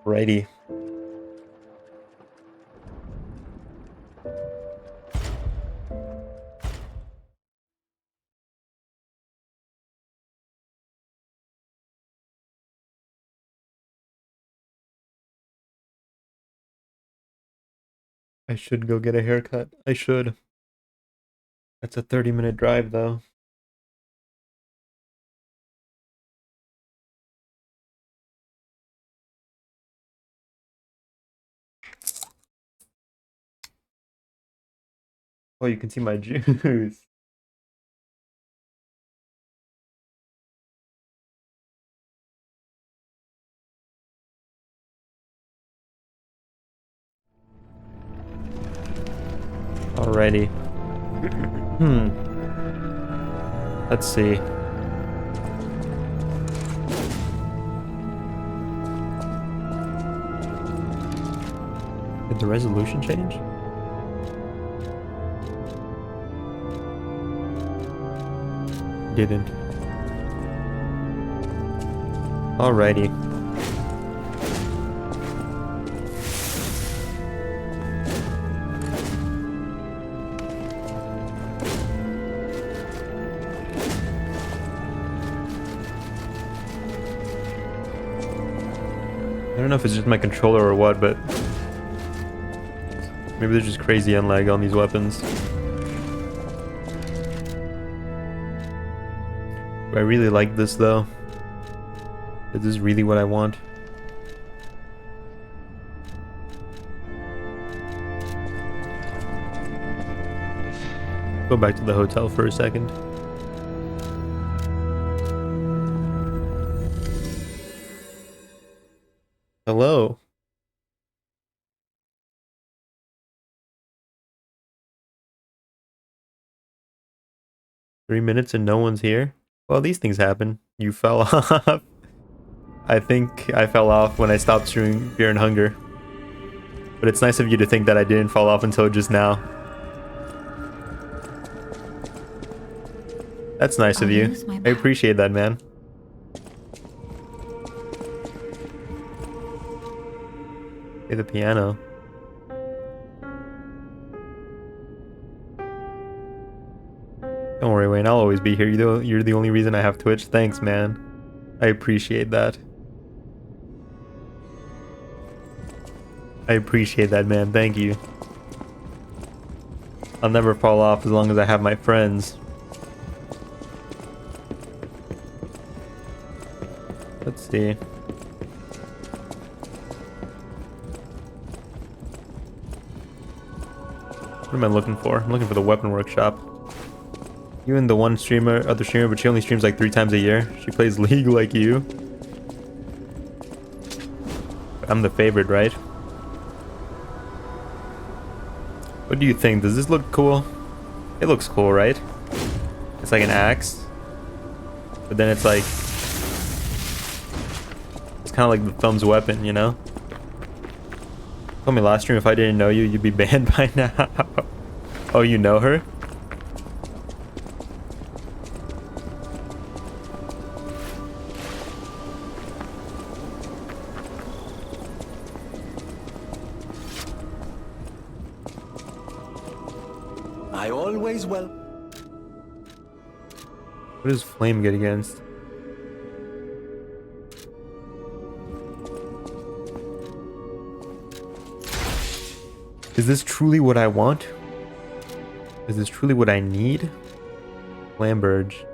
Righty. I should go get a haircut. I should. That's a 30-minute drive, though. Oh, you can see my juice. Alrighty. Let's see. Did the resolution change? Didn't. Alrighty. I don't know if it's just my controller or what, but maybe there's just crazy unlag on these weapons. I really like this though. Is this really what I want? Go back to the hotel for a second. Hello. "3 minutes and no one's here?" Well, these things happen. You fell off. I think I fell off when I stopped streaming Fear and Hunger. But it's nice of you to think that I didn't fall off until just now. That's nice of you. I appreciate that, man. Play the piano. Don't worry, Wayne. I'll always be here. You're the only reason I have Twitch. Thanks, man. I appreciate that. I appreciate that, man. Thank you. I'll never fall off as long as I have my friends. Let's see. What am I looking for? I'm looking for the weapon workshop. You and the other streamer, but she only streams like 3 times a year. She plays League like you. I'm the favorite, right? What do you think? Does this look cool? It looks cool, right? It's like an axe. But then it's like... It's kind of like the thumb's weapon, you know? Told me last stream if I didn't know you, you'd be banned by now. Oh, you know her? I always will. What does Flame get against? Is this truly what I want? Is this truly what I need? Lamberge.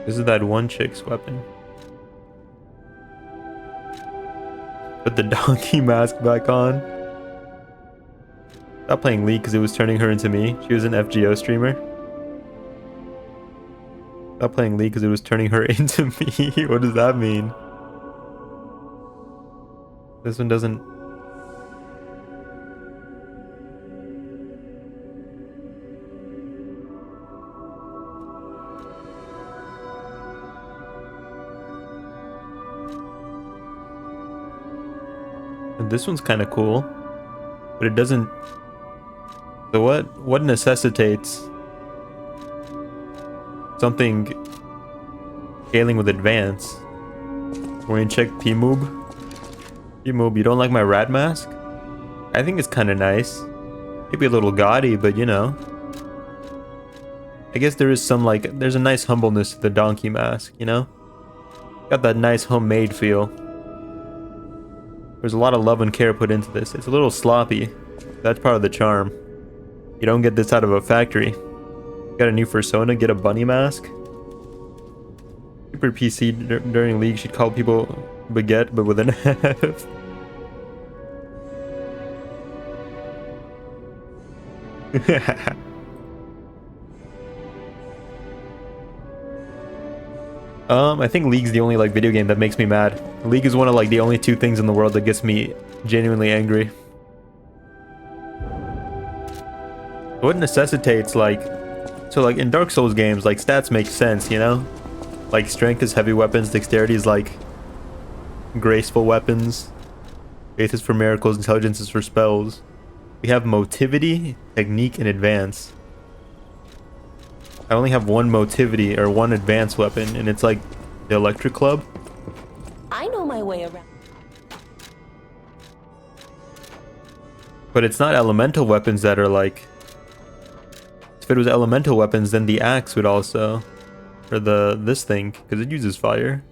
This is that one chick's weapon. Put the donkey mask back on. Stop playing League because it was turning her into me. She was an FGO streamer. Stop playing League because it was turning her into me. What does that mean? This one doesn't... And this one's kind of cool, but it doesn't. So what necessitates something scaling with advance? We're gonna check P-Moob. P-Moob, you don't like my rat mask? I think it's kind of nice. Maybe a little gaudy, but you know. I guess there is some like, there's a nice humbleness to the donkey mask, you know? Got that nice homemade feel. There's a lot of love and care put into this. It's a little sloppy. That's part of the charm. You don't get this out of a factory. Got a new persona, get a bunny mask. Super PC during League, she'd call people baguette, but with an F. I think League's the only like video game that makes me mad. League is one of like the only two things in the world that gets me genuinely angry. What necessitates like, so like in Dark Souls games, like stats make sense, you know? Like strength is heavy weapons, dexterity is like graceful weapons, faith is for miracles, intelligence is for spells. We have motivity, technique, and advance. I only have one motivity or one advanced weapon, and it's like the electric club. I know my way around. But it's not elemental weapons that are like, if it was elemental weapons, then the axe would also, or this thing, because it uses fire.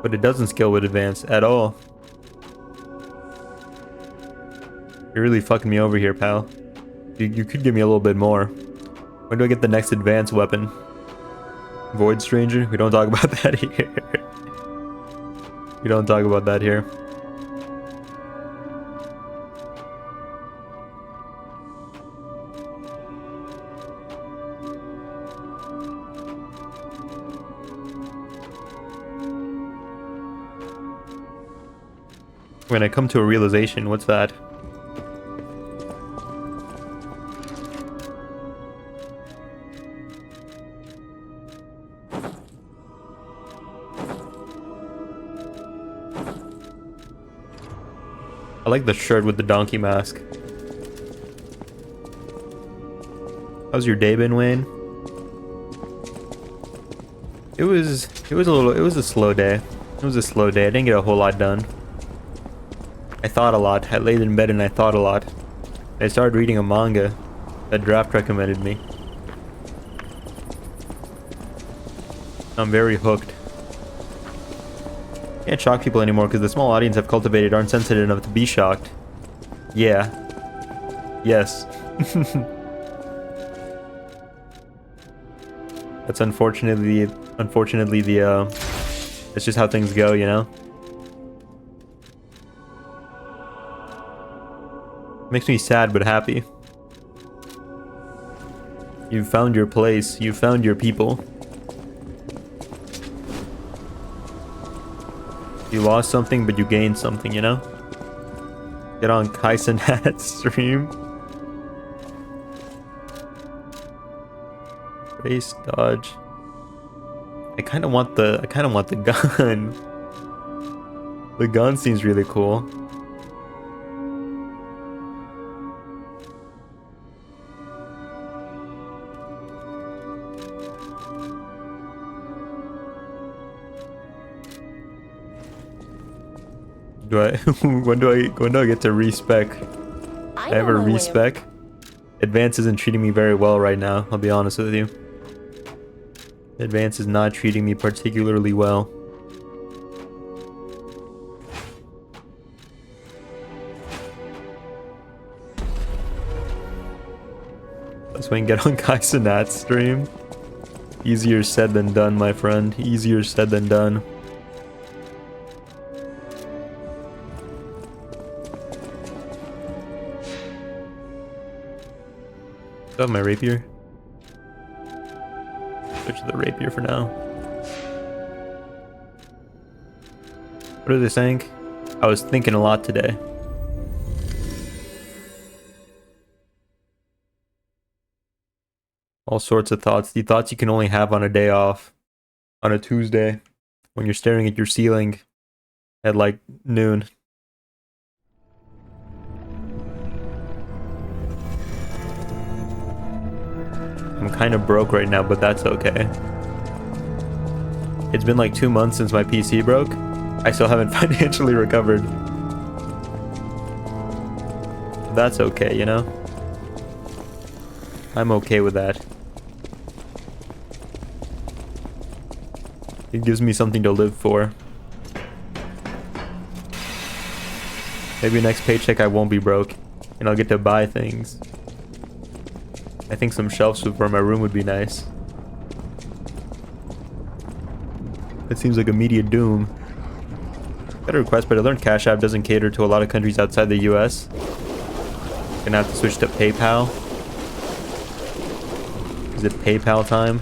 But it doesn't scale with advance at all. You're really fucking me over here, pal. You could give me a little bit more. When do I get the next advanced weapon? Void Stranger? We don't talk about that here. We don't talk about that here. When I come to a realization, what's that? I like the shirt with the donkey mask. How's your day been, Wayne? It was a slow day. It was a slow day. I didn't get a whole lot done. I thought a lot. I laid in bed and I thought a lot. I started reading a manga that Draft recommended me. I'm very hooked. Can't shock people anymore because the small audience I've cultivated aren't sensitive enough to be shocked. Yeah. Yes. That's unfortunately the it's just how things go, you know? Makes me sad but happy. You found your place, you found your people. You lost something, but you gained something, you know? Get on Kaisen Hat stream. Race, dodge. I kind of want the gun. The gun seems really cool. When do I get to respec? I ever respec? Advance isn't treating me very well right now, I'll be honest with you. Advance is not treating me particularly well. That's when you get on Kaisenat's stream. Easier said than done, my friend. Easier said than done. Do I have my rapier? Switch to the rapier for now. What are they saying? I was thinking a lot today. All sorts of thoughts. The thoughts you can only have on a day off. On a Tuesday. When you're staring at your ceiling. at like noon. I'm kind of broke right now, but that's okay. It's been like 2 months since my PC broke. I still haven't financially recovered. That's okay, you know? I'm okay with that. It gives me something to live for. Maybe next paycheck I won't be broke and I'll get to buy things. I think some shelves for my room would be nice. It seems like immediate doom. Got a request, but I learned Cash App doesn't cater to a lot of countries outside the US. Gonna have to switch to PayPal. Is it PayPal time?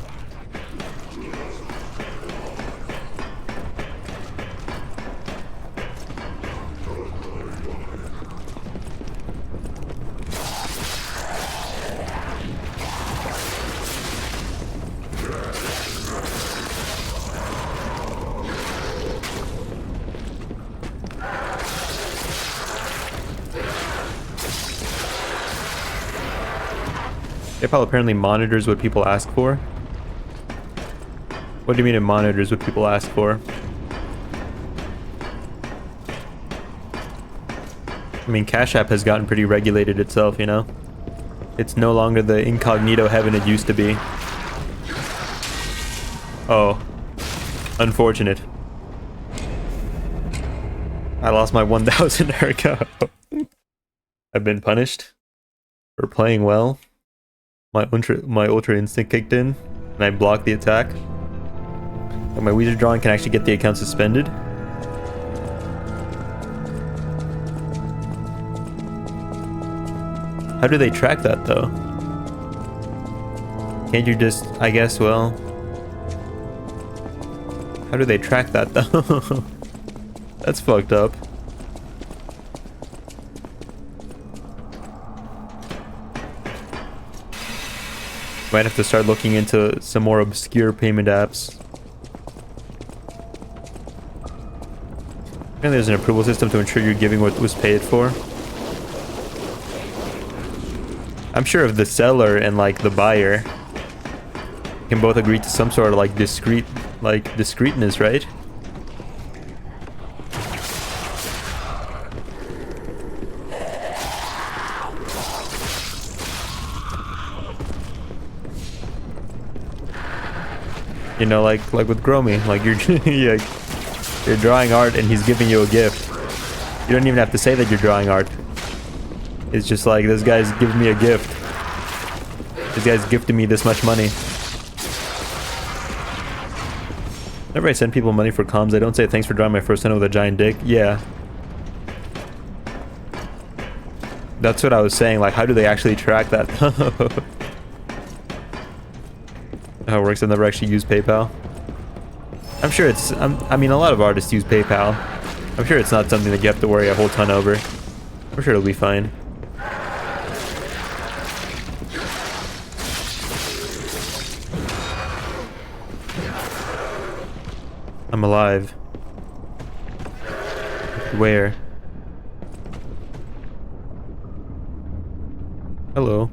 PayPal apparently monitors what people ask for. What do you mean it monitors what people ask for? I mean, Cash App has gotten pretty regulated itself, you know? It's no longer the incognito heaven it used to be. Oh. Unfortunate. I lost my 1,000 ergo. I've been punished for playing well. My ultra instinct kicked in, and I blocked the attack. And my wizard drawing can actually get the account suspended. How do they track that though? Can't you just, I guess, well... How do they track that though? That's fucked up. Might have to start looking into some more obscure payment apps. And there's an approval system to ensure you're giving what was paid for. I'm sure if the seller and like the buyer can both agree to some sort of like discreteness, right? You know, like with Gromy, like you're drawing art and he's giving you a gift. You don't even have to say that you're drawing art. It's just like, this guy's giving me a gift. This guy's gifting me this much money. Whenever I send people money for comms, I don't say thanks for drawing my first son with a giant dick. Yeah. That's what I was saying, like how do they actually track that? How it works. I've never actually used PayPal. I'm sure it's... I mean, a lot of artists use PayPal. I'm sure it's not something that you have to worry a whole ton over. I'm sure it'll be fine. I'm alive. Where? Hello.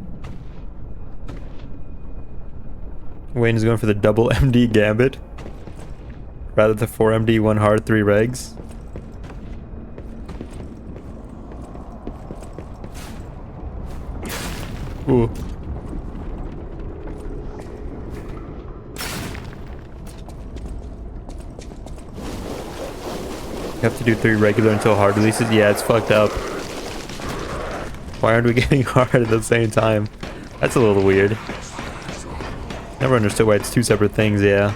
Wayne is going for the double MD gambit. Rather than 4 MD, 1 hard, 3 regs. Ooh. You have to do 3 regular until hard releases? Yeah, it's fucked up. Why aren't we getting hard at the same time? That's a little weird. Never understood why it's 2 separate things, yeah.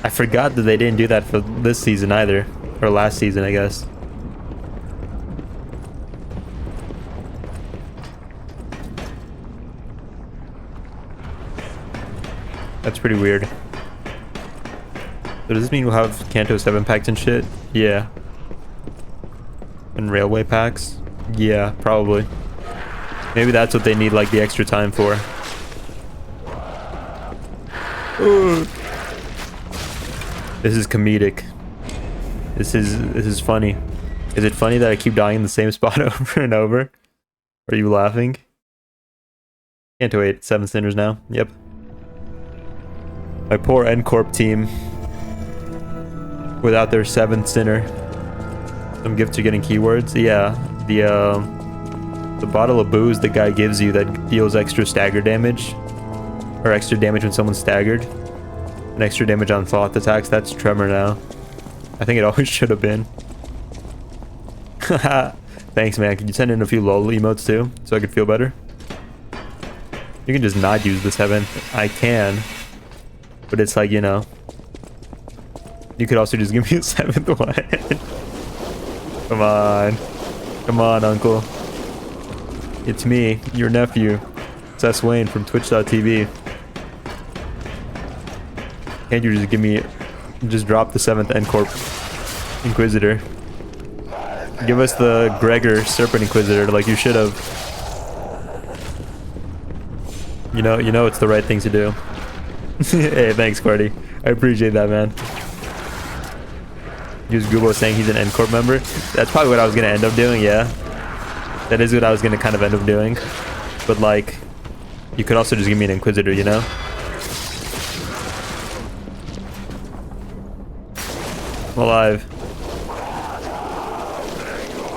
I forgot that they didn't do that for this season either. Or last season, I guess. That's pretty weird. So does this mean we'll have Kanto 7 packs and shit? Yeah. And railway packs? Yeah, probably. Maybe that's what they need like the extra time for. This is comedic. This This is funny. Is it funny that I keep dying in the same spot over and over? Are you laughing? Can't wait. 7 sinners now. Yep. My poor N Corp team. Without their 7th sinner. Some gifts are getting keywords. Yeah. The bottle of booze the guy gives you that deals extra stagger damage. Or extra damage when someone's staggered. And extra damage on sloth attacks. That's Tremor now. I think it always should have been. Thanks, man. Can you send in a few LOL emotes too, so I could feel better? You can just not use the 7th. I can. But it's like, you know. You could also just give me a 7th one. Come on. Come on, uncle. It's me, your nephew. Seth Wayne from Twitch.tv. Can't you just give me... Just drop the 7th N-Corp Inquisitor. Give us the Gregor Serpent Inquisitor like you should have. You know it's the right thing to do. Hey, thanks, Cardi. I appreciate that, man. Use Gubo saying he's an N-Corp member. That's probably what I was gonna end up doing, yeah. That is what I was gonna kind of end up doing. But like, you could also just give me an Inquisitor, you know? I'm alive.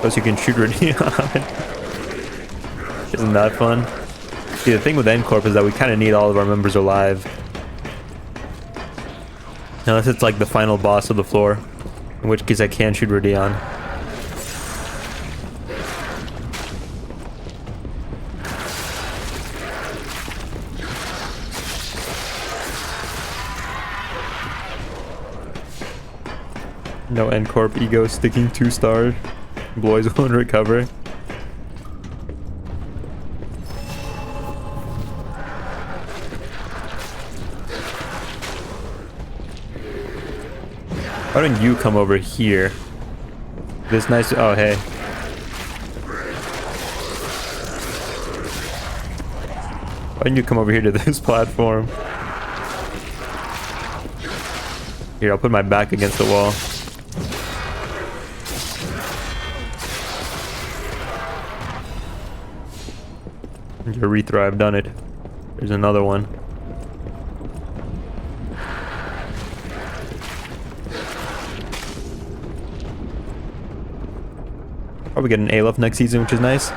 Plus you can shoot Radion. Isn't that fun? See, the thing with N-Corp is that we kind of need all of our members alive. Unless it's like the final boss of the floor. In which case I can shoot Radion. No N-Corp ego sticking 2-star. Boys won't recover. Why don't you come over here? This nice... Oh, hey. Why don't you come over here to this platform? Here, I'll put my back against the wall. Urethra, I've done it. There's another one. Probably get an Aleph next season, which is nice.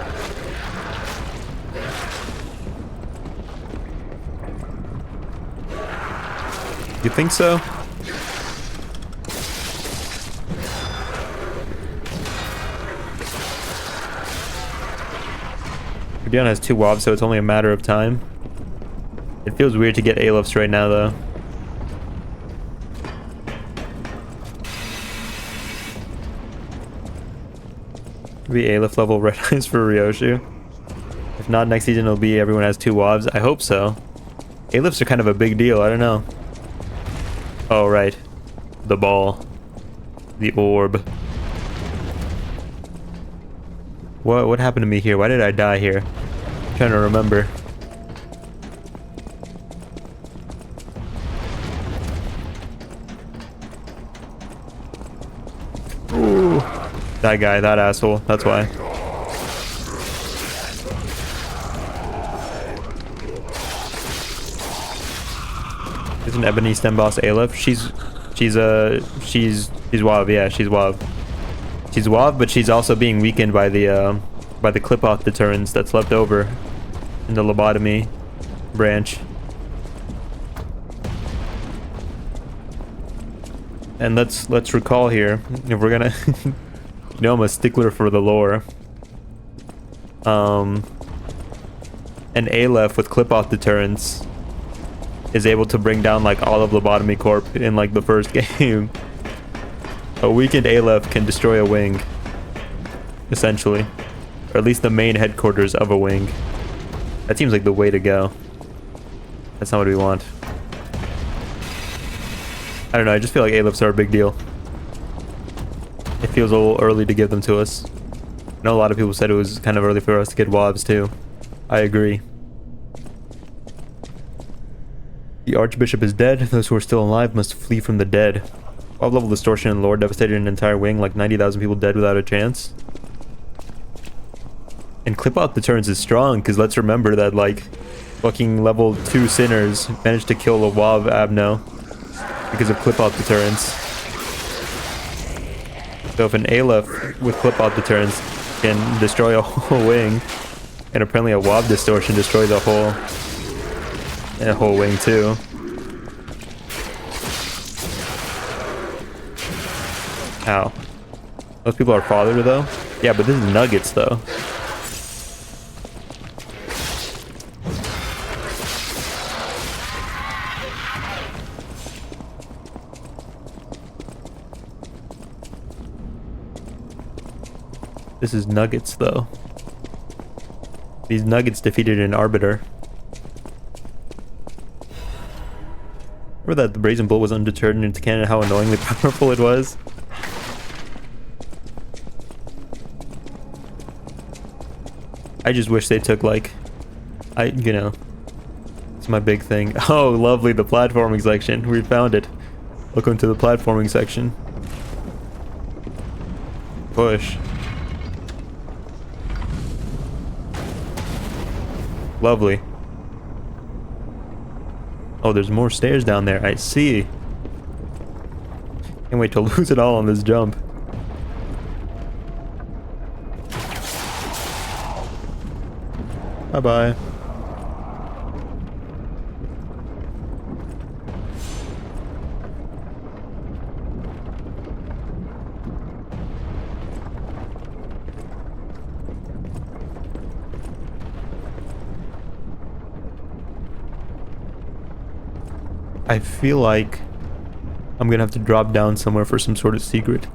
You think so? Dion has 2 WOBs, so it's only a matter of time. It feels weird to get Alephs right now, though. Be Aleph level red eyes for Ryoshu. If not, next season it'll be everyone has 2 WOBs. I hope so. Alephs are kind of a big deal. I don't know. Oh, right. The ball. The orb. What happened to me here? Why did I die here? I'm trying to remember. Ooh. That guy, that asshole. That's why. There's an Ebony Stem Boss Aleph. She's WOB, yeah, she's WOB. She's WOB, but she's also being weakened by the clip-off deterrents that's left over in the lobotomy branch. And let's recall here, if we're gonna you know I'm a stickler for the lore. An Aleph with clip-off deterrents is able to bring down like all of Lobotomy Corp in like the first game. A weakened Aleph can destroy a wing, essentially. Or at least the main headquarters of a wing. That seems like the way to go. That's not what we want. I don't know, I just feel like Alephs are a big deal. It feels a little early to give them to us. I know a lot of people said it was kind of early for us to get WOBs too. I agree. The Archbishop is dead. Those who are still alive must flee from the dead. 12 level distortion and lore devastated an entire wing, like 90,000 people dead without a chance. And clip out deterrence is strong, because let's remember that, like, fucking level 2 sinners managed to kill a Wav Abno because of clip out deterrence. So if an Aleph with clip out deterrence can destroy a whole wing, and apparently a Wav distortion destroys a whole wing too. Ow. Those people are fathered though? Yeah, but this is nuggets though. This is nuggets though. These nuggets defeated an arbiter. Remember that the brazen bull was undeterred in its cannon, how annoyingly powerful it was? I just wish they took, like, you know, it's my big thing. Oh, lovely, the platforming section. We found it. Welcome to the platforming section. Push. Lovely. Oh, there's more stairs down there. I see. Can't wait to lose it all on this jump. Bye-bye. I feel like I'm gonna have to drop down somewhere for some sort of secret.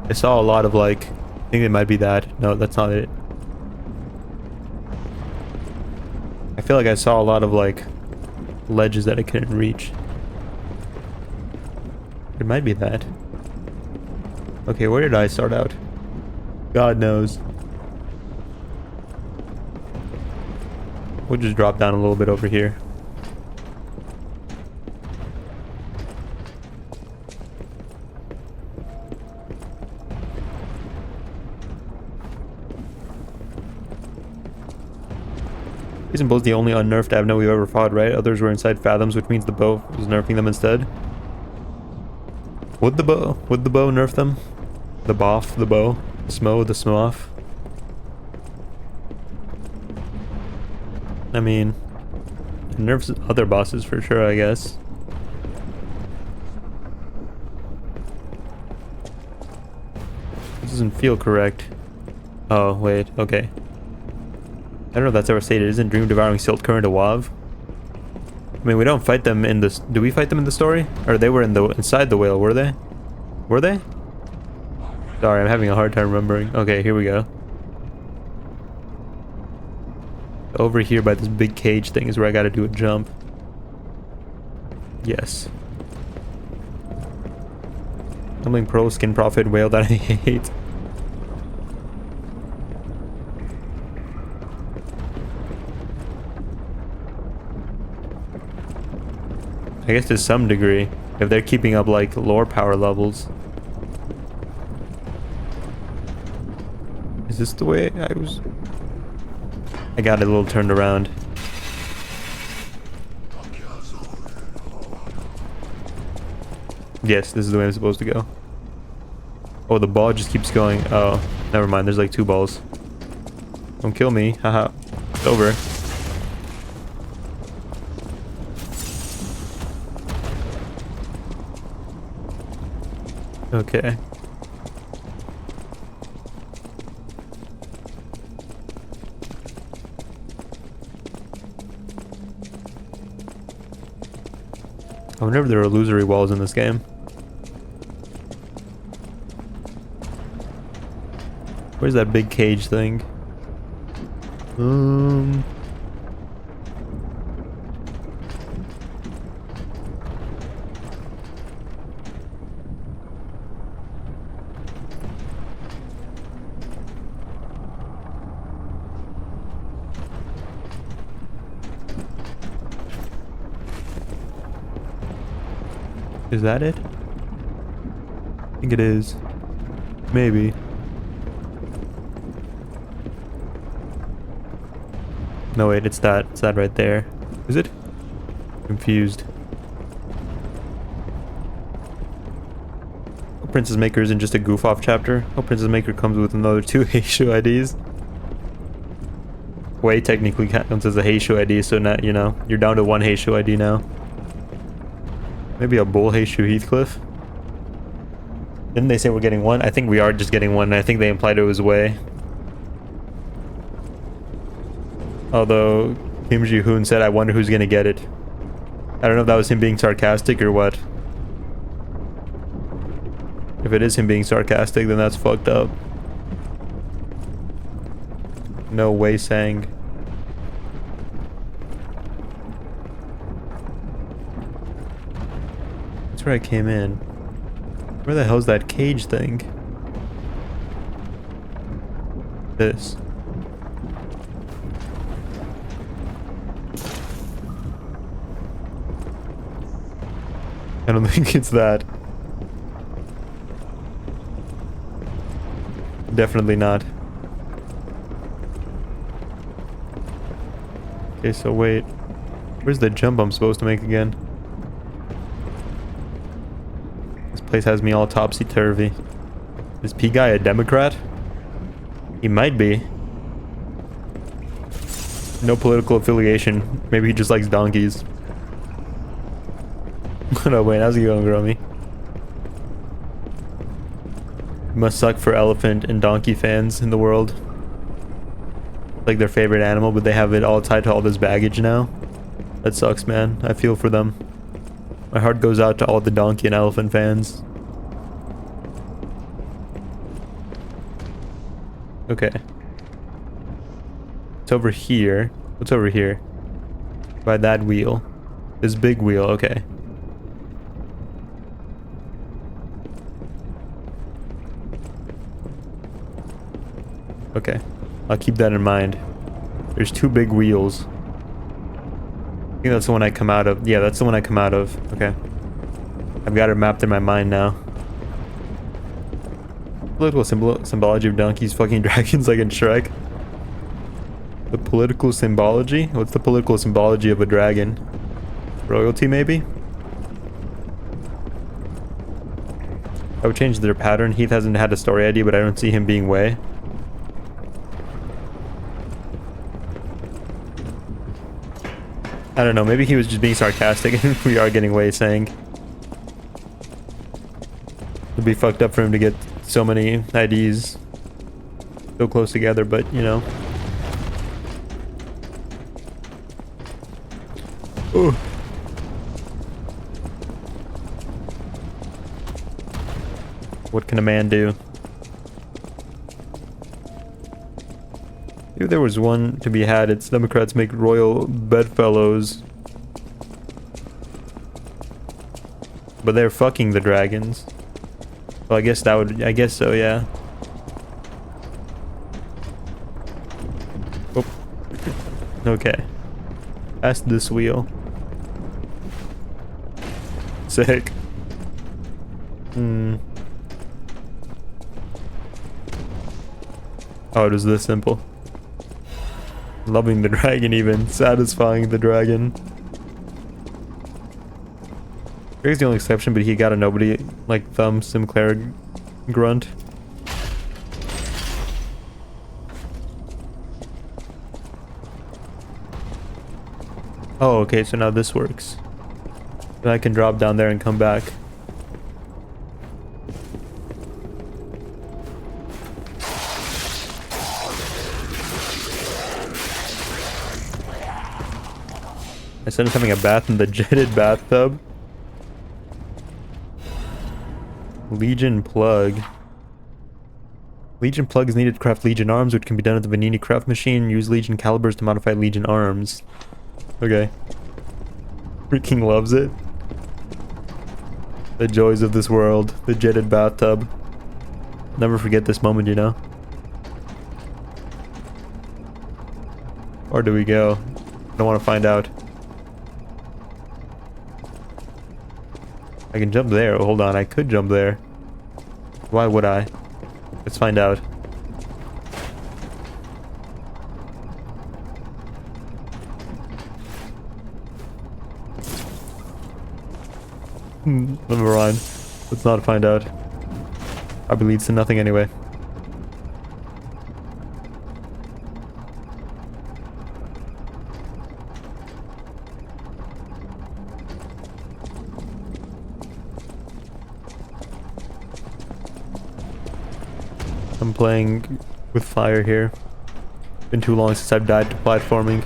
I saw a lot of, like, I think it might be that. No, that's not it. I feel like I saw a lot of, like, ledges that I couldn't reach. It might be that. Okay, where did I start out? God knows. We'll just drop down a little bit over here. Brazen Bull's the only unnerfed Abno we've ever fought, right? Others were inside Fathoms, which means the bow was nerfing them instead. Would the bow nerf them? The boff, the bow, the smo, the smoff. I mean, it nerfs other bosses for sure, I guess. This doesn't feel correct. Oh, wait, okay. I don't know if that's ever stated. Isn't Dream Devouring Silt Current a WAV? I mean, we don't fight them in this. Do we fight them in the story? Or they were in the inside the whale, were they? Were they? Sorry, I'm having a hard time remembering. Okay, here we go. Over here by this big cage thing is where I gotta do a jump. Yes. Something pro skin profit whale that I hate. I guess to some degree, if they're keeping up, like, lore power levels. Is this the way I was? I got it a little turned around. Yes, this is the way I'm supposed to go. Oh, the ball just keeps going. Oh, never mind. There's like 2 balls. Don't kill me. Haha. It's over. Okay. I wonder if there are illusory walls in this game. Where's that big cage thing? Is that it? I think it is. Maybe. No, wait, it's that. It's that right there. Is it? Confused. Oh, Princess Maker isn't just a goof off chapter. Oh, Princess Maker comes with another 2 Heishu IDs. Way technically counts as a Heishu ID, so now, you know, you're down to 1 Heishu ID now. Maybe a Bull Heishu Heathcliff? Didn't they say we're getting 1? I think we are just getting 1, and I think they implied it was Way. Although, Kim Ji-hoon said, I wonder who's gonna get it. I don't know if that was him being sarcastic or what. If it is him being sarcastic, then that's fucked up. No way sang. That's where I came in. Where the hell's that cage thing? This. I don't think it's that. Definitely not. Okay, so wait. Where's the jump I'm supposed to make again? This place has me all topsy-turvy. Is P guy a Democrat? He might be. No political affiliation. Maybe he just likes donkeys. No, wait, how's it going, Grommy? Must suck for elephant and donkey fans in the world. Like their favorite animal, but they have it all tied to all this baggage now. That sucks, man. I feel for them. My heart goes out to all the donkey and elephant fans. Okay. It's over here. What's over here? By that wheel. This big wheel, okay. Okay. I'll keep that in mind. There's 2 big wheels. I think that's the one I come out of. Yeah, that's the one I come out of. Okay. I've got it mapped in my mind now. Political symbology of donkeys fucking dragons like in Shrek. The political symbology? What's the political symbology of a dragon? Royalty, maybe? I would change their pattern. Heath hasn't had a story ID, but I don't see him being Way. I don't know, maybe he was just being sarcastic and we are getting Way saying. It'd be fucked up for him to get so many IDs so close together, but you know. Ooh. What can a man do? If there was one to be had, it's Democrats make royal bedfellows. But they're fucking the dragons. Well, I guess that would... I guess so, yeah. Oh. Okay. Past this wheel. Sick. Oh, it was this simple. Loving the dragon even. Satisfying the dragon. Greg's the only exception, but he got a nobody like Thumb Sinclair grunt. Oh, okay, so now this works. Then I can drop down there and come back. I said I'm having a bath in the jetted bathtub. Legion plug. Legion plug is needed to craft Legion arms, which can be done at the Vanigni craft machine. Use Legion calibers to modify Legion arms. Okay. Freaking loves it. The joys of this world. The jetted bathtub. Never forget this moment, you know? Or do we go? I don't want to find out. I can jump there. Oh, hold on, I could jump there. Why would I? Let's find out. Never mind. Let's not find out. Probably leads to nothing anyway. I'm playing with fire here. Been too long since I've died to platforming.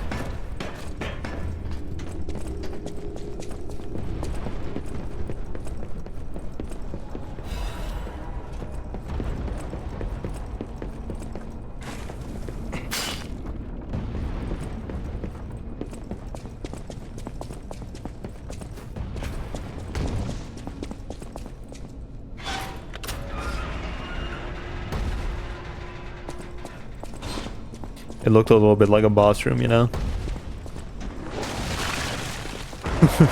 It looked a little bit like a boss room, you know?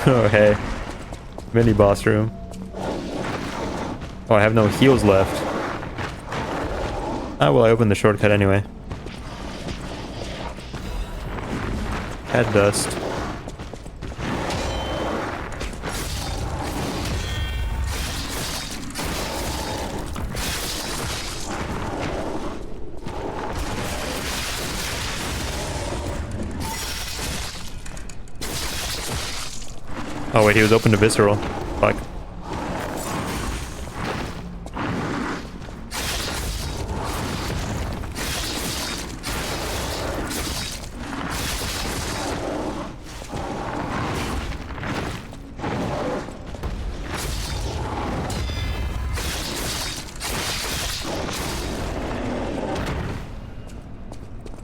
Oh, hey. Mini boss room. Oh, I have no heals left. Ah, well, I opened the shortcut anyway. Cat dust. Oh wait, he was open to visceral. Fuck.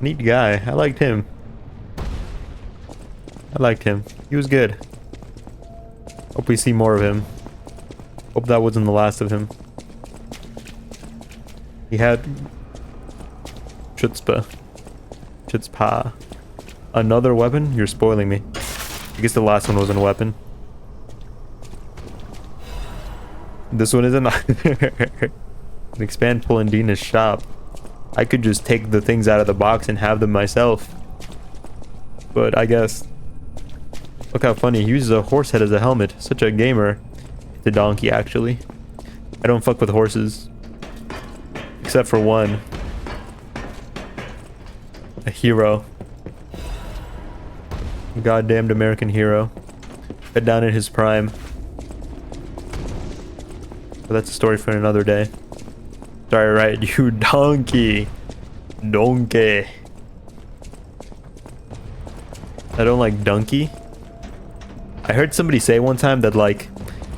Neat guy. I liked him. I liked him. He was good. Hope we see more of him. Hope that wasn't the last of him. He had chutzpah. Chutzpah. Another weapon? You're spoiling me. I guess the last one wasn't a weapon. This one isn't either. Expand Polendina's shop. I could just take the things out of the box and have them myself. But I guess... Look how funny, he uses a horse head as a helmet. Such a gamer. It's a donkey, actually. I don't fuck with horses. Except for one. A hero. A goddamned American hero. Cut down in his prime. But that's a story for another day. Sorry, right, you donkey. Donkey. I don't like donkey. I heard somebody say one time that, like,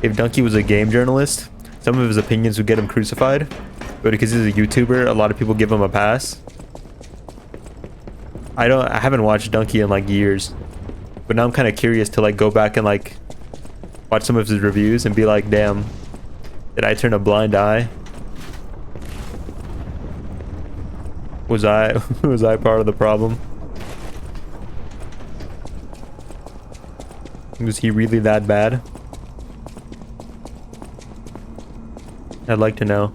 if Donkey was a game journalist, some of his opinions would get him crucified. But because he's a YouTuber, a lot of people give him a pass. I haven't watched Donkey in, like, years. But now I'm kind of curious to, like, go back and, like, watch some of his reviews and be like, damn, did I turn a blind eye? Was I part of the problem? Was he really that bad? I'd like to know.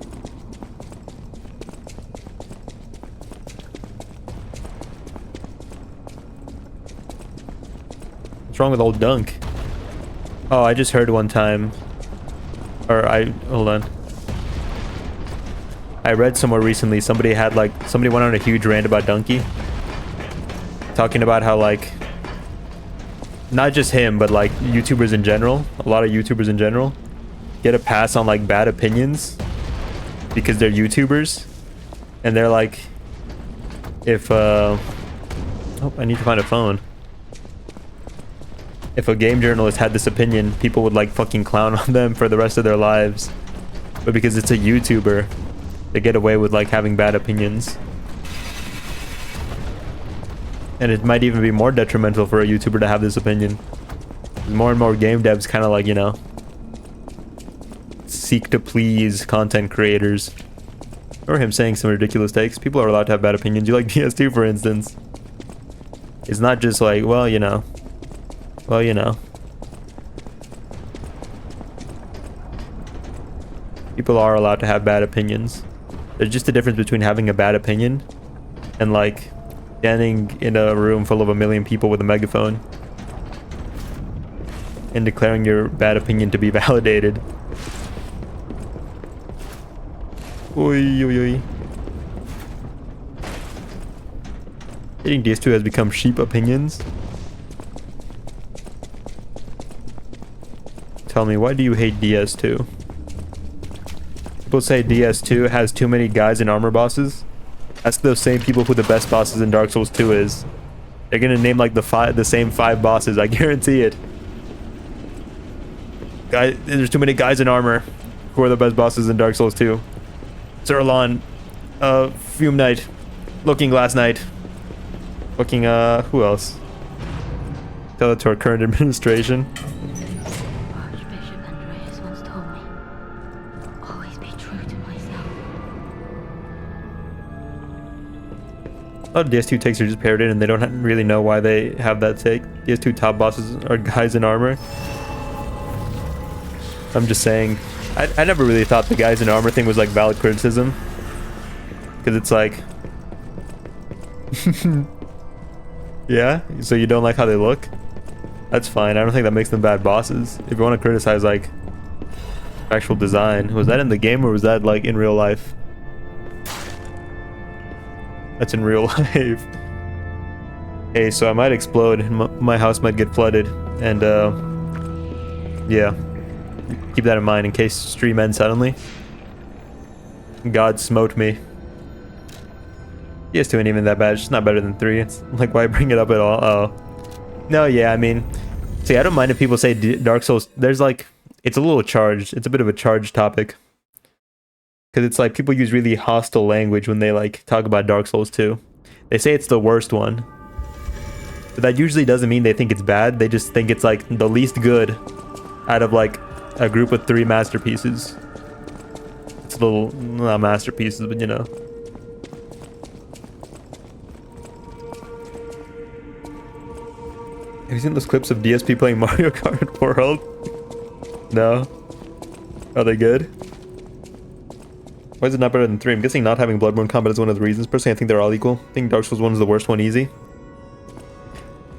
What's wrong with old Dunk? Oh, I just heard one time. Hold on. I read somewhere recently somebody went on a huge rant about Donkey. Talking about how, like, not just him, but like YouTubers in general, a lot of YouTubers in general get a pass on like bad opinions because they're YouTubers. And they're like, if oh, I need to find a phone. If a game journalist had this opinion, people would like fucking clown on them for the rest of their lives. But because it's a YouTuber, they get away with like having bad opinions. And it might even be more detrimental for a YouTuber to have this opinion. More and more game devs kind of like, you know, seek to please content creators. Or him saying some ridiculous takes. People are allowed to have bad opinions. You like PS2, for instance. It's not just like, well, you know. Well, you know. People are allowed to have bad opinions. There's just a difference between having a bad opinion and like standing in a room full of 1 million people with a megaphone and declaring your bad opinion to be validated. Oi, oi, oi. Hitting DS2 has become sheep opinions. Tell me, why do you hate DS2? People say DS2 has too many guys in armor bosses. That's those same people who the best bosses in Dark Souls 2 is. They're gonna name like the same 5 bosses, I guarantee it. There's too many guys in armor who are the best bosses in Dark Souls 2. Zerlon, Fume Knight, Looking Glass Knight, fucking who else? Tell it to our current administration. Archbishop Andreas once told me, always be true to myself. A lot of DS2 takes are just parroted and they don't really know why they have that take. DS2 top bosses are guys in armor. I'm just saying, I never really thought the guys in armor thing was like valid criticism. Because it's like... yeah? So you don't like how they look? That's fine, I don't think that makes them bad bosses. If you want to criticize like actual design, was that in the game or was that like in real life? That's in real life. Hey, so I might explode and my house might get flooded, and yeah, keep that in mind in case stream ends suddenly. God smote me. DS2 ain't even that bad, it's just not better than 3. It's like, why bring it up at all? Oh. No, yeah, I mean, see, I don't mind if people say Dark Souls, there's like, it's a little charged, it's a bit of a charged topic. Because it's like, people use really hostile language when they like talk about Dark Souls 2. They say it's the worst one. But that usually doesn't mean they think it's bad, they just think it's like the least good out of like a group of 3 masterpieces. It's a little, not masterpieces, but you know. Have you seen those clips of DSP playing Mario Kart World? No? Are they good? Why is it not better than 3? I'm guessing not having Bloodborne combat is one of the reasons. Personally, I think they're all equal. I think Dark Souls 1 is the worst one easy.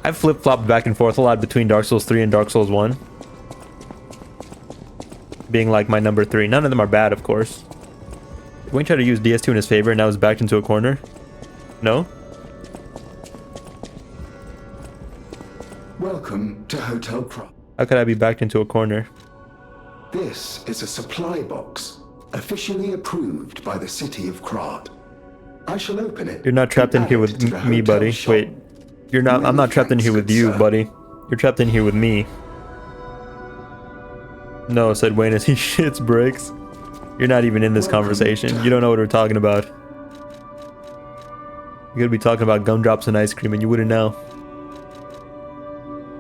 I've flip-flopped back and forth a lot between Dark Souls 3 and Dark Souls 1. Being like my number 3. None of them are bad, of course. Wayne tried to use DS2 in his favor and now is backed into a corner. No? Welcome to Hotel Cross. How could I be backed into a corner? This is a supply box, officially approved by the city of Krat. I shall open it. You're not trapped in here with me, buddy. Wait. You're not. I'm not trapped in here with you, buddy. You're trapped in here with me. No, said Wayne as he shits bricks. You're not even in this conversation. You don't know what we're talking about. You could be talking about gumdrops and ice cream and you wouldn't know.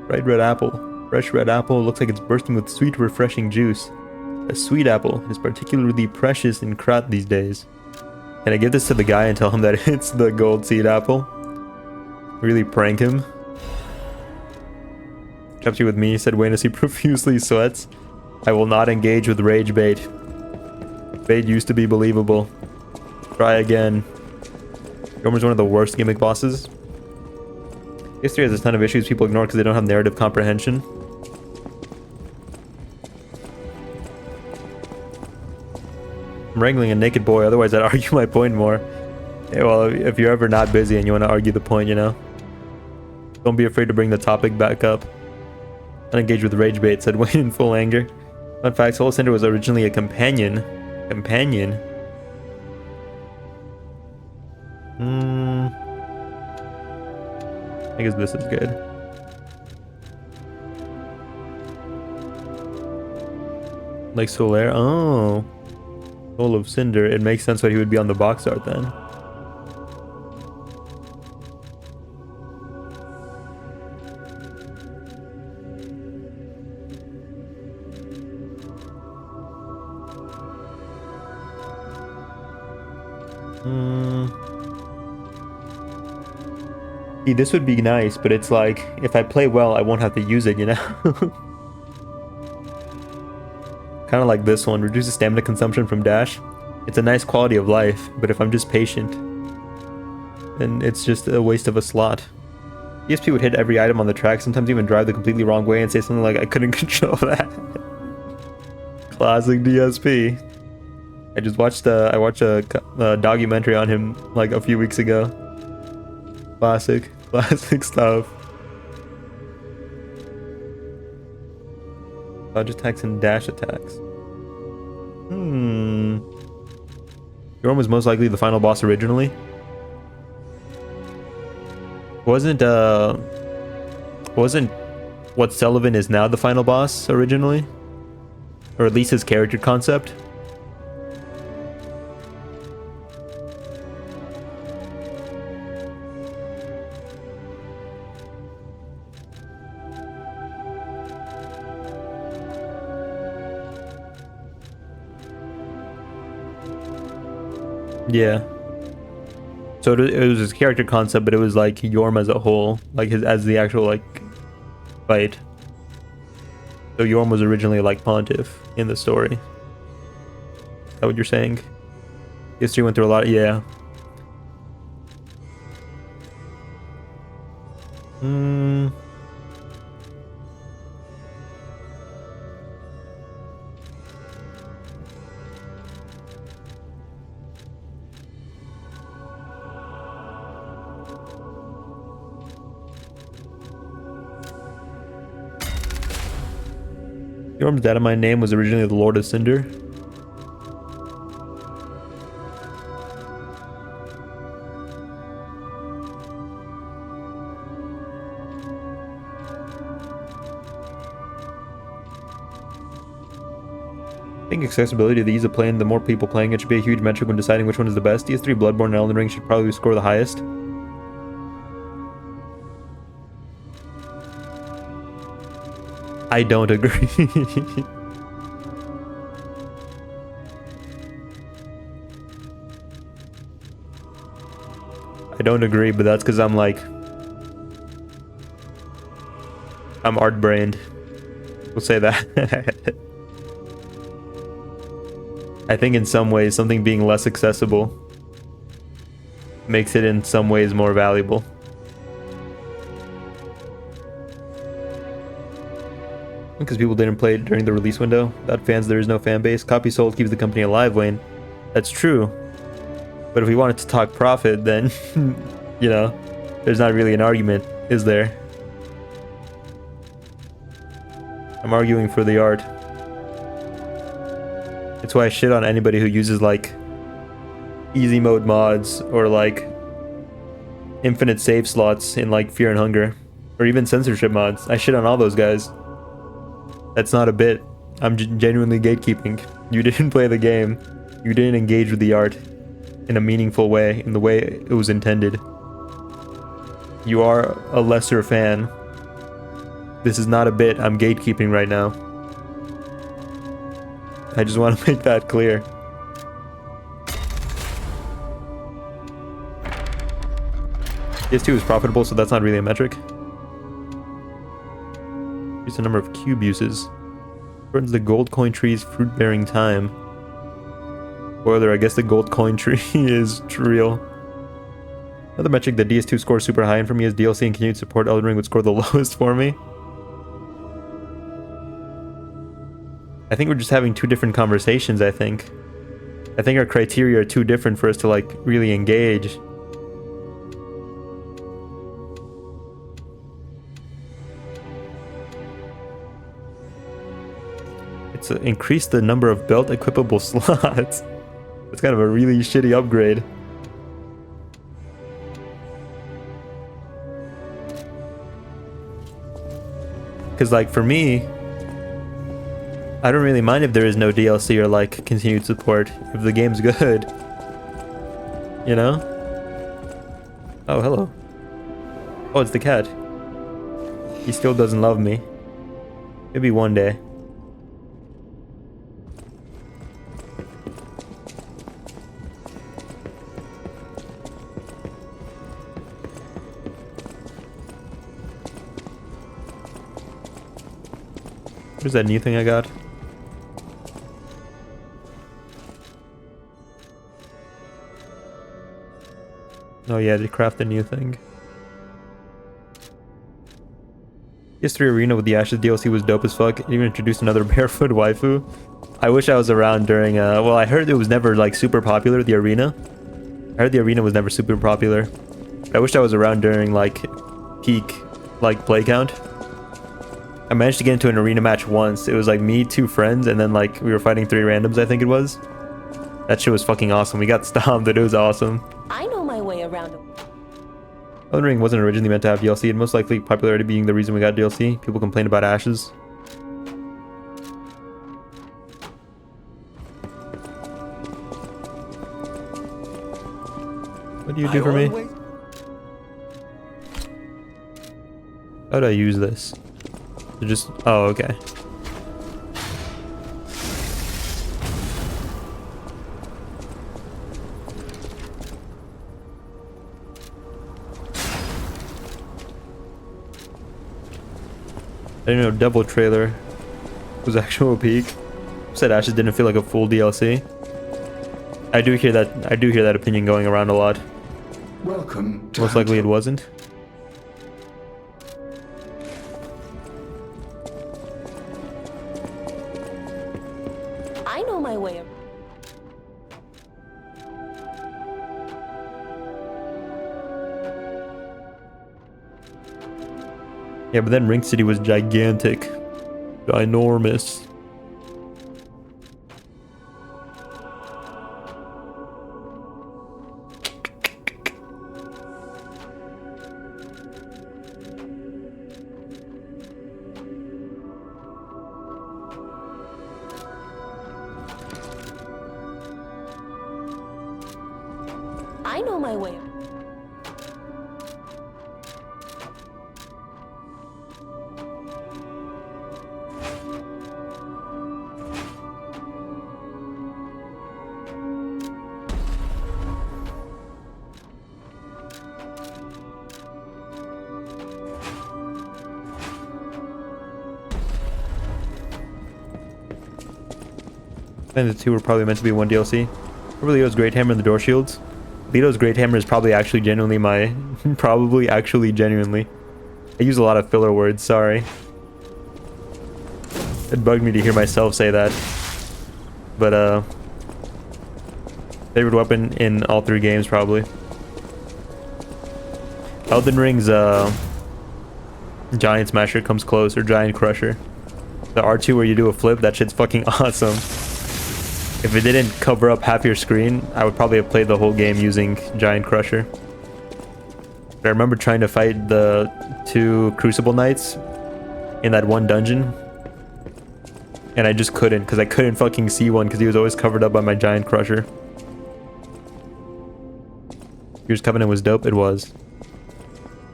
Bright red apple. Fresh red apple looks like it's bursting with sweet, refreshing juice. A sweet apple is particularly precious in Krat these days. Can I give this to the guy and tell him that it's the gold seed apple? Really prank him? Trapped you with me, said Wayne as he profusely sweats. I will not engage with rage bait. Bait used to be believable. Try again. Gomer's one of the worst gimmick bosses. History has a ton of issues people ignore because they don't have narrative comprehension. I'm wrangling a naked boy, otherwise I'd argue my point more. Yeah, well, if you're ever not busy and you want to argue the point, you know. Don't be afraid to bring the topic back up. Unengaged with rage bait, said Wayne in full anger. Fun fact, Soul Cinder was originally a companion. Companion? I guess this is good. Like Solaire? Oh. Soul of Cinder. It makes sense why he would be on the box art then. See, this would be nice, but it's like, if I play well, I won't have to use it, you know? kind of like this one. Reduces stamina consumption from dash. It's a nice quality of life, but if I'm just patient, then it's just a waste of a slot. ESP would hit every item on the track, sometimes even drive the completely wrong way and say something like, I couldn't control that. Classic DSP. I watched a documentary on him like a few weeks ago. Classic stuff. Dodge attacks and dash attacks. Yorm was most likely the final boss originally. Wasn't what Sullivan is now the final boss originally? Or at least his character concept? Yeah. So it was his character concept, but it was like Yorm as a whole, like as the actual like fight. So Yorm was originally like Pontiff in the story. Is that what you're saying? History went through a lot. Yeah. Yorm's dad of my name was originally the Lord of Cinder. I think accessibility to the ease of playing, the more people playing it should be a huge metric when deciding which one is the best. DS3, Bloodborne, and Elden Ring should probably score the highest. I don't agree. I don't agree, but that's because I'm art-brained. We'll say that. I think in some ways, something being less accessible makes it in some ways more valuable. Because people didn't play it during the release window. Without fans, there is no fan base. Copy sold keeps the company alive, Wayne. That's true. But if we wanted to talk profit, then, you know, there's not really an argument, is there? I'm arguing for the art. It's why I shit on anybody who uses, like, easy mode mods or, like, infinite save slots in, like, Fear and Hunger. Or even censorship mods. I shit on all those guys. That's not a bit. I'm genuinely gatekeeping. You didn't play the game. You didn't engage with the art in a meaningful way, in the way it was intended. You are a lesser fan. This is not a bit. I'm gatekeeping right now. I just want to make that clear. PS2 is profitable, so that's not really a metric. Increase the number of cube uses. Shortens the gold coin tree's fruit-bearing time. Spoiler, I guess the gold coin tree is real. Another metric that DS2 scores super high, and for me is DLC and continued support. Elden Ring would score the lowest for me. I think we're just having two different conversations, I think. I think our criteria are too different for us to, like, really engage. It's increased the number of belt equipable slots. It's kind of a really shitty upgrade. Because, like, for me, I don't really mind if there is no DLC or, like, continued support if the game's good. You know? Oh, hello. Oh, it's the cat. He still doesn't love me. Maybe one day. Where's that new thing I got? Oh yeah, to craft a new thing. PS3 Arena with the Ashes DLC was dope as fuck. It even introduced another barefoot waifu. I wish I was around during well, I heard it was never like super popular, the arena. I heard the arena was never super popular. I wish I was around during like peak like play count. I managed to get into an arena match once. It was like me, 2 friends, and then like we were fighting 3 randoms, I think it was. That shit was fucking awesome. We got stomped, but it was awesome. I know my way around. Elden Ring wasn't originally meant to have DLC, and most likely popularity being the reason we got DLC. People complained about Ashes. What do you do for me? How do I use this? To just... Oh, okay. I didn't know Devil trailer was actual peak. Said Ashes didn't feel like a full DLC. I do hear that opinion going around a lot. Welcome to Most likely it wasn't. I know my way around. Yeah, but then Ring City was gigantic. Ginormous. I know my way around. I think the 2 were probably meant to be one DLC. Over Leo's Great Hammer and the Door Shields. Leo's Great Hammer is probably actually genuinely my... probably actually genuinely. I use a lot of filler words, sorry. It bugged me to hear myself say that. But, favorite weapon in all 3 games, probably. Elden Ring's, Giant Smasher comes close, or Giant Crusher. The R2 where you do a flip, that shit's fucking awesome. If it didn't cover up half your screen, I would probably have played the whole game using Giant Crusher. But I remember trying to fight the 2 Crucible Knights in that one dungeon. And I just couldn't, because I couldn't fucking see one, because he was always covered up by my Giant Crusher. Here's Covenant was dope, it was.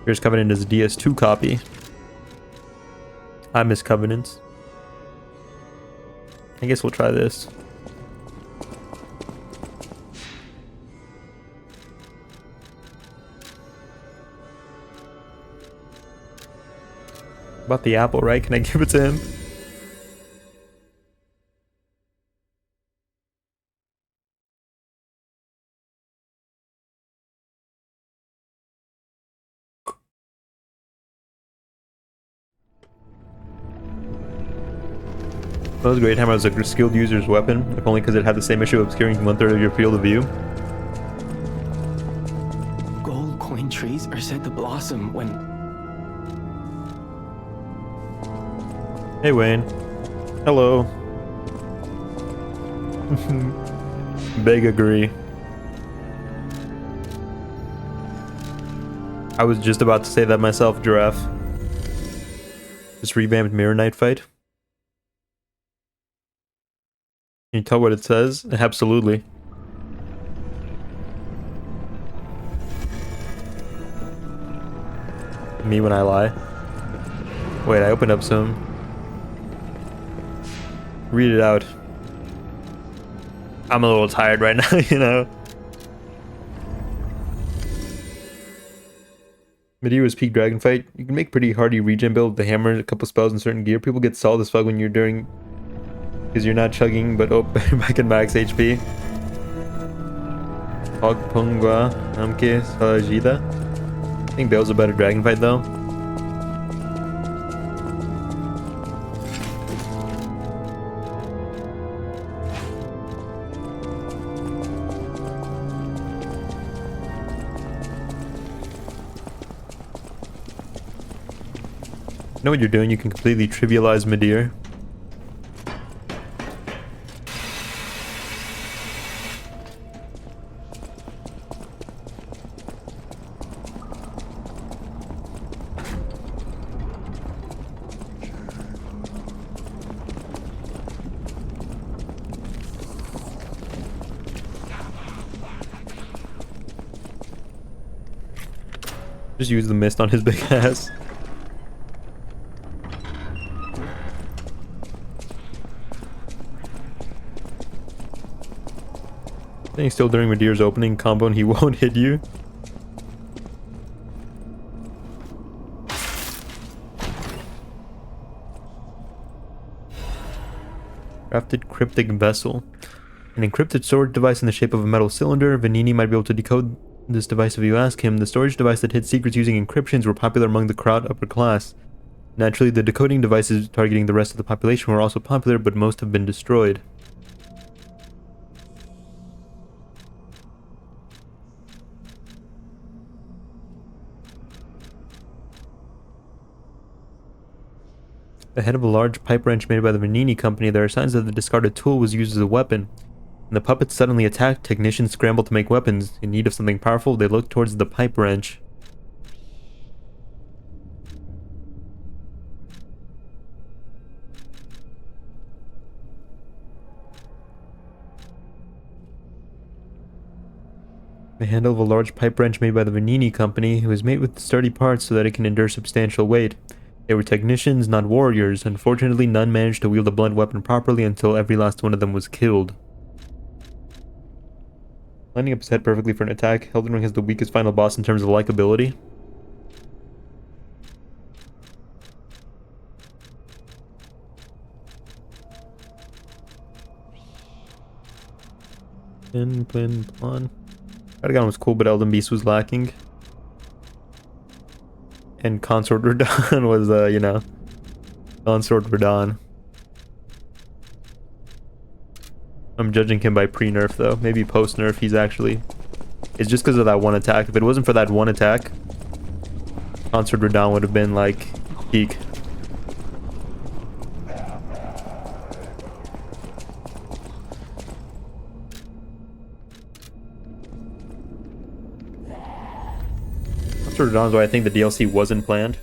Here's Covenant is a DS2 copy. I miss Covenants. I guess we'll try this. About the apple, right? Can I give it to him? Those Great Hammer was a skilled user's weapon, if only because it had the same issue of obscuring 1/3 of your field of view. Gold coin trees are said to blossom when... Hey Wayne. Hello. Beg agree. I was just about to say that myself, Giraffe. This revamped Mirror Knight fight. Can you tell what it says? Absolutely. Me when I lie. Wait, I opened up some. Read it out. I'm a little tired right now, you know. Medeiros Peak Dragon Fight. You can make pretty hardy regen build with the hammer, a couple spells and certain gear. People get solid as fuck when you're doing... Because you're not chugging, but oh, back in max HP. Ogpungwa Namke Salajida. I think Bale's a better dragon fight though. Know what you're doing, you can completely trivialize Midir. Just use the mist on his big ass. Staying still during Midir's opening combo and he won't hit you. Crafted cryptic vessel. An encrypted storage device in the shape of a metal cylinder. Vanigni might be able to decode this device if you ask him. The storage device that hid secrets using encryptions were popular among the crowd upper class. Naturally, the decoding devices targeting the rest of the population were also popular, but most have been destroyed. The head of a large pipe wrench made by the Vanigni company, there are signs that the discarded tool was used as a weapon. When the puppets suddenly attacked, technicians scrambled to make weapons. In need of something powerful, they looked towards the pipe wrench. The handle of a large pipe wrench made by the Vanigni company was made with sturdy parts so that it can endure substantial weight. They were technicians, not warriors. Unfortunately, none managed to wield a blunt weapon properly until every last one of them was killed. Lining up his head perfectly for an attack, Elden Ring has the weakest final boss in terms of likability. Plan. Radagon was cool, but Elden Beast was lacking. And Consort Radahn was, you know, Consort Radahn. I'm judging him by pre-nerf though. Maybe post-nerf he's actually... It's just because of that one attack. If it wasn't for that one attack, Consort Radahn would have been like peak. Consort Radahn is why I think the DLC wasn't planned.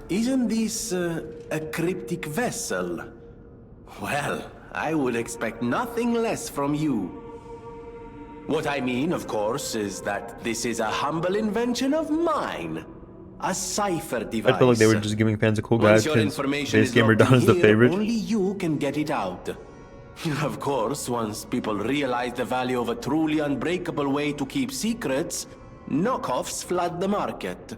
Isn't this a cryptic vessel? Well, I would expect nothing less from you. What I mean, of course, is that this is a humble invention of mine. A cipher device. I feel like they were just giving fans a cool guide because base gamer Don is the favorite. Only you can get it out. Of course, once people realize the value of a truly unbreakable way to keep secrets, knockoffs flood the market.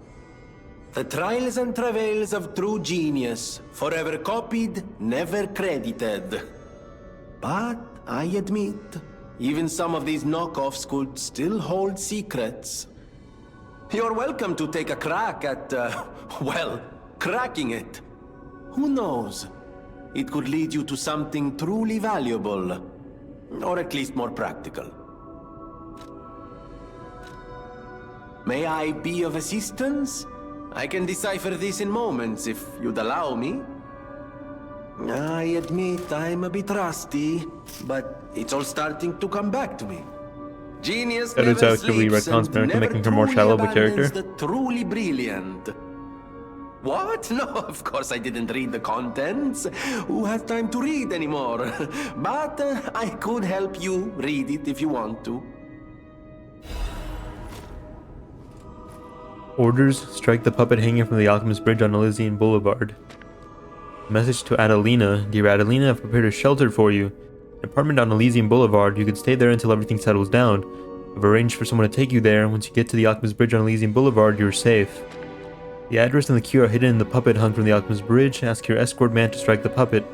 The trials and travails of true genius, forever copied, never credited. But I admit, even some of these knockoffs could still hold secrets. You're welcome to take a crack at, well, cracking it. Who knows? It could lead you to something truly valuable, or at least more practical. May I be of assistance? I can decipher this in moments, if you'd allow me. I admit I'm a bit rusty, but it's all starting to come back to me. Genius That is never actually sleeps retcons and to making her never more truly shallow of a abandons character. the truly brilliant. What? No, of course I didn't read the contents. Who has time to read anymore? But I could help you read it if you want to. Orders: strike the puppet hanging from the Alchemist Bridge on Elysian Boulevard. Message to Adelina. Dear Adelina, I've prepared a shelter for you. An apartment on Elysian Boulevard. You could stay there until everything settles down. I've arranged for someone to take you there. Once you get to the Alchemist Bridge on Elysian Boulevard, you're safe. The address and the key are hidden in the puppet hung from the Alchemist Bridge. Ask your escort man to strike the puppet.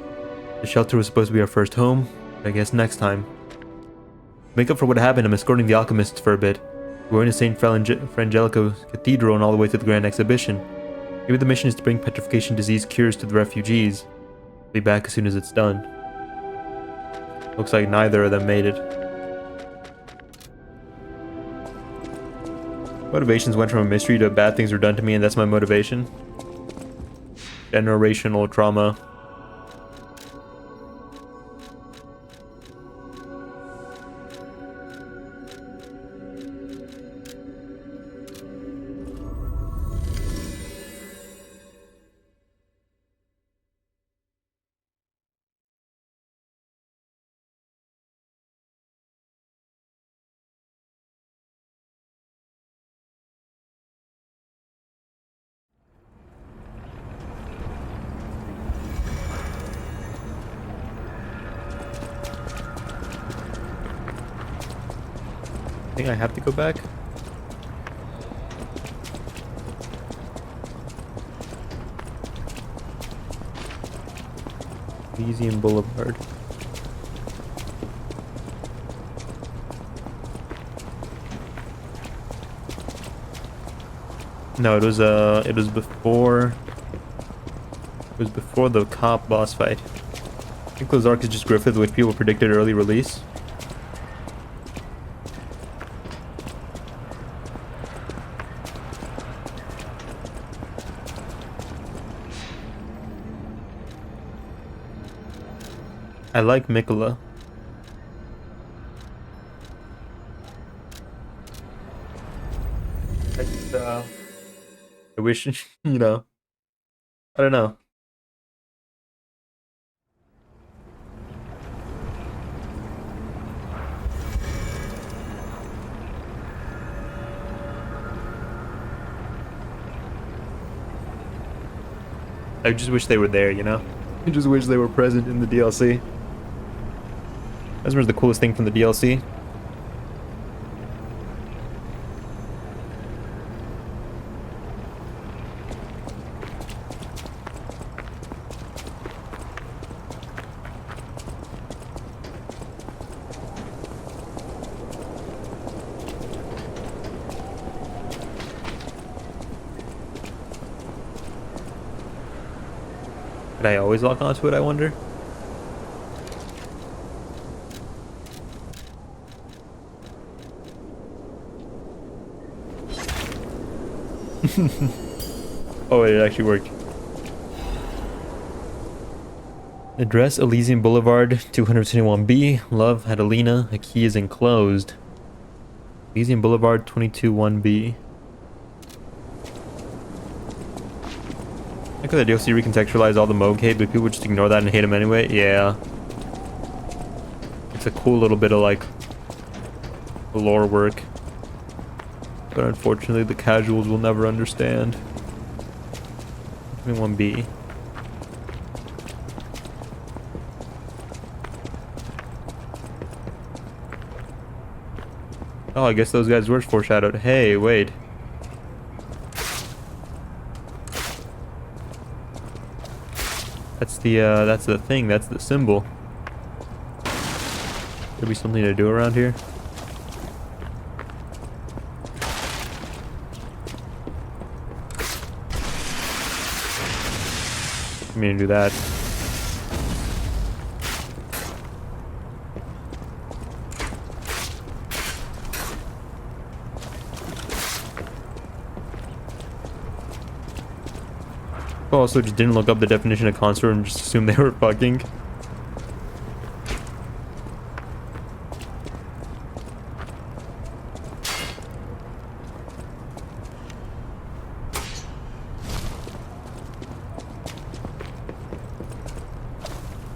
The shelter was supposed to be our first home, but I guess next time. Make up for what happened, I'm escorting the alchemists for a bit. We're going to St. Frangelico Cathedral and all the way to the Grand Exhibition. Maybe the mission is to bring petrification disease cures to the refugees. I'll be back as soon as it's done. Looks like neither of them made it. Motivations went from a mystery to bad things were done to me, and that's my motivation. Generational trauma. I think I have to go back. Elysian Boulevard. No, it was before the cop boss fight. I think those arcs is just Griffith, which people predicted early release. I like Mikola. I just, I wish, you know, I don't know. I just wish they were there, you know? I just wish they were present in the DLC. Mesmer's the coolest thing from the DLC. Did I always lock onto it, I wonder? Oh, it actually worked. Address Elysian Boulevard, 221B. Love, Adelina. A key is enclosed. Elysian Boulevard, 221B. I could the DLC recontextualize all the mocap, but people would just ignore that and hate him anyway. Yeah. It's a cool little bit of like lore work. But unfortunately, the casuals will never understand. 21B. Oh, I guess those guys were foreshadowed. Hey, wait. That's the thing. That's the symbol. Could be something to do around here. I mean, do that. Also, just didn't look up the definition of consort and just assumed they were fucking.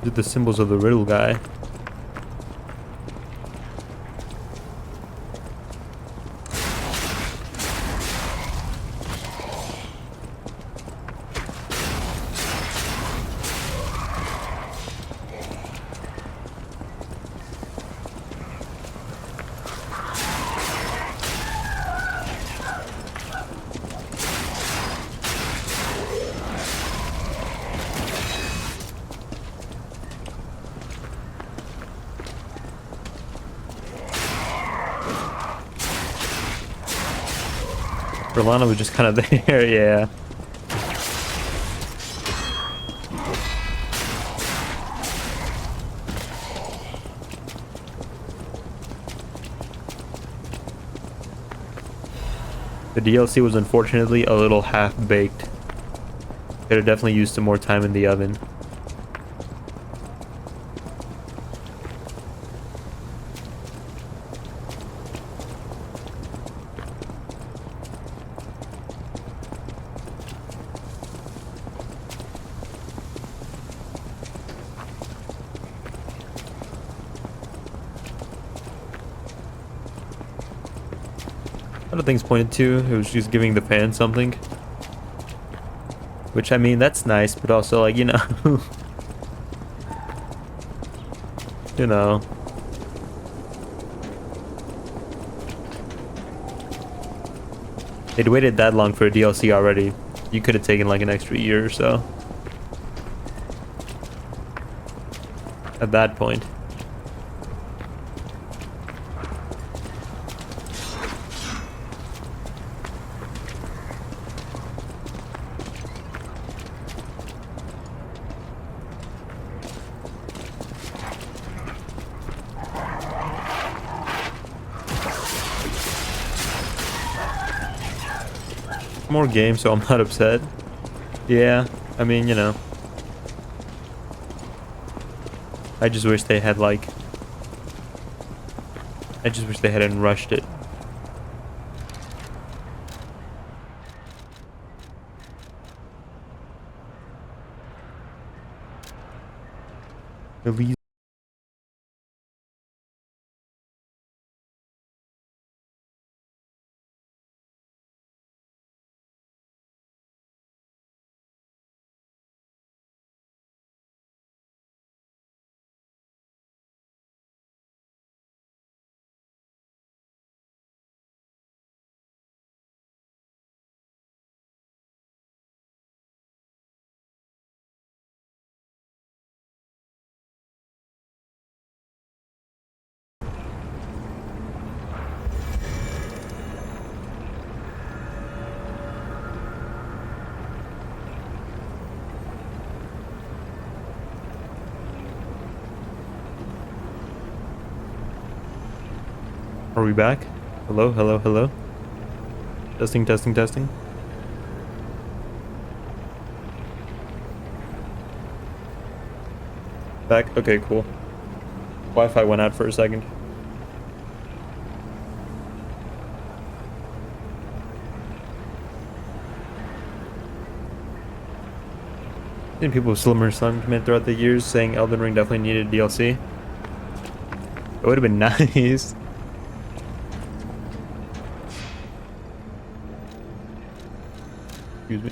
Did the symbols of the riddle guy. Rolana was just kind of there, yeah. The DLC was unfortunately a little half-baked. Could have definitely used some more time in the oven. Other things pointed to, it was just giving the fans something. Which, I mean, that's nice, but also, like, you know... you know... They'd waited that long for a DLC already. You could have taken, like, an extra year or so. At that point. More games, so I'm not upset. Yeah, I mean, you know. I just wish they had, like... I just wish they hadn't rushed it. Release. Are we back? Hello, hello, hello. Testing, testing, testing. Back? Okay, cool. Wi-Fi went out for a second. I think people with similar sentiment throughout the years saying Elden Ring definitely needed DLC. It would have been nice. Excuse me.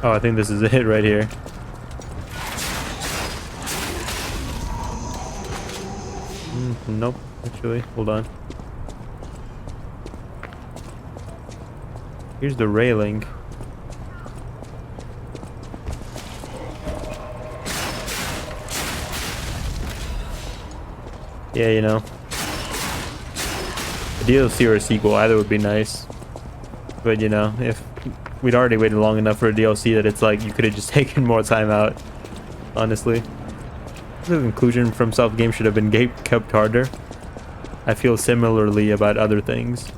Oh, I think this is it right here. Nope, actually, hold on. Here's the railing. Yeah, you know. A DLC or a sequel, either would be nice. But, you know, if we'd already waited long enough for a DLC that it's like you could have just taken more time out, honestly. The conclusion from self-game should have been kept harder. I feel similarly about other things.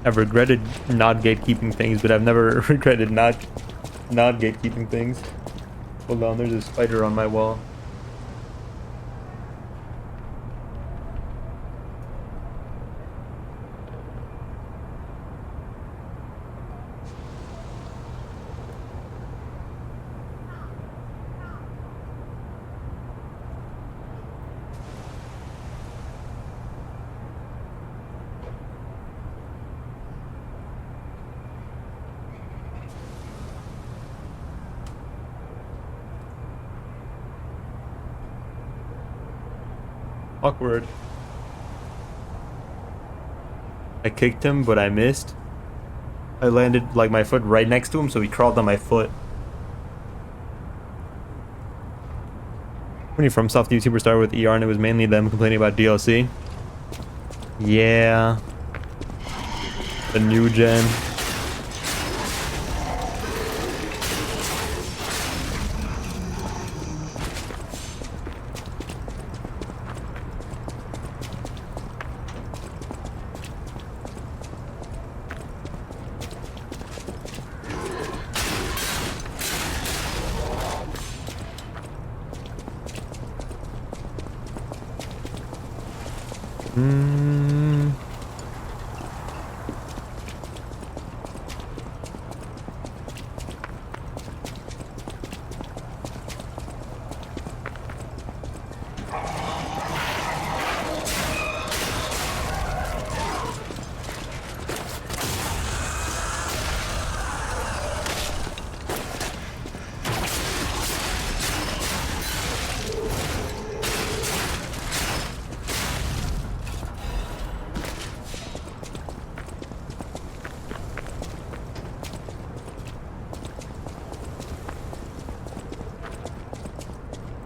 I've regretted not gatekeeping things, but I've never regretted not gatekeeping things. Hold on, there's a spider on my wall. Awkward. I kicked him, but I missed. I landed like my foot right next to him, so he crawled on my foot. When you from soft YouTuber started with ER and it was mainly them complaining about DLC. Yeah. The new gen.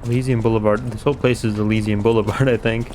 Elysium Boulevard. This whole place is Elysium Boulevard, I think.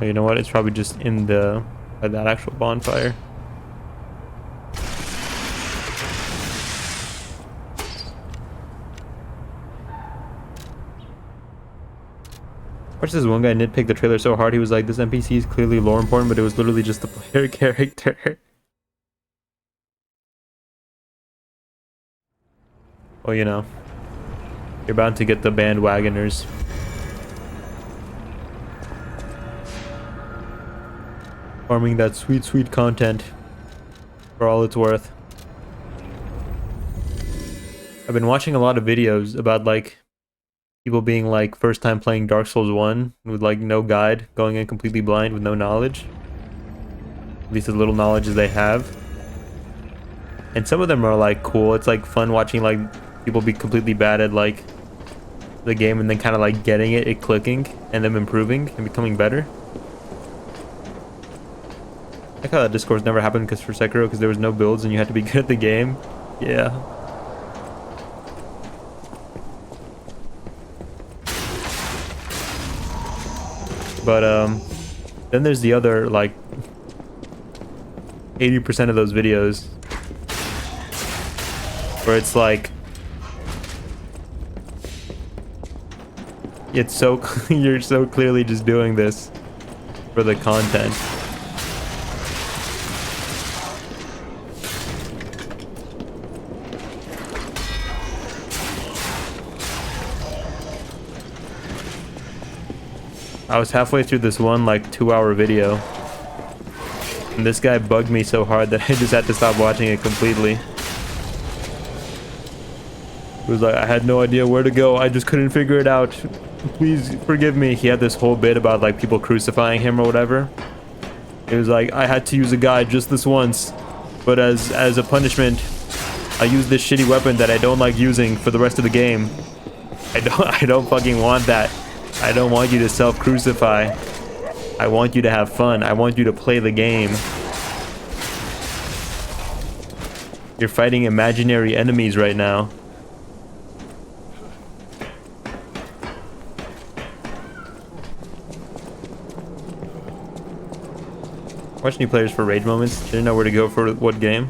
Oh, you know what? It's probably just in the by that actual bonfire. Watch this one guy nitpick the trailer so hard. He was like, "This NPC is clearly lore important, but it was literally just the player character." Well, you know, you're bound to get the bandwagoners. Farming that sweet, sweet content for all it's worth. I've been watching a lot of videos about like people being like first time playing Dark Souls 1 with like no guide, going in completely blind with no knowledge. At least as little knowledge as they have. And some of them are like cool. It's like fun watching like people be completely bad at like the game and then kind of like getting it clicking and them improving and becoming better. I like how that discourse never happened because for Sekiro, because there was no builds and you had to be good at the game. Yeah. But then there's the other like 80% of those videos where it's like it's so you're so clearly just doing this for the content. I was halfway through this one like 2-hour video and this guy bugged me so hard that I just had to stop watching it completely. It was like, I had no idea where to go, I just couldn't figure it out, please forgive me. He had this whole bit about like people crucifying him or whatever. It was like, I had to use a guide just this once, but as a punishment I used this shitty weapon that I don't like using for the rest of the game. I don't fucking want that. I don't want you to self-crucify. I want you to have fun. I want you to play the game. You're fighting imaginary enemies right now. Watch new players for rage moments. Didn't know where to go for what game.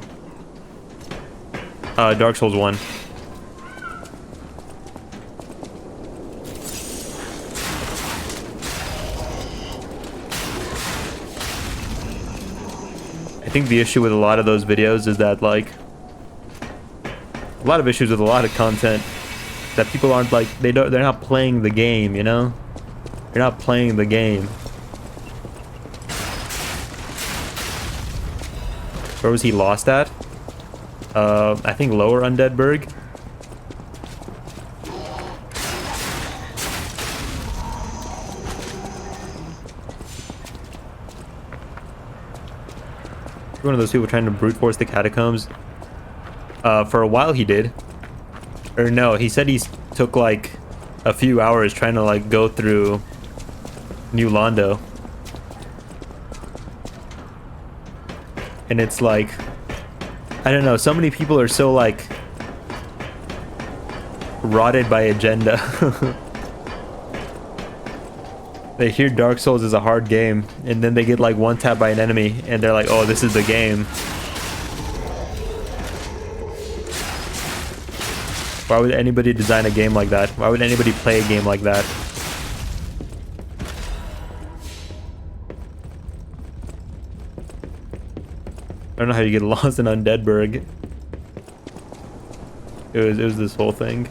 Dark Souls 1. I think the issue with a lot of those videos is that like a lot of issues with a lot of content that people aren't like, they're not playing the game, you know? They're not playing the game. Where was he lost at? I think lower Undeadburg. One of those people trying to brute force the catacombs. For a while he did. Or no, he said he took like a few hours trying to like go through New Londo. And it's like, I don't know, so many people are so like rotted by agenda. They hear Dark Souls is a hard game, and then they get like one tap by an enemy, and they're like, oh, this is the game. Why would anybody design a game like that? Why would anybody play a game like that? I don't know how you get lost in Undeadburg. It was this whole thing.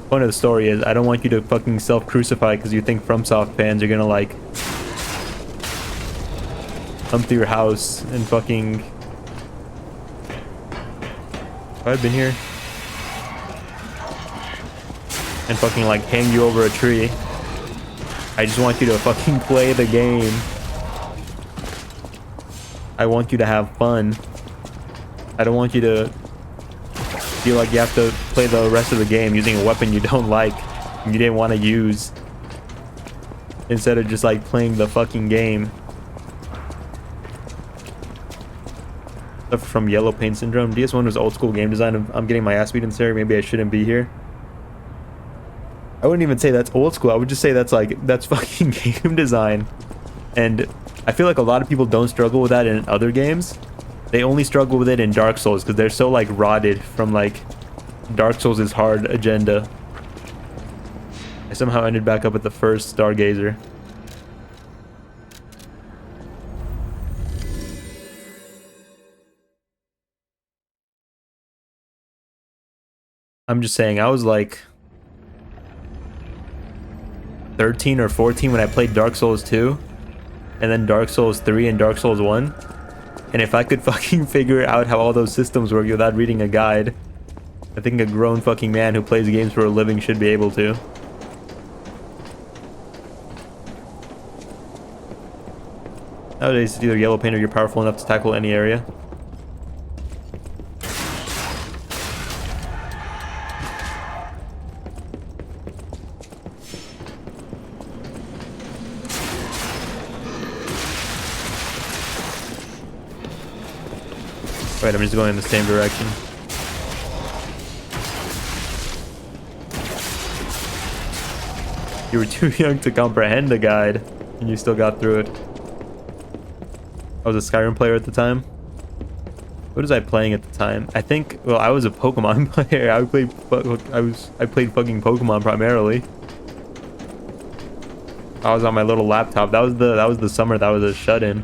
Point of the story is I don't want you to fucking self-crucify because you think FromSoft fans are gonna like come to your house and fucking... Have I been here? And fucking like hang you over a tree. I just want you to fucking play the game. I want you to have fun. I don't want you to feel like you have to play the rest of the game using a weapon you don't like and you didn't want to use, instead of just like playing the fucking game. Stuff from Yellow Paint Syndrome. DS1 was old school game design. I'm getting my ass beat in this area. Maybe I shouldn't be here. I wouldn't even say that's old school. I would just say that's fucking game design. And I feel like a lot of people don't struggle with that in other games. They only struggle with it in Dark Souls because they're so like rotted from like Dark Souls is hard agenda. I somehow ended back up at the first Stargazer. I'm just saying, I was like 13 or 14 when I played Dark Souls 2, and then Dark Souls 3 and Dark Souls 1. And if I could fucking figure out how all those systems work without reading a guide, I think a grown fucking man who plays games for a living should be able to. Nowadays, it's either yellow paint or you're powerful enough to tackle any area. Right, I'm just going in the same direction. You were too young to comprehend the guide, and you still got through it. I was a Skyrim player at the time. What was I playing at the time? I think, well, I was a Pokemon player. I played fucking Pokemon primarily. I was on my little laptop. That was the summer that was a shut-in.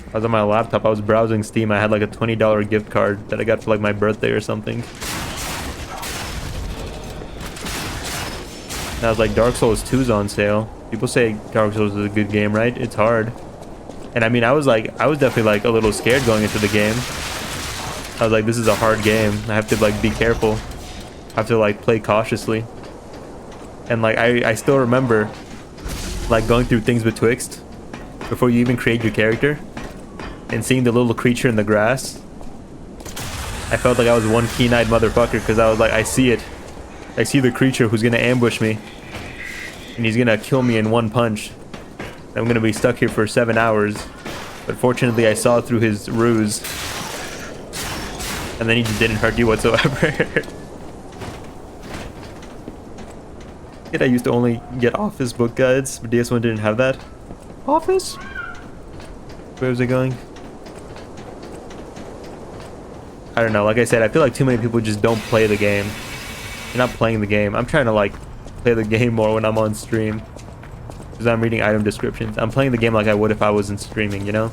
I was on my laptop. I was browsing Steam. I had like a $20 gift card that I got for like my birthday or something. And I was like, Dark Souls 2's on sale. People say Dark Souls is a good game, right? It's hard. And I mean, I was definitely like a little scared going into the game. I was like, this is a hard game. I have to like be careful. I have to like play cautiously. And like, I still remember like going through things betwixt before you even create your character and seeing the little creature in the grass. I felt like I was one keen-eyed motherfucker because I was like, I see it. I see the creature who's gonna ambush me. And he's gonna kill me in one punch. I'm gonna be stuck here for 7 hours. But fortunately I saw through his ruse. And then he just didn't hurt you whatsoever. I used to only get Office book guides, but DS1 didn't have that. Office? Where was it going? I don't know, like I said, I feel like too many people just don't play the game. You're not playing the game. I'm trying to like play the game more when I'm on stream. Because I'm reading item descriptions. I'm playing the game like I would if I wasn't streaming, you know?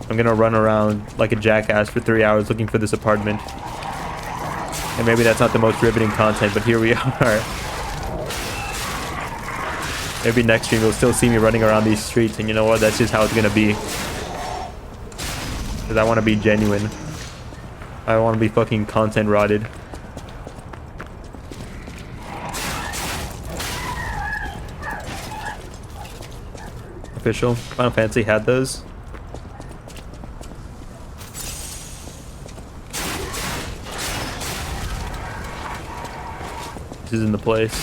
I'm gonna run around like a jackass for 3 hours looking for this apartment. And maybe that's not the most riveting content, but here we are. Maybe next stream you'll still see me running around these streets, and you know what? That's just how it's gonna be. Because I want to be genuine. I want to be fucking content rotted. Official. Final Fantasy had those. This is in the place.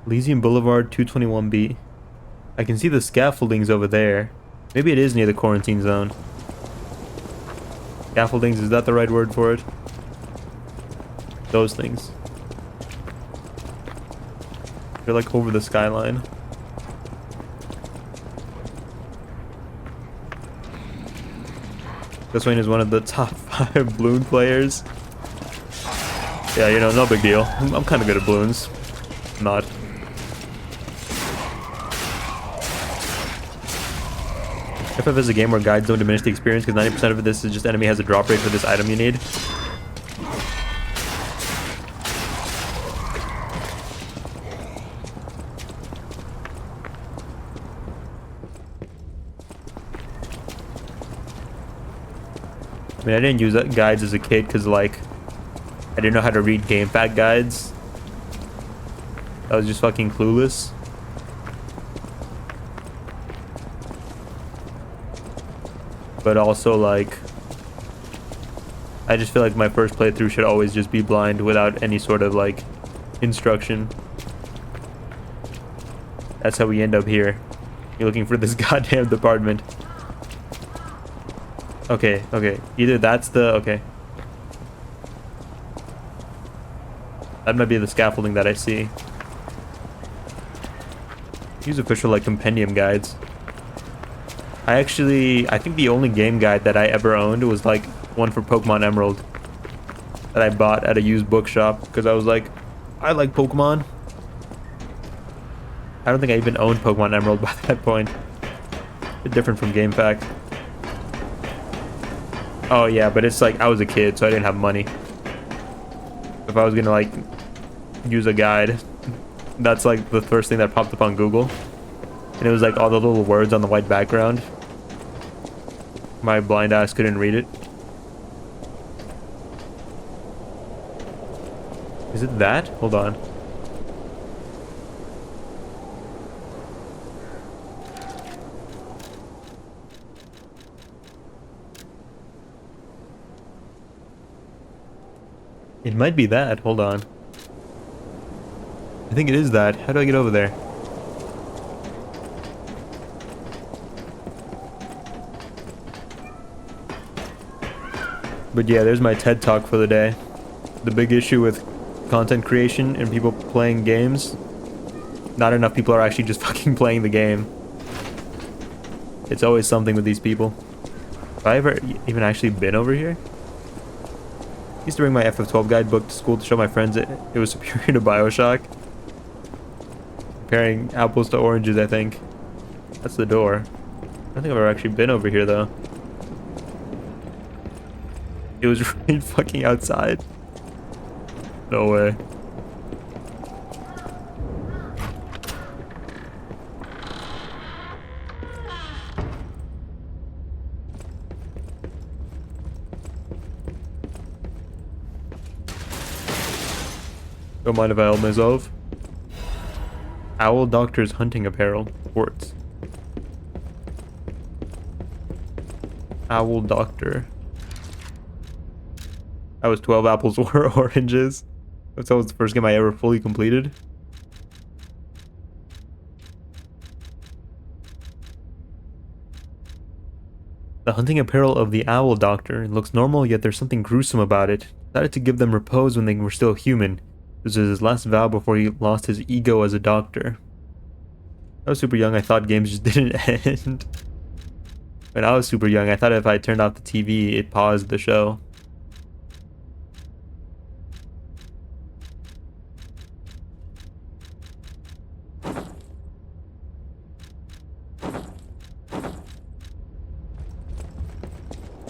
Elysium Boulevard 221B. I can see the scaffoldings over there. Maybe it is near the quarantine zone. Scaffoldings, is that the right word for it? Those things. They're like over the skyline. This one is one of the top 5 balloon players. Yeah, you know, no big deal. I'm kind of good at balloons. Not. FF is a game where guides don't diminish the experience because 90% of this is just enemy has a drop rate for this item you need. I mean, I didn't use guides as a kid because, like, I didn't know how to read game fact guides. I was just fucking clueless. But also, like, I just feel like my first playthrough should always just be blind without any sort of, like, instruction. That's how we end up here. You're looking for this goddamn department. Okay, okay. Either that's the... Okay. That might be the scaffolding that I see. Use official, like, compendium guides. I think the only game guide that I ever owned was, like, one for Pokemon Emerald. That I bought at a used bookshop, because I was like, I like Pokemon. I don't think I even owned Pokemon Emerald by that point. A bit different from Game Fact. Oh yeah, but it's like, I was a kid, so I didn't have money. If I was gonna, like, use a guide, that's like the first thing that popped up on Google. And it was like all the little words on the white background. My blind ass couldn't read it. Is it that? Hold on. It might be that. Hold on. I think it is that. How do I get over there? But yeah, there's my TED Talk for the day. The big issue with content creation and people playing games, not enough people are actually just fucking playing the game. It's always something with these people. Have I ever even actually been over here? I used to bring my FF12 guidebook to school to show my friends it was superior to Bioshock. Comparing apples to oranges, I think. That's the door. I don't think I've ever actually been over here, though. It was right fucking outside. No way. Don't mind if I help myself. Owl Doctor's hunting apparel. Quartz. Owl Doctor. That was 12 apples or oranges. That was the first game I ever fully completed. The hunting apparel of the Owl Doctor. It looks normal, yet there's something gruesome about it. Decided to give them repose when they were still human. This was his last vow before he lost his ego as a doctor. I was super young, I thought games just didn't end. When I was super young, I thought if I turned off the TV, it paused the show.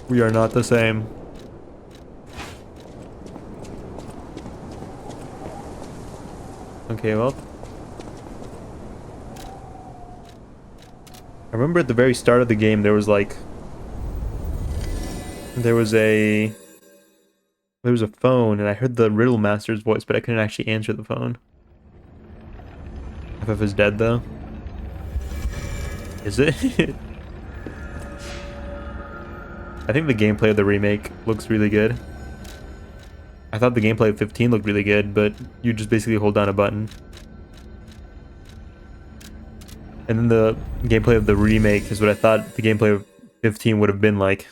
We are not the same. Okay, well. I remember at the very start of the game there was like... There was a phone and I heard the Riddle Master's voice, but I couldn't actually answer the phone. FF is dead though. Is it? I think the gameplay of the remake looks really good. I thought the gameplay of 15 looked really good, but you just basically hold down a button. And then the gameplay of the remake is what I thought the gameplay of 15 would have been like.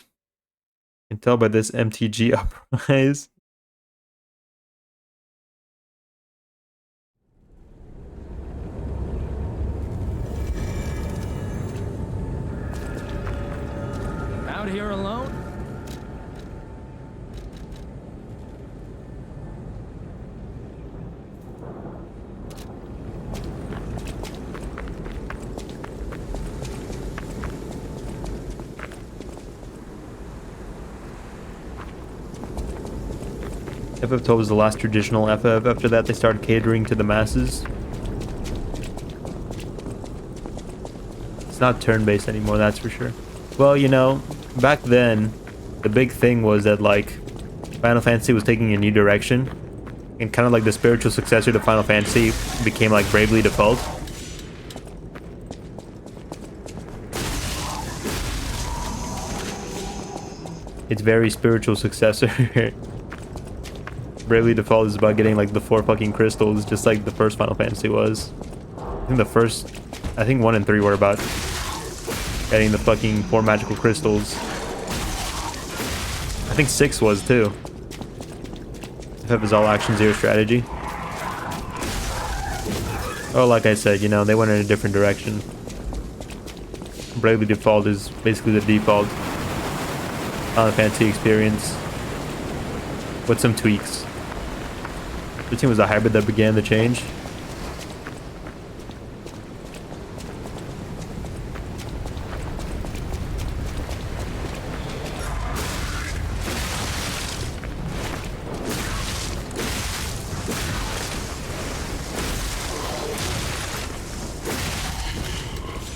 You can tell by this MTG uprise. Out here alone? FF12 was the last traditional FF. After that, they started catering to the masses. It's not turn-based anymore, that's for sure. Well, you know, back then, the big thing was that, like, Final Fantasy was taking a new direction. And kind of like the spiritual successor to Final Fantasy became, like, Bravely Default. It's very spiritual successor. Bravely Default is about getting, like, the 4 fucking crystals, just like the first Final Fantasy was. I think 1 and 3 were about getting the fucking 4 magical crystals. I think 6 was too. FF is all action, 0 strategy. Oh, like I said, you know, they went in a different direction. Bravely Default is basically the default Final Fantasy experience with some tweaks. 13 was a hybrid that began the change.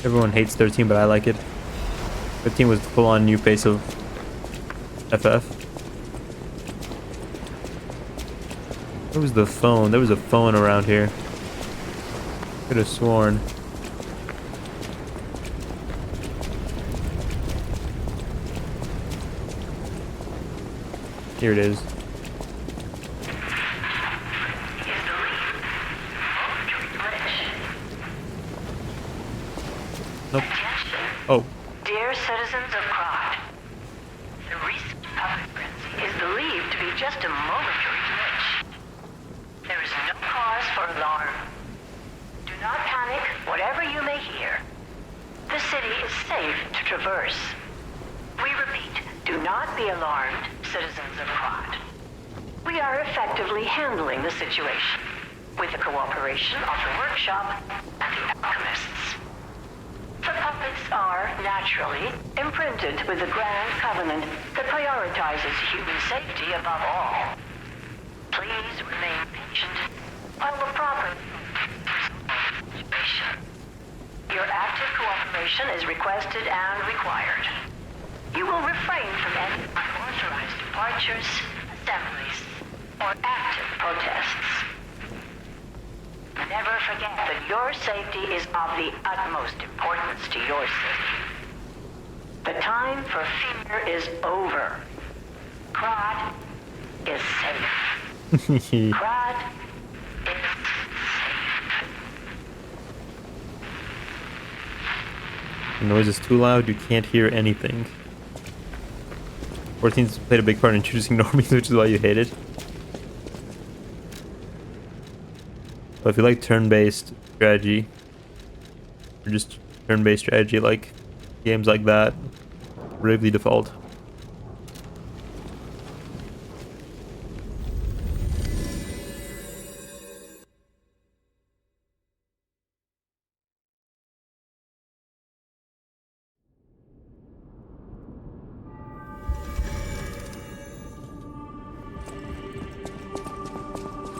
Everyone hates 13, but I like it. 15 was the full-on new face of FF. Where was the phone? There was a phone around here. Could have sworn. Here it is. Nope. Oh. Dear citizens of Krod, the recent puppet frenzy is believed to be just a momentary glitch. There is no cause for alarm. Do not panic, whatever you may hear. The city is safe to traverse. We repeat, do not be alarmed, citizens of Krod. We are effectively handling the situation, with the cooperation of the workshop and the alchemists. The puppets are, naturally, imprinted with the grand covenant that prioritizes human safety above all. Please remain patient while the proper situation. Your active cooperation is requested and required. You will refrain from any unauthorized departures, assemblies, or active protests. Never forget that your safety is of the utmost importance to your city. The time for fear is over. Krod is safe. Krod is safe. The noise is too loud, you can't hear anything. 14's played a big part in introducing normies, which is why you hate it. But if you like turn-based strategy, or just turn-based strategy like games like that, Bravely Default.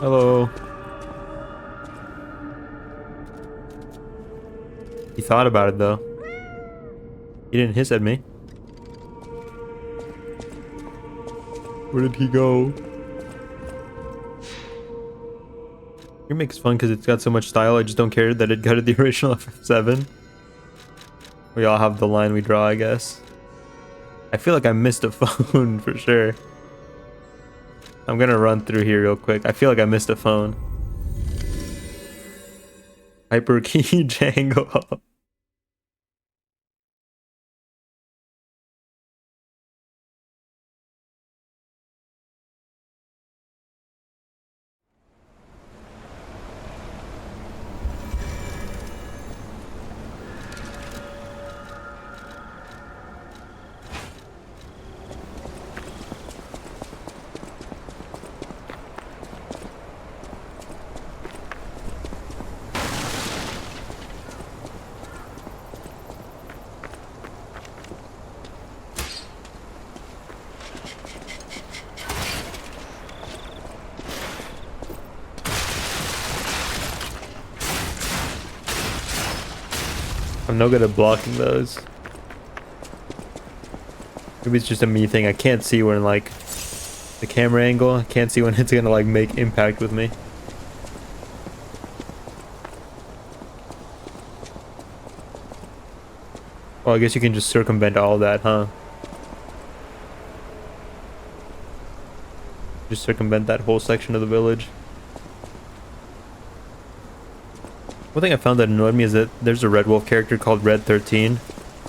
Hello. He thought about it though. He didn't hiss at me. Where did he go? Remake is fun because it's got so much style. I just don't care that it gutted the original FF7. We all have the line we draw, I guess. I feel like I missed a phone for sure. I'm gonna run through here real quick. I feel like I missed a phone. Hyper key Django. I'm no good at blocking those. Maybe it's just a me thing. I can't see when, like, the camera angle. I can't see when it's gonna, like, make impact with me. Well, I guess you can just circumvent all that, huh? Just circumvent that whole section of the village. One thing I found that annoyed me is that there's a Red Wolf character called Red 13.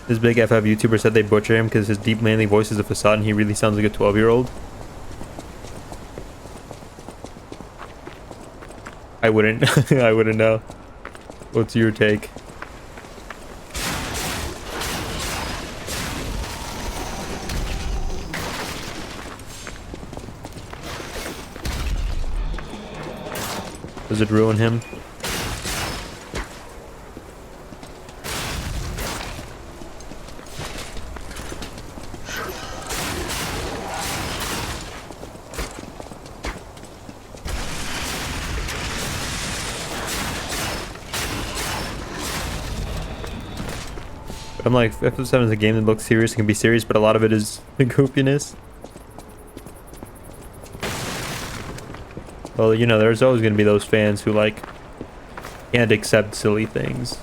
This big FF YouTuber said they butcher him because his deep manly voice is a facade and he really sounds like a 12-year-old. I wouldn't I wouldn't know. What's your take? Does it ruin him? I'm like, FF7 is a game that looks serious and can be serious, but a lot of it is the goofiness. Well, you know, there's always going to be those fans who, like, can't accept silly things.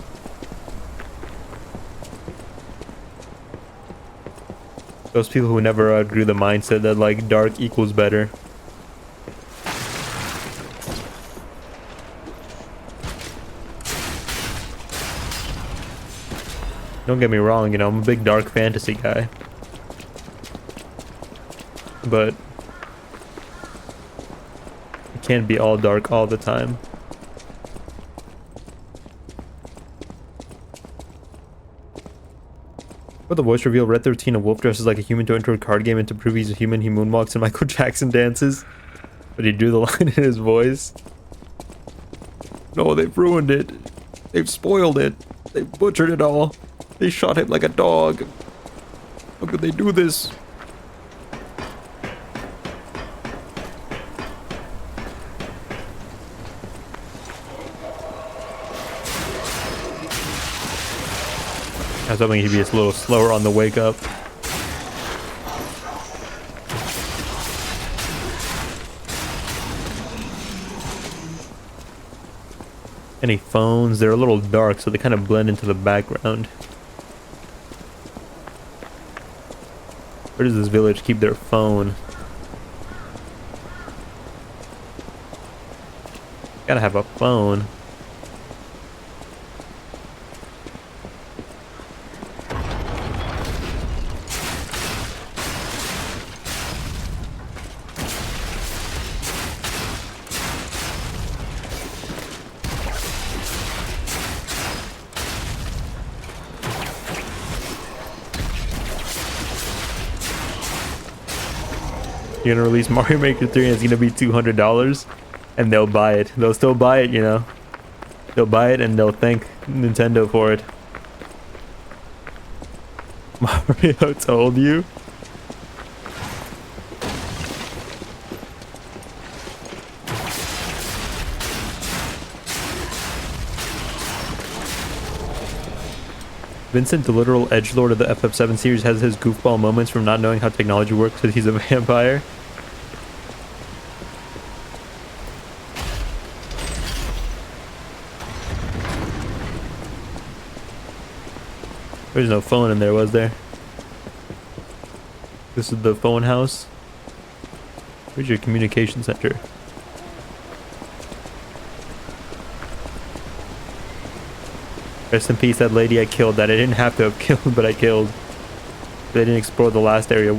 Those people who never outgrew the mindset that, like, dark equals better. Don't get me wrong, you know, I'm a big dark fantasy guy. But it can't be all dark all the time. For the voice reveal, Red 13, a wolf dresses like a human to enter a card game, and to prove he's a human, he moonwalks and Michael Jackson dances. But he drew the line in his voice. No, they've ruined it. They've spoiled it. They've butchered it all. They shot him like a dog. How could they do this? I was hoping he'd be a little slower on the wake up. Any phones? They're a little dark, so they kind of blend into the background. Where does this village keep their phone? Gotta have a phone. You're gonna release Mario Maker 3 and it's gonna be $200 and they'll buy it. They'll still buy it, you know. They'll buy it and they'll thank Nintendo for it. Mario told you? Vincent, the literal edgelord of the FF7 series, has his goofball moments from not knowing how technology works because he's a vampire. There's no phone in there, was there? This is the phone house. Where's your communication center? Rest in peace, that lady I killed that I didn't have to have killed, but I killed. They didn't explore the last area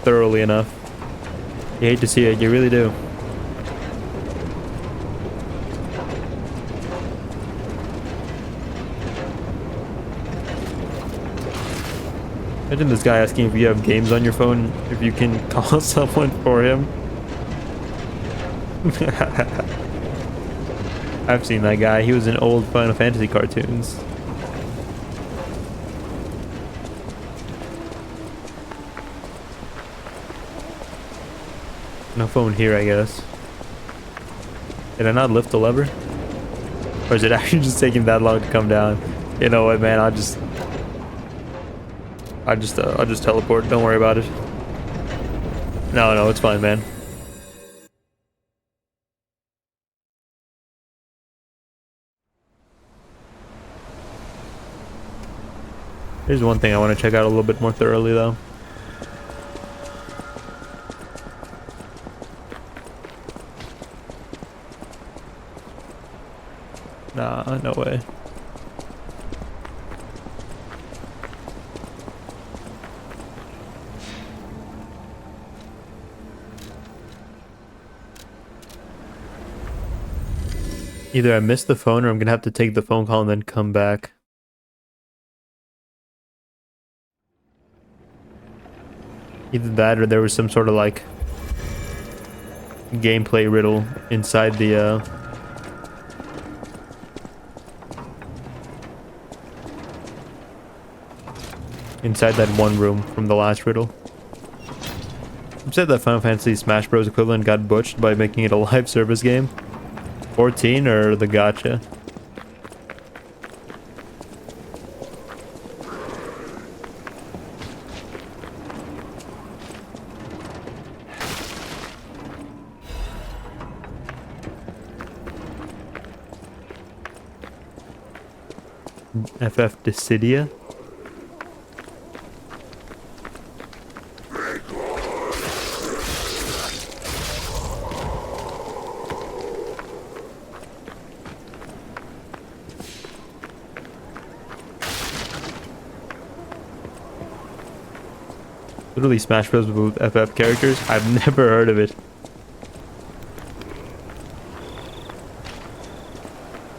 thoroughly enough. You hate to see it, you really do. Imagine this guy asking if you have games on your phone, if you can call someone for him. I've seen that guy. He was in old Final Fantasy cartoons. No phone here, I guess. Did I not lift the lever? Or is it actually just taking that long to come down? You know what, man? I'll just teleport. Don't worry about it. No, it's fine, man. Here's one thing I want to check out a little bit more thoroughly, though. Nah, no way. Either I missed the phone or I'm gonna have to take the phone call and then come back. Either that or there was some sort of like gameplay riddle inside the inside that one room from the last riddle. I'm sad that Final Fantasy Smash Bros. Equivalent got butched by making it a live service game. 14 or the gacha? FF Dissidia? Literally Smash Bros. With FF characters? I've never heard of it.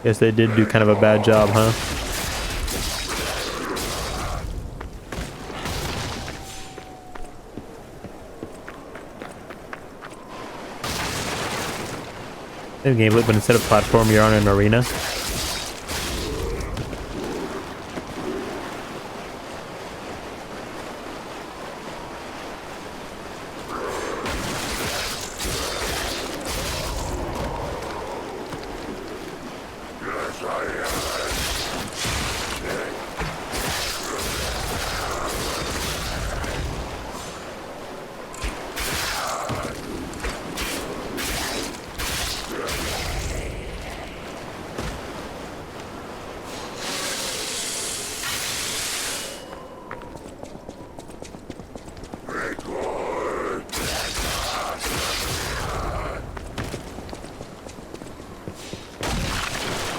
Guess they did do kind of a bad job, huh? Same gameplay, but instead of platform, you're on an arena.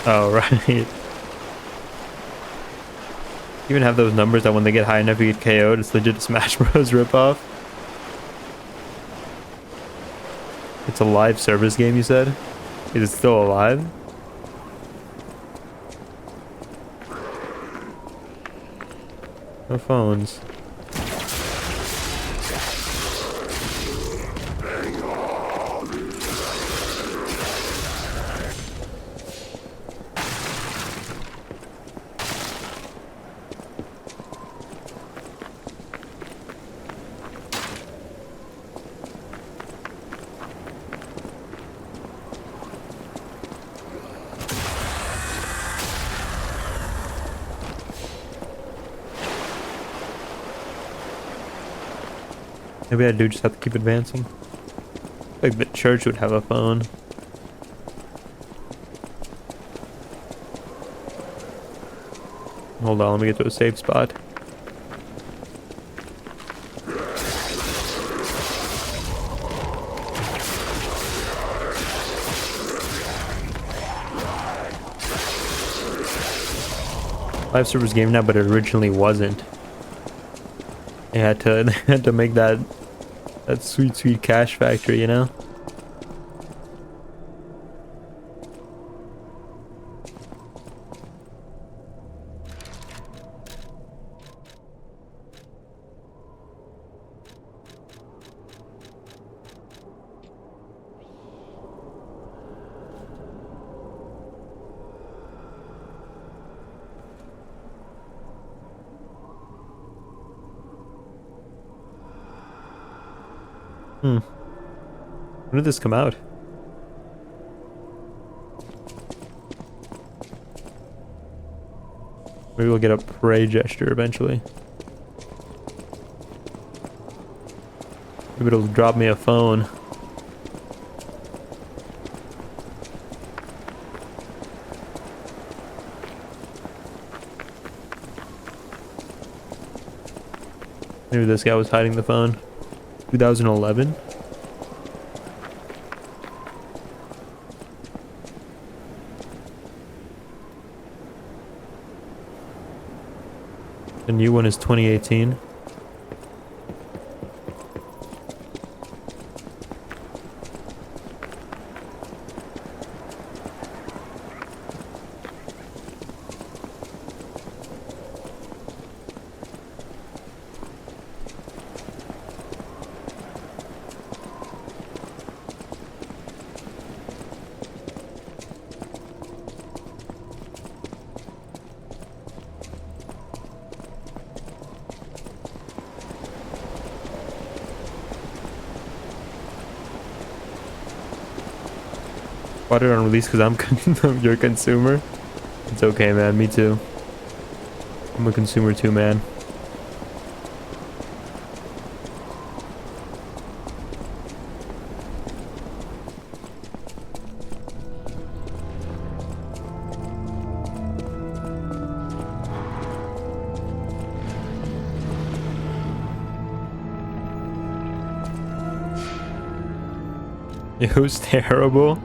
Oh, right. You even have those numbers that when they get high enough you get KO'd. It's legit a Smash Bros. Ripoff. It's a live service game, you said? Is it still alive? No phones. Maybe I do just have to keep advancing. Like the church would have a phone. Hold on, let me get to a safe spot. Live servers game now, but it originally wasn't. They had to they had to make that sweet cash factory, you know? When did this come out? Maybe we'll get a pray gesture eventually. Maybe it'll drop me a phone. Maybe this guy was hiding the phone. 2011? The new one is 2018. Bought it on release because I'm your consumer. It's okay, man. Me too. I'm a consumer too, man. It was terrible.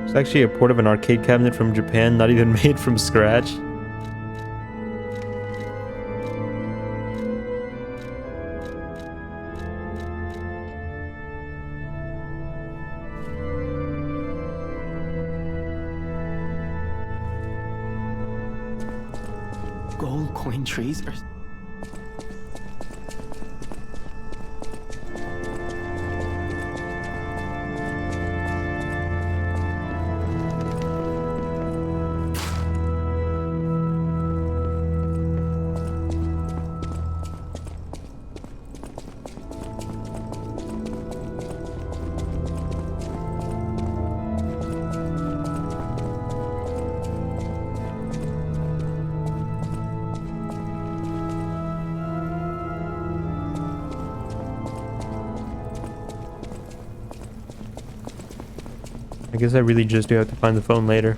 It's actually a port of an arcade cabinet from Japan, not even made from scratch. Gold coin trees are... I guess I really just do have to find the phone later.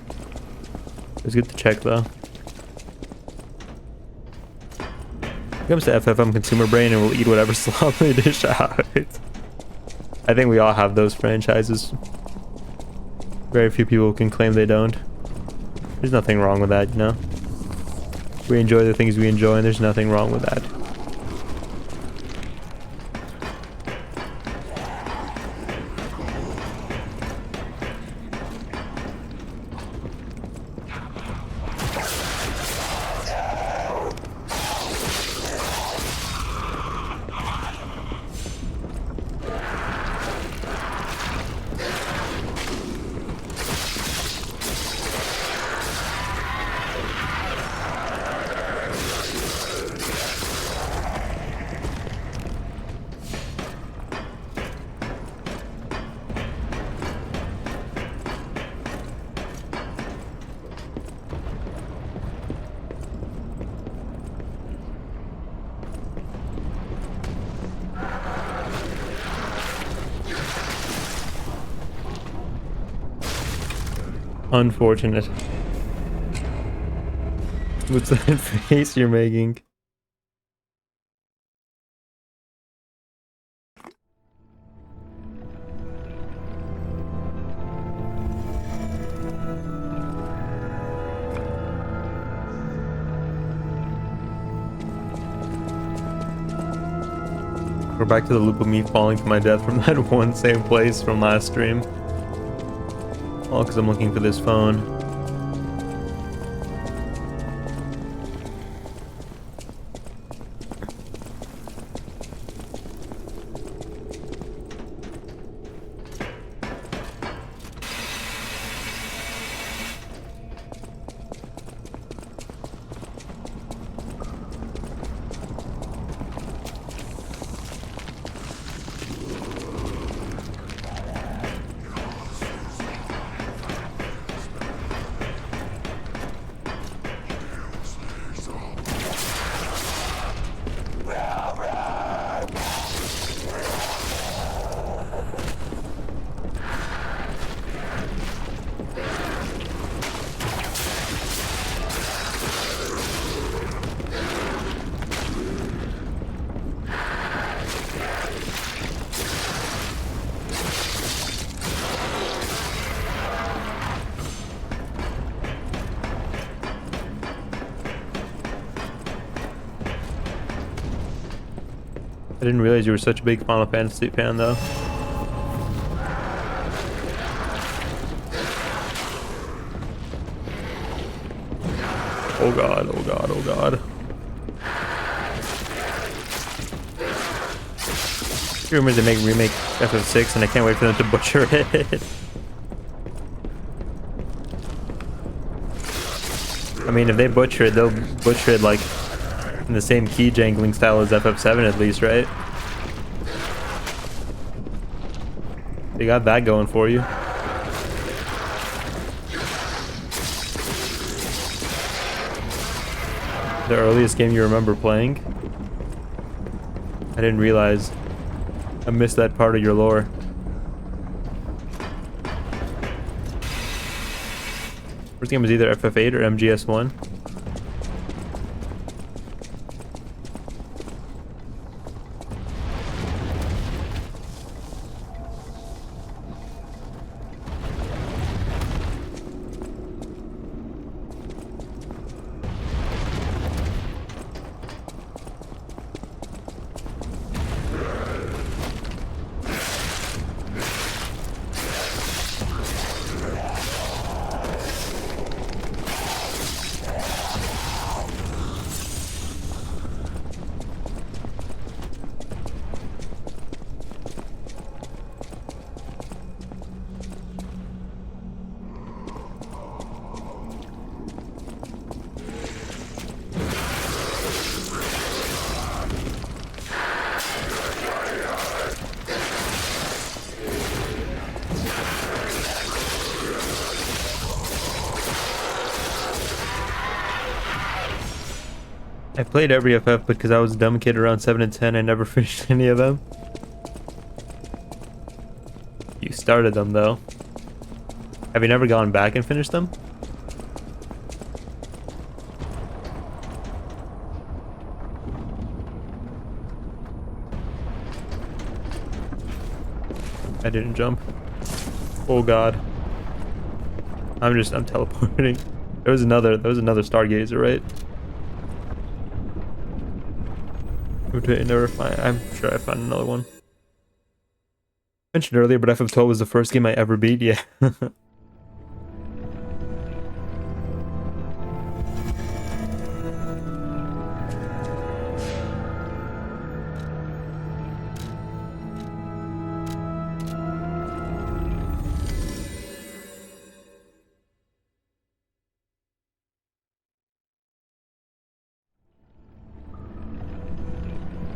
It's good to check though. When it comes to FF, I'm consumer brain and will eat whatever slop they dish out. I think we all have those franchises. Very few people can claim they don't. There's nothing wrong with that, you know? We enjoy the things we enjoy and there's nothing wrong with that. Unfortunate. What's that face you're making? We're back to the loop of me falling to my death from that one same place from last stream. All because I'm looking for this phone. I didn't realize you were such a big Final Fantasy fan, though. Oh god, oh god, oh god. Rumors to remake FF6, and I can't wait for them to butcher it. I mean, if they butcher it, they'll butcher it like in the same key jangling style as FF7 at least, right? They got that going for you. The earliest game you remember playing? I didn't realize. I missed that part of your lore. First game was either FF8 or MGS1. I played every FF because I was a dumb kid around 7 and 10. I never finished any of them. You started them though. Have you never gone back and finished them? I didn't jump. Oh god. I'm teleporting. There was another Stargazer, right? I'm sure I found another one. Mentioned earlier, but FF12 was the first game I ever beat. Yeah.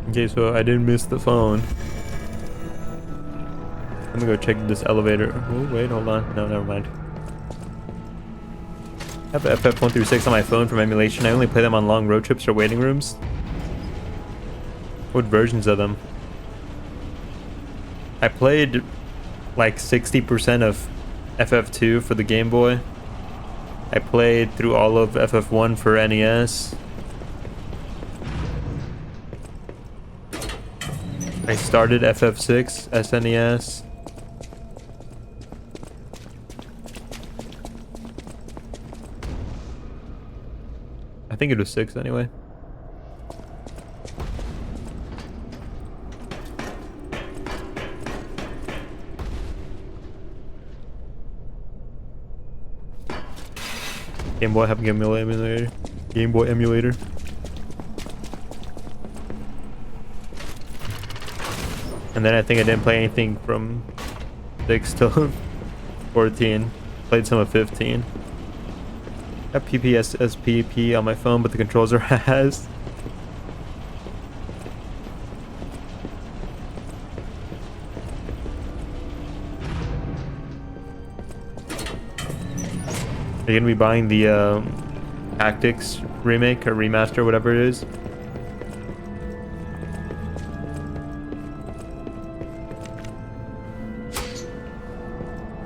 Okay, so I didn't miss the phone. Let me go check this elevator. Oh, wait, hold on. No, never mind. I have FF1 through 6 on my phone from emulation. I only play them on long road trips or waiting rooms. What versions of them? I played like 60% of FF2 for the Game Boy I played through all of FF1 for NES. I started FF6 SNES. I think it was 6 anyway. Game Boy have Game Boy emulator. Game Boy emulator. And then I think I didn't play anything from 6 till 14. Played some of 15. Got PPSSPP on my phone, but the controls are ass. Are you gonna be buying the Tactics remake or remaster, whatever it is?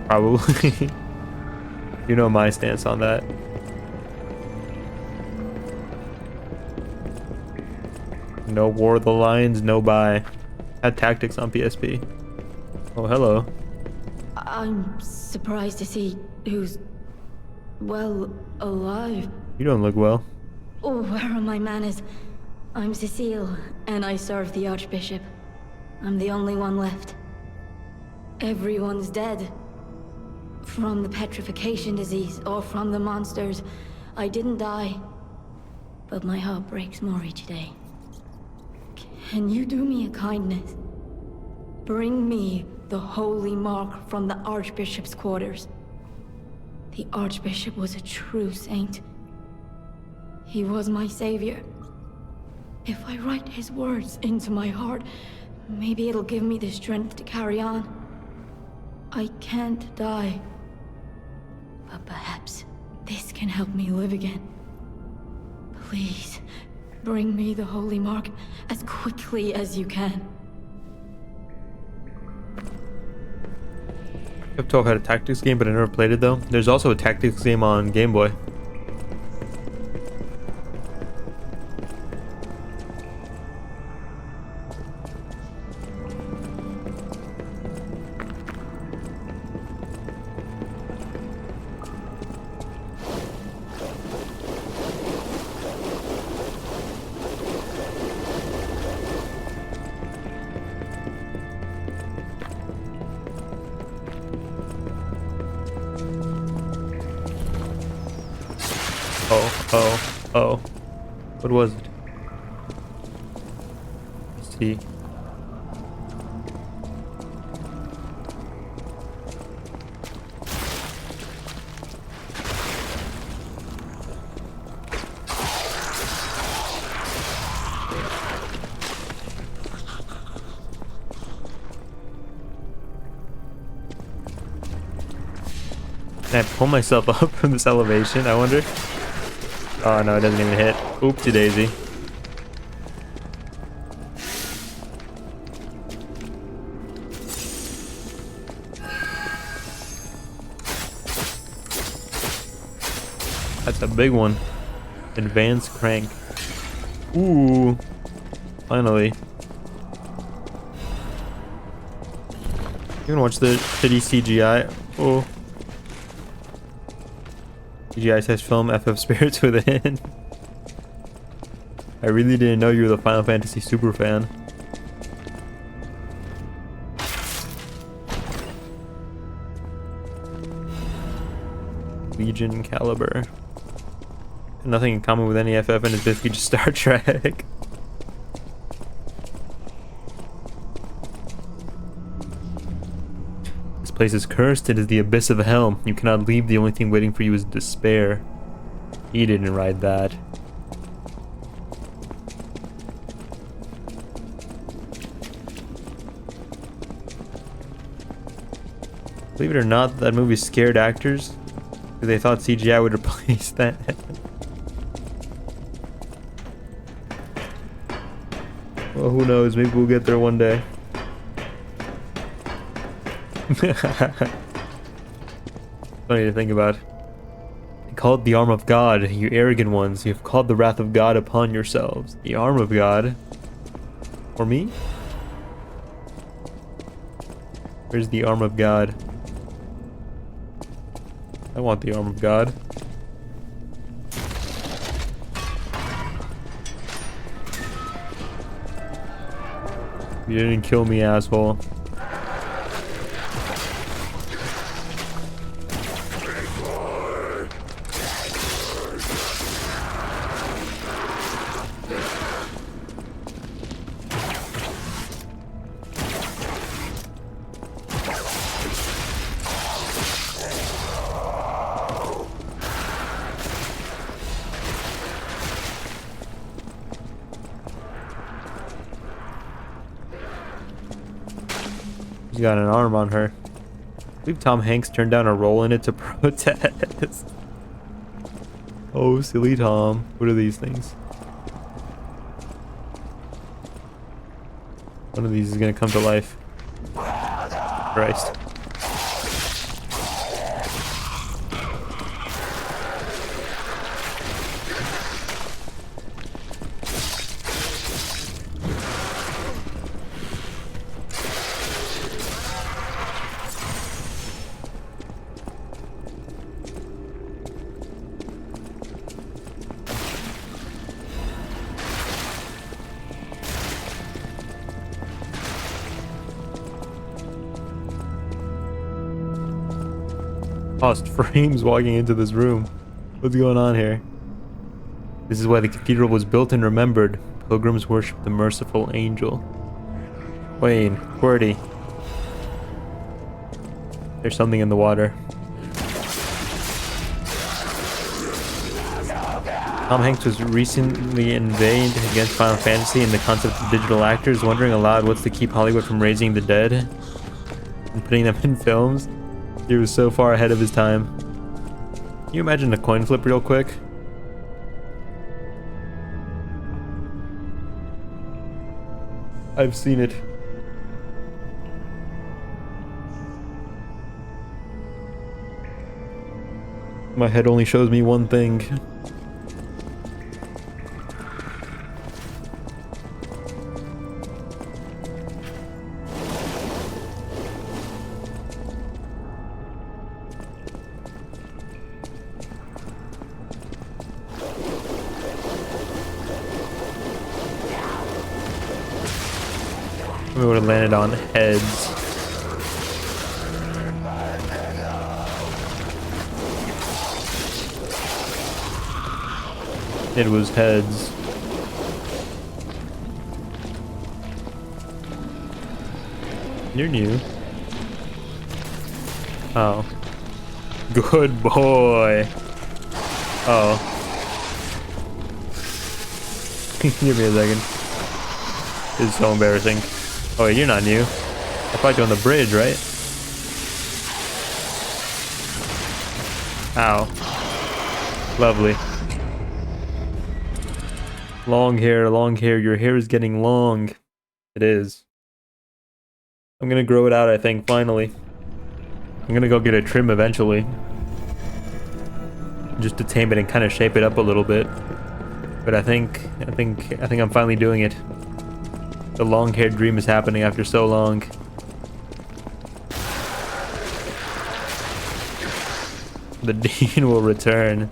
Probably. You know my stance on that. No War of the Lions, no buy. Had Tactics on PSP. Oh, hello. I'm surprised to see who's, well, alive. You don't look well. Oh, where are my manners? I'm Cecile, and I serve the Archbishop. I'm the only one left. Everyone's dead. From the petrification disease, or from the monsters. I didn't die. But my heart breaks more each day. Can you do me a kindness? Bring me the holy mark from the Archbishop's quarters. The Archbishop was a true saint. He was my savior. If I write his words into my heart, maybe it'll give me the strength to carry on. I can't die. But perhaps this can help me live again. Please, bring me the holy mark as quickly as you can. I've talked about a Tactics game, but I never played it though. There's also a Tactics game on Game Boy. Oh. What was it? Let's see. Can I pull myself up from this elevation, I wonder? Oh no, it doesn't even hit. Oopsie daisy. That's a big one. Advanced crank. Ooh. Finally. You wanna watch the shitty CGI? Oh. CGI says film FF Spirits Within. I really didn't know you were the Final Fantasy super fan. Legion Caliber. Nothing in common with any FF, and it's basically just Star Trek. This place is cursed. It is the abyss of hell. You cannot leave. The only thing waiting for you is despair. He didn't write that. Believe it or not, that movie scared actors because they thought CGI would replace that. Well, who knows? Maybe we'll get there one day. Funny to think about. Called the arm of God, you arrogant ones. You have called the wrath of God upon yourselves. The arm of God? For me? Where's the arm of God? I want the arm of God. You didn't kill me, asshole. She's got an arm on her. I believe Tom Hanks turned down a role in it to protest. Oh, silly Tom. What are these things? One of these is gonna come to life. Christ. Lost frames walking into this room. What's going on here? This is why the cathedral was built and remembered. Pilgrims worship the merciful angel. Wayne, QWERTY. There's something in the water. Tom Hanks was recently inveigled against Final Fantasy and the concept of digital actors, wondering aloud what's to keep Hollywood from raising the dead and putting them in films. He was so far ahead of his time. Can you imagine a coin flip real quick? I've seen it. My head only shows me one thing. We would have landed on heads. It was heads. You're new. Oh. Good boy. Oh. Give me a second. This is so embarrassing. Oh, wait, you're not new. I fought you on the bridge, right? Ow. Lovely. Long hair. Your hair is getting long. It is. I'm gonna grow it out, I think, finally. I'm gonna go get a trim eventually. Just to tame it and kind of shape it up a little bit. But I think I'm finally doing it. The long-haired dream is happening after so long. The dean will return.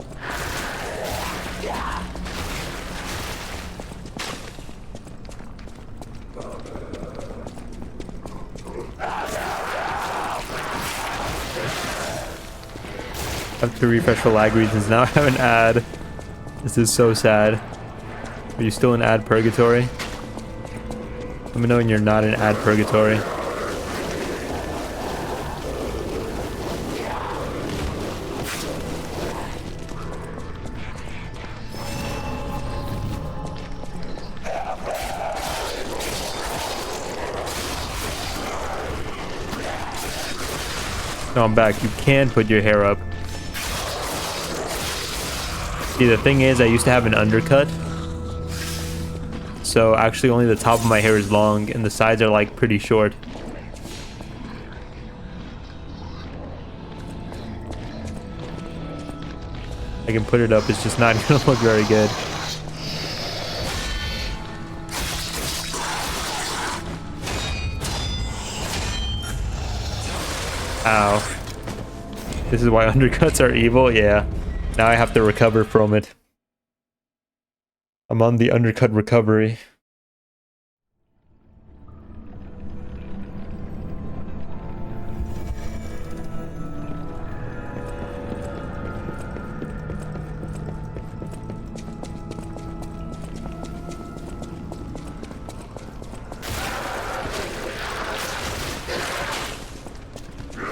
I have to refresh for lag reasons. Now I have an ad. This is so sad. Are you still in ad purgatory? Let me know when you're not in ad purgatory. No, I'm back. You can put your hair up. See, the thing is, I used to have an undercut. So actually only the top of my hair is long and the sides are like pretty short. I can put it up, it's just not gonna look very good. Ow. This is why undercuts are evil? Yeah. Now I have to recover from it. I'm on the undercut recovery.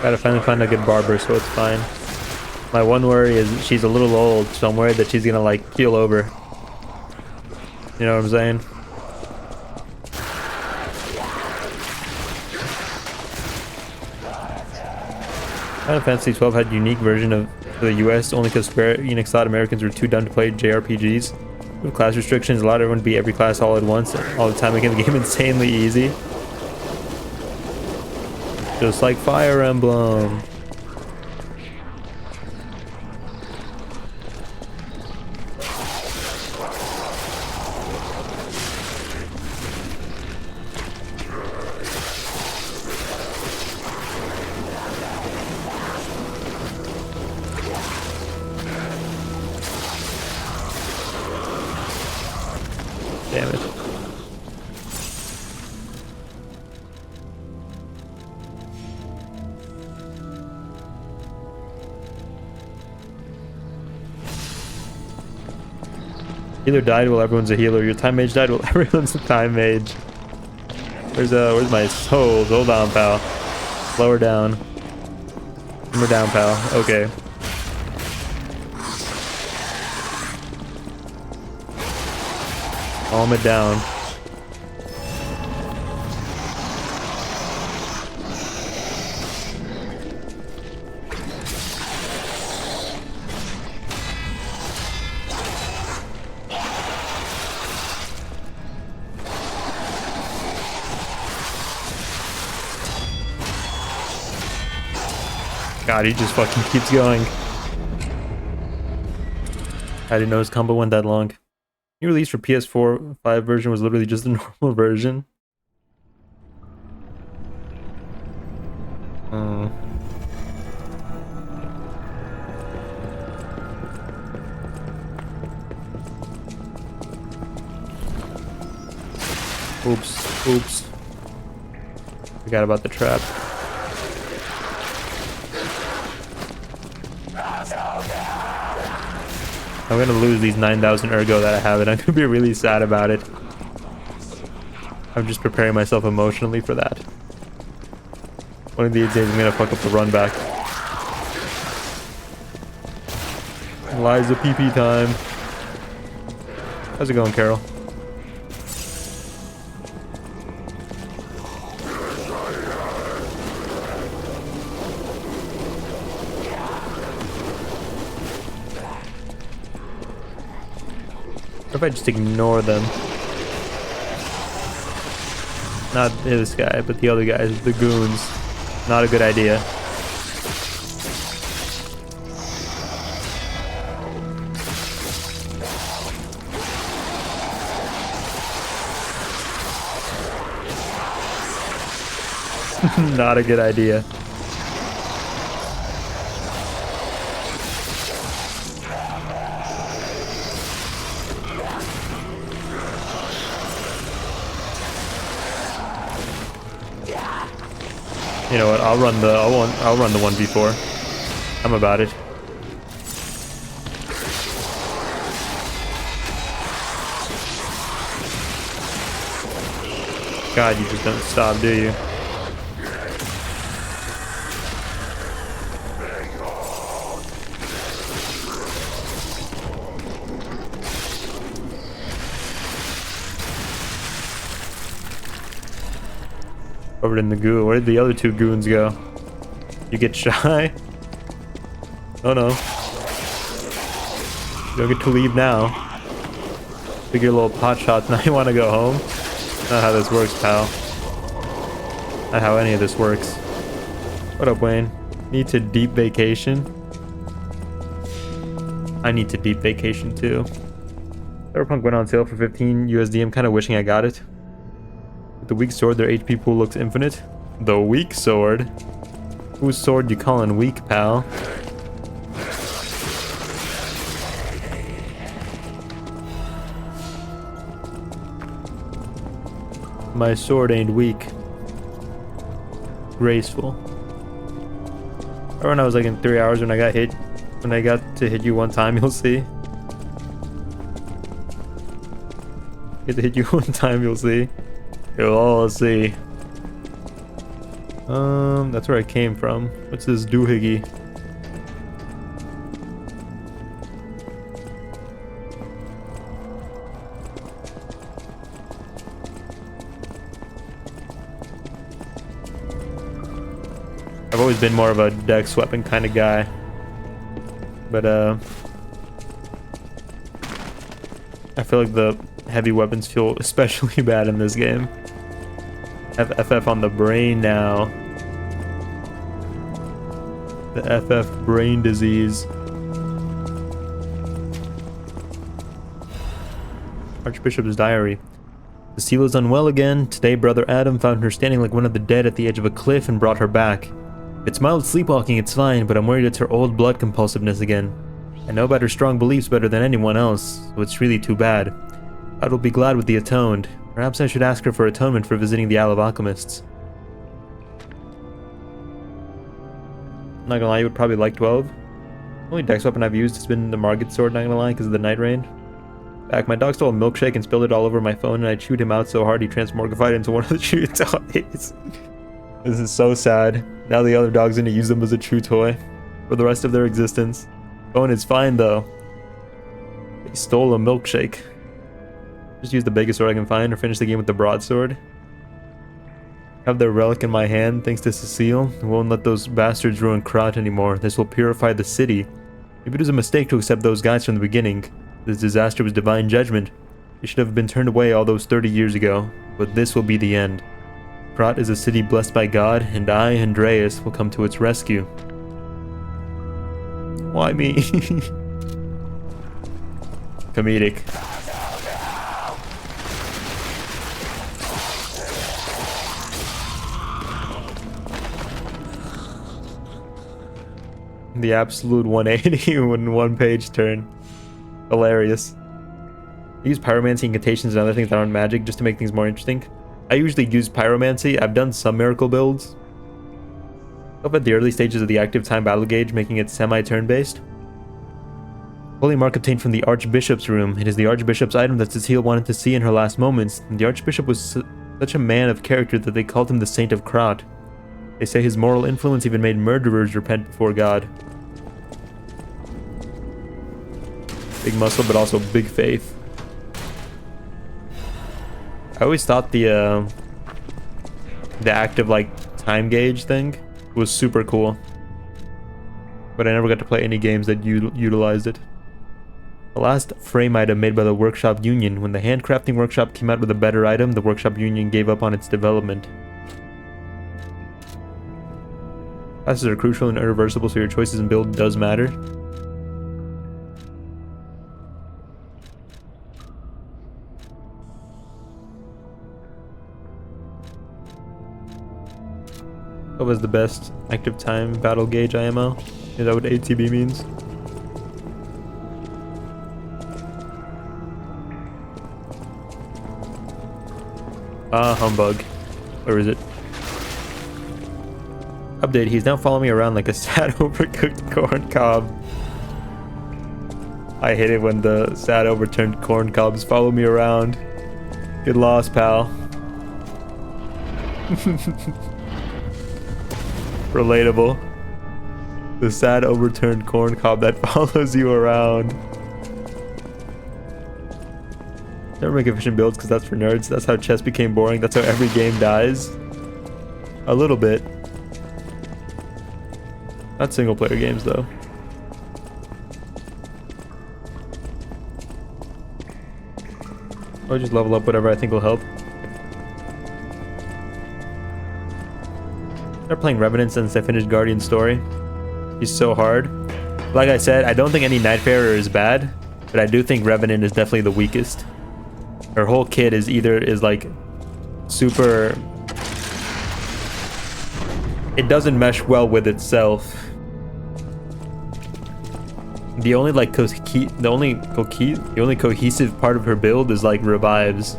Gotta finally find a good barber, so it's fine. My one worry is she's a little old, so I'm worried that she's gonna like keel over. You know what I'm saying? Final Fantasy 12 had a unique version of the US only because Square Enix thought Americans were too dumb to play JRPGs. With class restrictions, allowed everyone to beat every class all at once, all the time, making the game insanely easy. Just like Fire Emblem. Damn it. Healer died while everyone's a healer. Your time mage died while everyone's a time mage. Where's my souls? Hold on, pal. Lower down. We're down, pal. Okay. Calm it down. God, he just fucking keeps going. I didn't know his combo went that long. New release for PS4 5 version was literally just the normal version. Oops. Forgot about the trap. I'm gonna lose these 9,000 ergo that I have, and I'm gonna be really sad about it. I'm just preparing myself emotionally for that. One of these days I'm gonna fuck up the run back. Liza PP time. How's it going, Carol? What if I just ignore them? Not this guy, but the other guys, the goons. Not a good idea. Not a good idea. You know what? I'll run the 1v4. I'm about it. God, you just don't stop, do you? Covered in the goo. Where did the other two goons go? You get shy? Oh no. You don't get to leave now. Figure little pot shots. Now you want to go home? Not how this works, pal. Not how any of this works. What up, Wayne? Need to deep vacation? I need to deep vacation too. Cyberpunk went on sale for 15 USD. I'm kind of wishing I got it. With the weak sword, their HP pool looks infinite. The weak sword? Whose sword you calling weak, pal? My sword ain't weak. Graceful. Or when I was like in 3 hours when I got hit. When I got to hit you one time, you'll see. Get to hit you one time, you'll see. You'll all see. That's where I came from. What's this doohickey? I've always been more of a dex weapon kind of guy. But, I feel like the heavy weapons feel especially bad in this game. Have FF on the brain now. The FF brain disease. Archbishop's diary. Cecile is unwell again. Today, Brother Adam found her standing like one of the dead at the edge of a cliff and brought her back. It's mild sleepwalking, it's fine, but I'm worried it's her old blood compulsiveness again. I know about her strong beliefs better than anyone else, so it's really too bad. God will be glad with the atoned. Perhaps I should ask her for atonement for visiting the Isle of Alchemists. I'm not gonna lie, you would probably like 12. The only dex weapon I've used has been the Margit sword, not gonna lie, because of the Night Rain. Back, my dog stole a milkshake and spilled it all over my phone, and I chewed him out so hard he transmorgified into one of the chew toys. This is so sad. Now the other dog's gonna use them as a chew toy for the rest of their existence. Phone is fine though. He stole a milkshake. Just use the biggest sword I can find or finish the game with the broadsword. Have their relic in my hand thanks to Cecile. I won't let those bastards ruin Krat anymore. This will purify the city. Maybe it was a mistake to accept those guys from the beginning. This disaster was divine judgment. They should have been turned away all those 30 years ago. But this will be the end. Krat is a city blessed by God, and I, Andreas, will come to its rescue. Why me? Comedic. The absolute 180 in one page turn. Hilarious. I use pyromancy, incantations, and other things that aren't magic just to make things more interesting. I usually use pyromancy. I've done some miracle builds. Up at the early stages of the active time battle gauge, making it semi-turn based. Holy mark obtained from the Archbishop's room. It is the Archbishop's item that Cecile wanted to see in her last moments. And the Archbishop was such a man of character that they called him the Saint of Krat. They say his moral influence even made murderers repent before God. Big muscle, but also big faith. I always thought the active like time gauge thing was super cool, but I never got to play any games that utilized it. The last frame item made by the Workshop Union. When the handcrafting workshop came out with a better item, the Workshop Union gave up on its development. Classes are crucial and irreversible, so your choices in build does matter. What was the best active time battle gauge IMO? Is that what ATB means? Ah, humbug. Where is it? Update, he's now following me around like a sad overcooked corn cob. I hate it when the sad overturned corn cobs follow me around. Get lost, pal. Relatable. The sad overturned corn cob that follows you around. Never make efficient builds because that's for nerds. That's how chess became boring. That's how every game dies. A little bit. Not single player games though. I'll just level up whatever I think will help. Start playing Revenant since I finished Guardian's story. He's so hard. Like I said, I don't think any Nightfarer is bad, but I do think Revenant is definitely the weakest. Her whole kit is like super. It doesn't mesh well with itself. The only like the only cohesive part of her build is like revives.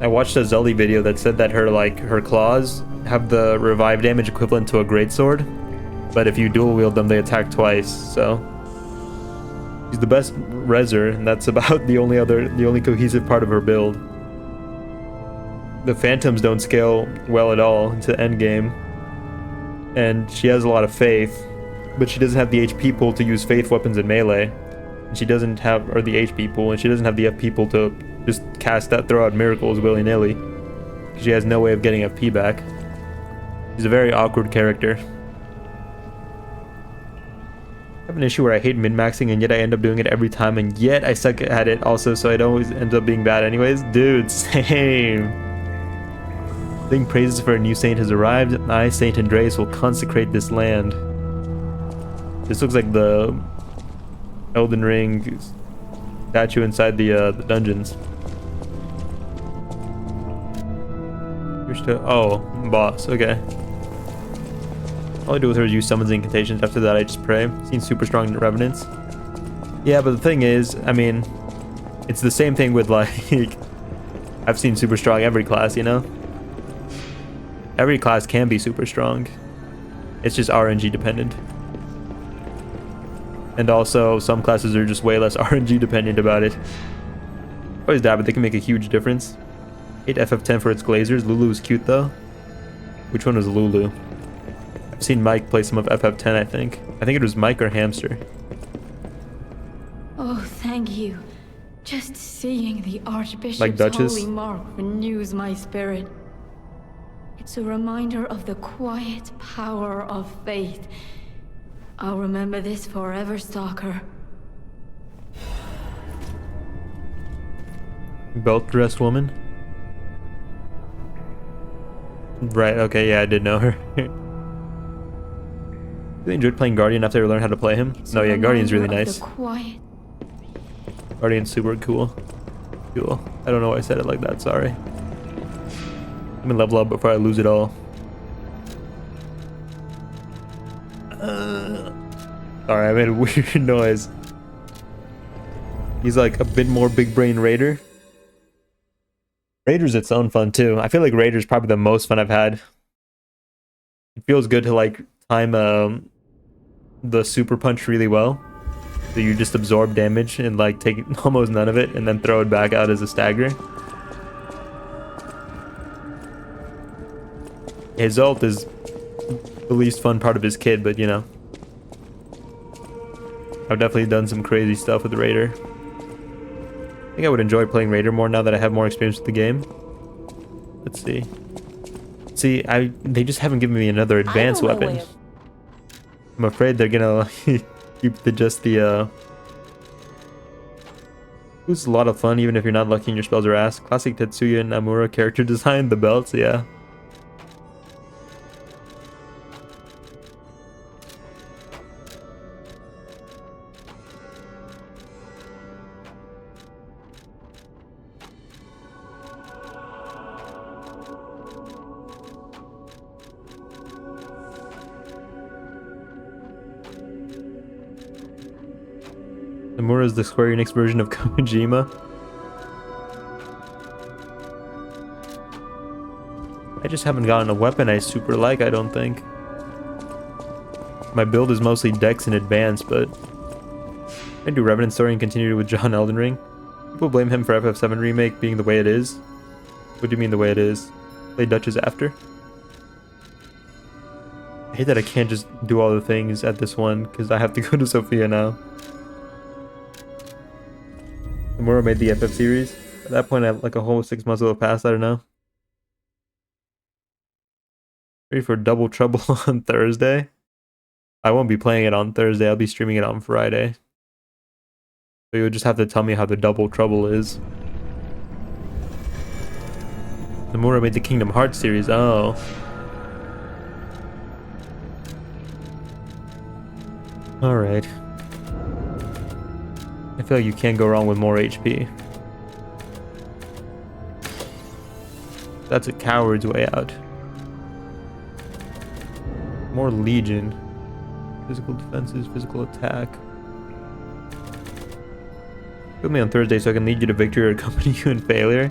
I watched a Zully video that said that her claws have the revive damage equivalent to a greatsword, but if you dual wield them, they attack twice. So she's the best reser, and that's about the only cohesive part of her build. The phantoms don't scale well at all into endgame, and she has a lot of faith, but she doesn't have the HP pool to use faith weapons in melee, and she doesn't have, or the HP pool, and she doesn't have the FP pool to just throw out miracles willy-nilly. She has no way of getting FP back. She's a very awkward character. I have an issue where I hate min-maxing, and yet I end up doing it every time, and yet I suck at it also, so it always ends up being bad anyways. Dude, same. Sing praises for a new saint has arrived. I, Saint Andreas, will consecrate this land. This looks like the Elden Ring statue inside the dungeons. Oh, boss. Okay. All I do with her is use summons and incantations. After that, I just pray. Seen super strong revenants. Yeah, but the thing is, I mean, it's the same thing with like I've seen super strong every class, you know? Every class can be super strong. It's just RNG dependent. And also, some classes are just way less RNG dependent about it. Always that, but they can make a huge difference. 8 FF10 for its glazers. Lulu is cute though. Which one was Lulu? I've seen Mike play some of FF10, I think. I think it was Mike or Hamster. Oh, thank you. Just seeing the Archbishop's Like Duchess? holy mark renews my spirit. It's a reminder of the quiet power of faith. I'll remember this forever, Stalker. Belt-dressed woman? Right, okay, yeah, I did know her. Really enjoyed playing Guardian after I learned how to play him. No, yeah, Guardian's really nice. Guardian's super cool. Cool. I don't know why I said it like that, sorry. Let me level up before I lose it all. Sorry, I made a weird noise. He's like a bit more big brain Raider. Raider's its own fun too. I feel like Raider's probably the most fun I've had. It feels good to like time the super punch really well. So you just absorb damage and like take almost none of it and then throw it back out as a stagger. His ult is the least fun part of his kit, but you know. I've definitely done some crazy stuff with Raider. I think I would enjoy playing Raider more now that I have more experience with the game. Let's see. See, they just haven't given me another advanced weapon. I'm afraid they're gonna keep the Who's a lot of fun even if you're not lucky and your spells are ass. Classic Tetsuya and Namura character design, the belts, yeah. Nomura is the Square Enix version of Kojima. I just haven't gotten a weapon I super like, I don't think. My build is mostly Dex and Advanced, but I do Revenant Story and continue with John Elden Ring. People blame him for FF7 Remake being the way it is. What do you mean the way it is? Play Duchess after? I hate that I can't just do all the things at this one, because I have to go to Sophia now. Nomura made the FF series. At that point, like a whole 6 months will have passed, I don't know. Ready for Double Trouble on Thursday? I won't be playing it on Thursday, I'll be streaming it on Friday. So you'll just have to tell me how the Double Trouble is. Nomura made the Kingdom Hearts series, oh. Alright. I feel like you can't go wrong with more HP. That's a coward's way out. More Legion. Physical defenses, physical attack. Put me on Thursday so I can lead you to victory or accompany you in failure.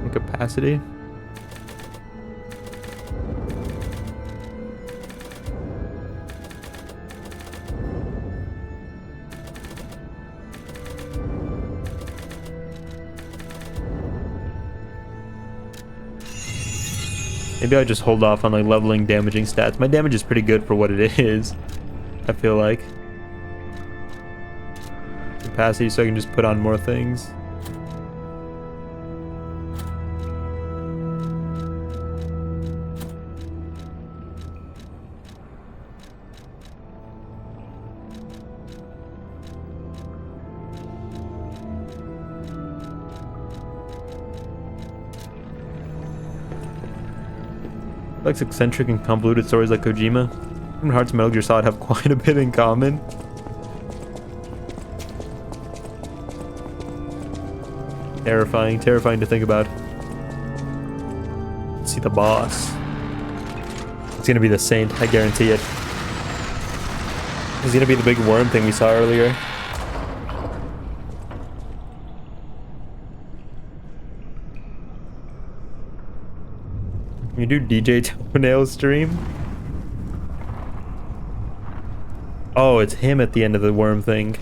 Incapacity. Maybe I'll just hold off on like leveling damaging stats. My damage is pretty good for what it is, I feel like. Capacity so I can just put on more things. Likes eccentric and convoluted stories like Kojima. Kingdom Hearts and Metal Gear Solid have quite a bit in common. Terrifying, terrifying to think about. Let's see the boss. It's gonna be the Saint, I guarantee it. It's gonna be the big worm thing we saw earlier. Can you do DJ Toenail stream? Oh, it's him at the end of the worm thing.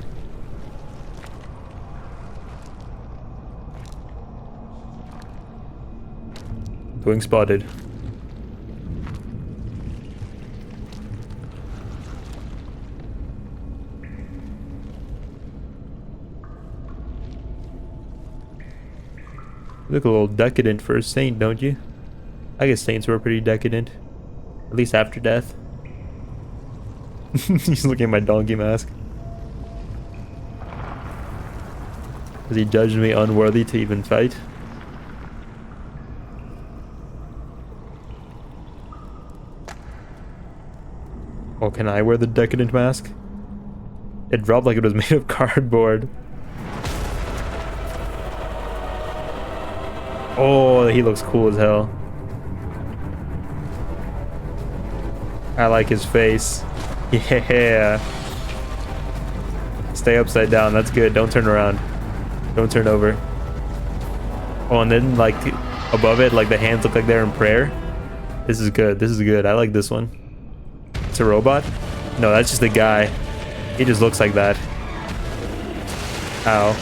Doing spotted. You look a little decadent for a saint, don't you? I guess saints were pretty decadent. At least after death. He's looking at my donkey mask. Because he judged me unworthy to even fight. Oh, can I wear the decadent mask? It dropped like it was made of cardboard. Oh, he looks cool as hell. I like his face. Yeah. Stay upside down. That's good. Don't turn around. Don't turn over. Oh, and then like above it, like the hands look like they're in prayer. This is good. This is good. I like this one. It's a robot? No, that's just a guy. He just looks like that. Ow.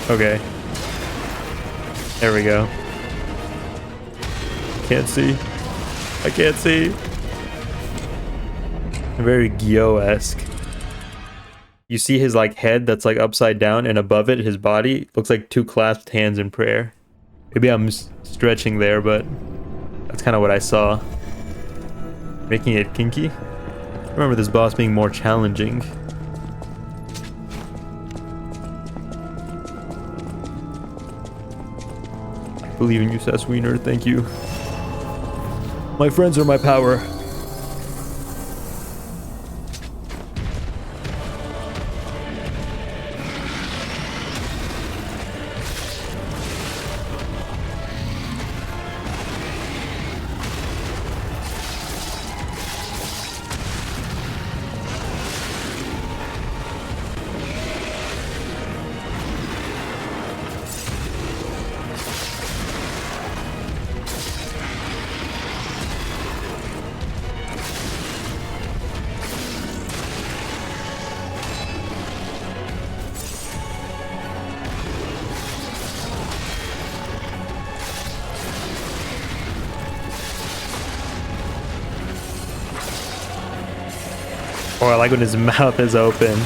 Okay. There we go. Can't see. I can't see. Very Gyo-esque. You see his like head that's like upside down, and above it, his body looks like two clasped hands in prayer. Maybe I'm stretching there, but that's kind of what I saw. Making it kinky. I remember this boss being more challenging. Believe in you, Sess Wiener. Thank you. My friends are my power. Oh, I like when his mouth is open.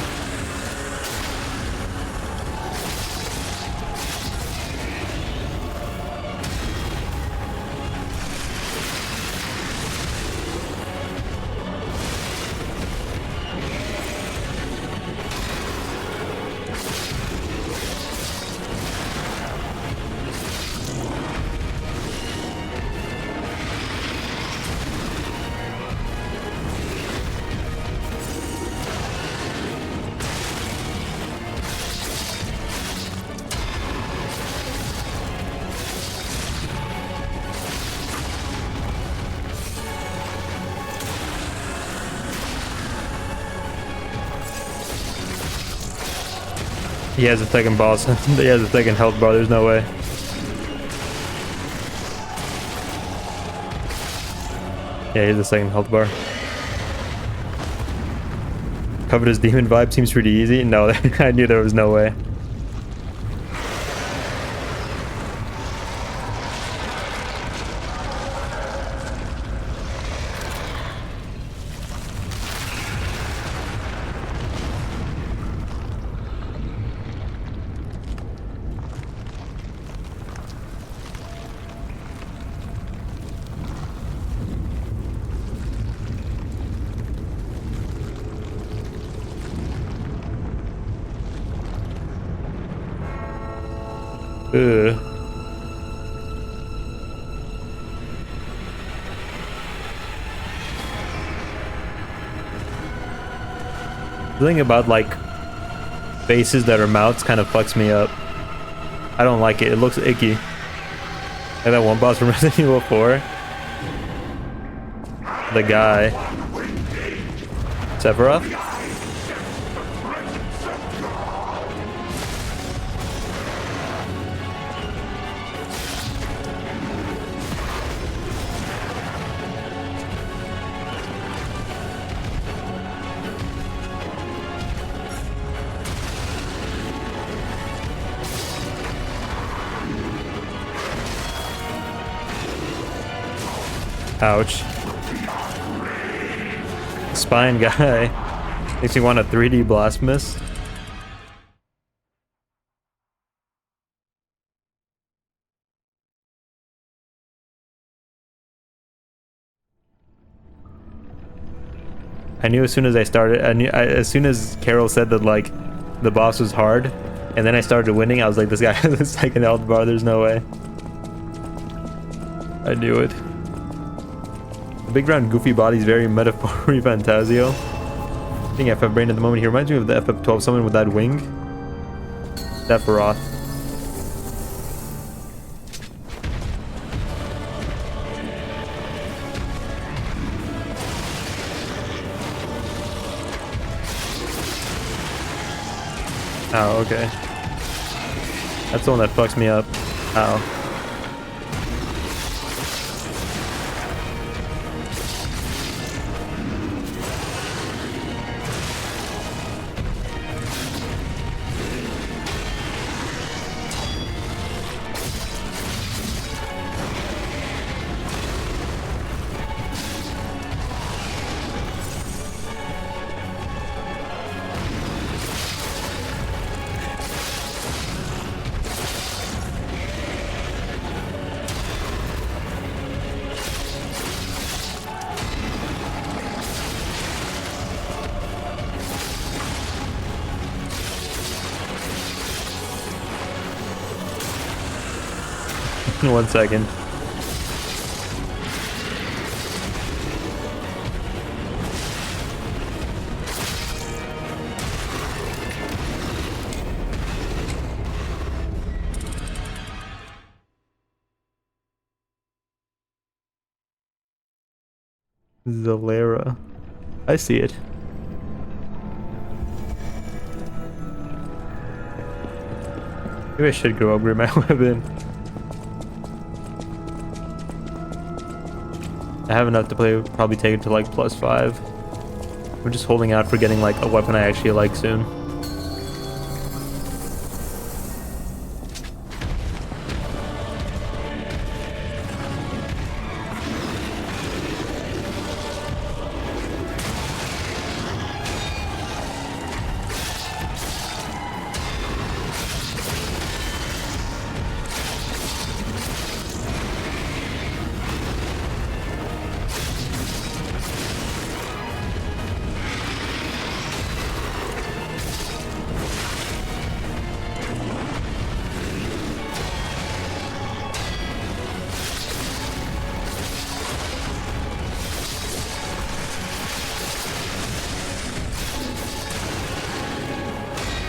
He has a second boss. He has a second health bar. There's no way. Yeah, here's the second health bar. Covetous demon vibe seems pretty easy. No, I knew there was no way. Ugh. The thing about like faces that are mouths kind of fucks me up. I don't like it. It looks icky. Like that one boss from Resident Evil 4. The guy. Sephiroth? Ouch. Spine guy. Makes me want a 3D Blasphemous. I knew as soon as I started, as soon as Carol said that like the boss was hard, and then I started winning, I was like, this guy has a second health bar, there's no way. I knew it. The big round goofy body is very metaphor Fantasio. I think FF Brain at the moment. He reminds me of the FF12 summon with that wing. Sephiroth. Oh, okay. That's the one that fucks me up. Ow. One second. Zalera. I see it. Maybe I should go upgrade my weapon. I have enough to play, probably take it to like +5. I'm just holding out for getting like a weapon I actually like soon.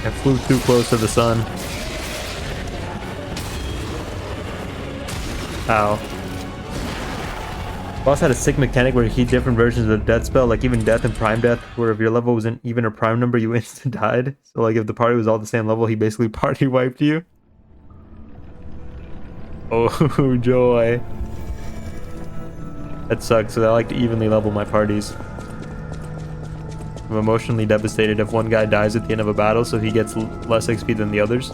I flew too close to the sun. Ow. Boss had a sick mechanic where he different versions of the death spell, like even death and prime death, where if your level wasn't even a prime number, you instant died. So like if the party was all the same level, he basically party wiped you. Oh joy. That sucks, so I like to evenly level my parties. I'm emotionally devastated if one guy dies at the end of a battle, so he gets less XP than the others.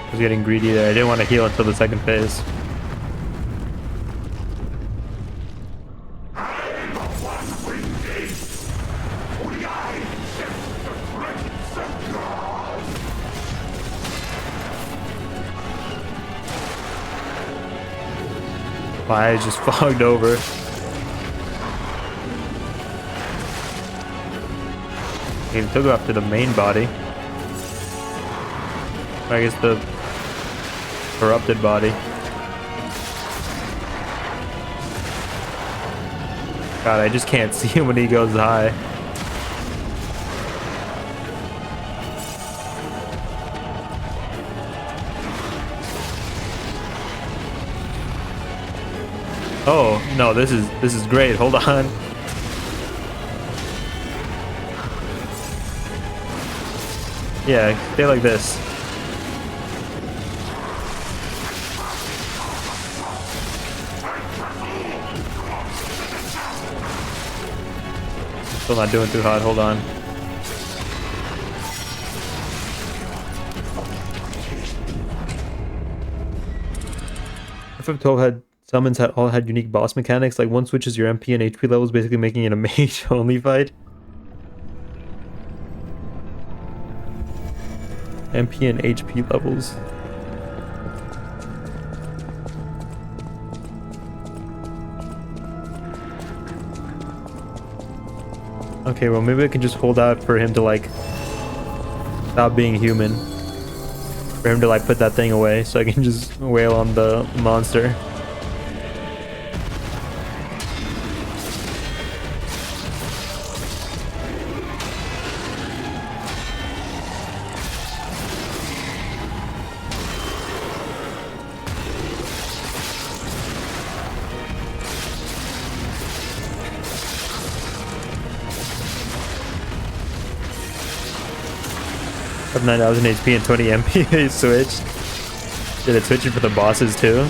I was getting greedy there. I didn't want to heal until the second phase. My eyes just fogged over. He took go after the main body. I guess the corrupted body. God, I just can't see him when he goes high. Oh, no, this is great. Hold on. Yeah, stay like this. Still not doing too hot. Hold on. FF12 had summons all had unique boss mechanics. Like one switches your MP and HP levels, basically making it a mage only fight. MP and HP levels. Okay, well maybe I can just hold out for him to like stop being human. For him to like put that thing away so I can just wail on the monster. Of 9,000 HP and 20 MP, they switched. Did it switch it for the bosses too?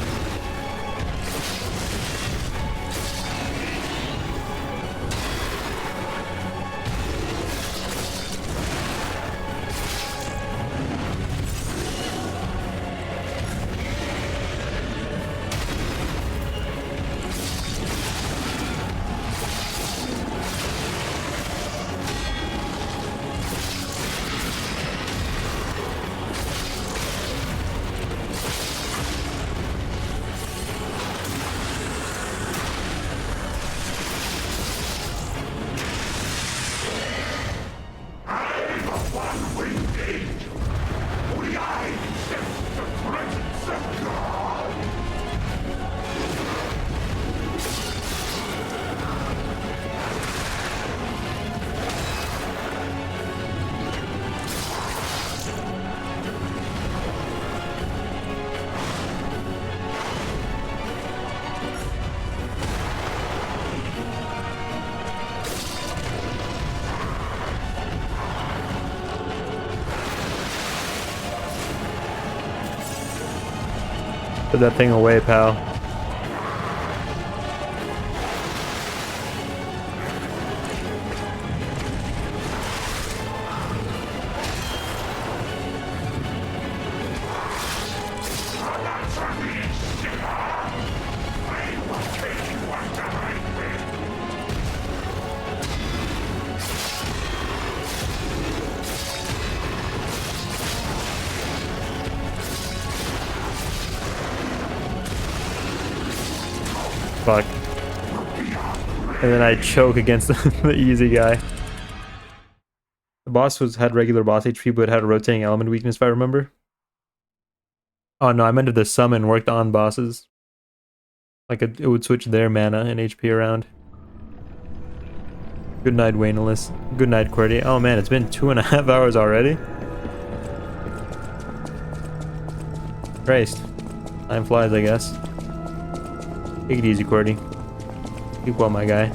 Put that thing away, pal. Fuck. And then I choke against the easy guy. The boss had regular boss HP, but had a rotating element weakness, if I remember. Oh no, I meant if the summon worked on bosses. Like it would switch their mana and HP around. Good night, Waynelis. Good night, QWERTY. Oh man, it's been 2.5 hours already? Christ. Time flies, I guess. Take it easy, QWERTY. Keep well, my guy.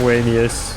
Waynius.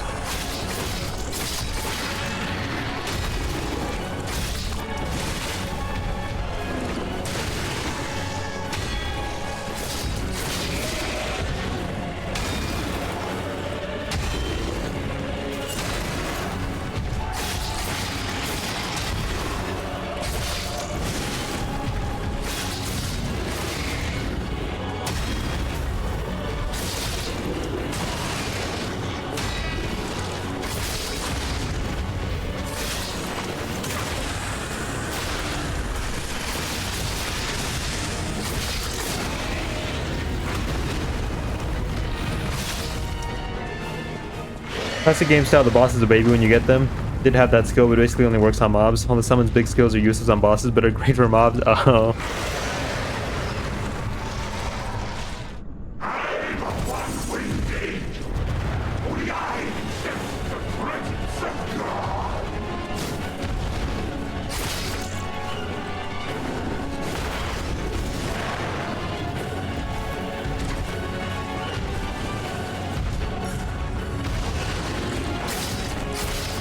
Classic game style, the boss is a baby when you get them. Did have that skill, but basically only works on mobs. All the summons big skills are useless on bosses, but are great for mobs. Oh.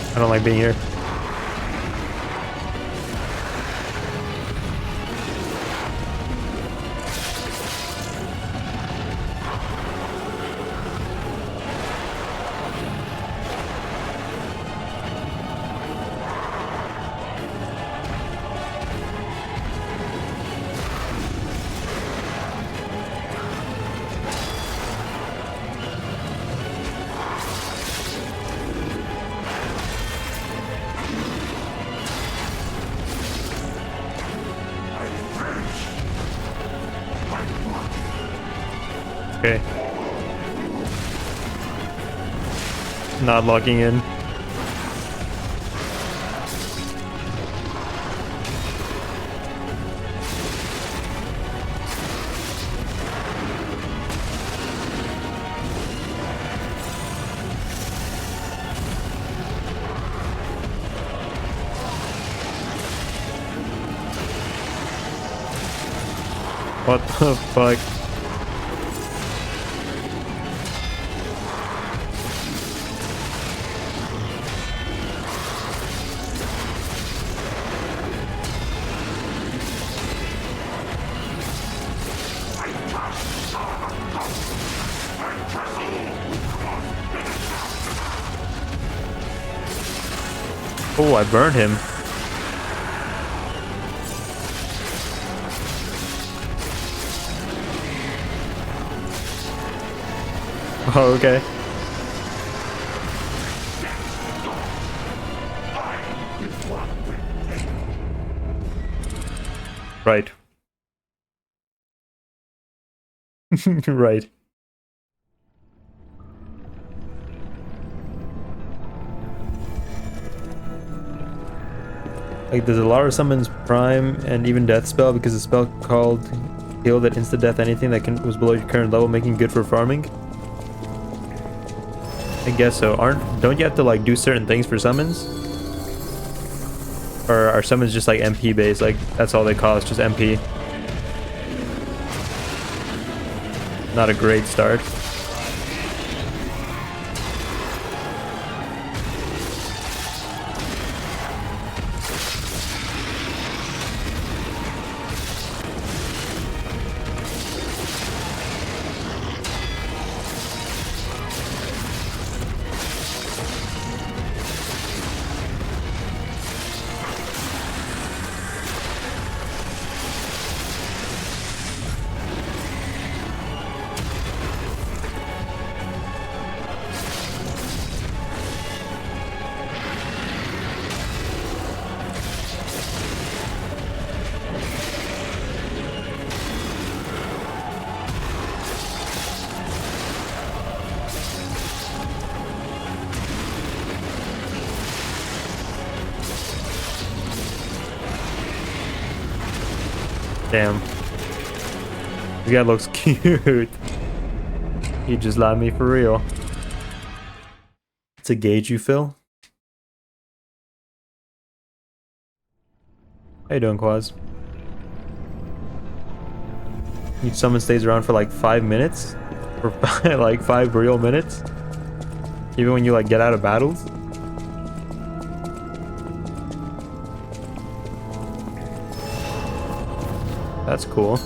I don't like being here. Okay. Not locking in. What the fuck? Oh, I burned him. Oh, okay. Right. Right. Like, does Alara summons Prime and even Death spell because the spell called heal that insta-death anything that was below your current level, making it good for farming? I guess so. Don't you have to like do certain things for summons? Or are summons just like MP based? Like that's all they cost, just MP. Not a great start. Damn. This guy looks cute. He just lied me for real. It's a gauge you fill. How you doing, Quaz? Each summon stays around for like 5 minutes? For like 5 real minutes? Even when you like get out of battles? That's cool.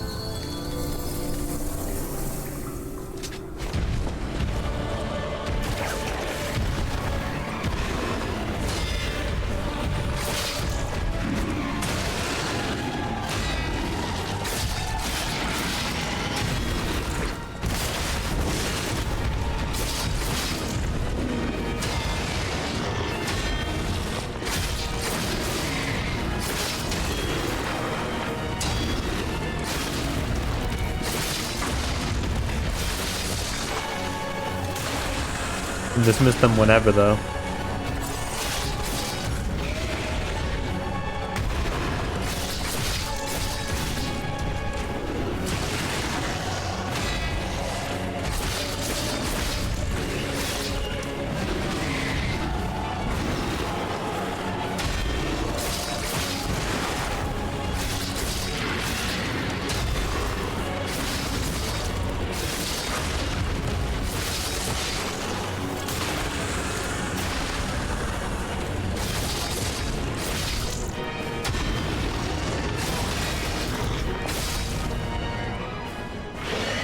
Dismiss them whenever, though.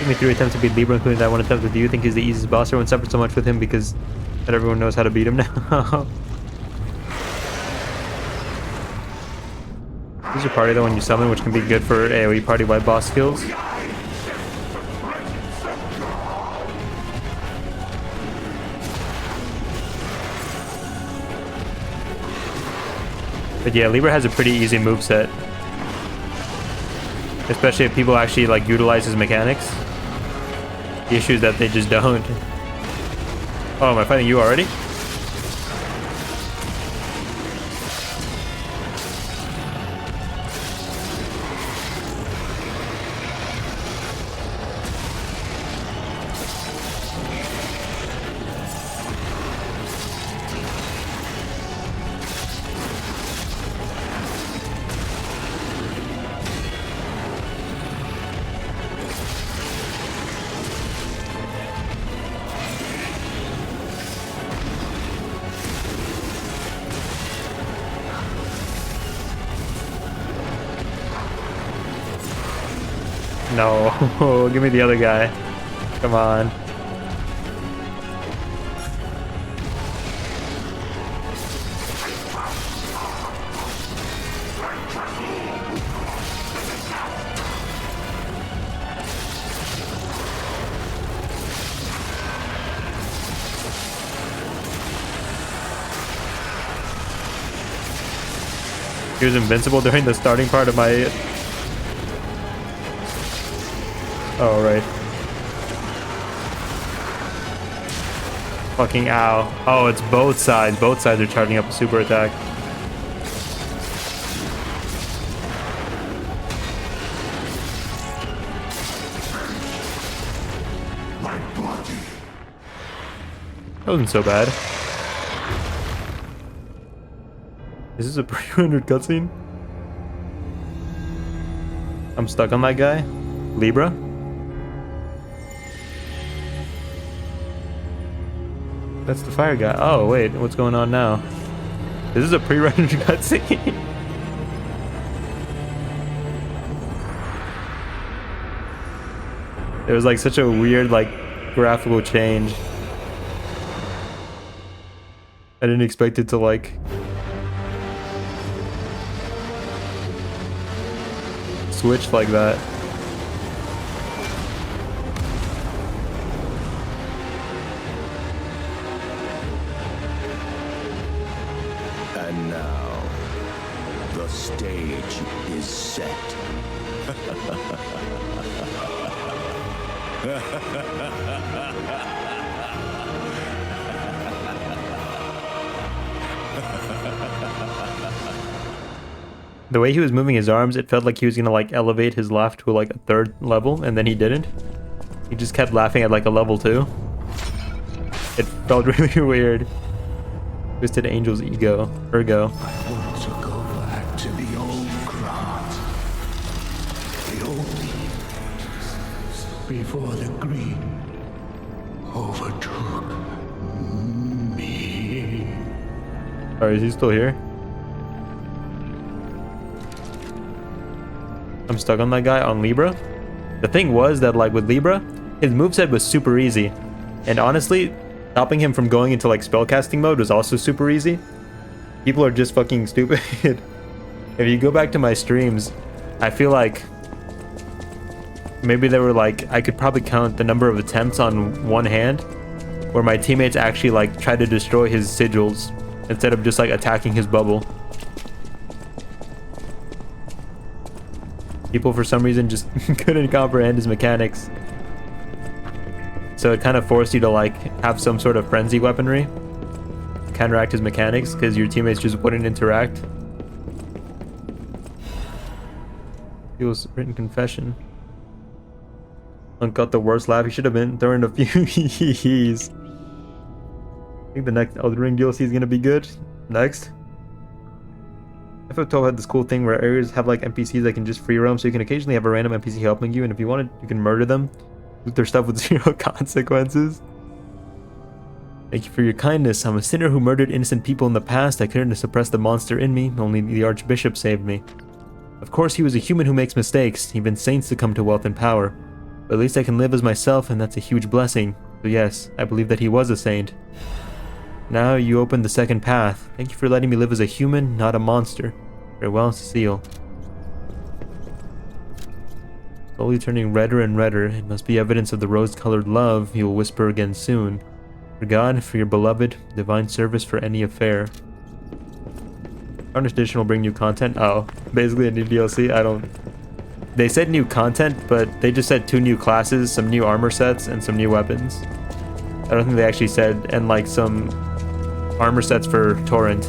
Me 3 attempts to beat Libra, including that one attempt with you. Think he's the easiest boss. Everyone suffered so much with him because that everyone knows how to beat him now. Use your party though when you summon, which can be good for AoE party wide boss skills. But yeah, Libra has a pretty easy moveset. Especially if people actually like utilize his mechanics. The issue is that they just don't. Oh, am I fighting you already? No, give me the other guy. Come on. He was invincible during the starting part of my... Oh, right. Fucking ow. Oh, it's both sides. Both sides are charging up a super attack. That wasn't so bad. Is this a pre-rendered cutscene? I'm stuck on that guy. Libra? That's the fire guy. Oh, wait. What's going on now? This is a pre-rendered cutscene. There was like such a weird like graphical change. I didn't expect it to like switch like that. And now, the stage is set. The way he was moving his arms, it felt like he was gonna like elevate his laugh to like a 3rd level, and then he didn't. He just kept laughing at like a level 2. It felt really weird. Twisted Angel's ego. Ergo. I want to go back to the old Krat. The old before the green overtook me. Alright, is he still here? I'm stuck on that guy on Libra. The thing was that like with Libra, his moveset was super easy. And honestly, stopping him from going into like spellcasting mode was also super easy. People are just fucking stupid. If you go back to my streams, I feel like maybe there were like, I could probably count the number of attempts on one hand where my teammates actually like tried to destroy his sigils instead of just like attacking his bubble. People for some reason just couldn't comprehend his mechanics. So it kind of forced you to like have some sort of frenzy weaponry to counteract his mechanics because your teammates just wouldn't interact. People's written confession. Monk got the worst laugh. He should have been throwing a few he's. I think the next Elden Ring DLC is gonna be good. Next. FF12 had this cool thing where areas have like NPCs that can just free roam, so you can occasionally have a random NPC helping you, and if you wanted, you can murder them. Loot their stuff with 0 consequences. Thank you for your kindness. I'm a sinner who murdered innocent people in the past. I couldn't suppress the monster in me. Only the Archbishop saved me. Of course, he was a human who makes mistakes. Even saints succumb to wealth and power. But at least I can live as myself, and that's a huge blessing. So yes, I believe that he was a saint. Now you opened the second path. Thank you for letting me live as a human, not a monster. Farewell, Cecile. Slowly turning redder and redder. It must be evidence of the rose-colored love you will whisper again soon. For God, for your beloved, divine service for any affair. Tarnished Edition will bring new content. Oh, basically a new DLC. I don't... They said new content, but they just said 2 new classes, some new armor sets, and some new weapons. I don't think they actually said, and like some armor sets for Torrent.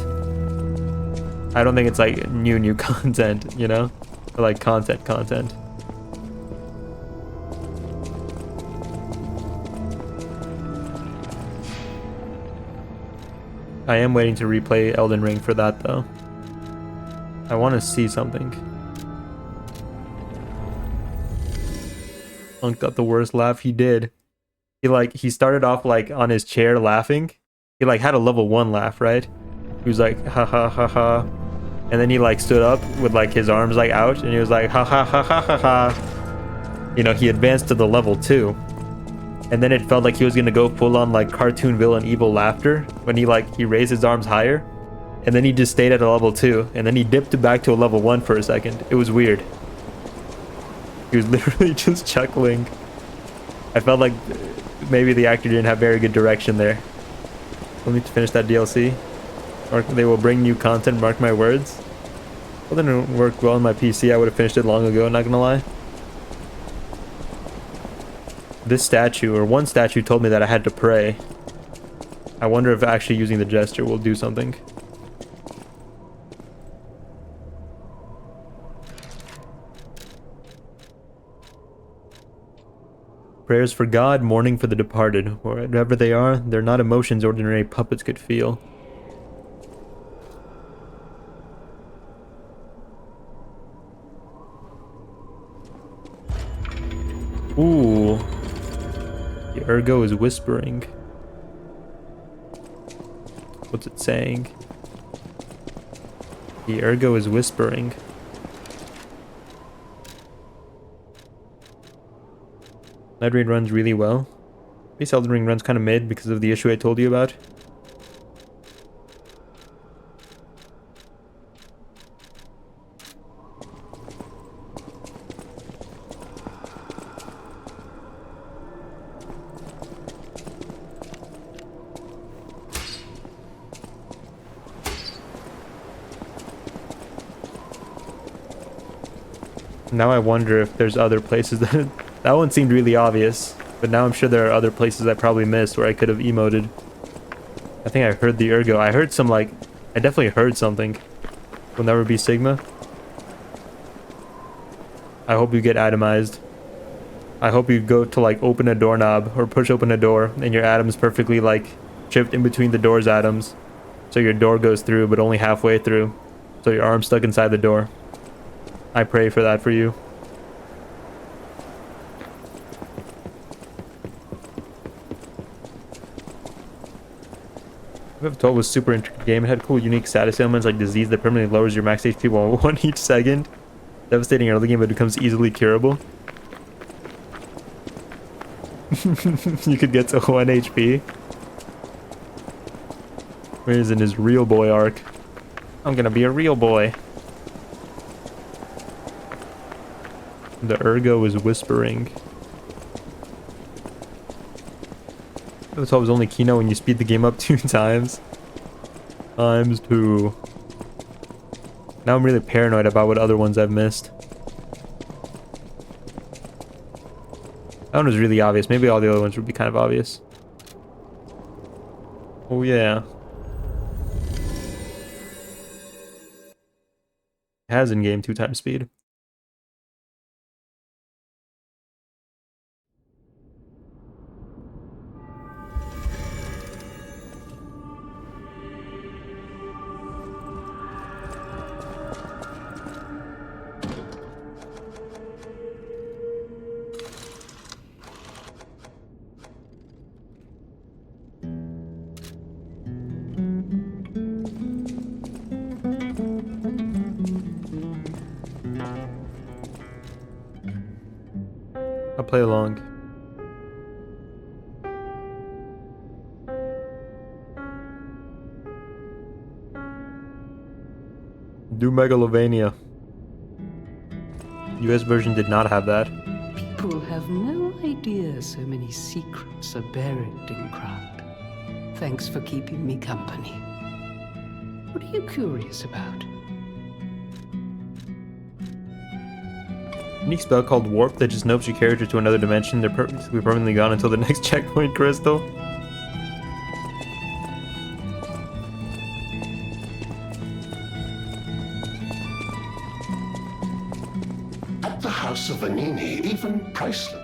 I don't think it's like new content, you know? Or like content. I am waiting to replay Elden Ring for that though. I want to see something. Monk got the worst laugh. He did. He started off like on his chair laughing. He like had a level 1 laugh, right? He was like ha ha ha ha, and then he like stood up with like his arms like out, and he was like ha ha ha ha ha ha. You know, he advanced to the level 2, and then it felt like he was gonna go full on like cartoon villain evil laughter when he raised his arms higher, and then he just stayed at a level 2, and then he dipped back to a level 1 for a second. It was weird. He was literally just chuckling. I felt like maybe the actor didn't have very good direction there. We'll need to finish that DLC. Or they will bring new content, mark my words. Well, it didn't work well on my PC. I would have finished it long ago, not gonna lie. This statue, or one statue, told me that I had to pray. I wonder if actually using the gesture will do something. Prayers for God, mourning for the departed. Wherever they are, they're not emotions ordinary puppets could feel. Ooh. The ergo is whispering. What's it saying? The ergo is whispering. Night Raid runs really well. Base Elden Ring runs kind of mid because of the issue I told you about. Now I wonder if there's other places that... That one seemed really obvious, but now I'm sure there are other places I probably missed where I could have emoted. I think I heard the ergo. I heard some, like... I definitely heard something. Will never be Sigma. I hope you get atomized. I hope you go to, like, open a doorknob or push open a door and your atom's perfectly, like, chipped in between the door's atoms. So your door goes through, but only halfway through. So your arm's stuck inside the door. I pray for that for you. F12 was super intricate game. It had cool unique status ailments like disease that permanently lowers your max HP by 1 each second. Devastating early game, but it becomes easily curable. You could get to 1 HP. Where is in his real boy arc? I'm gonna be a real boy. The ergo is whispering. F12 was only Kino when you speed the game up 2 times. Times 2. Now I'm really paranoid about what other ones I've missed. That one was really obvious. Maybe all the other ones would be kind of obvious. Oh yeah. It has in-game 2 times speed. I'll play along. Do Megalovania. US version did not have that. People have no idea so many secrets are buried in Krat. Thanks for keeping me company. What are you curious about? Unique spell called Warp that just nopes your character to another dimension. They're perfectly permanently gone until the next checkpoint crystal. At the house of Vanigni, even priceless.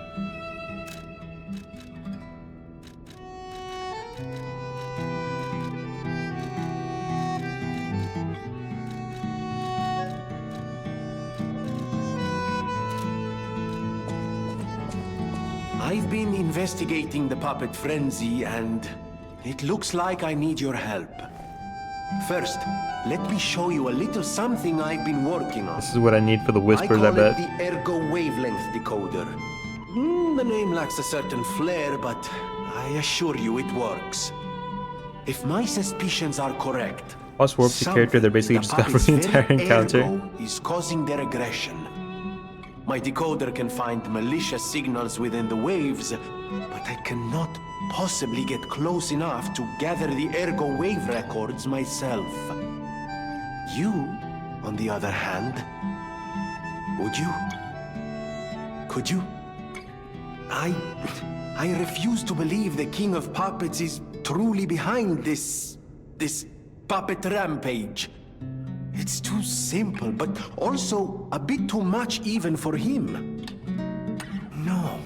I've been investigating the puppet frenzy, and it looks like I need your help. First, let me show you a little something I've been working on. This is what I need for the whispers, I I bet. call it the Ergo Wavelength Decoder. The name lacks a certain flair, but I assure you it works. If my suspicions are correct, Plus warp the character, they're basically just gone for the entire encounter. Ergo is causing their aggression. My decoder can find malicious signals within the waves, but I cannot possibly get close enough to gather the Ergo wave records myself. You, on the other hand, would you? Could you? I refuse to believe the King of Puppets is truly behind this puppet rampage. It's too simple, but also a bit too much even for him. No.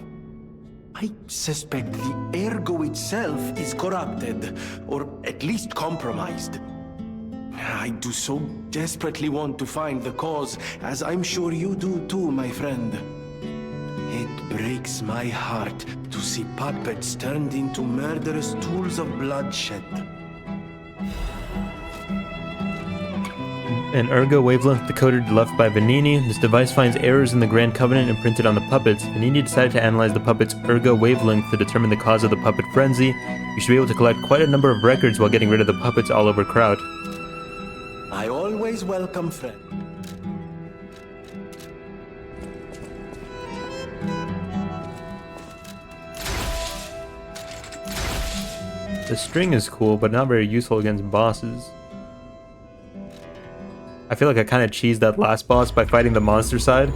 I suspect the ergo itself is corrupted, or at least compromised. I do so desperately want to find the cause, as I'm sure you do too, my friend. It breaks my heart to see puppets turned into murderous tools of bloodshed. An ergo wavelength decoder left by Vanigni. This device finds errors in the Grand Covenant imprinted on the puppets. Vanigni decided to analyze the puppet's ergo wavelength to determine the cause of the puppet frenzy. We should be able to collect quite a number of records while getting rid of the puppets all over Kraut. I always welcome friends. The string is cool, but not very useful against bosses. I feel like I kind of cheesed that last boss by fighting the monster side.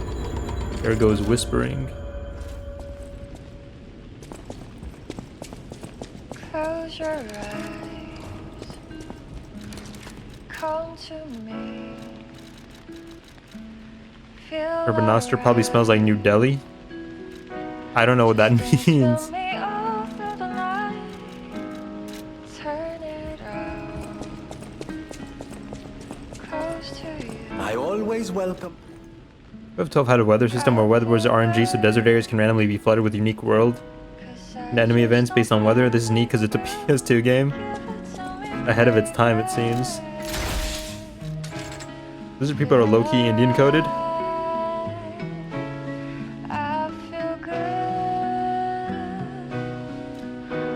There goes whispering. Close your eyes. Come to me. Feel Urban Noster probably smells like New Delhi. I don't know what that means. me all through the night. Turn it out. Close to you. I always welcome. FF12 had a weather system where weather was RNG, so desert areas can randomly be flooded with unique world and enemy events based on weather. This is neat because it's a PS2 game. Ahead of its time, it seems. Those are people who are low-key Indian coded. I feel good.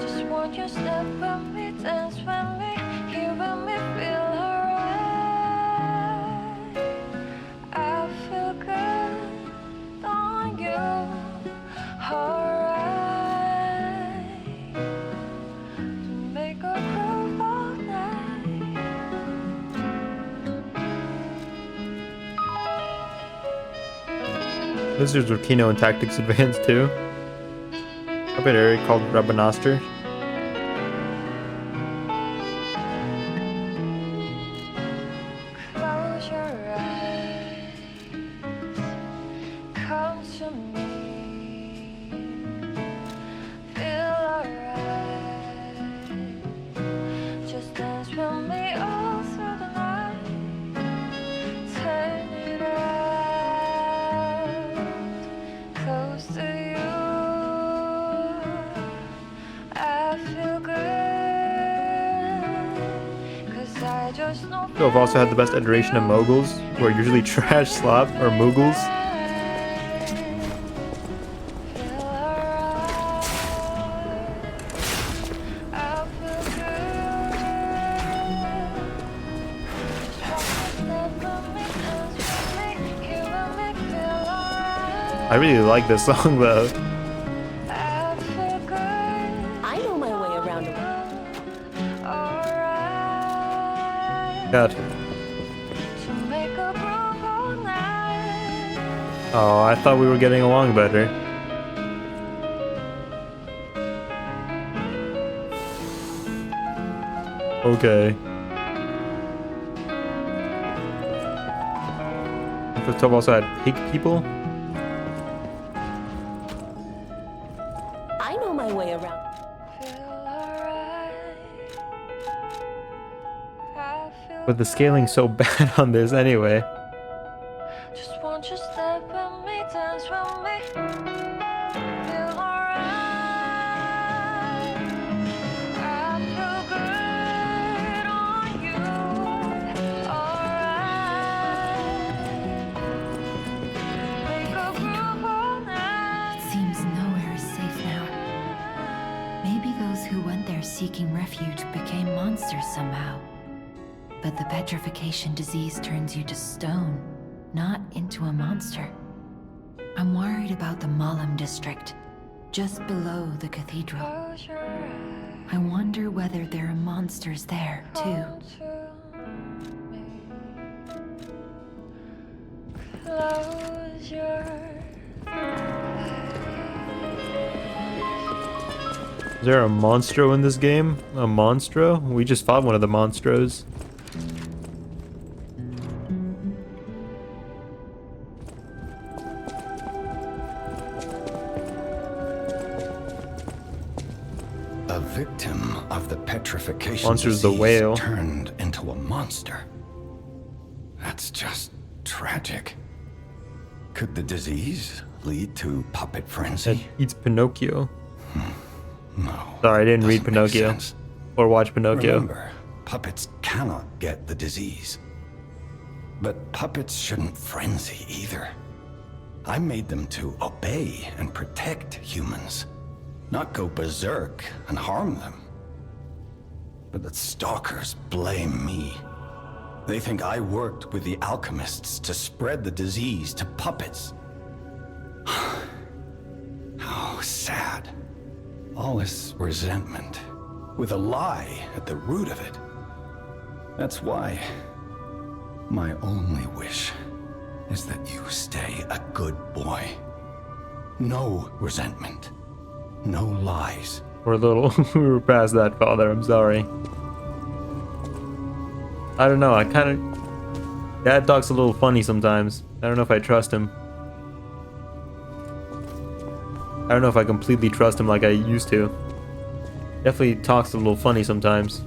Just want you to step with me, dance with me, hear with me, feel alright. I feel good on you, alright. To make a groove all night. Lizards were Kino and Tactics Advanced too. I bet area called Rabanoster. Close your eyes, come to me, feel alright. Just dance with me all through the night. Turn it out, close to you. I feel good, 'cause I just know. So I've also had the best iteration of moguls, who are usually trash slop or mughals. Feel alright. I feel good. Just want to love me, dance with me, hear with me, feel alright. I really like this song though. I feel good. I know my way around a Alright. God. To make a groove all night. Oh, I thought we were getting along better. Okay. FF12 also had pig people. I know my way around. Feel alright. I feel But the scaling's so bad on this anyway. just want you to step with me, dance with me. Feel alright. I feel good on you. Alright. Make a groove all night. It seems nowhere is safe now. Maybe those who went there seeking refuge became monsters somehow. But the petrification disease turns you to stone, not into a monster. I'm worried about the Malam district, just below the cathedral. Close your eyes. I wonder whether there are monsters there, too. Come to me. Close your Is there a monstro in this game? A monstro? We just fought one of the monstros. A victim of the petrification Monster's the disease whale. turned into a monster. That's just tragic. Could the disease lead to puppet That frenzy? eats Pinocchio. No. Sorry, I didn't read doesn't make Pinocchio. sense. Or watch Pinocchio. Remember, puppets cannot get the disease. But puppets shouldn't frenzy either. I made them to obey and protect humans, not go berserk and harm them. But the stalkers blame me. They think I worked with the alchemists to spread the disease to puppets. How sad. All this resentment, with a lie at the root of it. That's why my only wish is that you stay a good boy. No resentment. No lies. We're a little we were past that, Father. I'm sorry. I don't know. I kind of... Dad talks a little funny sometimes. I don't know if I trust him. I don't know if I completely trust him like I used to. Definitely talks a little funny sometimes.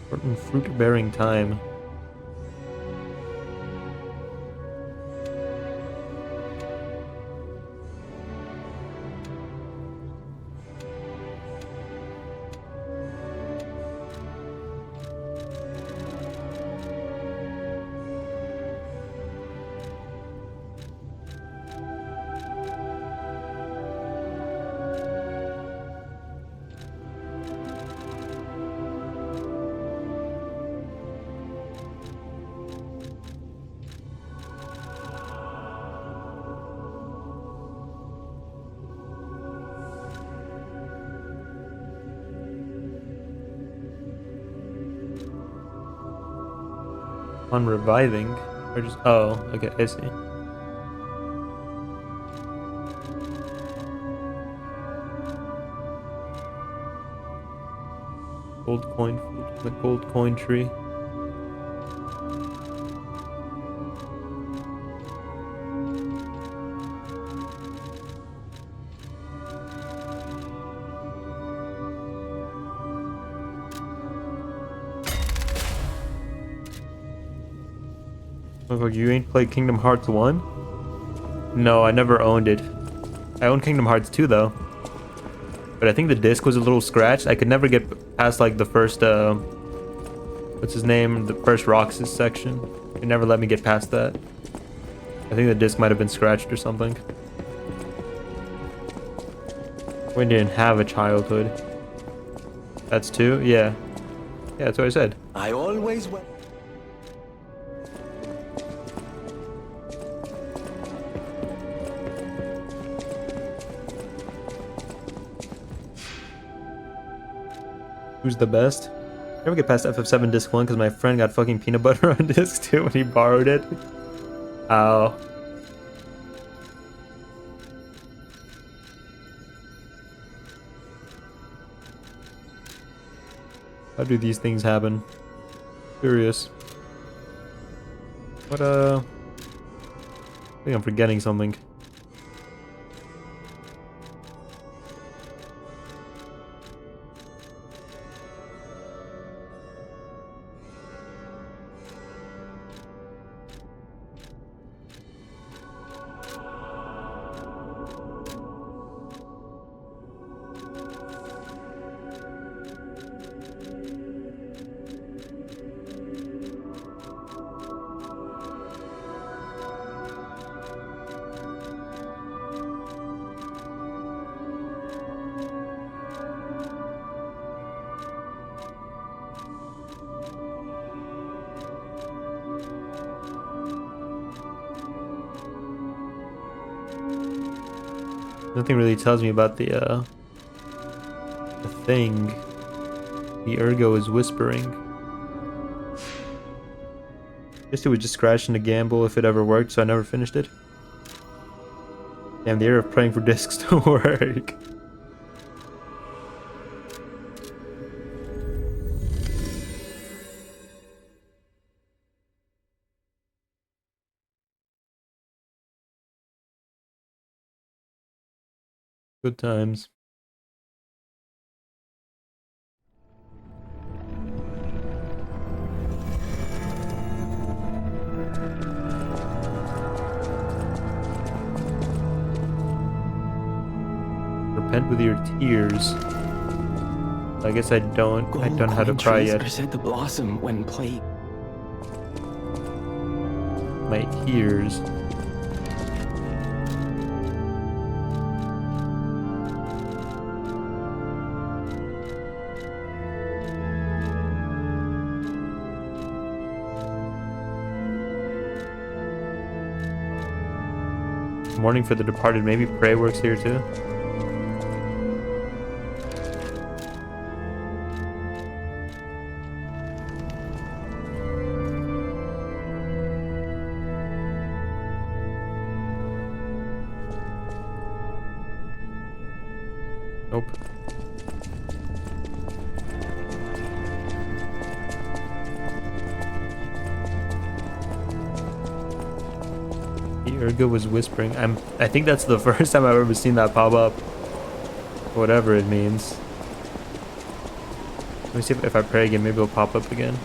Certain fruit-bearing time. On reviving, or just okay, I see. Gold coin fruit, the gold coin tree. Look, you ain't played Kingdom Hearts 1? No, I never owned it. I owned Kingdom Hearts 2 though. But I think the disc was a little scratched. I could never get past like the first what's his name? The first Roxas section. It never let me get past that. I think the disc might have been scratched or something. We didn't have a childhood. That's 2? Yeah. Yeah, that's what I said. I always went. Who's the best? Never get past FF7 disc 1 because my friend got fucking peanut butter on disc 2 when he borrowed it. Ow. How do these things happen? Curious. What I think I'm forgetting something. Nothing really tells me about the thing. The ergo is whispering. Guess it was just scratching to gamble if it ever worked, so I never finished it. Damn, the era of praying for discs to work. Good times. Repent with your tears. I guess I don't know how to cry yet. Are said to blossom when plague. My tears. Mourning for the departed. Maybe pray works here too. Nope. The Urga was whispering. I think that's the first time I've ever seen that pop up. Whatever it means. Let me see if I pray again, maybe it'll pop up again.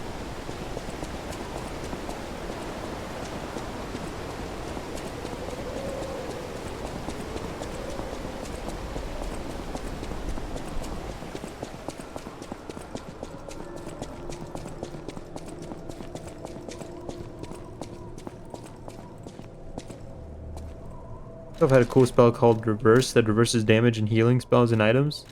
I've had a cool spell called Reverse that reverses damage and healing spells and items.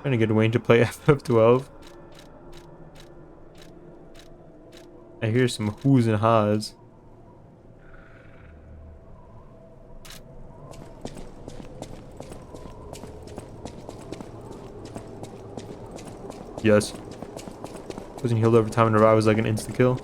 Trying to get Wayne to play FF12. I hear some whoos and ha's. Yes. Wasn't healed over time and revive was like an insta-kill.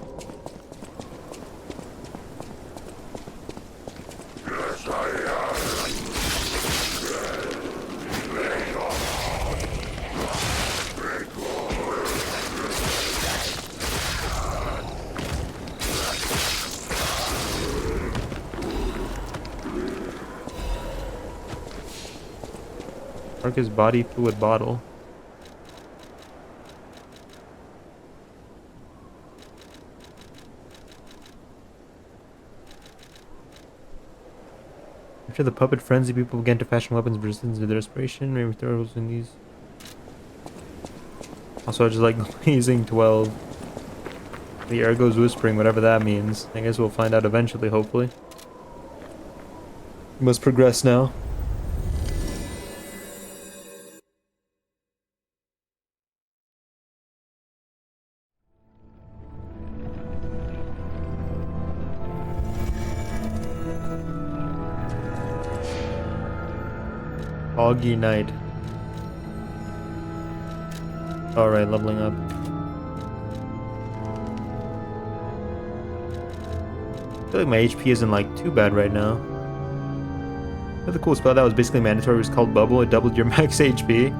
Mark his body fluid bottle. After the puppet frenzy, people began to fashion weapons resistant to their respiration. Maybe throws in these. Also, I just like blazing 12. The Ergo's whispering, whatever that means. I guess we'll find out eventually, hopefully. We must progress now. Foggy night. Alright, leveling up. I feel like my HP isn't like too bad right now. Another cool spell that was basically mandatory was called Bubble. It doubled your max HP.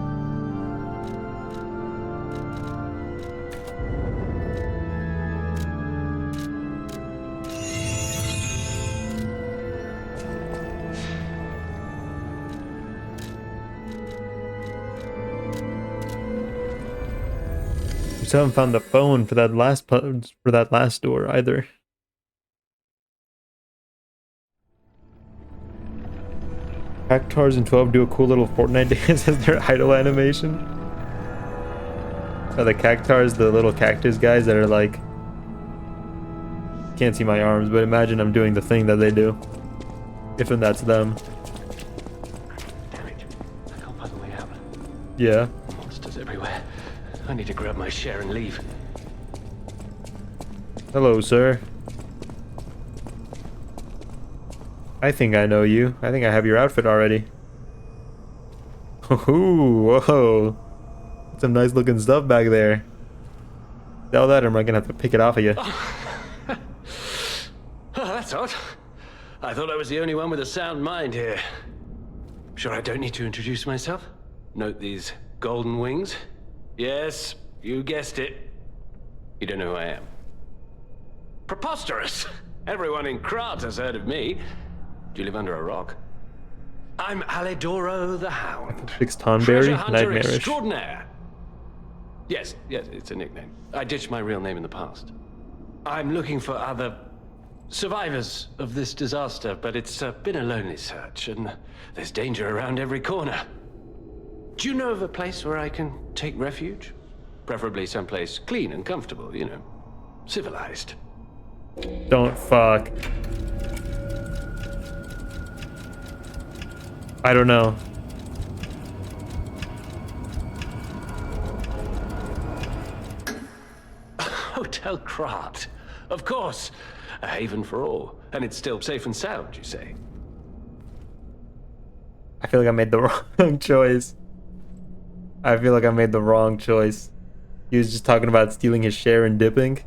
I haven't found the phone for that last door either. Cactars and 12 do a cool little Fortnite dance as their idle animation. Are the Cactars the little cactus guys that are like... Can't see my arms, but imagine I'm doing the thing that they do. If and that's them. Damn it. I can't find the way out. Yeah. Monsters everywhere. I need to grab my share and leave. Hello, sir. I think I know you. I think I have your outfit already. Ooh, whoa. Some nice looking stuff back there. Sell that or am I gonna have to pick it off of you? Oh, that's odd. I thought I was the only one with a sound mind here. Sure I don't need to introduce myself? Note these golden wings? Yes, you guessed it. You don't know who I am. Preposterous! Everyone in Krat has heard of me. Do you live under a rock? I'm Alidoro the Hound. Fixed Tonberry, Treasure hunter nightmarish. extraordinaire. Yes, it's a nickname. I ditched my real name in the past. I'm looking for other survivors of this disaster, but it's been a lonely search, and there's danger around every corner. Do you know of a place where I can take refuge? Preferably someplace clean and comfortable, you know, civilized. Don't fuck. I don't know. Hotel Krat. Of course. A haven for all. And it's still safe and sound, you say? I feel like I made the wrong choice. I feel like I made the wrong choice. He was just talking about stealing his share and dipping.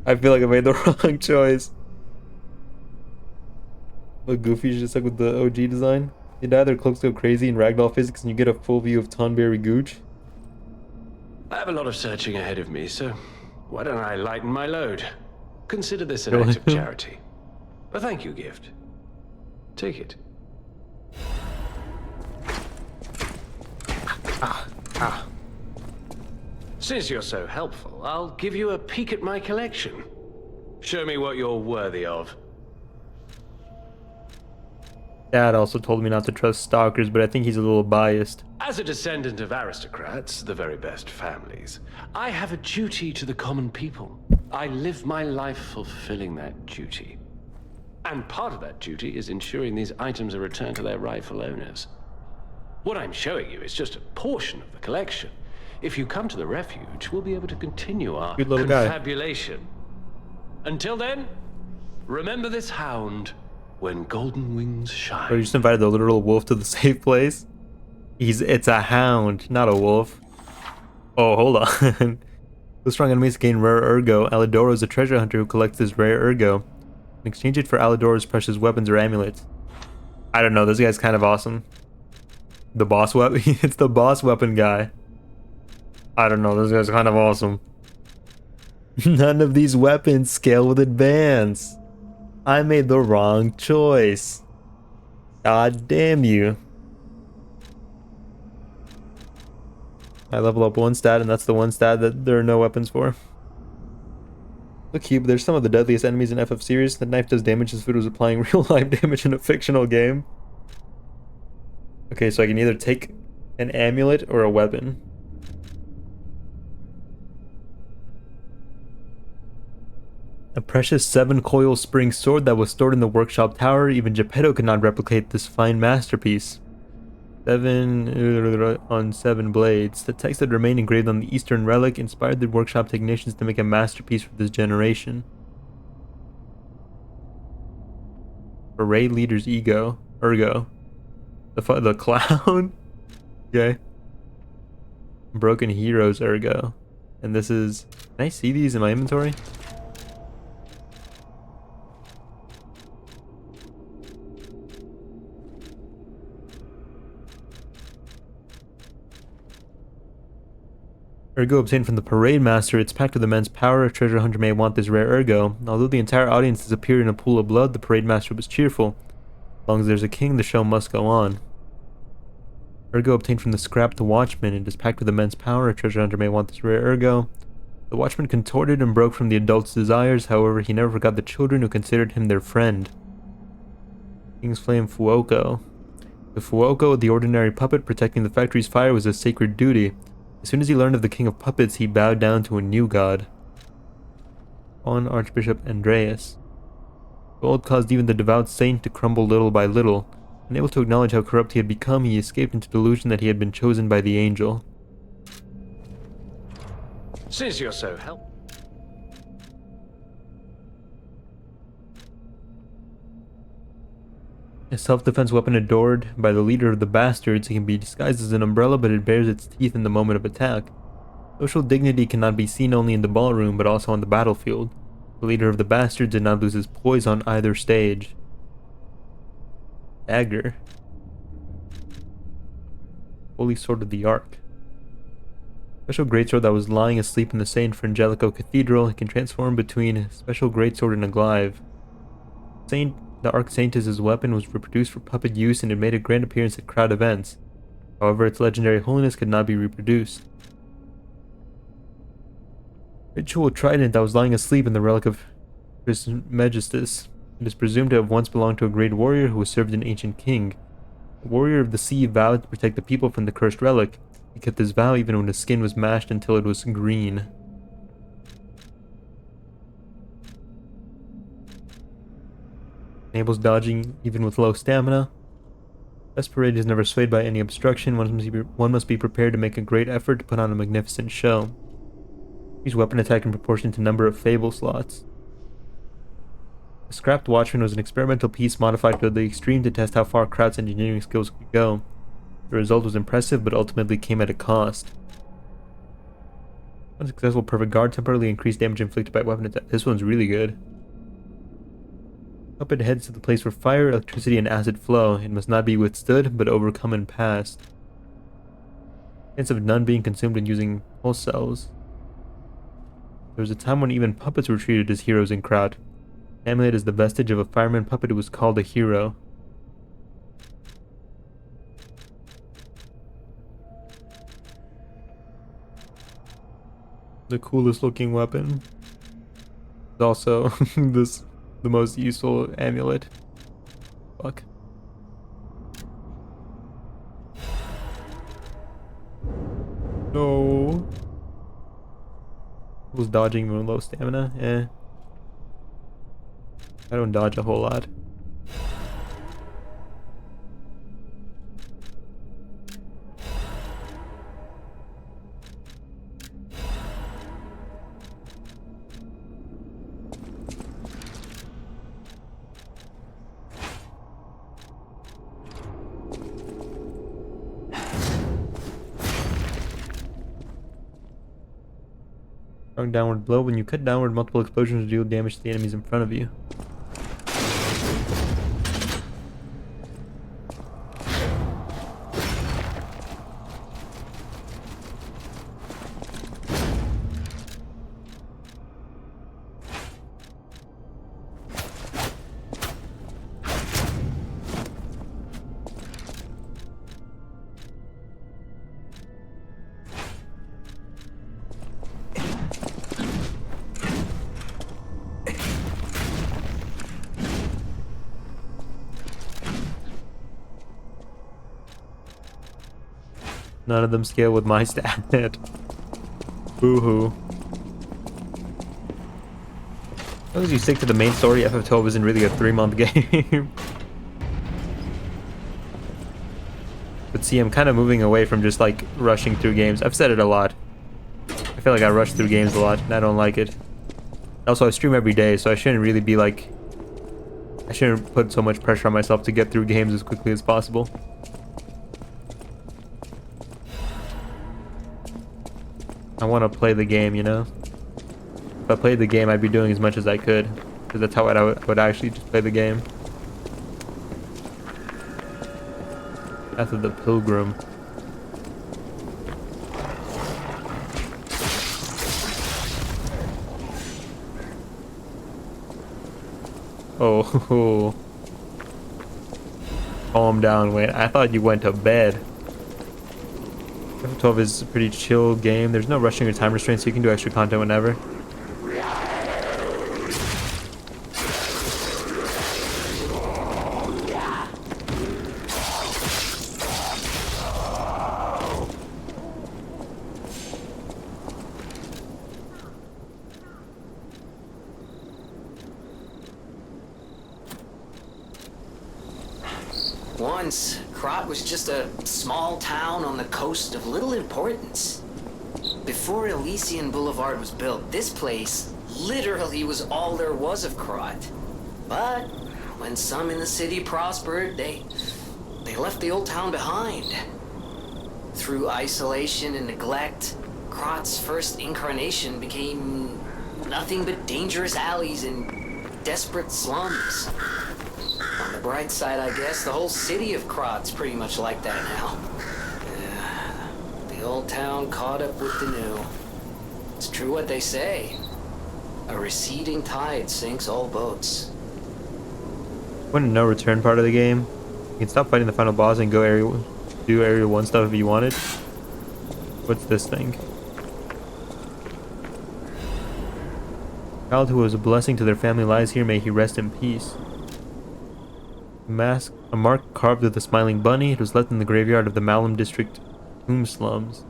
I feel like I made the wrong choice. Look, Goofy's just like with the OG design. You die, their cloaks go crazy in ragdoll physics and you get a full view of Tonberry Gooch. I have a lot of searching ahead of me, so why don't I lighten my load? Consider this an act of charity. A thank you gift. Take it. Since you're so helpful, I'll give you a peek at my collection. Show me what you're worthy of. Dad also told me not to trust stalkers, but I think he's a little biased. As a descendant of aristocrats, the very best families, I have a duty to the common people. I live my life fulfilling that duty. And part of that duty is ensuring these items are returned to their rightful owners. What I'm showing you is just a portion of the collection. If you come to the refuge, we'll be able to continue our Good little guy. confabulation. Until then, remember this hound when golden wings shine. Oh, you just invited the literal wolf to the safe place? It's a hound, not a wolf. Oh, hold on. The strong enemies gain rare ergo. Alidoro is a treasure hunter who collects this rare ergo and exchange it for Alidoro's precious weapons or amulets. I don't know, this guy's kind of awesome. The boss weapon? It's the boss weapon guy. I don't know, this guy's kind of awesome. None of these weapons scale with advance. I made the wrong choice. God damn you. I level up one stat, and that's the one stat that there are no weapons for. Look, Cube, there's some of the deadliest enemies in FF series. The knife does damage as if it was applying real-life damage in a fictional game. Okay, so I can either take an amulet or a weapon. A precious 7-coil spring sword that was stored in the workshop tower. Even Geppetto could not replicate this fine masterpiece. 7 on 7 blades. The text that remained engraved on the Eastern relic inspired the workshop technicians to make a masterpiece for this generation. Parade leader's ego. Ergo. The clown? Okay. Broken hero's ergo. And this is... Can I see these in my inventory? Ergo obtained from the Parade Master. It's packed with immense power. A treasure hunter may want this rare ergo. Although the entire audience disappeared in a pool of blood, the Parade Master was cheerful. As long as there's a king, the show must go on. Ergo obtained from the scrapped Watchman. It is packed with immense power. A treasure hunter may want this rare ergo. The Watchman contorted and broke from the adult's desires. However, he never forgot the children who considered him their friend. King's Flame Fuoco. The Fuoco, the ordinary puppet protecting the factory's fire, was a sacred duty. As soon as he learned of the King of Puppets, he bowed down to a new god. On Archbishop Andreas. Gold caused even the devout saint to crumble little by little. Unable to acknowledge how corrupt he had become, he escaped into delusion that he had been chosen by the angel. Since you're so helpful. A self-defense weapon adored by the leader of the bastards, it can be disguised as an umbrella, but it bares its teeth in the moment of attack. Social dignity cannot be seen only in the ballroom, but also on the battlefield. The leader of the bastards did not lose his poise on either stage. Dagger. Holy Sword of the Ark. Special greatsword that was lying asleep in the San Frangelico Cathedral. It can transform between a special greatsword and a glaive. The Arc Saintess' weapon was reproduced for puppet use and it made a grand appearance at crowd events. However, its legendary holiness could not be reproduced. Ritual trident that was lying asleep in the relic of Trismegistus. It is presumed to have once belonged to a great warrior who served an ancient king. The warrior of the sea vowed to protect the people from the cursed relic. He kept his vow even when his skin was mashed until it was green. Enables dodging even with low stamina. Desperate is never swayed by any obstruction. One must be prepared to make a great effort to put on a magnificent show. Use weapon attack in proportion to number of fable slots. The Scrapped Watchman was an experimental piece modified to the extreme to test how far Kraut's engineering skills could go. The result was impressive, but ultimately came at a cost. Unsuccessful perfect guard temporarily increased damage inflicted by weapon attack. This one's really good. Puppet heads to the place where fire, electricity, and acid flow. It must not be withstood, but overcome and passed. Chance of none being consumed and using pulse cells. There was a time when even puppets were treated as heroes in Kraut. Amulet is the vestige of a fireman puppet who was called a hero. The coolest looking weapon. It's also the most useful amulet. Fuck. No. Was dodging with low stamina? Eh. I don't dodge a whole lot. Strong downward blow. When you cut downward, multiple explosions deal damage to the enemies in front of you. None of them scale with my stat. Boo-hoo. As long as you stick to the main story, FF12 isn't really a 3-month game. But see, I'm kind of moving away from just like rushing through games. I've said it a lot. I feel like I rush through games a lot, and I don't like it. Also, I stream every day, so I shouldn't really be like... I shouldn't put so much pressure on myself to get through games as quickly as possible. I want to play the game, you know? If I played the game, I'd be doing as much as I could. Because that's how I would actually just play the game. Path of the Pilgrim. Oh. Calm down, wait. I thought you went to bed. FF12 is a pretty chill game. There's no rushing or time restraints, so you can do extra content whenever. Once, Krat was just a small town on the coast of little importance. Before Elysian Boulevard was built, this place literally was all there was of Krat. But when some in the city prospered, they left the old town behind. Through isolation and neglect, Krat's first incarnation became nothing but dangerous alleys and desperate slums. On the bright side, I guess, the whole city of Krod's pretty much like that now. Yeah, the old town caught up with the new. It's true what they say. A receding tide sinks all boats. When no return part of the game, you can stop fighting the final boss and go do area 1 stuff if you wanted. What's this thing? Child who was a blessing to their family lies here, may he rest in peace. A mark carved of the smiling bunny. It was left in the graveyard of the Malum district tomb slums.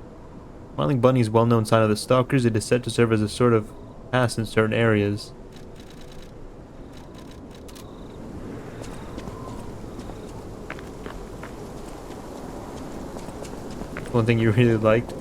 Smiling bunny is a well-known sign of the stalkers. It is said to serve as a sort of pass in certain areas. One thing you really liked.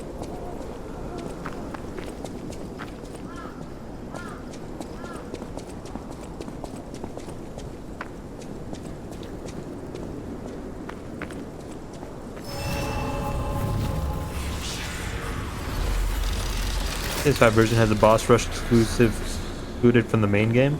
PS5 version has a boss rush excluded from the main game.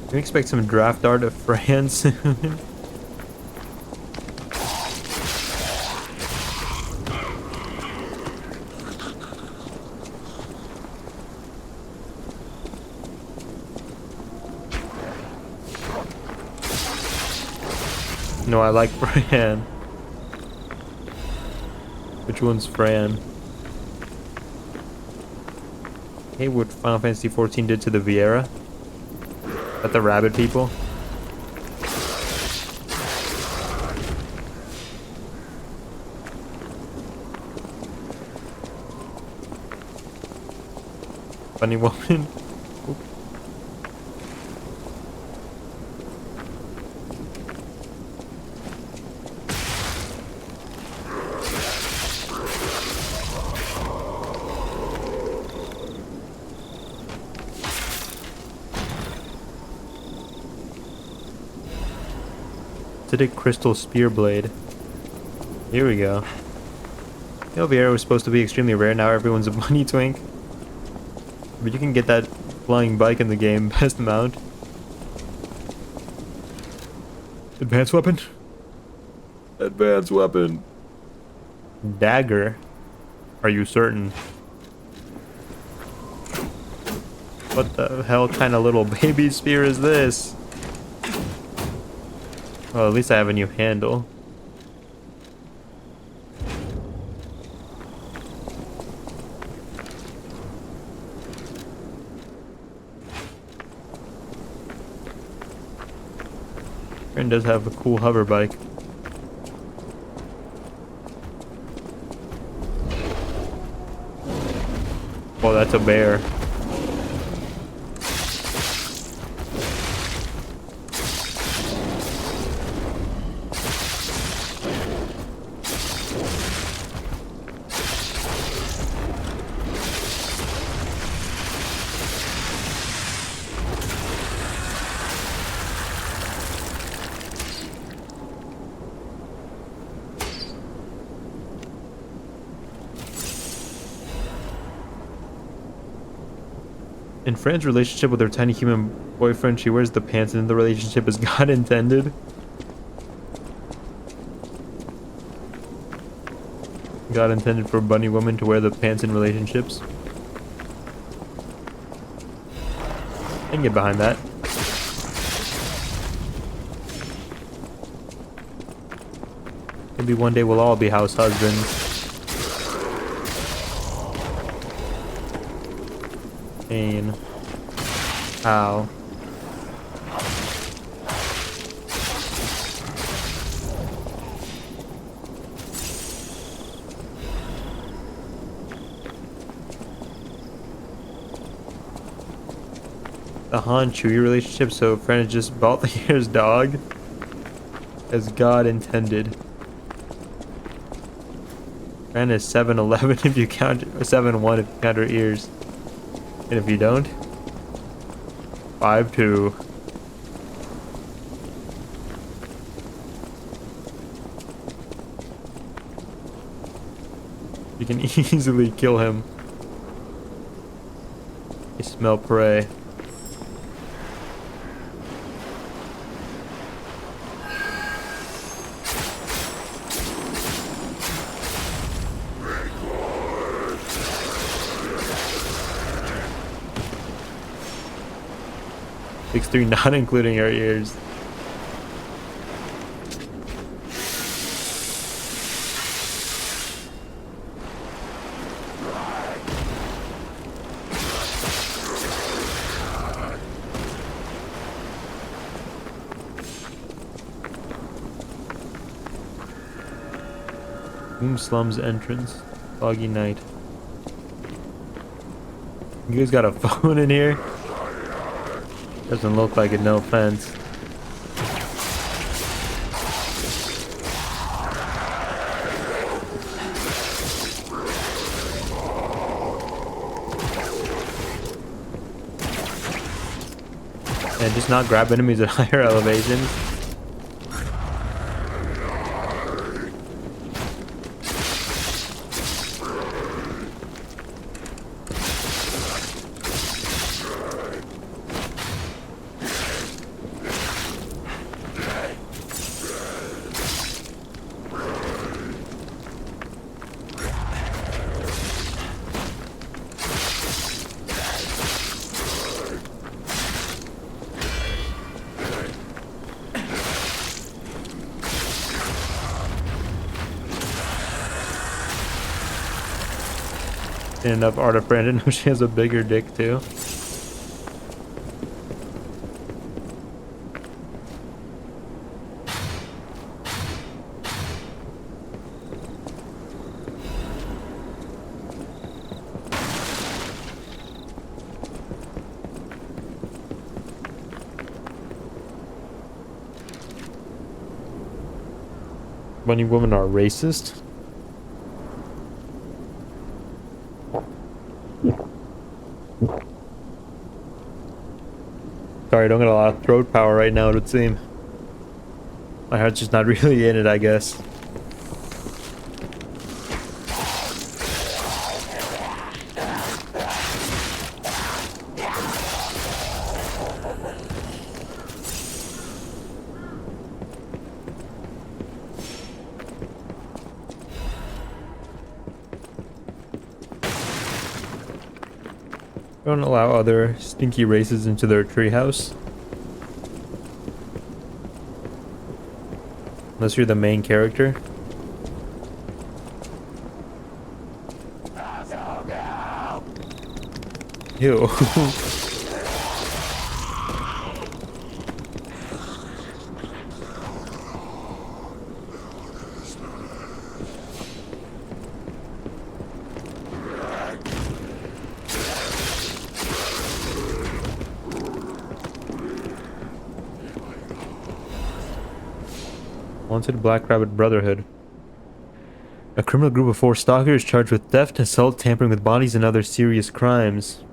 Can we expect some draft art of Fran soon? No, I like Fran. Which one's Fran? Hey, what Final Fantasy XIV did to the Viera? At the rabbit people. Funny woman. Oop. Acidic crystal spear blade. Here we go. Elviera was supposed to be extremely rare. Now everyone's a bunny twink. But you can get that flying bike in the game. Best mount. Advanced weapon. Advanced weapon. Dagger. Are you certain? What the hell kind of little baby spear is this? Well, at least I have a new handle. Ren does have a cool hover bike. Oh, that's a bear. In Fran's relationship with her tiny human boyfriend, she wears the pants, and the relationship is God intended. God intended for a bunny woman to wear the pants in relationships. I can get behind that. Maybe one day we'll all be house husbands. Pain. Ow. The Han Chewie relationship, so Fran has just bought the here's dog as God intended. Ran is 7-11 if you count, or 7-1 if you count her ears. And if you don't, 5-2. You can easily kill him. I smell prey. Six three, not including our ears. Boom slums entrance. Foggy night. You guys got a phone in here? Doesn't look like it, no offense. And just not grab enemies at higher elevations. Enough art of Brandon. No, she has a bigger dick too. Bunny women are racist. Sorry, I don't get a lot of throat power right now, it would seem. My heart's just not really in it, I guess. Don't allow other stinky races into their treehouse. Unless you're the main character. Ew. Wanted Black Rabbit Brotherhood. A criminal group of 4 stalkers charged with theft, assault, tampering with bodies, and other serious crimes.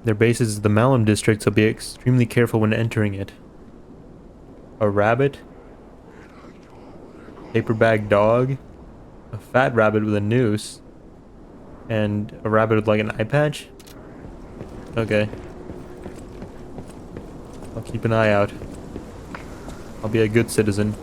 Their base is the Malum district, so be extremely careful when entering it. A rabbit? Paper bag dog? A fat rabbit with a noose? And a rabbit with like an eye patch? Okay. I'll keep an eye out. I'll be a good citizen.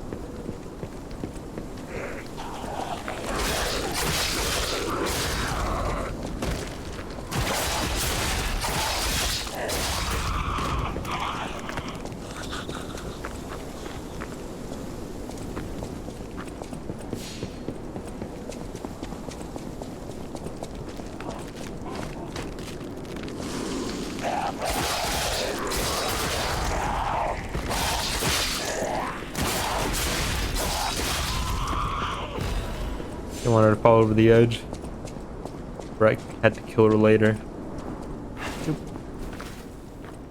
Don't want her to fall over the edge. Right, had to kill her later. Oop.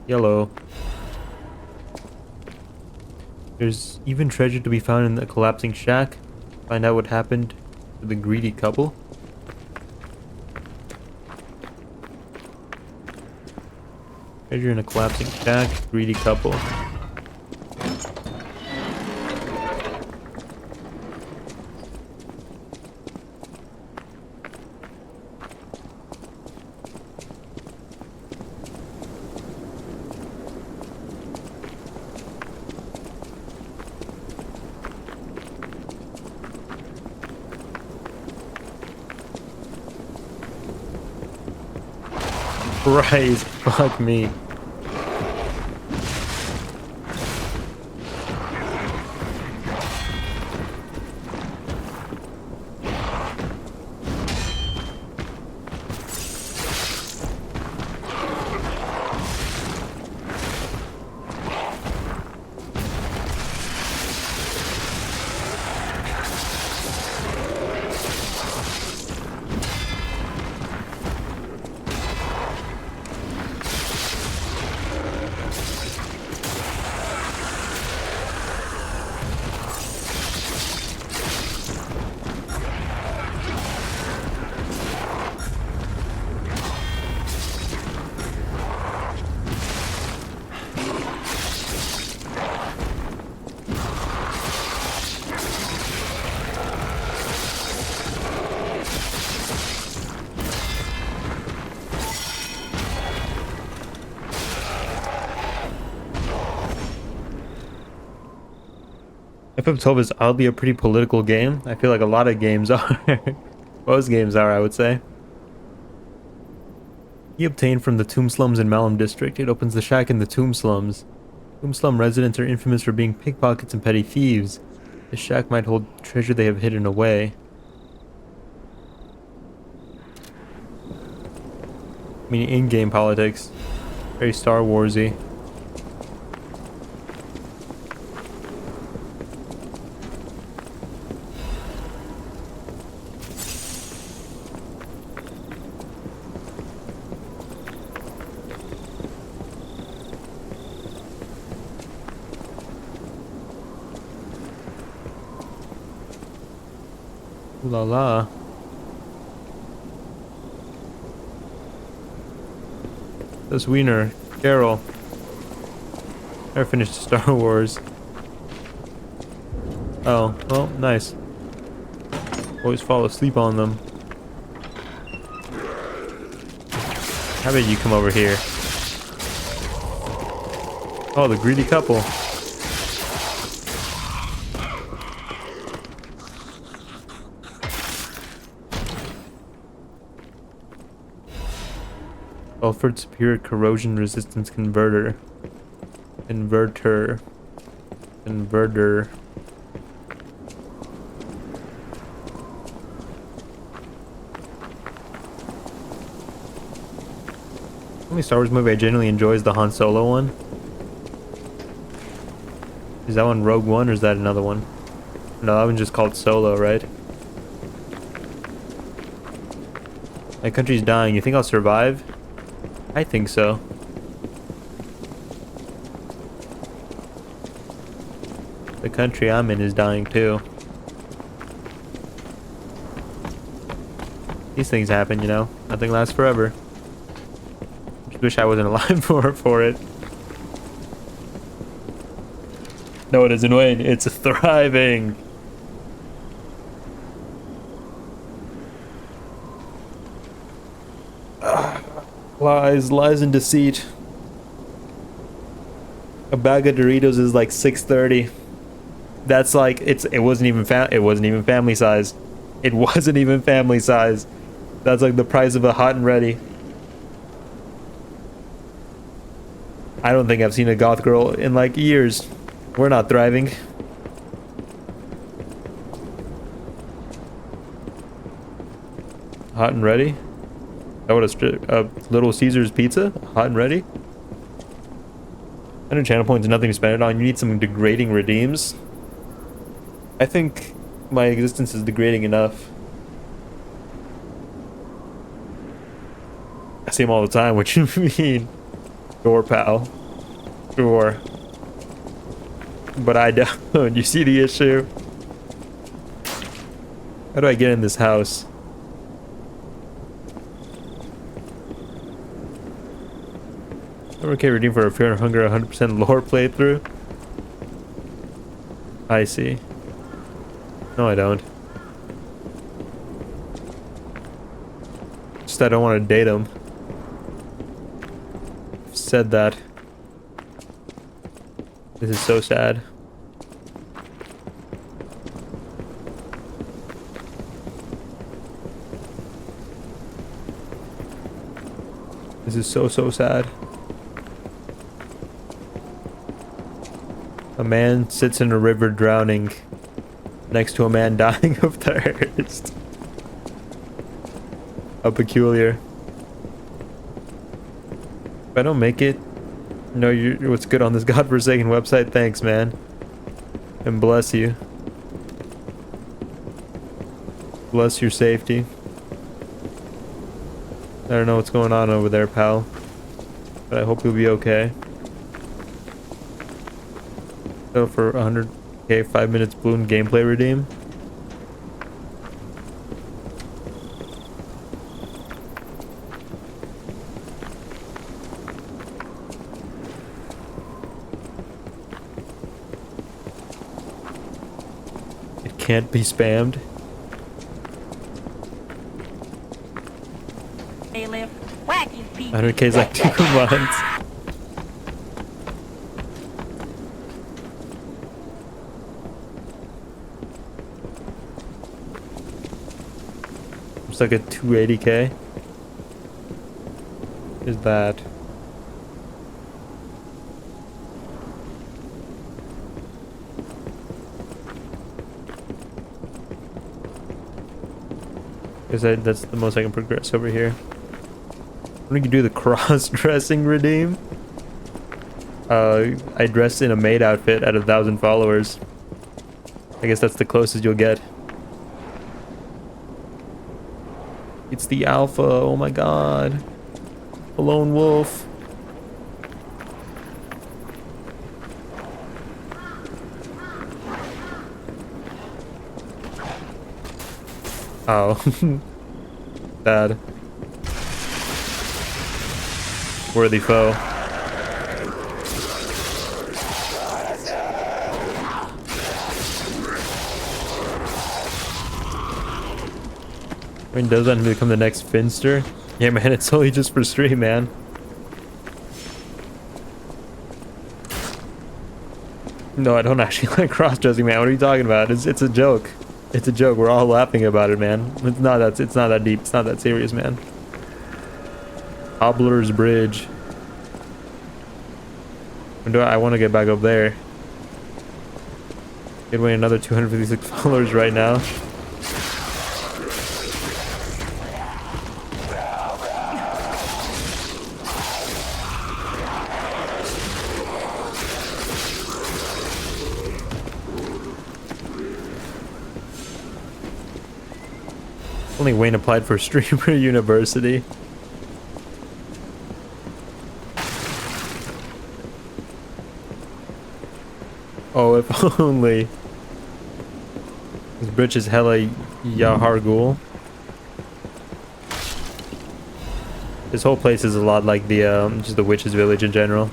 Yellow. There's even treasure to be found in the collapsing shack. Find out what happened to the greedy couple. Treasure in a collapsing shack. Greedy couple. Christ, fuck me. FF12 is oddly a pretty political game. I feel like a lot of games are. Most games are, I would say. He obtained from the Tomb Slums in Malum District. It opens the shack in the Tomb Slums. Tomb Slum residents are infamous for being pickpockets and petty thieves. The shack might hold treasure they have hidden away. I mean, in-game politics. Very Star Warsy. Ooh la la. This Wiener, Carol. Never finished Star Wars. Oh, well, nice. Always fall asleep on them. How about you come over here? Oh, the greedy couple. Belford Superior Corrosion Resistance Converter. Converter. The only Star Wars movie I genuinely enjoy is the Han Solo one. Is that one Rogue One or is that another one? No, that one's just called Solo, right? My country's dying. You think I'll survive? I think so. The country I'm in is dying too. These things happen, you know. Nothing lasts forever. Just wish I wasn't alive for it. No, it isn't, Wayne. It's thriving. Lies and deceit. A bag of Doritos is like $6.30. That's like it wasn't even family size. It wasn't even family size. That's like the price of a hot and ready. I don't think I've seen a goth girl in like years. We're not thriving. Hot and ready? That would a Little Caesar's pizza? Hot and ready? 100 channel points, nothing to spend it on. You need some degrading redeems. I think my existence is degrading enough. I see him all the time. What you mean? Sure, pal. Sure. But I don't. You see the issue? How do I get in this house? Okay, redeem for a Fear and Hunger 100% lore playthrough. I see. No, I don't. Just I don't want to date him. I've said that. This is so sad. This is so sad. A man sits in a river drowning next to a man dying of thirst. How peculiar. If I don't make it, know you what's good on this godforsaken website. Thanks, man. And bless you. Bless your safety. I don't know what's going on over there, pal. But I hope you'll be okay. So for 100k, 5 minutes balloon gameplay redeem. It can't be spammed. They live wacky people. 100k is like 2 months. It's like a 280k. Is that? Because that's the most I can progress over here. When you do the cross-dressing redeem, I dressed in a maid outfit at 1,000 followers. I guess that's the closest you'll get. It's the alpha, oh my god. A lone wolf. Oh. Bad. Worthy foe. I mean, does that become the next Finster? Yeah, man, it's only just for stream, man. No, I don't actually like cross-dressing, man. What are you talking about? It's a joke. It's a joke. We're all laughing about it, man. It's not that deep. It's not that serious, man. Hobbler's Bridge. When do I want to get back up there? Get away another 256 followers right now. Only Wayne applied for Streamer University. Oh, if only. This bridge is hella Yahargul. This whole place is a lot like the just the witch's village in general.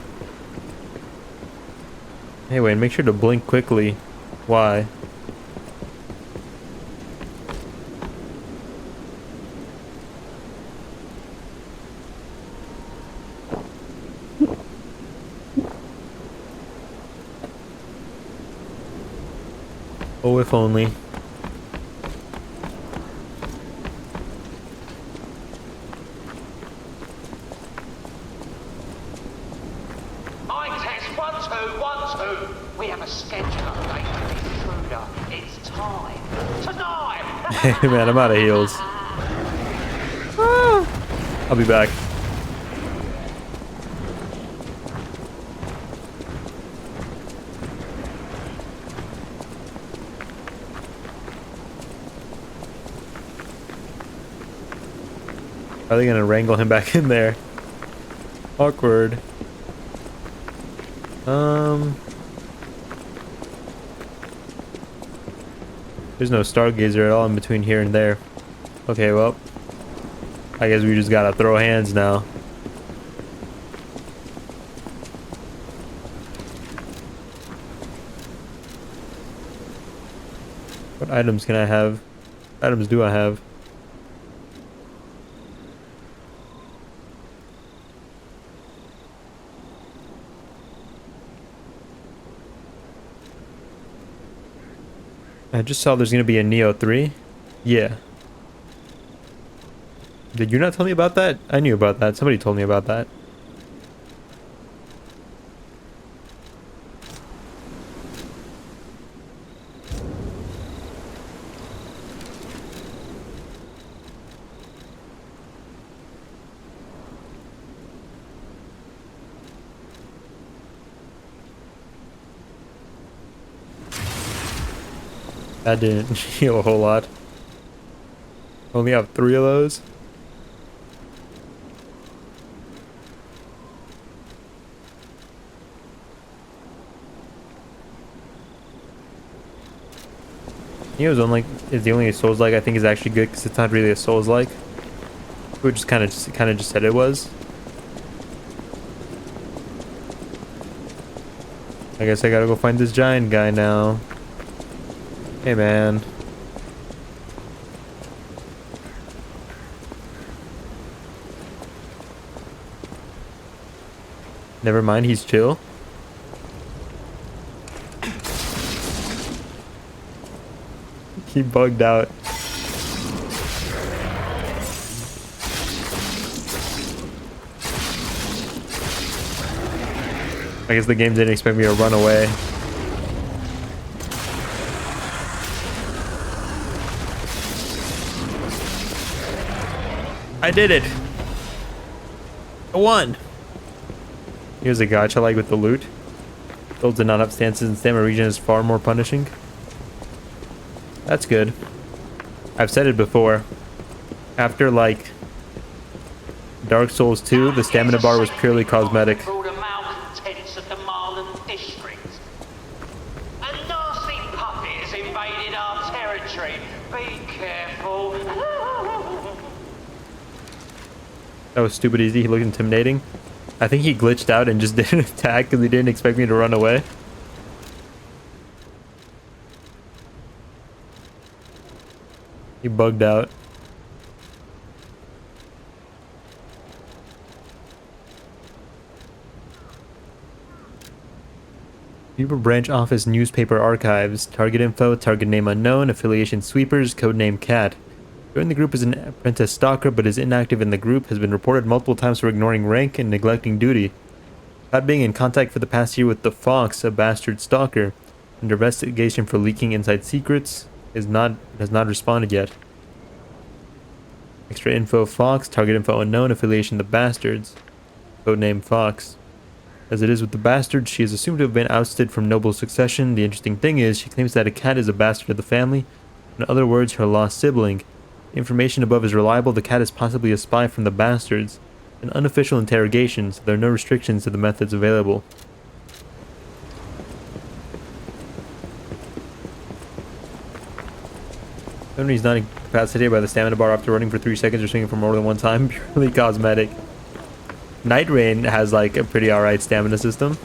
Hey Wayne, make sure to blink quickly. Why? Oh, if only. I test 1 2 1 2. We have a schedule update for this intruder. It's time. Tonight. Hey man, I'm out of heals. I'll be back. Are they gonna wrangle him back in there? Awkward. There's no stargazer at all in between here and there. Okay, well, I guess we just gotta throw hands now. What items can I have? What items do I have? I just saw there's gonna be a Neo 3. Yeah. Did you not tell me about that? I knew about that. Somebody told me about that. That didn't heal a whole lot. Only have 3 of those. Neo's is the only Souls-like I think is actually good because it's not really a Souls-like. We just kind of just said it was. I guess I gotta go find this giant guy now. Hey man. Never mind, he's chill. He bugged out. I guess the game didn't expect me to run away. I did it! I won! Here's a gacha like with the loot. Builds and non-up stances and stamina region is far more punishing. That's good. I've said it before. After like Dark Souls 2, the stamina bar was purely cosmetic. Through the malcontents of the Marlin district. A nasty puppet has invaded our territory. Be careful. That was stupid easy. He looked intimidating. I think he glitched out and just didn't attack because he didn't expect me to run away. He bugged out. Beaver Branch Office Newspaper Archives. Target info, target name unknown, affiliation sweepers, codename Cat. Joined the group as an apprentice stalker but is inactive in the group, has been reported multiple times for ignoring rank and neglecting duty. Not being in contact for the past year with the Fox, a bastard stalker. Under investigation for leaking inside secrets, has not responded yet. Extra info Fox, target info unknown, affiliation the Bastards. Codename Fox. As it is with the Bastards, she is assumed to have been ousted from noble succession. The interesting thing is, she claims that a cat is a bastard of the family. In other words, her lost sibling. The information above is reliable. The cat is possibly a spy from the Bastards. An unofficial interrogation, so there are no restrictions to the methods available. Somebody is not incapacitated by the stamina bar after running for 3 seconds or swinging for more than one time. Purely cosmetic. Night Rain has like a pretty alright stamina system.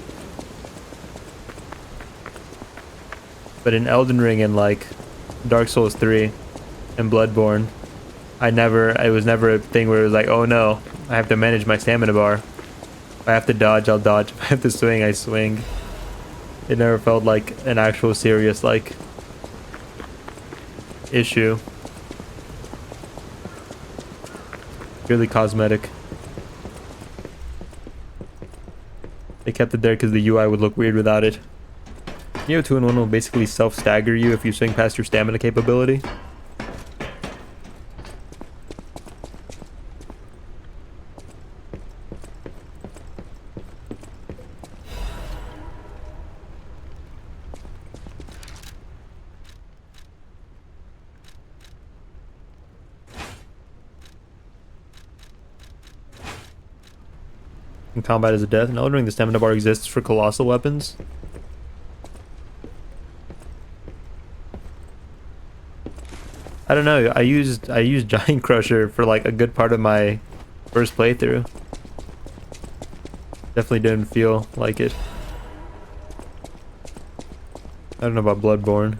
But in Elden Ring and like Dark Souls 3 and Bloodborne, it was never a thing where it was like, oh no, I have to manage my stamina bar. If I have to dodge, I'll dodge. If I have to swing, I swing. It never felt like an actual serious like issue. Purely cosmetic. They kept it there because the UI would look weird without it. Neo 2-in-1 will basically self-stagger you if you swing past your stamina capability. In combat is a death. In Elden Ring, the stamina bar exists for colossal weapons. I don't know. I used Giant Crusher for like a good part of my first playthrough. Definitely didn't feel like it. I don't know about Bloodborne.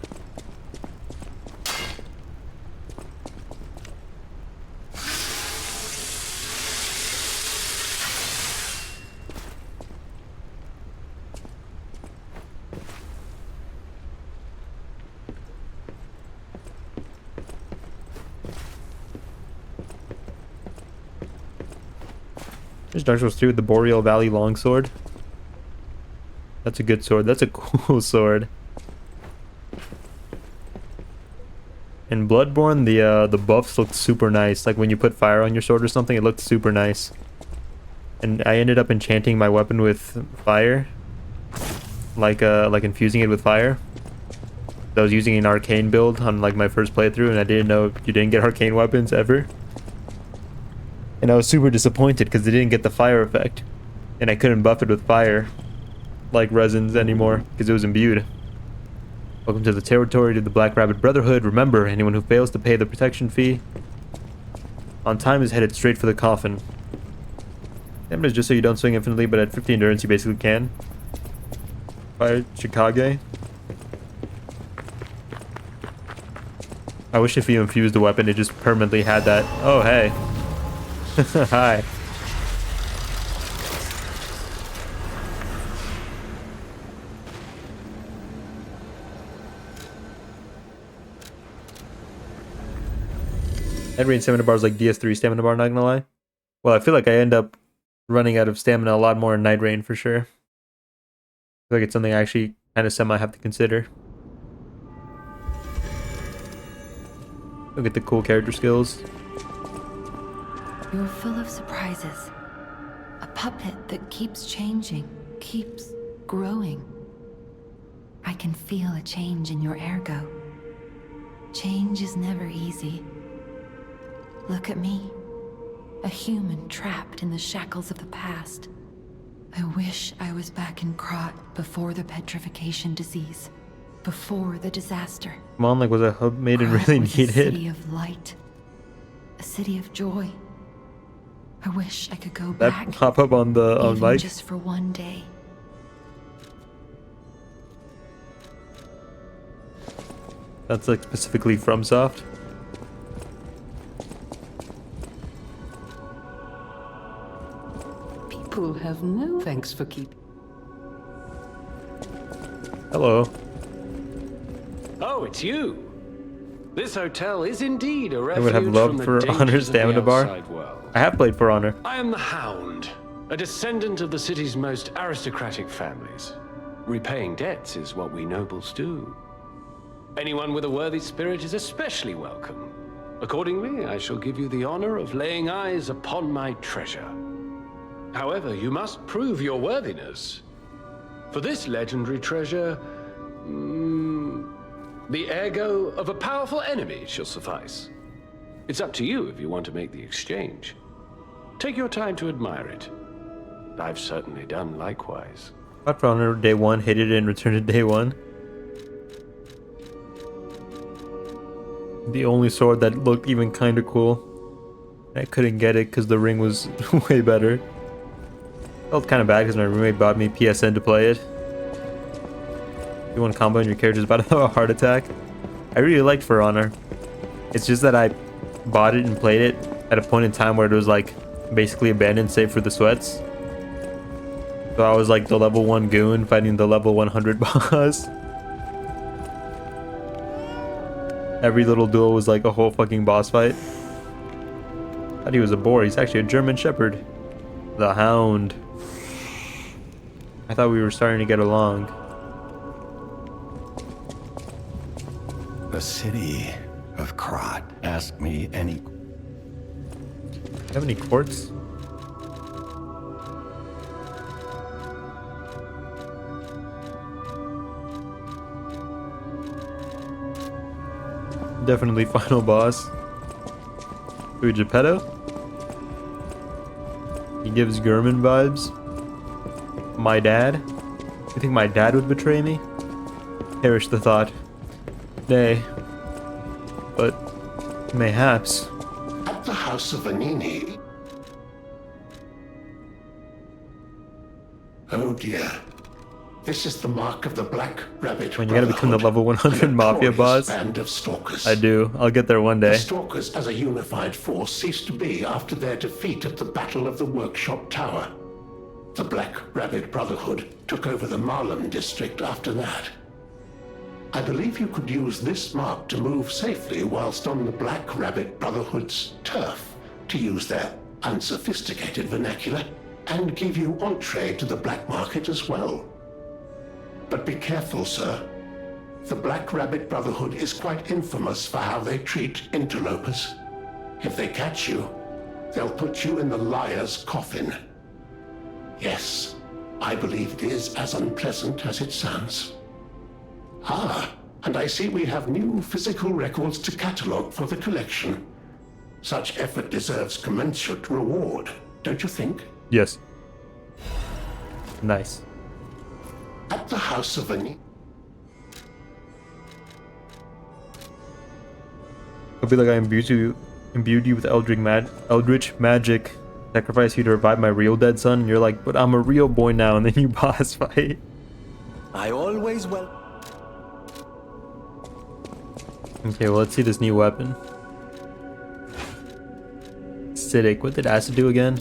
There's Dark Souls 3 with the Boreal Valley Longsword. That's a good sword. That's a cool sword. In Bloodborne, the buffs looked super nice. Like when you put fire on your sword or something, it looked super nice. And I ended up enchanting my weapon with fire, like infusing it with fire. I was using an arcane build on like my first playthrough, and I didn't know you didn't get arcane weapons ever. And I was super disappointed because they didn't get the fire effect, and I couldn't buff it with fire like resins anymore because it was imbued. Welcome to the territory to the Black Rabbit Brotherhood. Remember, anyone who fails to pay the protection fee on time is headed straight for the coffin. Damage is just so you don't swing infinitely, but at 50 endurance you basically can. Fire Chikage. I wish if you infused the weapon, it just permanently had that. Oh, hey. Hi. Night Rain stamina bar is like DS3 stamina bar, not gonna lie. Well, I feel like I end up running out of stamina a lot more in Night Rain for sure. I feel like it's something I actually kind of semi have to consider. Look at the cool character skills. You're full of surprises. A puppet that keeps changing, keeps growing. I can feel a change in your ergo. Change is never easy. Look at me. A human trapped in the shackles of the past. I wish I was back in Krat before the petrification disease. Before the disaster. Come on, like was a hub maiden really needed? A city of light. A city of joy. I wish I could go back. That pop up on the bike. Just for one day. That's like specifically FromSoft. People have no thanks for keeping. Hello. Oh, it's you. This hotel is indeed a I refuge would have loved from the For Honor dangers of the stamina bar. outside world. I have played For Honor. I am the Hound, a descendant of the city's most aristocratic families. Repaying debts is what we nobles do. Anyone with a worthy spirit is especially welcome. Accordingly, I shall give you the honor of laying eyes upon my treasure. However, you must prove your worthiness. For this legendary treasure, the ergo of a powerful enemy shall suffice. It's up to you if you want to make the exchange. Take your time to admire it. I've certainly done likewise. Bought For Honor day one, hated it, and returned it day one. The only sword that looked even kind of cool. I couldn't get it because the ring was way better. Felt kind of bad because my roommate bought me PSN to play it. You want combo and your character's about to have a heart attack. I really liked For Honor. It's just that I bought it and played it at a point in time where it was like basically abandoned save for the sweats. So I was like the level 1 goon fighting the level 100 boss. Every little duel was like a whole fucking boss fight. Thought he was a boar. He's actually a German Shepherd. The Hound. I thought we were starting to get along. The city of Krat. Ask me any... Do you have any quartz? Definitely final boss. Who, Geppetto? He gives Gurman vibes. My dad? You think my dad would betray me? Perish the thought. Nay. But Mayhaps. At the house of Vanigni. Oh dear. This is the mark of the Black Rabbit When you gotta become the level 100 an mafia notorious boss. band of stalkers. I do. I'll get there one The day. stalkers as a unified force ceased to be after their defeat at the Battle of the Workshop Tower. The Black Rabbit Brotherhood took over the Marlem district after that. I believe you could use this mark to move safely whilst on the Black Rabbit Brotherhood's turf, to use their unsophisticated vernacular, and give you entree to the black market as well. But be careful, sir. The Black Rabbit Brotherhood is quite infamous for how they treat interlopers. If they catch you, they'll put you in the liar's coffin. Yes, I believe it is as unpleasant as it sounds. Ah, and I see we have new physical records to catalogue for the collection. Such effort deserves commensurate reward, don't you think? Yes. Nice. At the house of Vanigni. It'll be like I imbued you with eldritch magic. Sacrifice you to revive my real dead son. And you're like, but I'm a real boy now. And then you boss fight. I always will. Okay, well, let's see this new weapon. Acidic. What did acid do again?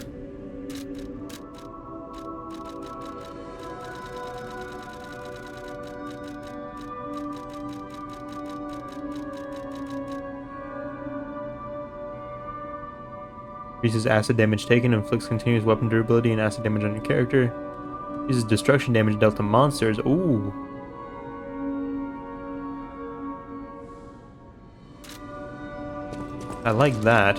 Increases acid damage taken, inflicts continuous weapon durability and acid damage on your character. Uses destruction damage dealt to monsters. Ooh. I like that.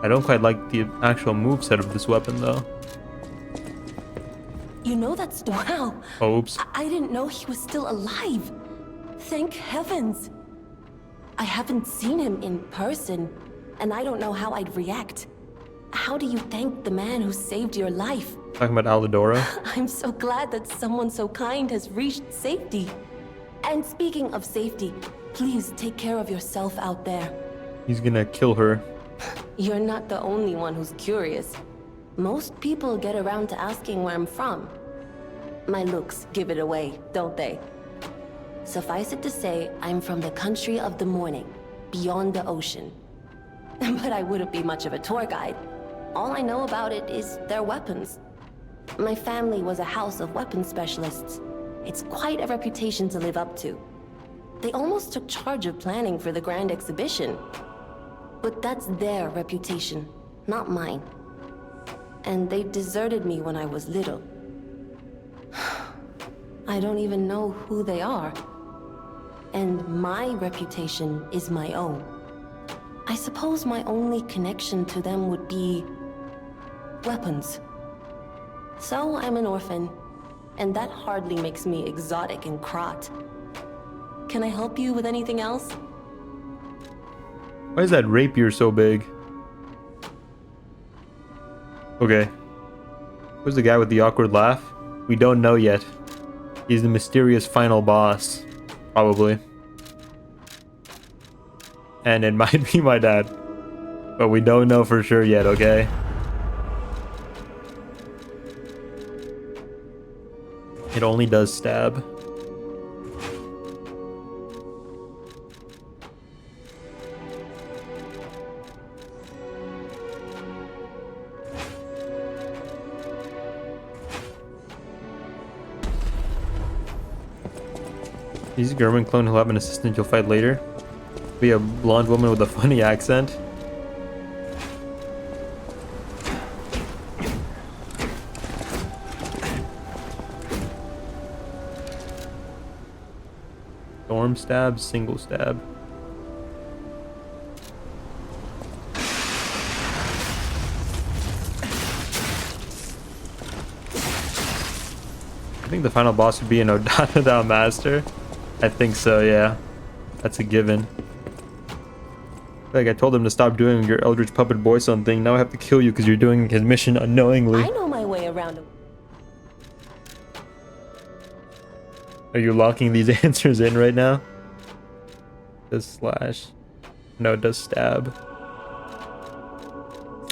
I don't quite like the actual moveset of this weapon though. You know that's... Wow. Oops. I didn't know he was still alive. Thank heavens. I haven't seen him in person, and I don't know how I'd react. How do you thank the man who saved your life? Talking about Alidora. I'm so glad that someone so kind has reached safety. And speaking of safety, please take care of yourself out there. He's gonna kill her. You're not the only one who's curious. Most people get around to asking where I'm from. My looks give it away, don't they? Suffice it to say, I'm from the country of the morning, beyond the ocean. But I wouldn't be much of a tour guide. All I know about it is their weapons. My family was a house of weapons specialists. It's quite a reputation to live up to. They almost took charge of planning for the grand exhibition. But that's their reputation, not mine. And they deserted me when I was little. I don't even know who they are. And my reputation is my own. I suppose my only connection to them would be... weapons. So I'm an orphan, and that hardly makes me exotic in Krat. Can I help you with anything else? Why is that rapier so big? Okay. Who's the guy with the awkward laugh? We don't know yet. He's the mysterious final boss. Probably. And it might be my dad. But we don't know for sure yet, okay? It only does stab. He's a government clone who'll have an assistant you'll fight later. Be a blonde woman with a funny accent. Storm stab, single stab. I think the final boss would be an Odada Master. I think so, yeah. That's a given. Like I told him to stop doing your Eldritch Puppet Boy Son thing. Now I have to kill you because you're doing his mission unknowingly. I know my way around. Are you locking these answers in right now? Just slash. No, it does stab.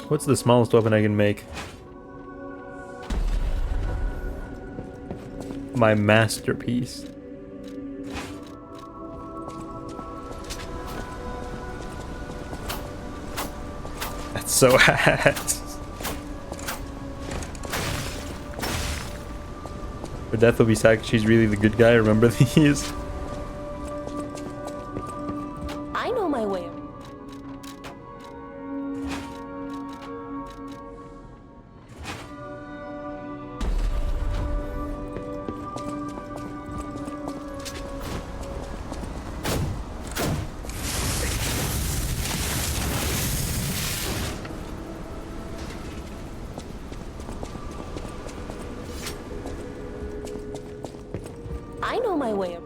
What's the smallest weapon I can make? My masterpiece. That's so ass. Her death will be sacked. She's really the good guy. Remember these? I know my way. I know my way.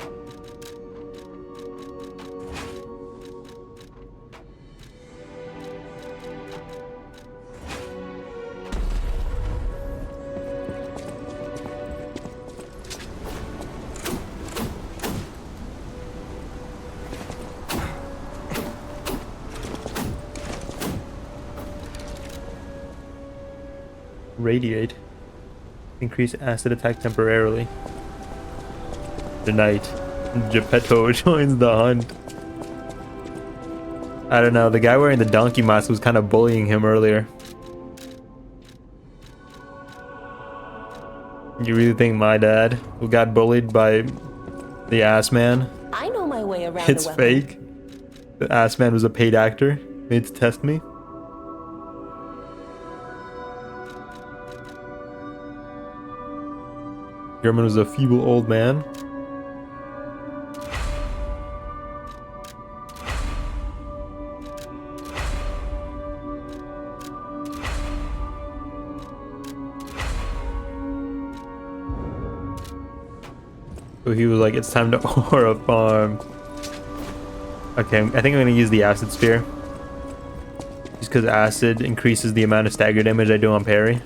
Radiate. Increase acid attack temporarily. Tonight, Geppetto joins the hunt. I don't know, the guy wearing the donkey mask was kind of bullying him earlier. You really think my dad, who got bullied by the ass man, I know my way around. it's fake? The ass man was a paid actor made to test me? German was a feeble old man. So he was like, it's time to aura farm. Okay, I think I'm gonna use the acid spear. Just because acid increases the amount of stagger damage I do on parry.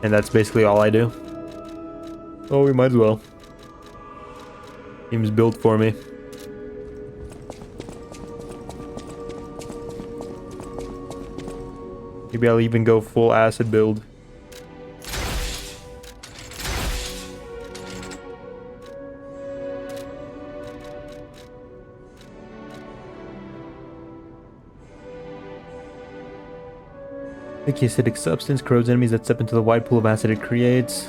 And that's basically all I do. Oh, we might as well. Seems built for me. Maybe I'll even go full acid build. The acidic substance corrodes enemies that step into the wide pool of acid it creates.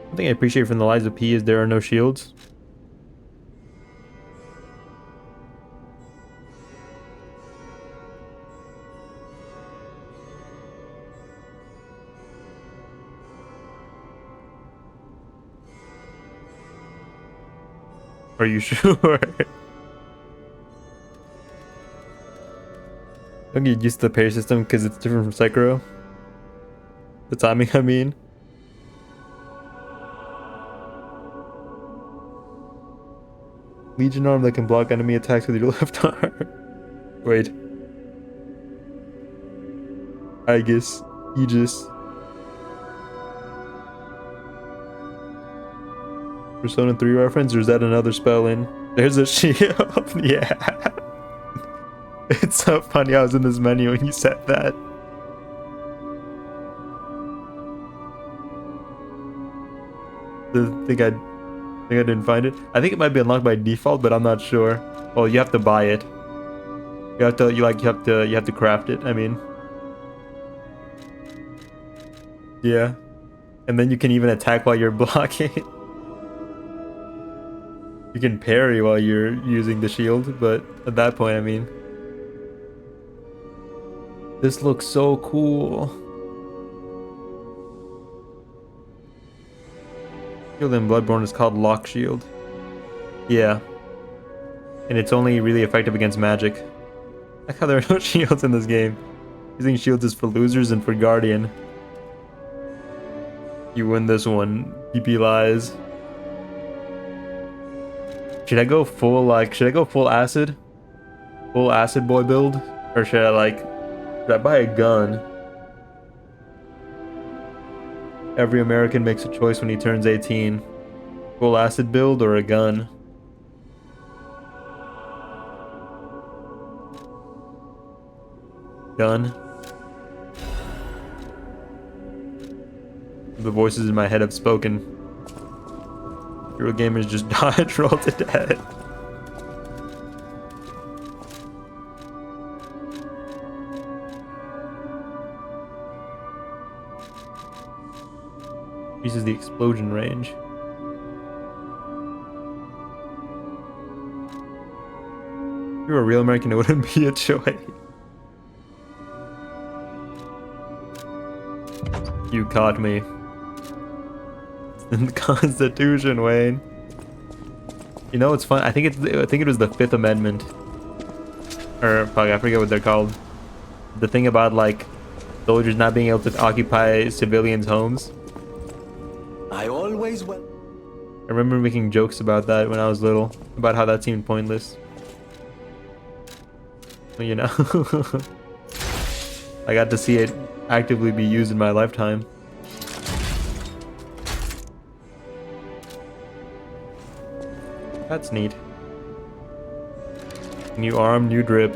One thing I appreciate from the Lies of P is there are no shields. Are you sure? Don't get used to the parry system because it's different from Sekiro. The timing, I mean. Legion arm that can block enemy attacks with your left arm. Wait. Aegis. Aegis. Persona 3 reference, or is that another spell in? There's a shield. Yeah. It's so funny I was in this menu when you said that. I think I didn't find it. I think it might be unlocked by default, but I'm not sure. Well, you have to buy it. You have to craft it, I mean. Yeah. And then you can even attack while you're blocking. You can parry while you're using the shield, but at that point, I mean. This looks so cool. Shield in Bloodborne is called Lock Shield. Yeah. And it's only really effective against magic. I like how there are no shields in this game. Using shields is for losers and for Guardian. You win this one. PP lies. Should I go full acid? Full acid boy build? Or should I buy a gun? Every American makes a choice when he turns 18. Full acid build or a gun? Gun. The voices in my head have spoken. Hero gamers just dodge roll to death. Increases the explosion range. If you're a real American, it wouldn't be a choice. You caught me. It's in the Constitution, Wayne. You know what's fun? I think it was the Fifth Amendment. Or fuck, I forget what they're called. The thing about like soldiers not being able to occupy civilians' homes. I always I remember making jokes about that when I was little, about how that seemed pointless. You know, I got to see it actively be used in my lifetime. That's neat. New arm, new drip.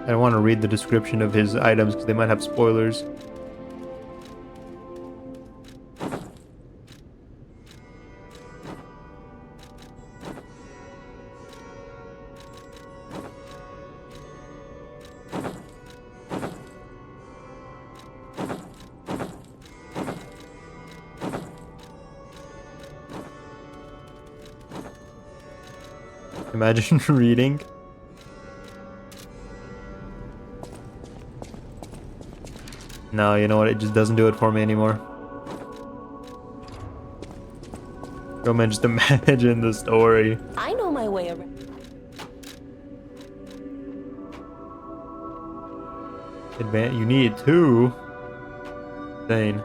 I don't want to read the description of his items because they might have spoilers. Imagine reading. No, you know what? It just doesn't do it for me anymore. Yo, man, just imagine the story. I know my way around. You need two. Insane.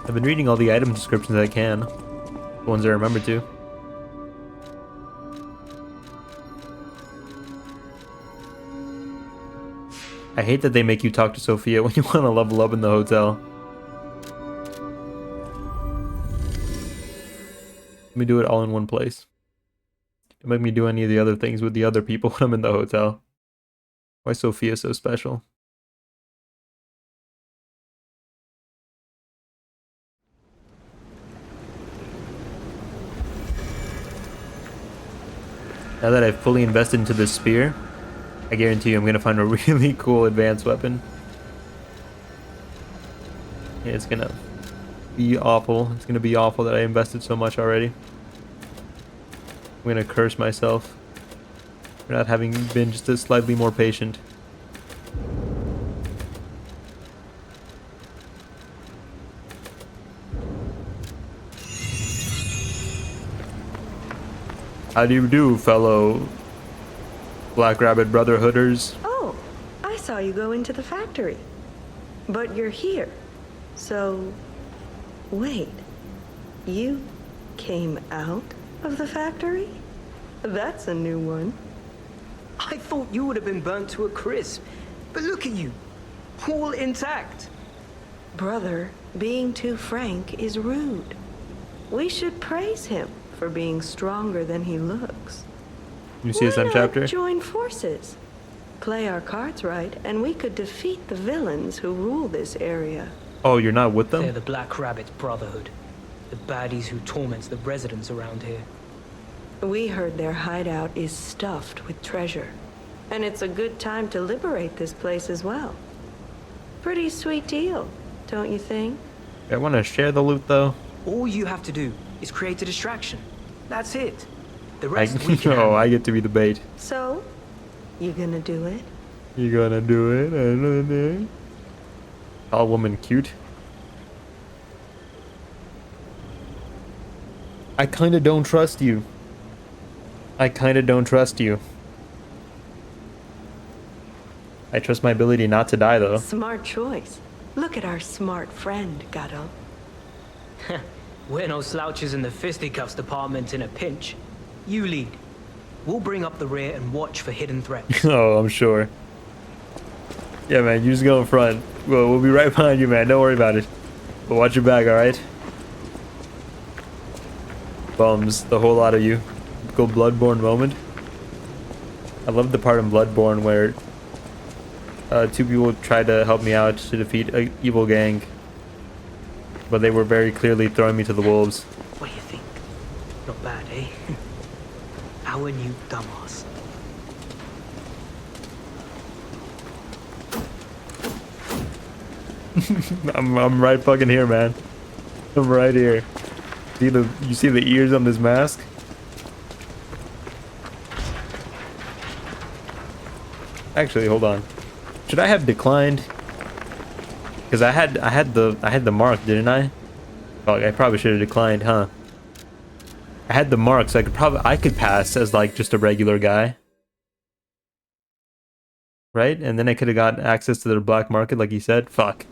I've been reading all the item descriptions I can. The ones I remember to. I hate that they make you talk to Sophia when you want to level up in the hotel. Let me do it all in one place. Don't make me do any of the other things with the other people when I'm in the hotel. Why is Sophia so special? Now that I've fully invested into this spear, I guarantee you I'm gonna find a really cool advanced weapon. Yeah, it's gonna be awful. It's gonna be awful that I invested so much already. I'm gonna curse myself for not having been just slightly more patient. How do you do, fellow Black Rabbit Brotherhooders? Oh, I saw you go into the factory. But you're here. So, wait. You came out of the factory? That's a new one. I thought you would have been burnt to a crisp. But look at you. All intact. Brother, being too frank is rude. We should praise him for being stronger than he looks. You see some chapter? Join forces. Play our cards right, and we could defeat the villains who rule this area. Oh, you're not with them? They're the Black Rabbit Brotherhood. The baddies who torment the residents around here. We heard their hideout is stuffed with treasure. And it's a good time to liberate this place as well. Pretty sweet deal, don't you think? I want to share the loot, though. All you have to do is create a distraction. That's it. The rest we can Oh, I get to be the bait. So, you gonna do it? You gonna do it? I don't know. Tall woman cute. I kinda don't trust you. I kinda don't trust you. I trust my ability not to die, though. Smart choice. Look at our smart friend, Gato. We're no slouches in the fisticuffs department in a pinch. You lead. We'll bring up the rear and watch for hidden threats. Oh, I'm sure. Yeah, man, you just go in front. We'll be right behind you, man. Don't worry about it. But watch your back, alright? Bums, the whole lot of you. Go Bloodborne moment. I love the part in Bloodborne where two people tried to help me out to defeat an evil gang. But they were very clearly throwing me to the wolves. What do you think? Not bad, eh? Our new dumbass. I'm right fucking here, man. I'm right here. You see the ears on this mask? Actually, hold on. Should I have declined? Because I had the mark, didn't I? Oh, I probably should have declined, huh? I had the mark, so I could pass as like just a regular guy. Right? And then I could have got access to their black market like you said. Fuck.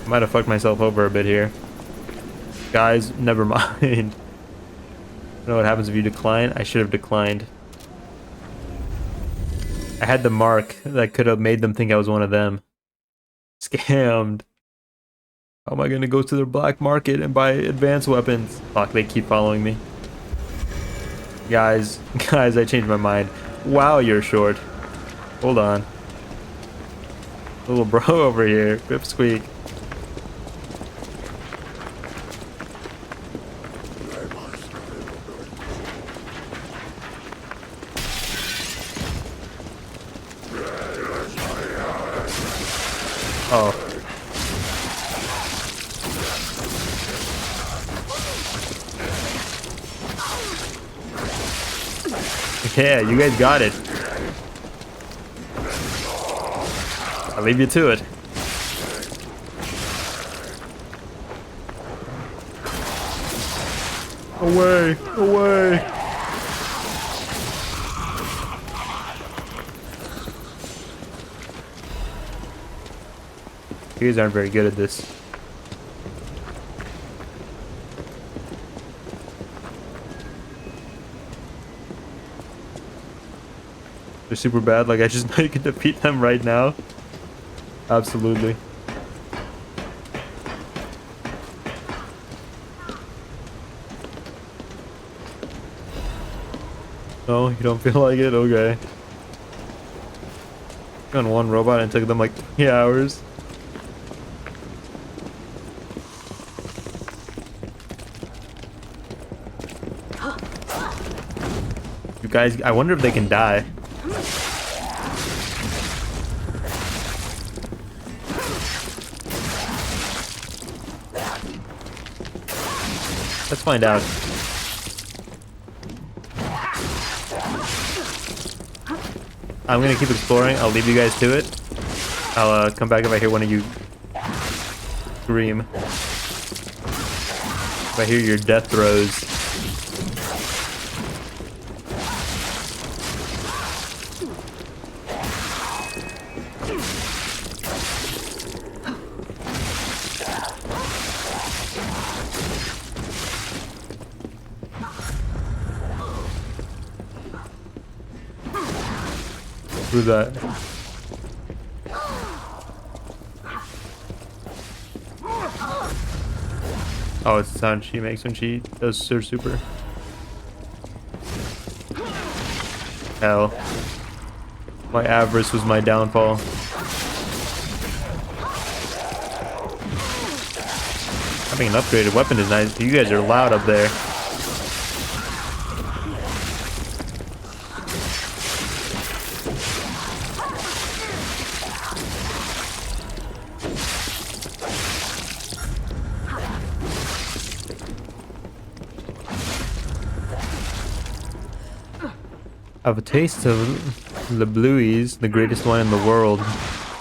Might have fucked myself over a bit here. Guys, never mind. I don't know what happens if you decline. I should have declined. I had the mark that could have made them think I was one of them. Scammed. How am I gonna go to their black market and buy advanced weapons? Fuck, they keep following me. Guys, I changed my mind. Wow, you're short. Hold on. Little bro over here. Pipsqueak. Oh. Yeah, you guys got it. I'll leave you to it. Away, away. You guys aren't very good at this. They're super bad, like I just know you can defeat them right now. Absolutely. No, you don't feel like it? Okay. On one robot and it took them like 3 hours. You guys, I wonder if they can die. Let's find out. I'm gonna keep exploring. I'll leave you guys to it. I'll come back if I hear one of you scream. If I hear your death throes. Who's that? Oh, it's the sound she makes when she does her super. Hell. My avarice was my downfall. Having an upgraded weapon is nice. You guys are loud up there. I have a taste of Le Bluey's, the greatest wine in the world.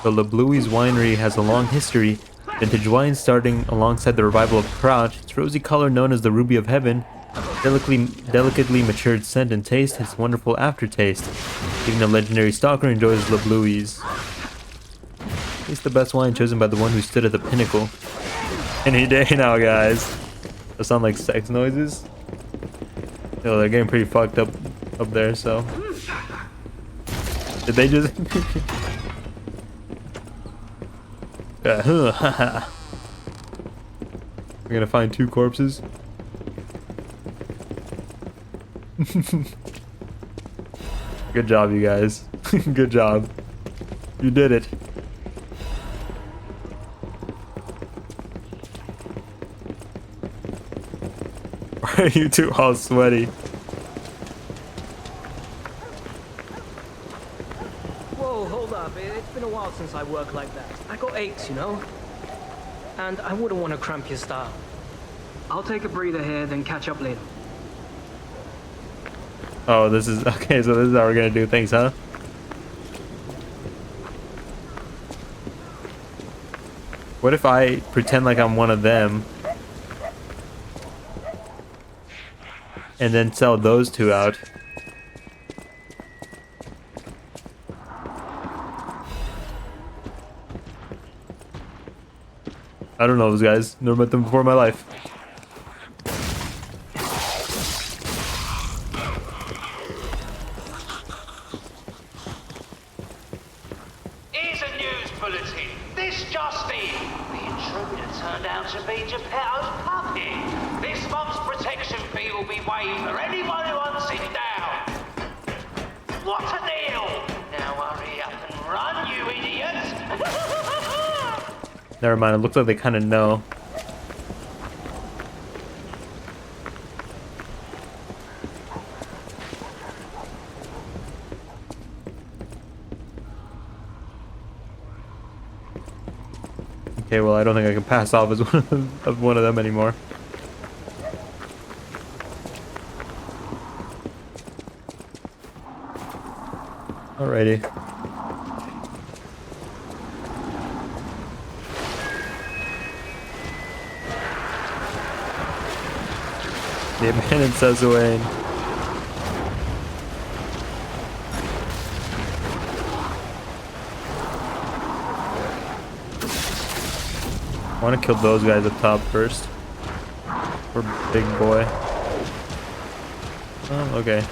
The Le Bluey's winery has a long history. Vintage wine starting alongside the revival of Crouch. Its rosy color, known as the Ruby of Heaven, Delicately matured scent and taste, its wonderful aftertaste. Even the legendary stalker enjoys Le Bluey's. It's the best wine chosen by the one who stood at the pinnacle. Any day now, guys. Those sound like sex noises. Yo, they're getting pretty fucked up there, so. Did they just... We're gonna find 2 corpses. Good job, you guys. Good job. You did it. Why are you two all sweaty? Whoa, hold up. It's been a while since I worked like that. I got aches, you know? And I wouldn't want to cramp your style. I'll take a breather here, then catch up later. Oh, this is... Okay, so this is how we're gonna do things, huh? What if I pretend like I'm one of them and then sell those 2 out? I don't know those guys. Never met them before in my life. Here's a news bulletin. This just in. The intruder turned out to be Geppetto's puppy. This month's protection fee will be waived for anyone who hunts it down. What a deal! Now hurry up and run, you idiots! Never mind, it looks like they kind of know. Okay, well, I don't think I can pass off as one of them anymore. Alrighty. The abandoned Sazerain. I want to kill those guys up top first. For big boy. Oh, okay.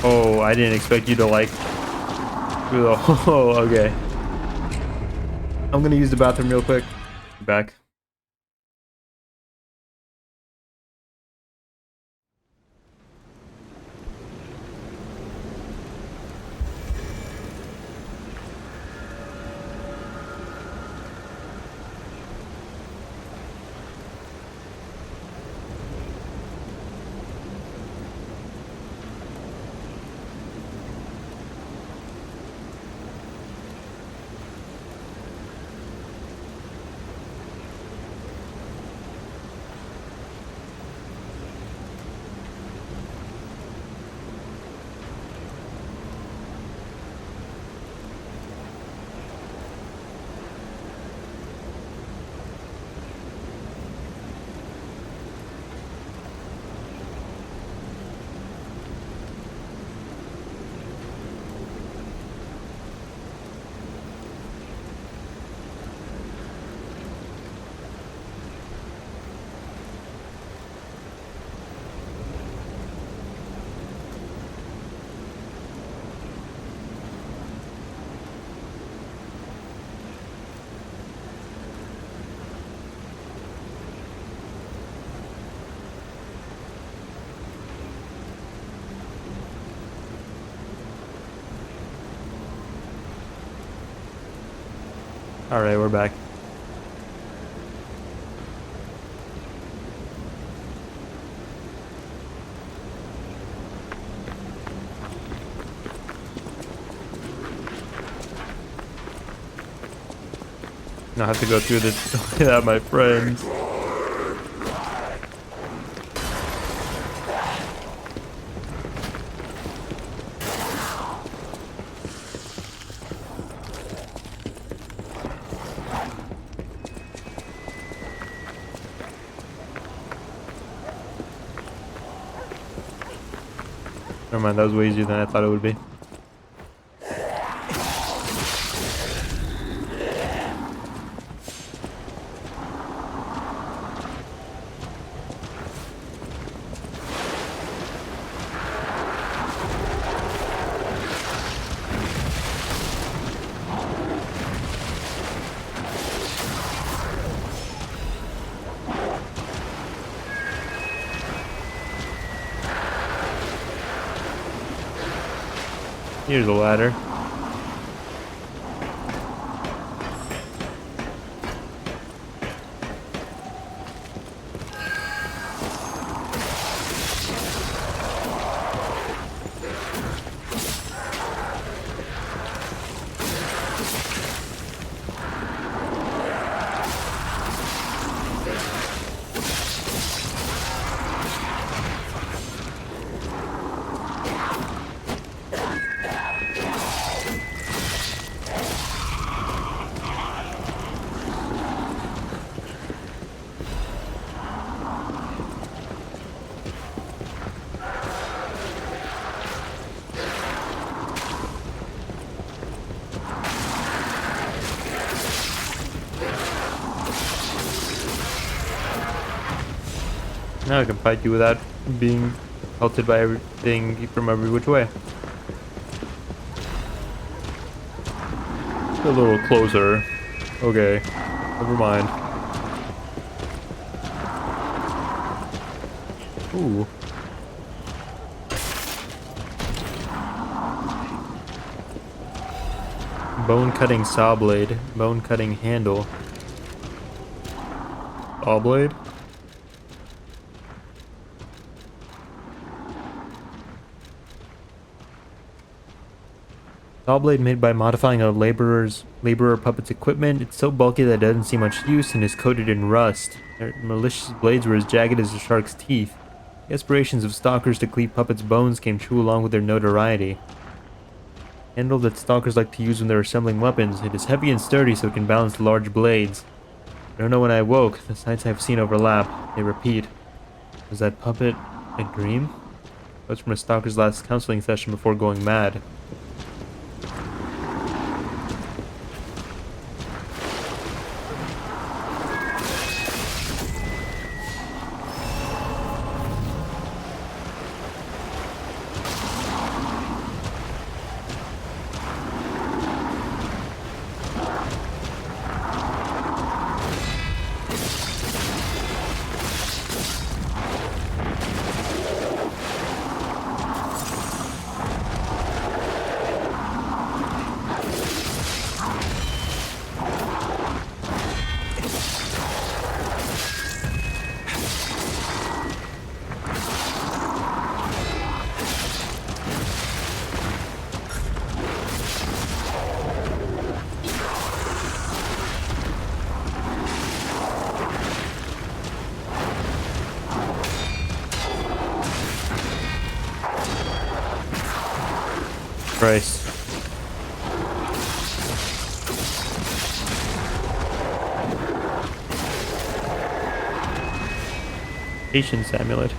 Oh, I didn't expect you to like... Oh, okay. I'm gonna use the bathroom real quick. Be back. Alright, we're back. Now I have to go through this without my friends. Never mind, that was way easier than I thought it would be. Here's a ladder. Now I can fight you without being pelted by everything from every which way. A little closer. Okay, never mind. Ooh. Bone cutting saw blade. Bone cutting handle. Saw blade? Saw blade made by modifying a laborer puppet's equipment. It's so bulky that it doesn't see much use and is coated in rust. Their malicious blades were as jagged as a shark's teeth. The aspirations of stalkers to cleave puppets' bones came true along with their notoriety. Handle that stalkers like to use when they're assembling weapons. It is heavy and sturdy so it can balance large blades. I don't know when I woke. The sights I've seen overlap. They repeat. Was that puppet a dream? That was from a stalker's last counseling session before going mad. Christ. Patience amulet.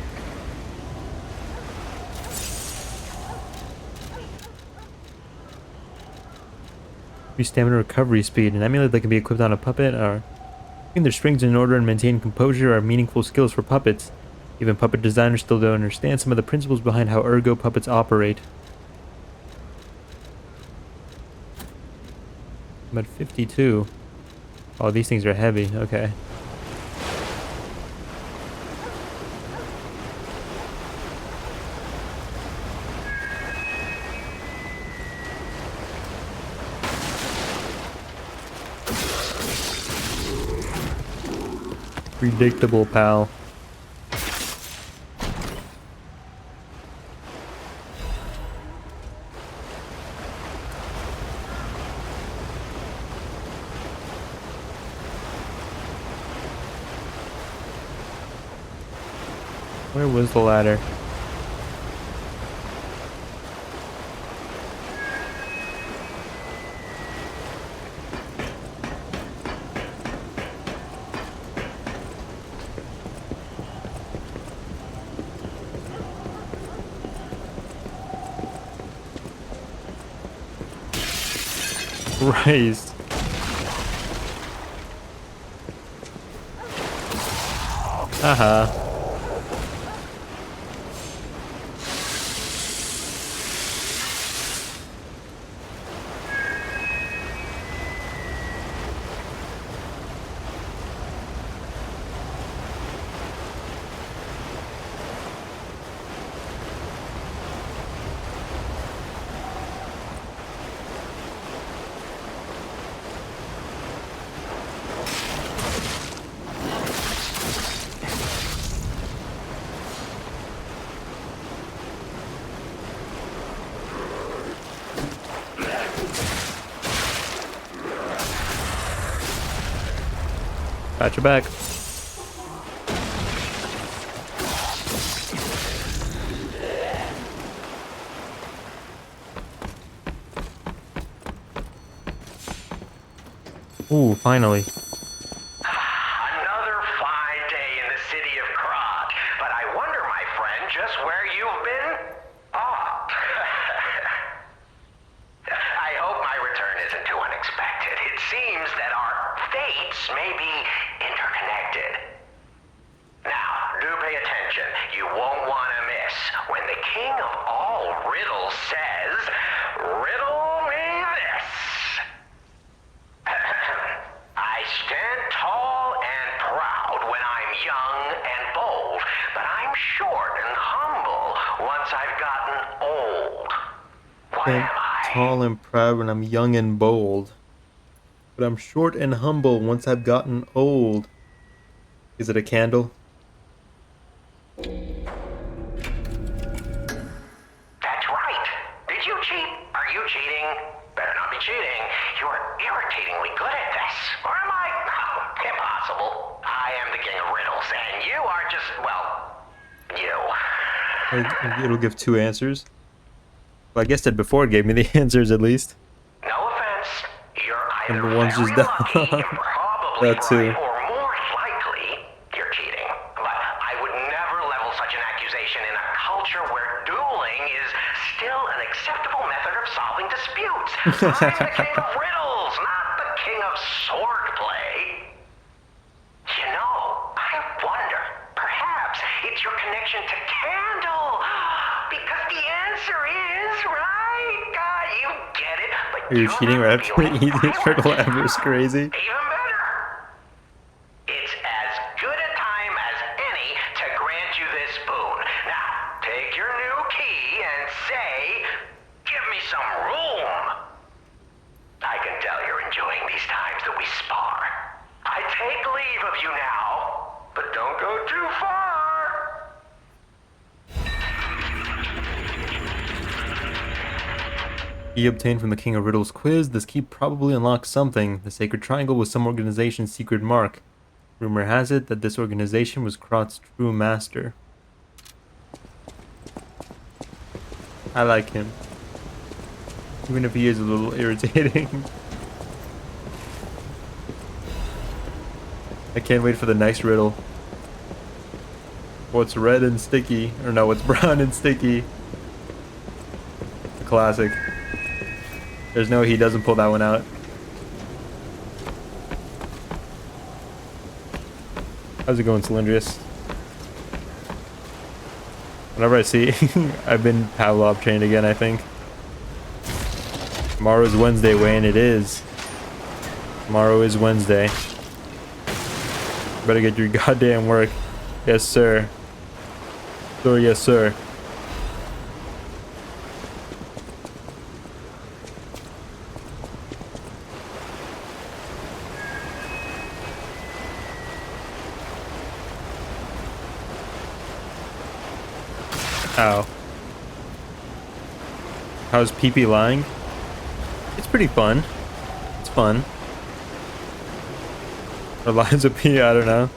Stamina recovery speed. An amulet that can be equipped on a puppet or keeping their springs in order and maintain composure are meaningful skills for puppets. Even puppet designers still don't understand some of the principles behind how ergo puppets operate. I'm at 52. Oh, these things are heavy. Okay. Predictable, pal. Where was the ladder? Christ. Haha. Got your back. Ooh, finally. Another fine day in the city of Krat. But I wonder, my friend, just where you've been? Oh. I hope my return isn't too unexpected. It seems that our fates may be interconnected. Now, do pay attention. You won't want to miss when the king of all riddles says, "Riddle me this." I stand tall and proud when I'm young and bold, but I'm short and humble once I've gotten old. What am I? Tall and proud when I'm young and bold, but I'm short and humble once I've gotten old. Is it a candle? That's right. Did you cheat? Are you cheating? Better not be cheating. You're irritatingly good at this. Or am I? Oh, impossible. I am the king of riddles, and you are just, well, you. It'll give two answers. Well, I guess that before it gave me the answers at least. No offense. You're either And the one's just very lucky and probably that too. right, or more likely, you're cheating. But I would never level such an accusation in a culture where dueling is still an acceptable method of solving disputes. I'm the king of riddles, not the king of swordplay. You know, I wonder, perhaps it's your connection to Candle. Because the answer is, right? You get it, but Are you cheating right after the easiest riddle ever? Is crazy. even better. It's as good a time as any to grant you this boon. Now, take your new key and say, "Give me some room." I can tell you're enjoying these times that we spar. I take leave of you now, but don't go too far. Key obtained from the King of Riddles quiz. This key probably unlocks something. The Sacred Triangle was some organization's secret mark. Rumor has it that this organization was Krat's true master. I like him. Even if he is a little irritating. I can't wait for the next riddle. What's red and sticky? Or no, what's brown and sticky? A classic. There's no he doesn't pull that one out. How's it going, Cylindrius? Whenever I see I've been Pavlov trained again, I think. Tomorrow's Wednesday, Wayne. It is. Tomorrow is Wednesday. Better get your goddamn work. Yes, sir. Sir, yes, sir. Ow. How's Pee-Pee lying? It's pretty fun. It's fun. Or lines with P, I don't know.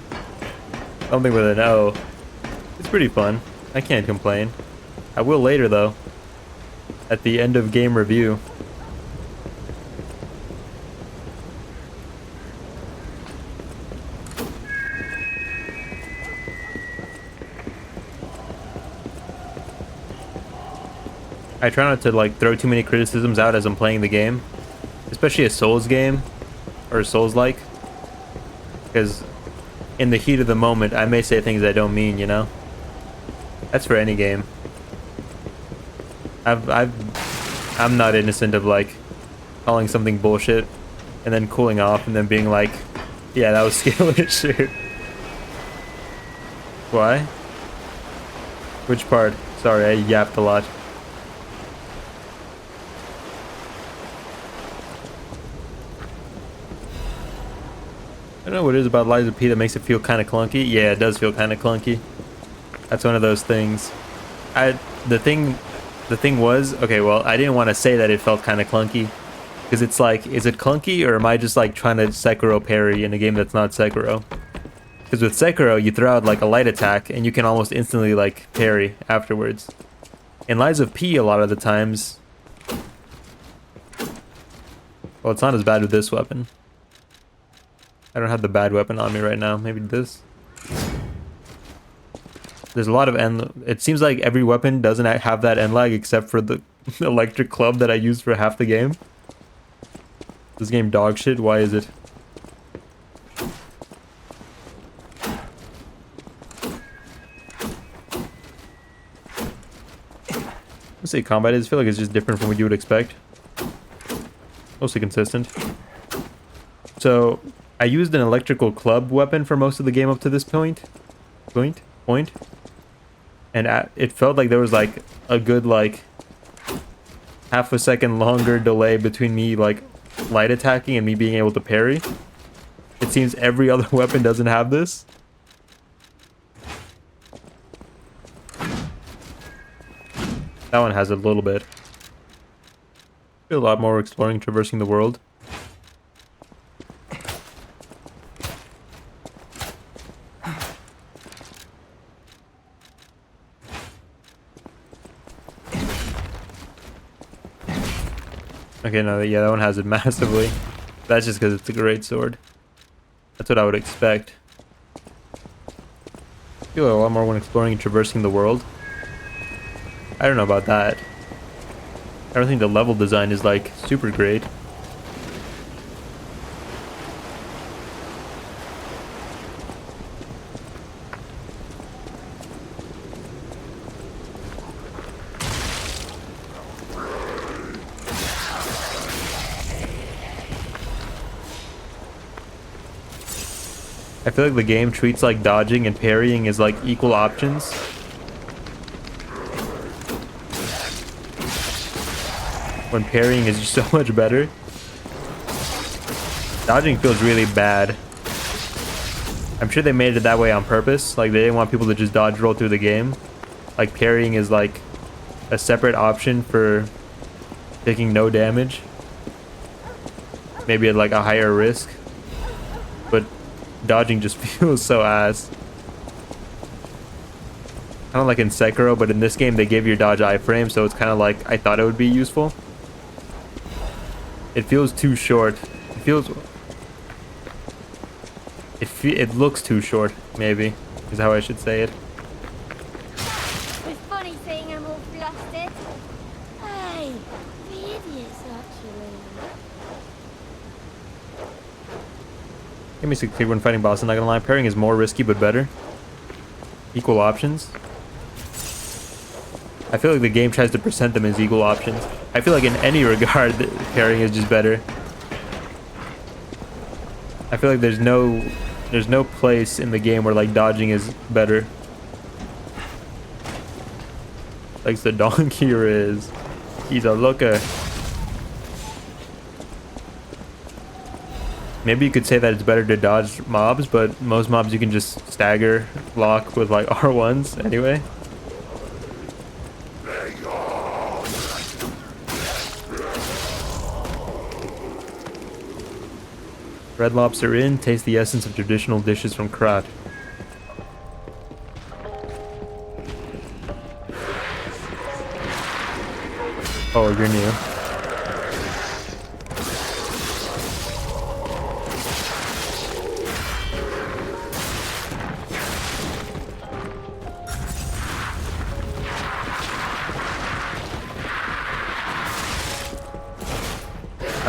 Something with an O. It's pretty fun. I can't complain. I will later though. At the end of game review. I try not to like throw too many criticisms out as I'm playing the game. especially a Souls game or Souls-like, because in the heat of the moment, I may say things I don't mean, you know? That's for any game. I'm not innocent of, like, calling something bullshit and then cooling off and then being like, yeah, that was skill issue. Why? Which part? Sorry, I yapped a lot. I don't know what it is about Lies of P that makes it feel kind of clunky. Yeah, it does feel kind of clunky. That's one of those things. The thing was, okay, well, I didn't want to say that it felt kind of clunky, because it's like, is it clunky, or am I just like trying to Sekiro parry in a game that's not Sekiro? Because with Sekiro, you throw out like a light attack, and you can almost instantly like parry afterwards. In Lies of P, a lot of the times, well, it's not as bad with this weapon. I don't have the bad weapon on me right now. Maybe this. There's a lot of end. It seems like every weapon doesn't have that end lag except for the electric club that I used for half the game. This game dog shit. Why is it? Let's say combat is. I feel like it's just different from what you would expect. Mostly consistent. So I used an electrical club weapon for most of the game up to this point. And it felt like there was like a good like half a second longer delay between me like light attacking and me being able to parry. It seems every other weapon doesn't have this. That one has a little bit. Feel a lot more exploring, traversing the world. Okay, no, yeah, that one has it massively. That's just because it's a great sword. That's what I would expect. I feel a lot more when exploring and traversing the world. I don't know about that. I don't think the level design is like super great. I feel like the game treats like dodging and parrying as like equal options. When parrying is just so much better. Dodging feels really bad. I'm sure they made it that way on purpose. Like they didn't want people to just dodge roll through the game. Like parrying is like a separate option for taking no damage. Maybe at like a higher risk. But dodging just feels so ass. Kind of like in Sekiro, but in this game they give your dodge iframe, so it's kind of like I thought it would be useful. It feels too short. It feels... It looks too short, maybe, is how I should say it. It's funny seeing them all flustered. Hey, the idiots actually. Give me 60 when fighting boss, I'm not gonna lie. Parrying is more risky, but better. Equal options. I feel like the game tries to present them as equal options. I feel like in any regard, parrying is just better. I feel like there's no place in the game where like dodging is better. Like the donkey is. He's a looker. Maybe you could say that it's better to dodge mobs, but most mobs you can just stagger lock with like R1s anyway. Red Lobster Inn, taste the essence of traditional dishes from Krat. Oh, you're new.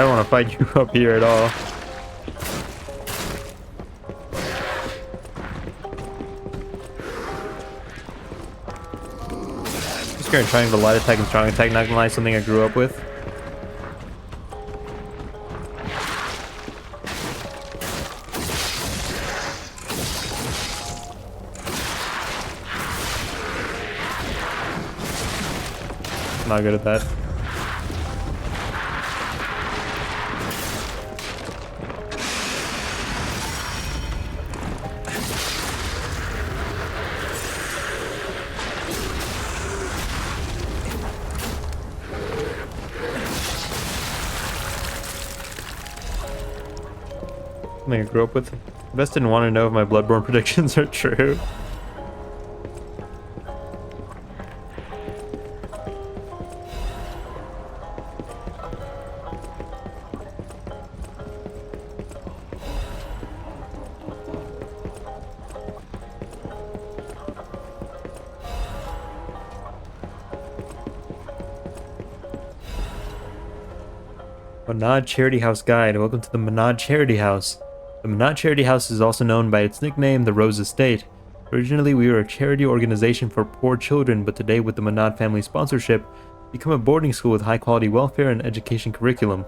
I don't want to fight you up here at all. Just going triangle, light attack, and strong attack. Not gonna lie, something I grew up with. Not good at that. Something I grew up with. I best didn't want to know if my Bloodborne predictions are true. Manad Charity House Guide. Welcome to the Manad Charity House. The Manad Charity House is also known by its nickname, the Rose Estate. Originally, we were a charity organization for poor children, but today, with the Manad family sponsorship, become a boarding school with high-quality welfare and education curriculum.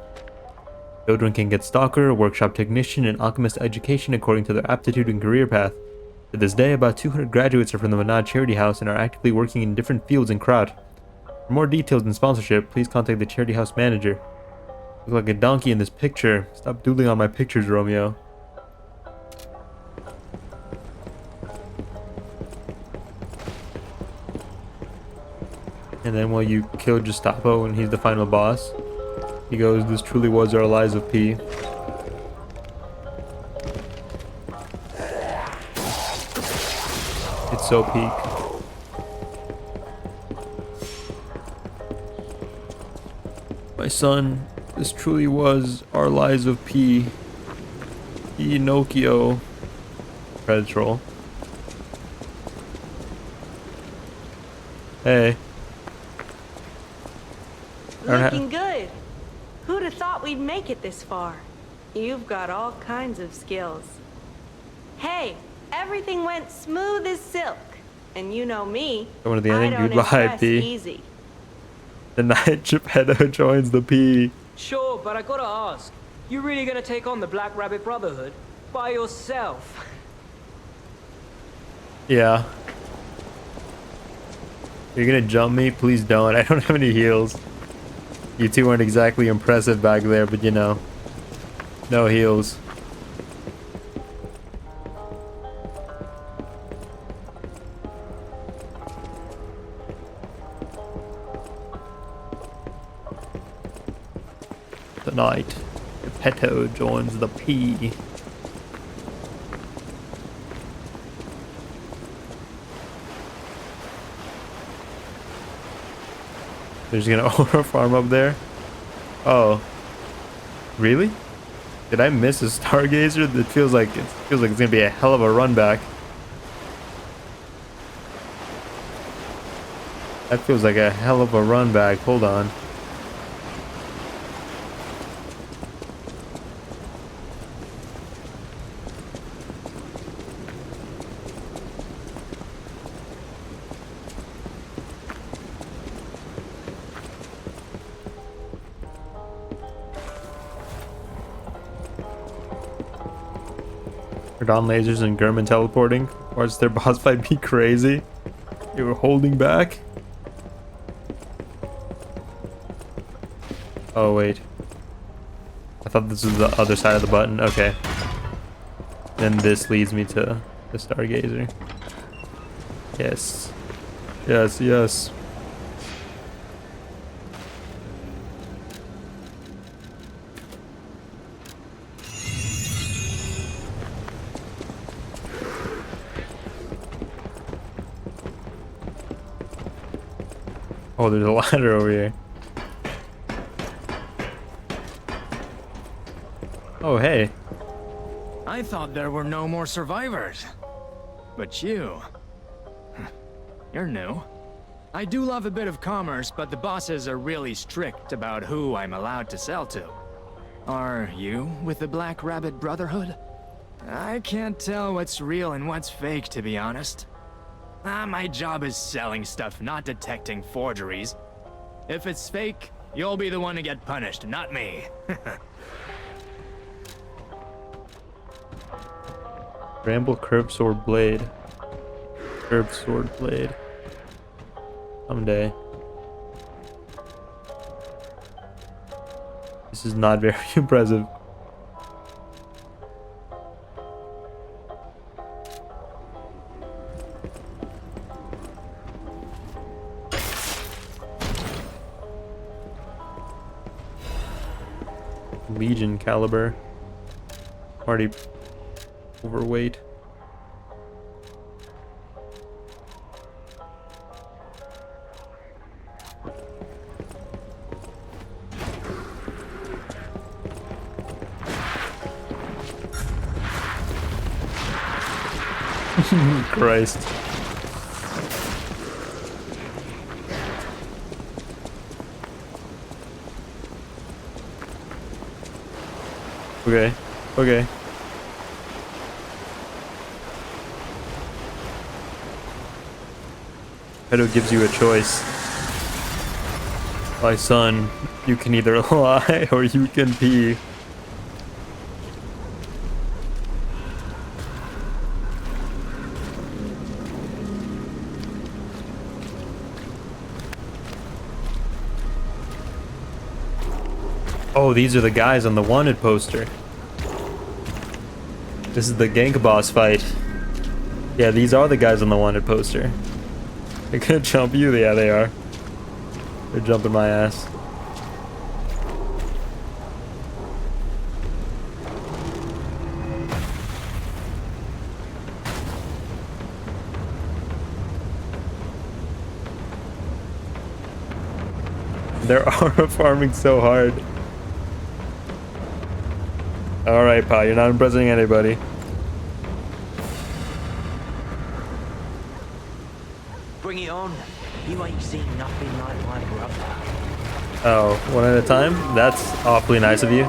Children can get stalker, workshop technician, and alchemist education according to their aptitude and career path. To this day, about 200 graduates are from the Manad Charity House and are actively working in different fields in Krat. For more details and sponsorship, please contact the Charity House manager. Look like a donkey in this picture. Stop doodling on my pictures, Romeo. And then while you kill Gestapo and he's the final boss, he goes, "This truly was our lives of P." It's so peak. My son, this truly was our lives of P. Pinocchio. Credit troll. Hey. Looking good. Who'd have thought we'd make it this far? You've got all kinds of skills. Hey, everything went smooth as silk. And you know me, Going to the I ending. don't Goodbye, impress P. easy. The night Geppetto joins the P. Sure, but I gotta ask, you really gonna take on the Black Rabbit Brotherhood by yourself? Yeah. You're gonna jump me? Please don't. I don't have any heals. You two weren't exactly impressive back there, but you know. No heals. Tonight, Geppetto joins the P. They're just gonna aura farm up there? Oh. Really? Did I miss a Stargazer? It feels like it's gonna be a hell of a run back. That feels like a hell of a run back. Hold on. Don lasers and German teleporting. Watch their boss fight be crazy. They were holding back. Oh wait. I thought this was the other side of the button. Okay. Then this leads me to the Stargazer. Yes. Yes, yes. Oh, there's a ladder over here. Oh, hey. I thought there were no more survivors. But you're new. I do love a bit of commerce, but the bosses are really strict about who I'm allowed to sell to. Are you with the Black Rabbit Brotherhood? I can't tell what's real and what's fake, to be honest. My job is selling stuff, not detecting forgeries. If it's fake, you'll be the one to get punished, not me. Bramble curved sword blade. Curved sword blade. Someday. This is not very impressive. Legion caliber. Already overweight. Christ. Okay. Okay. Pedo gives you a choice. My son, you can either lie or you can pee. Oh, these are the guys on the wanted poster. This is the gank boss fight. Yeah, these are the guys on the wanted poster. They could jump you. Yeah, they are. They're jumping my ass. They're aura farming so hard. Alright, pal, you're not impressing anybody. Bring it on. You ain't seen nothing like my brother. Oh, one at a time? That's awfully nice of you.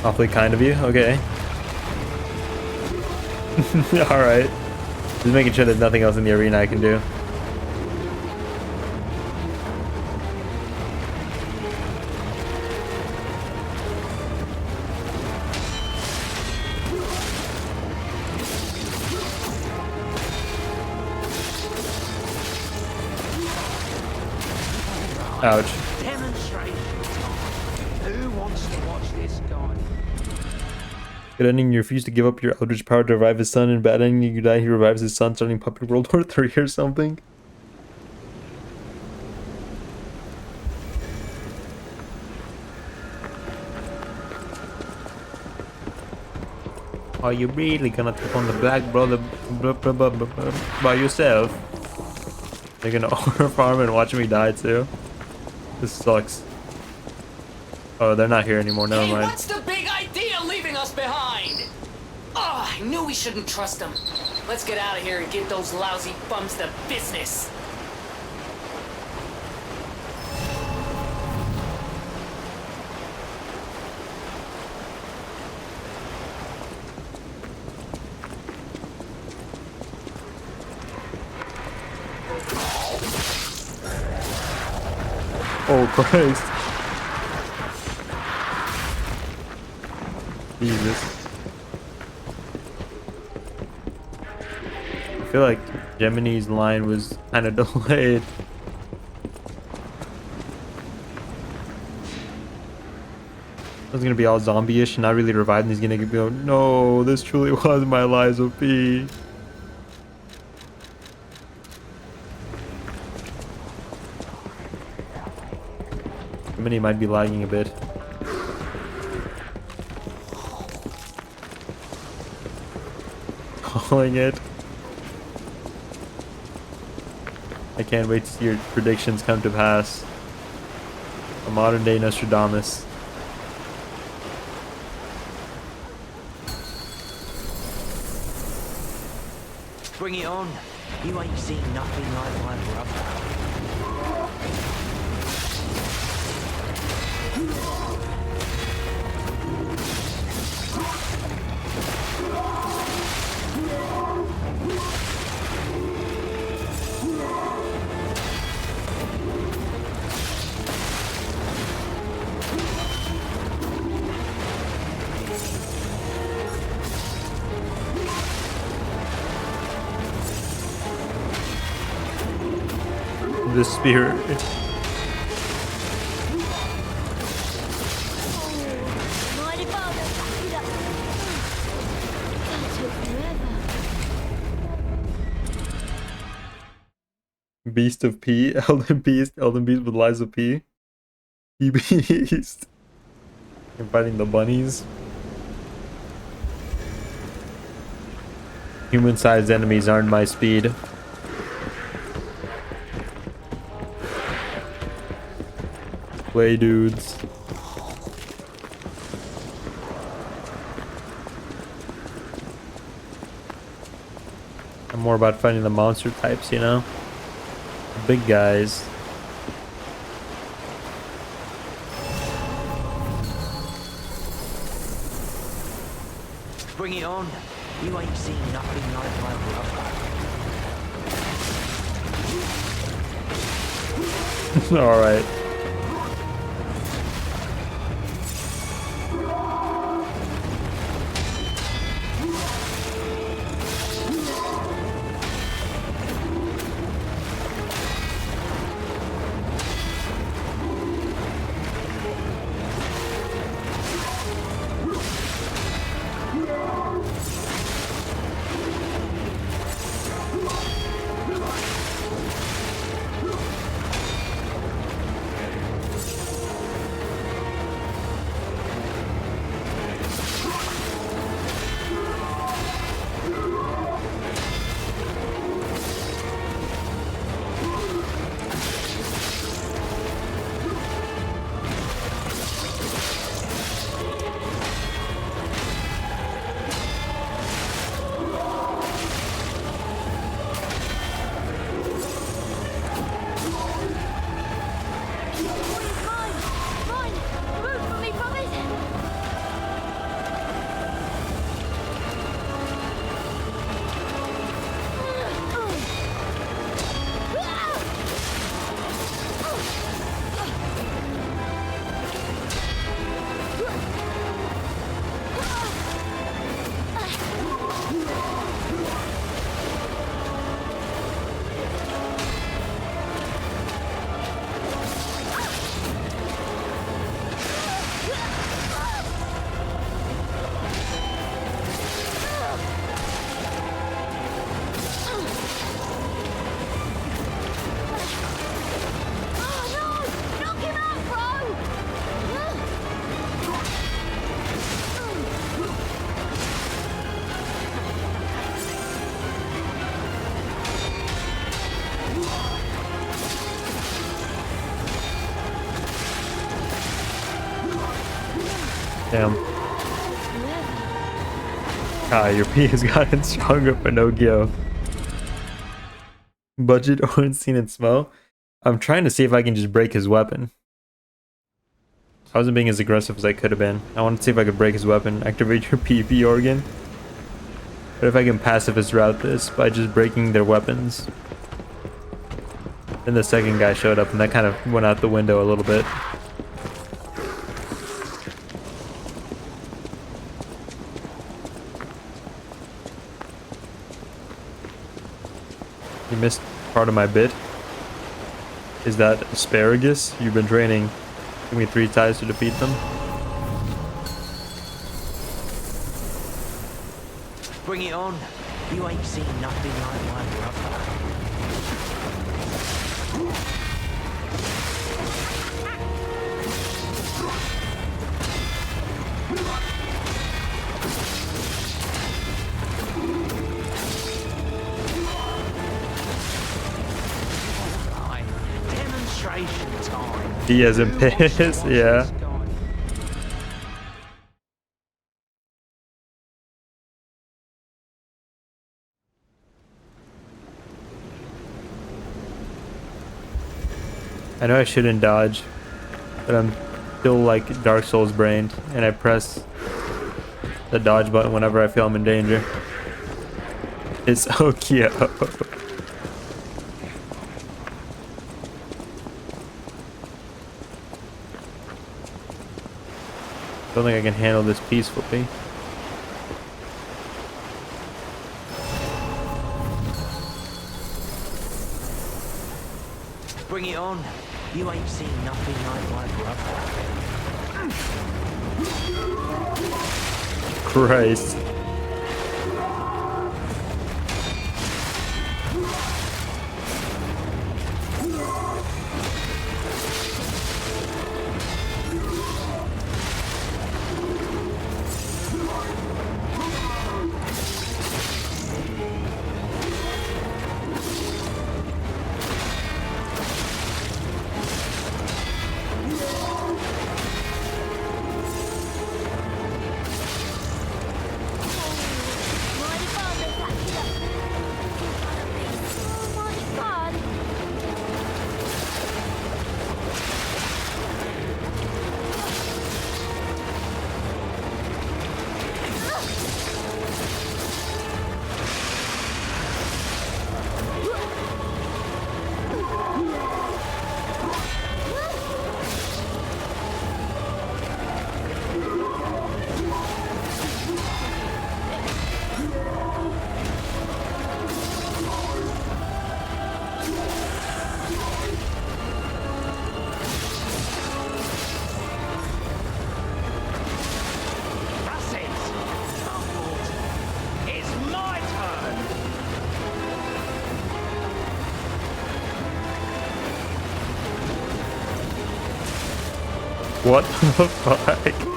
Awfully kind of you? Okay. Alright. Just making sure there's nothing else in the arena I can do. Ouch. Demonstrate. Who wants to watch this guy? Good ending, you refuse to give up your eldritch power to revive his son, and bad ending, you die, he revives his son, starting Puppet World War III or something. Are you really gonna take on the Black Brother by yourself? They're gonna aura farm and watch me die too. This sucks. Oh, they're not here anymore. Never mind. What's the big idea leaving us behind? Oh, I knew we shouldn't trust them. Let's get out of here and give those lousy bums the business. Oh Christ. Jesus. I feel like Gemini's line was kind of delayed. I was gonna be all zombie-ish and not really revived, and he's gonna go, no, this truly was my Liza P. Gemini might be lagging a bit. Calling it. I can't wait to see your predictions come to pass. A modern day Nostradamus. Bring it on. You ain't seen nothing like my brother. The spirit. Mighty powder, back it up. That took forever. Beast of P, Elden Beast with Liza P. P Beast. You're fighting the bunnies. Human-sized enemies aren't my speed. Play dudes. I'm more about fighting the monster types, you know? The big guys. Bring it on. You ain't seen nothing like my brother. Alright. Damn. Ah, your P has gotten stronger, Pinocchio. Budget Lorenzini and Smell. I'm trying to see if I can just break his weapon. I wasn't being as aggressive as I could have been. I wanted to see if I could break his weapon, activate your PP organ. But if I can pacifist route this by just breaking their weapons. Then the second guy showed up and that kind of went out the window a little bit. You missed part of my bit. Is that asparagus? You've been training. Give me 3 ties to defeat them. Bring it on. You ain't seen nothing like my brother. Demonstration time. He hasn't pissed, yeah. I know I shouldn't dodge, but I'm still like Dark Souls brained, and I press the dodge button whenever I feel I'm in danger. It's so cute. Don't think I can handle this peacefully. Bring it on. You ain't seen nothing like my brother. Christ. What the fuck?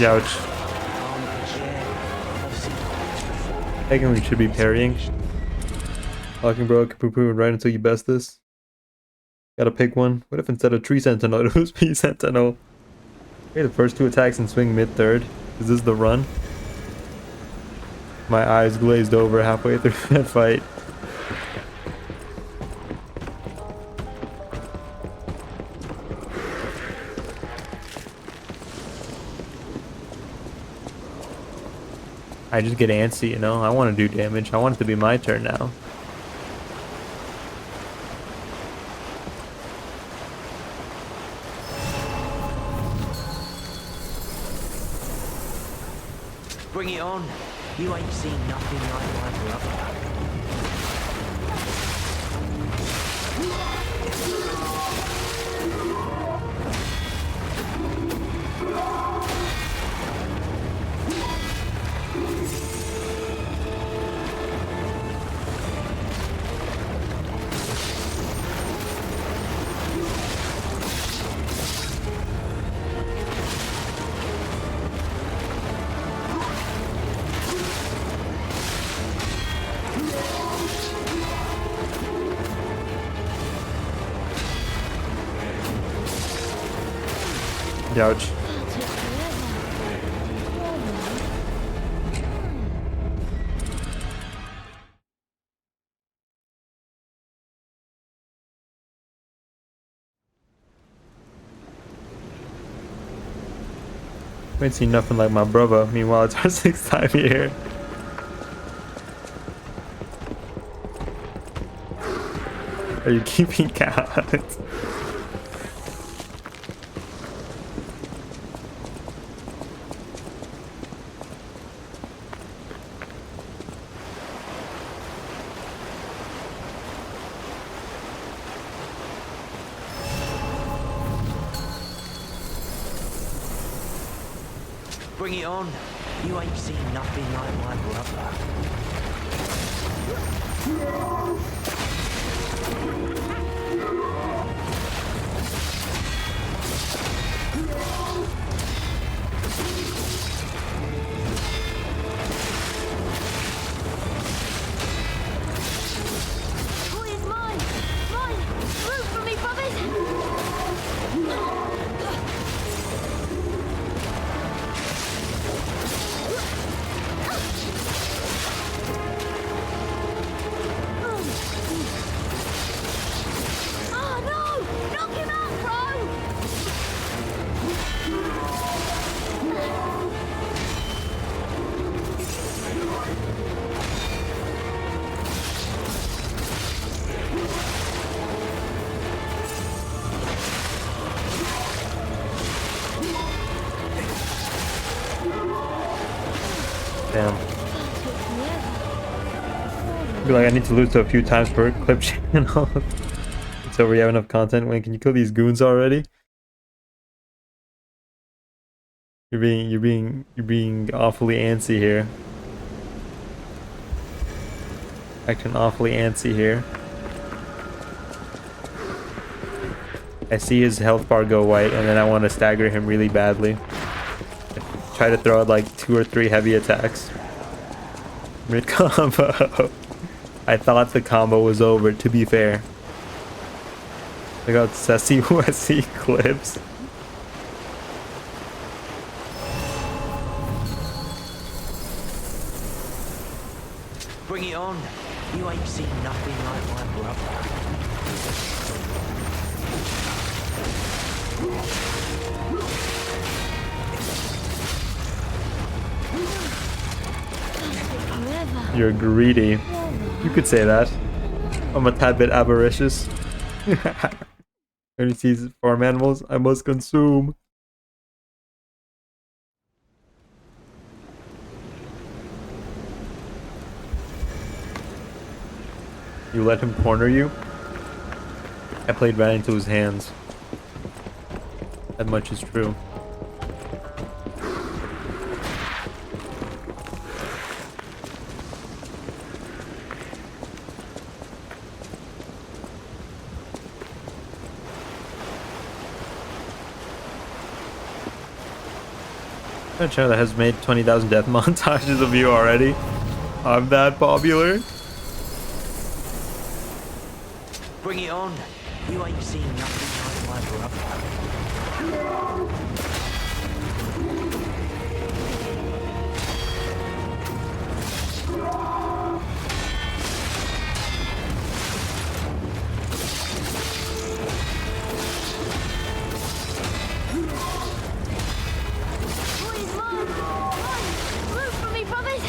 Ouch. Technically should be parrying. Locking bro, can poo-poo right until you best this. Gotta pick one. What if instead of Tree Sentinel it was P Sentinel? Okay, the first two attacks and swing mid-third. Is this the run? My eyes glazed over halfway through that fight. I just get antsy, you know? I want to do damage. I want it to be my turn now. Bring it on. You ain't seen nothing like my brother. Ouch. I ain't seen nothing like my brother. Meanwhile, it's our 6th time here. Are you keeping count? Bring it on. You ain't seen nothing like my brother. Boy is mine! Mine! Root for me, brothers! Oh no! Knock him out, bro! Damn. I feel like I need to lose to a few times per clip channel. So we have enough content. When can you kill these goons already? You're being awfully antsy here. Acting awfully antsy here. I see his health bar go white, and then I want to stagger him really badly. Try to throw out like 2 or 3 heavy attacks. Mid combo. I thought the combo was over, to be fair. Check out Ceci Wessy clips. Bring it on. You ain't seen nothing like my brother. You're greedy. You could say that. I'm a tad bit avaricious. When he sees farm animals, I must consume. You let him corner you? I played right into his hands. That much is true. A channel that has made 20,000 death montages of you already. I'm that popular. Bring it on. You ain't seen nothing like my brother. Boy is mine! Mine! Root for me, brothers!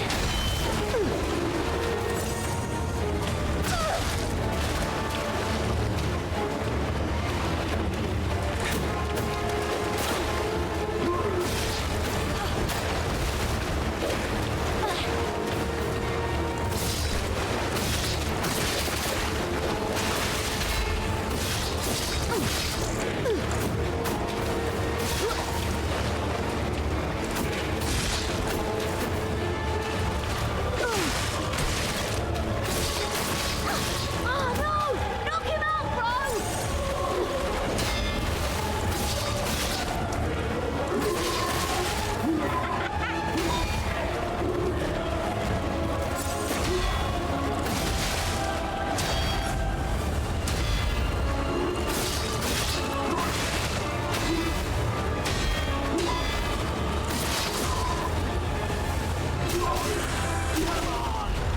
Oh no! Knock him out, bro!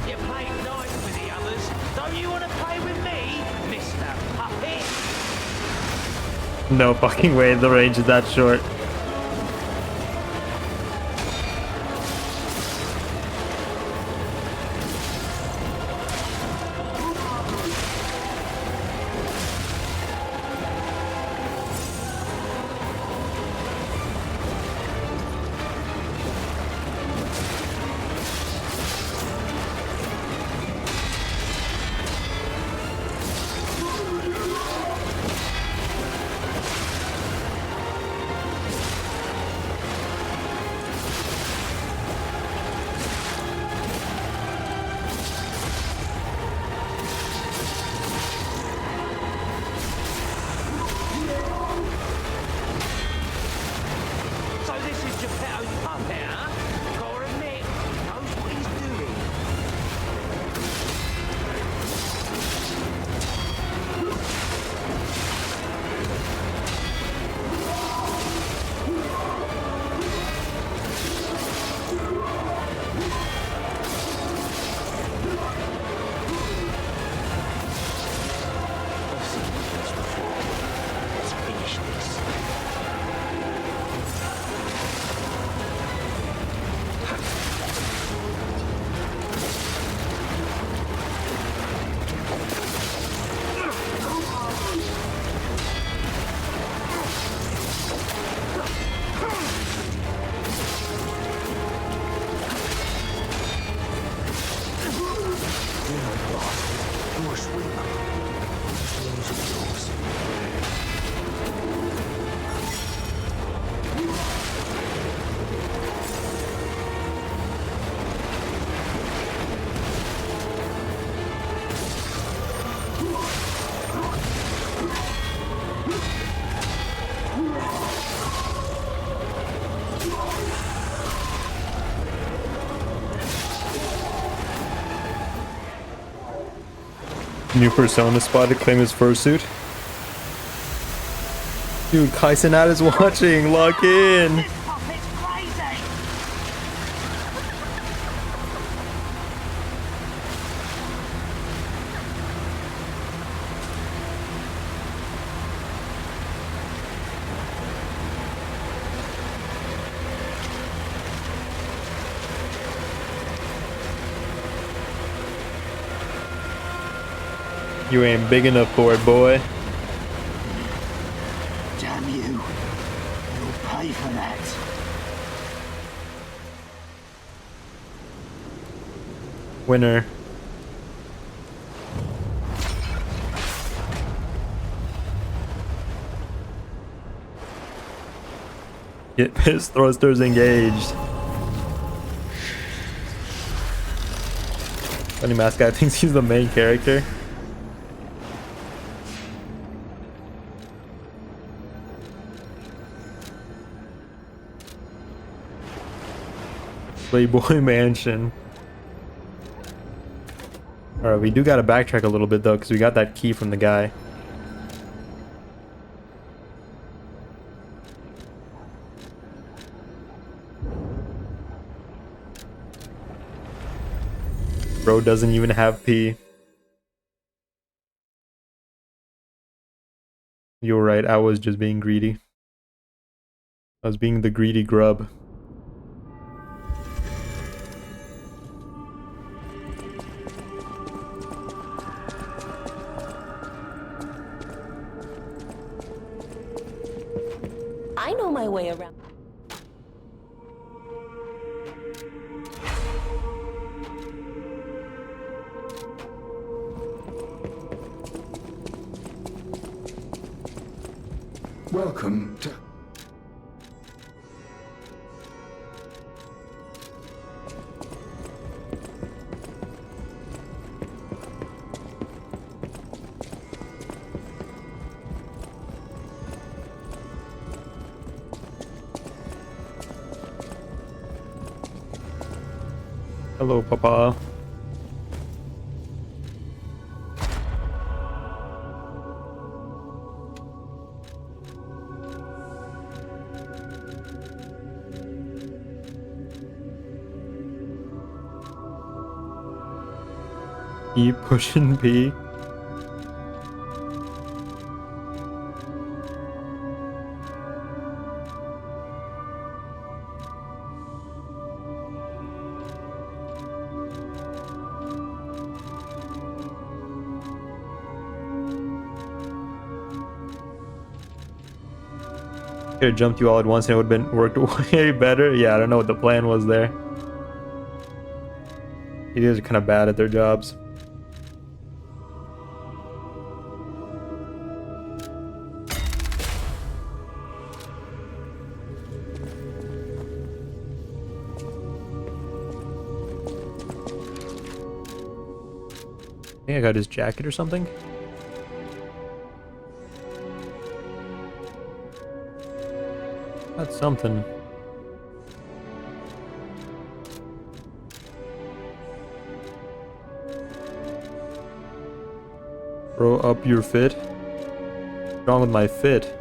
You played nice with the others. Don't you want to play with me, Mr. Puppet? No fucking way the range is that short. New persona spotted, claim his fursuit. Dude, Kai Cenat is watching. Lock in. You ain't big enough for it, boy. Damn you. You'll pay for that. Winner. Get pissed thrusters engaged. Funny mask guy thinks he's the main character. Playboy Mansion. Alright, we do gotta backtrack a little bit though, because we got that key from the guy. Bro doesn't even have P. You're right, I was just being greedy. I was being the greedy grub. I know my way around. Welcome to... Hello, Papa. Keep pushing P. Could have jumped you all at once and it would have been worked way better. Yeah, I don't know what the plan was there. You guys are kind of bad at their jobs. I think I got his jacket or something. That's something. Bro, up your fit. What's wrong with my fit?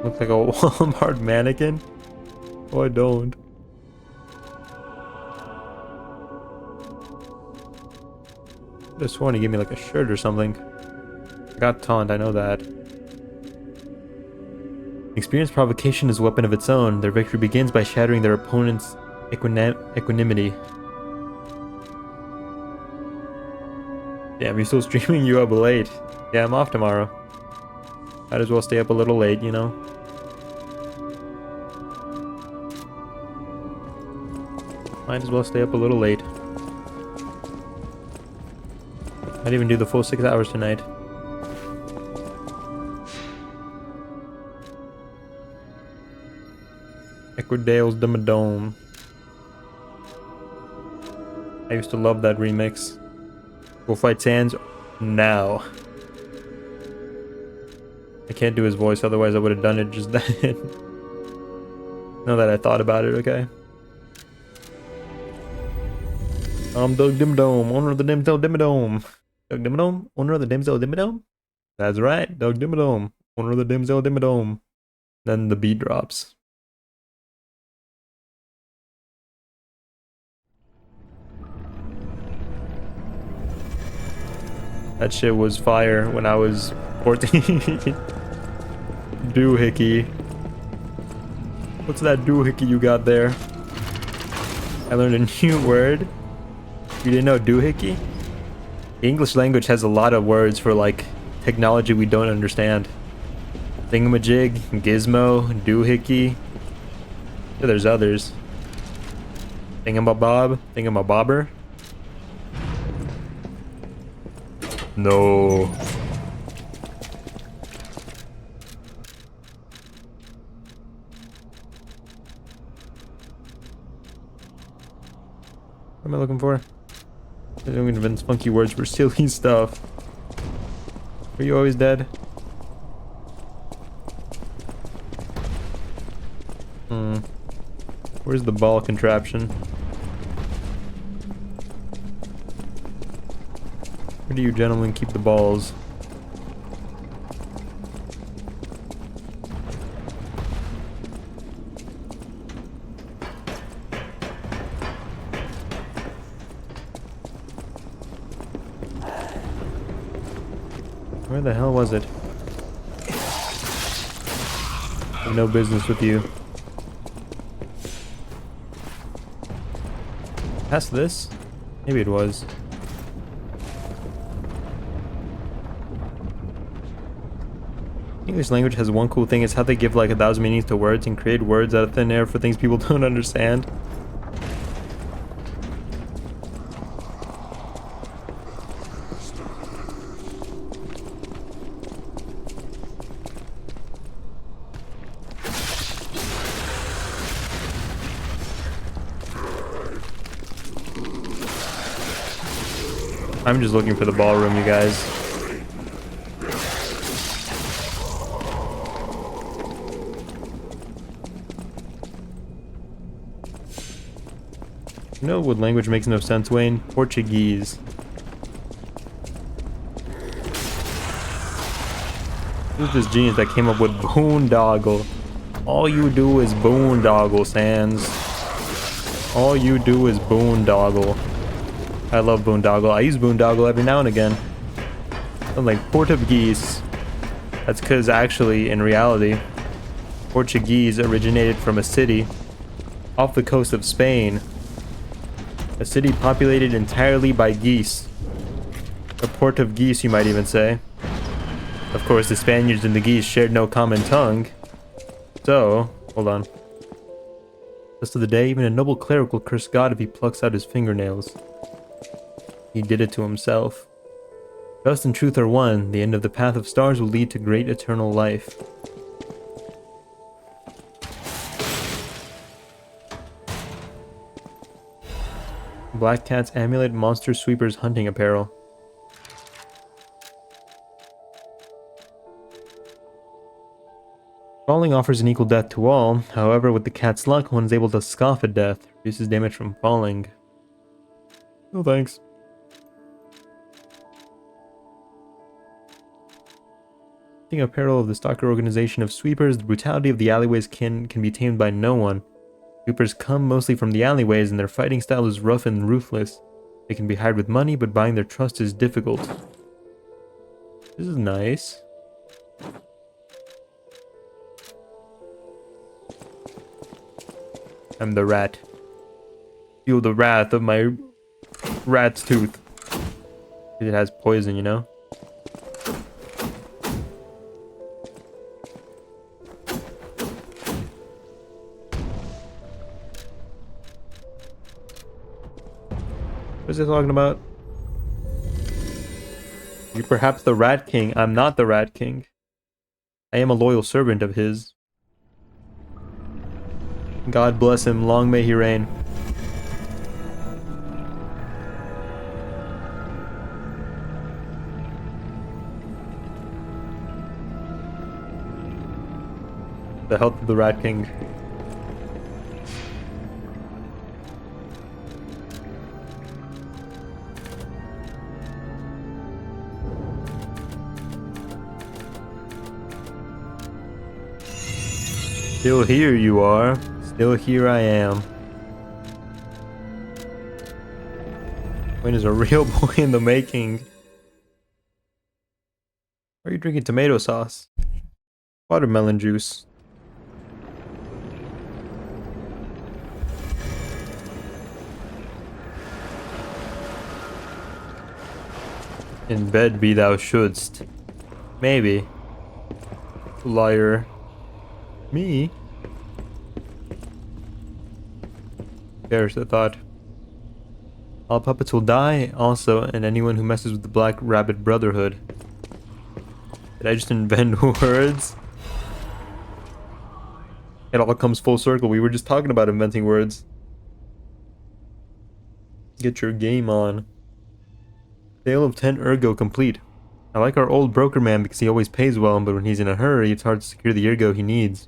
Looks like a Walmart mannequin. Oh, I don't. I just sworn he gave me like a shirt or something. I got taunt, I know that. Experienced provocation is a weapon of its own. Their victory begins by shattering their opponent's equanimity. Damn, you're still streaming you up late. Yeah, I'm off tomorrow. Might as well stay up a little late, you know? Might as well stay up a little late. Might even do the full 6 hours tonight. Equidale's Dimmadome. I used to love that remix. Go fight Sans now. I can't do his voice, otherwise I would have done it just then. Now that I thought about it, okay? I'm Doug Dimmadome, owner of the Dimsdale Dimmadome. Doug Dimmadome, owner of the Dimsdale Dimmadome? That's right, Doug Dimmadome, owner of the Dimsdale Dimmadome. Then the beat drops. That shit was fire when I was 14. Doohickey. What's that doohickey you got there? I learned a new word. You didn't know doohickey? The English language has a lot of words for like technology we don't understand. Thingamajig, gizmo, doohickey. Yeah, there's others. Thingamabob, thingamabobber. No. What am I looking for? I don't invent funky words for silly stuff. Are you always dead? Where's the ball contraption? Where do you gentlemen keep the balls? Where the hell was it? I have no business with you. Past this? Maybe it was. English language has one cool thing, is how they give like 1,000 meanings to words and create words out of thin air for things people don't understand. I'm just looking for the ballroom, you guys. You know what language makes no sense, Wayne? Portuguese. Who's this genius that came up with boondoggle? All you do is boondoggle, Sans. All you do is boondoggle. I love boondoggle. I use boondoggle every now and again. I'm like Portuguese. That's because actually, in reality, Portuguese originated from a city off the coast of Spain. A city populated entirely by geese. A port of geese, you might even say. Of course, the Spaniards and the geese shared no common tongue. So, hold on. Rest of the day, even a noble cleric will curse God if he plucks out his fingernails. He did it to himself. Trust and truth are one. The end of the path of stars will lead to great eternal life. Black Cat's Amulet, Monster Sweeper's Hunting Apparel. Falling offers an equal death to all. However, with the cat's luck, one is able to scoff at death. Reduces damage from falling. No thanks. Hunting Apparel of the Stalker Organization of Sweepers. The brutality of the alleyways can be tamed by no one. Sweepers come mostly from the alleyways, and their fighting style is rough and ruthless. They can be hired with money, but buying their trust is difficult. This is nice. I'm the rat. Feel the wrath of my rat's tooth. It has poison, you know? What is he talking about? You perhaps the Rat King. I'm not the Rat King. I am a loyal servant of his. God bless him. Long may he reign. The health of the Rat King. Still here you are. Still here I am. Wayne is a real boy in the making. Why are you drinking tomato sauce? Watermelon juice. In bed be thou shouldst. Maybe. Liar. Me? Perish the thought. All puppets will die, also, and anyone who messes with the Black Rabbit Brotherhood. Did I just invent words? It all comes full circle. We were just talking about inventing words. Get your game on. Sale of 10 ergo complete. I like our old broker man because he always pays well, but when he's in a hurry, it's hard to secure the ergo he needs.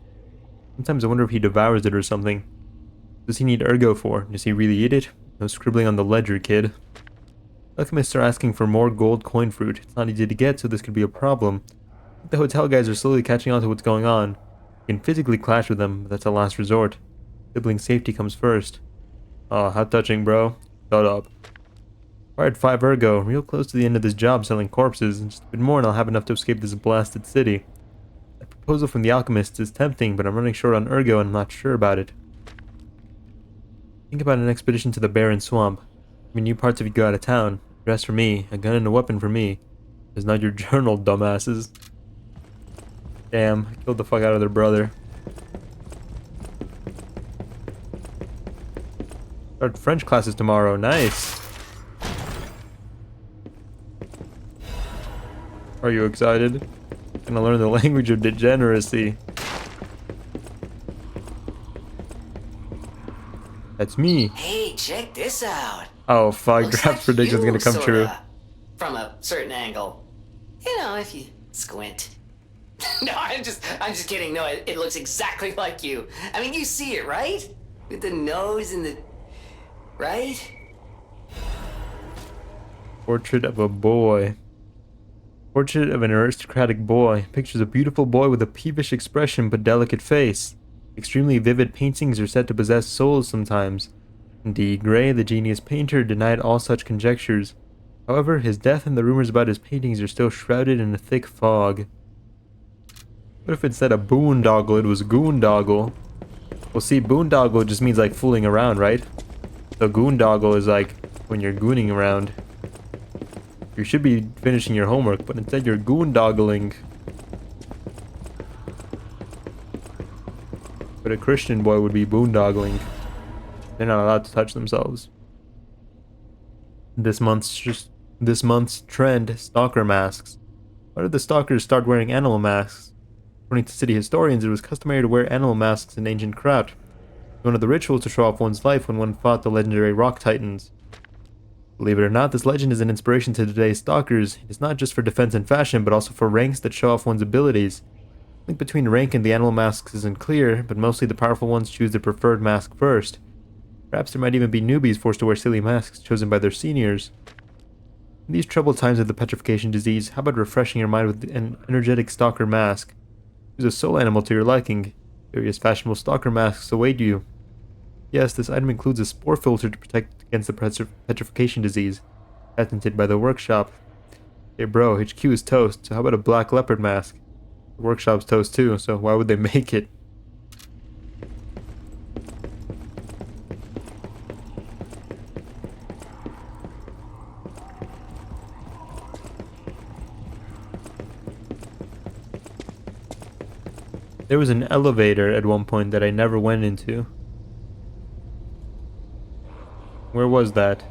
Sometimes I wonder if he devours it or something. What does he need ergo for? Does he really eat it? No scribbling on the ledger, kid. Alchemists are asking for more gold coin fruit. It's not easy to get, so this could be a problem. The hotel guys are slowly catching on to what's going on. You can physically clash with them, but that's a last resort. Sibling safety comes first. Aw, how touching, bro. Shut up. Acquired 5 ergo, real close to the end of this job selling corpses, and just a bit more and I'll have enough to escape this blasted city. That proposal from the alchemists is tempting, but I'm running short on ergo and I'm not sure about it. Think about an expedition to the barren swamp. I mean, new parts if you go out of town. Dress for me, a gun and a weapon for me. It's not your journal, dumbasses. Damn, I killed the fuck out of their brother. Start French classes tomorrow, nice. Are you excited? Gonna learn the language of degeneracy. That's me. Hey, check this out. Oh fuck, Looks Draft's like prediction's you, gonna come true. sorta, from a certain angle. You know, if you squint. No, I'm just kidding. No, it looks exactly like you. I mean, you see it, right? With the nose and the... Right? Portrait of a boy. Portrait of an aristocratic boy. Pictures a beautiful boy with a peevish expression but delicate face. Extremely vivid paintings are said to possess souls sometimes. D. Gray, the genius painter, denied all such conjectures. However, his death and the rumors about his paintings are still shrouded in a thick fog. What if instead of boondoggle, it was goondoggle? Well, see, boondoggle just means like fooling around, right? So goondoggle is like when you're gooning around. You should be finishing your homework, but instead you're goondoggling. But a Christian boy would be boondoggling. They're not allowed to touch themselves. This month's trend, stalker masks. Why did the stalkers start wearing animal masks? According to city historians, it was customary to wear animal masks in ancient craft. One of the rituals to show off one's life when one fought the legendary rock titans. Believe it or not, this legend is an inspiration to today's stalkers. It is not just for defense and fashion, but also for ranks that show off one's abilities. The link between rank and the animal masks isn't clear, but mostly the powerful ones choose their preferred mask first. Perhaps there might even be newbies forced to wear silly masks chosen by their seniors. In these troubled times of the petrification disease, how about refreshing your mind with an energetic stalker mask? Choose a soul animal to your liking. Various fashionable stalker masks await you. Yes, this item includes a spore filter to protect against the petrification disease, patented by the workshop. Hey bro, HQ is toast, so how about a black leopard mask? The workshop's toast too, so why would they make it? There was an elevator at one point that I never went into. Where was that?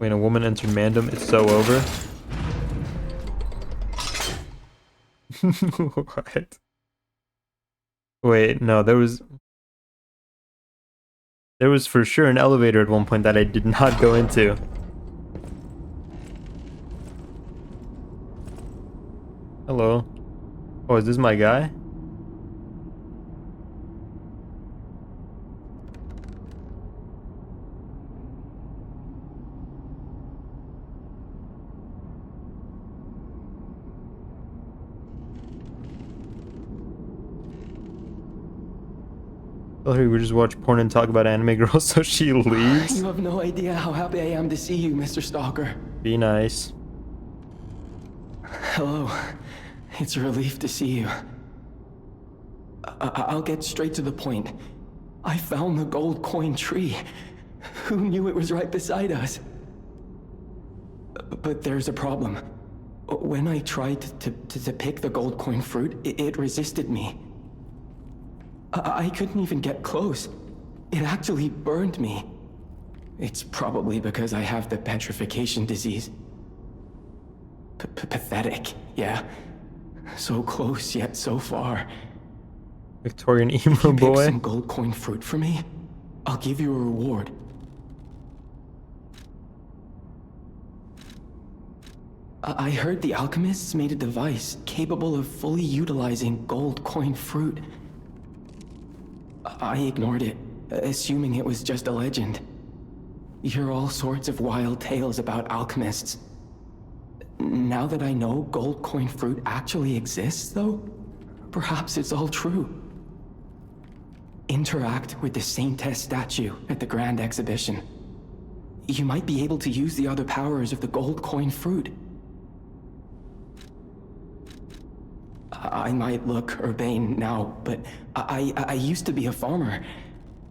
When a woman entered Mandem, it's so over. What? Wait, no, there was for sure an elevator at one point that I did not go into. Hello. Oh, is this my guy? Tell her we just watch porn and talk about anime girls so she leaves. You have no idea how happy I am to see you, Mr. Stalker. Be nice. Hello. It's a relief to see you. I'll get straight to the point. I found the gold coin tree. Who knew it was right beside us? But there's a problem. When I tried to pick the gold coin fruit, it resisted me. I couldn't even get close. It actually burned me. It's probably because I have the petrification disease. Pathetic, yeah. So close, yet so far. Victorian emo if you boy. Pick some gold coin fruit for me, I'll give you a reward. I heard the alchemists made a device capable of fully utilizing gold coin fruit. I ignored it, assuming it was just a legend. You hear all sorts of wild tales about alchemists. Now that I know gold coin fruit actually exists, though, perhaps it's all true. Interact with the Saintess statue at the Grand Exhibition. You might be able to use the other powers of the gold coin fruit. I might look urbane now, but I used to be a farmer.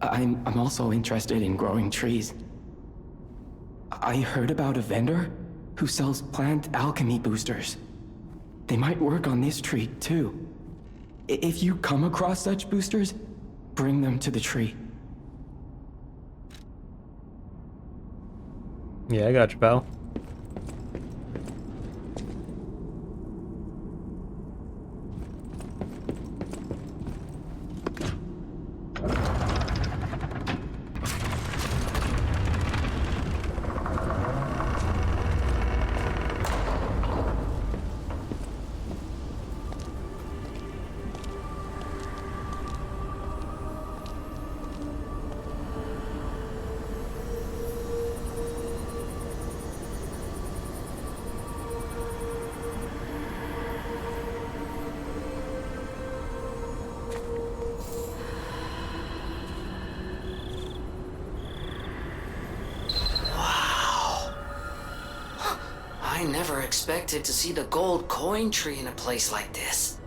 I'm also interested in growing trees. I heard about a vendor who sells plant alchemy boosters. They might work on this tree, too. If you come across such boosters, bring them to the tree. Yeah, I got you, pal. I never expected to see the gold coin tree in a place like this.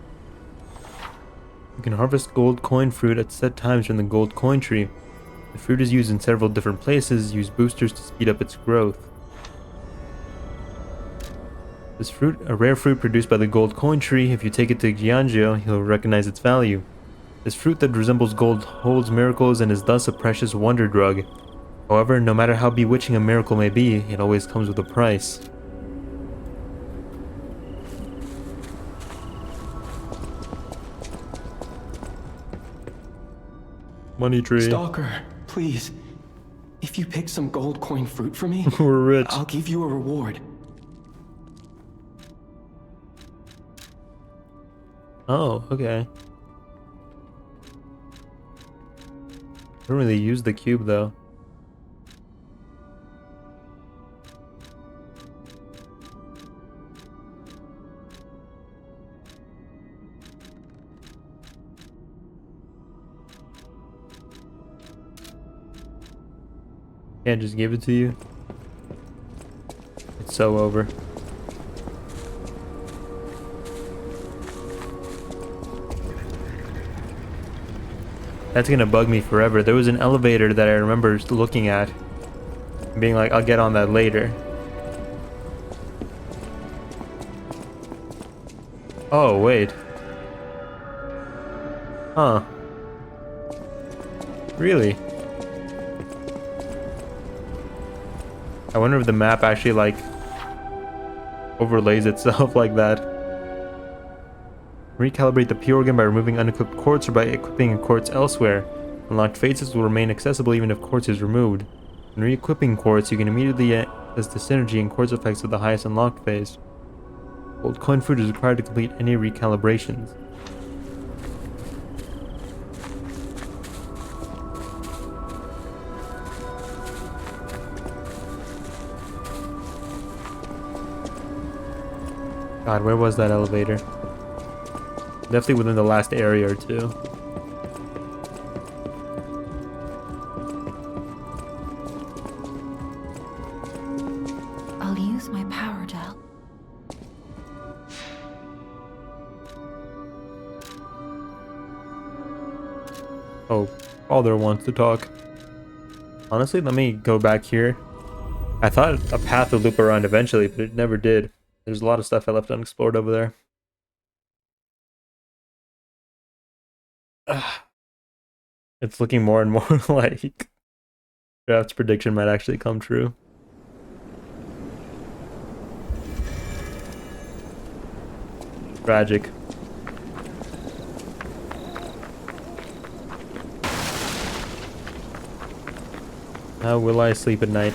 You can harvest gold coin fruit at set times from the gold coin tree. The fruit is used in several different places, use boosters to speed up its growth. This fruit, a rare fruit produced by the gold coin tree, if you take it to Giangio, he'll recognize its value. This fruit that resembles gold holds miracles and is thus a precious wonder drug. However, no matter how bewitching a miracle may be, it always comes with a price. Money tree. Stalker, please. If you pick some gold coin fruit for me, we're rich. I'll give you a reward. Oh, okay. I don't really use the cube though. Can't just give it to you. It's so over. That's gonna bug me forever. There was an elevator that I remember looking at and being like, I'll get on that later. Oh, wait. Huh. Really? I wonder if the map actually like overlays itself like that. Recalibrate the P organ by removing unequipped quartz or by equipping a quartz elsewhere. Unlocked phases will remain accessible even if quartz is removed. When re-equipping quartz, you can immediately access the synergy and quartz effects of the highest unlocked phase. Gold coin food is required to complete any recalibrations. God, where was that elevator? Definitely within the last area or two. I'll use my power gel. Oh, Father wants to talk. Honestly, let me go back here. I thought a path would loop around eventually, but it never did. There's a lot of stuff I left unexplored over there. It's looking more and more like Draft's prediction might actually come true. Tragic. How will I sleep at night?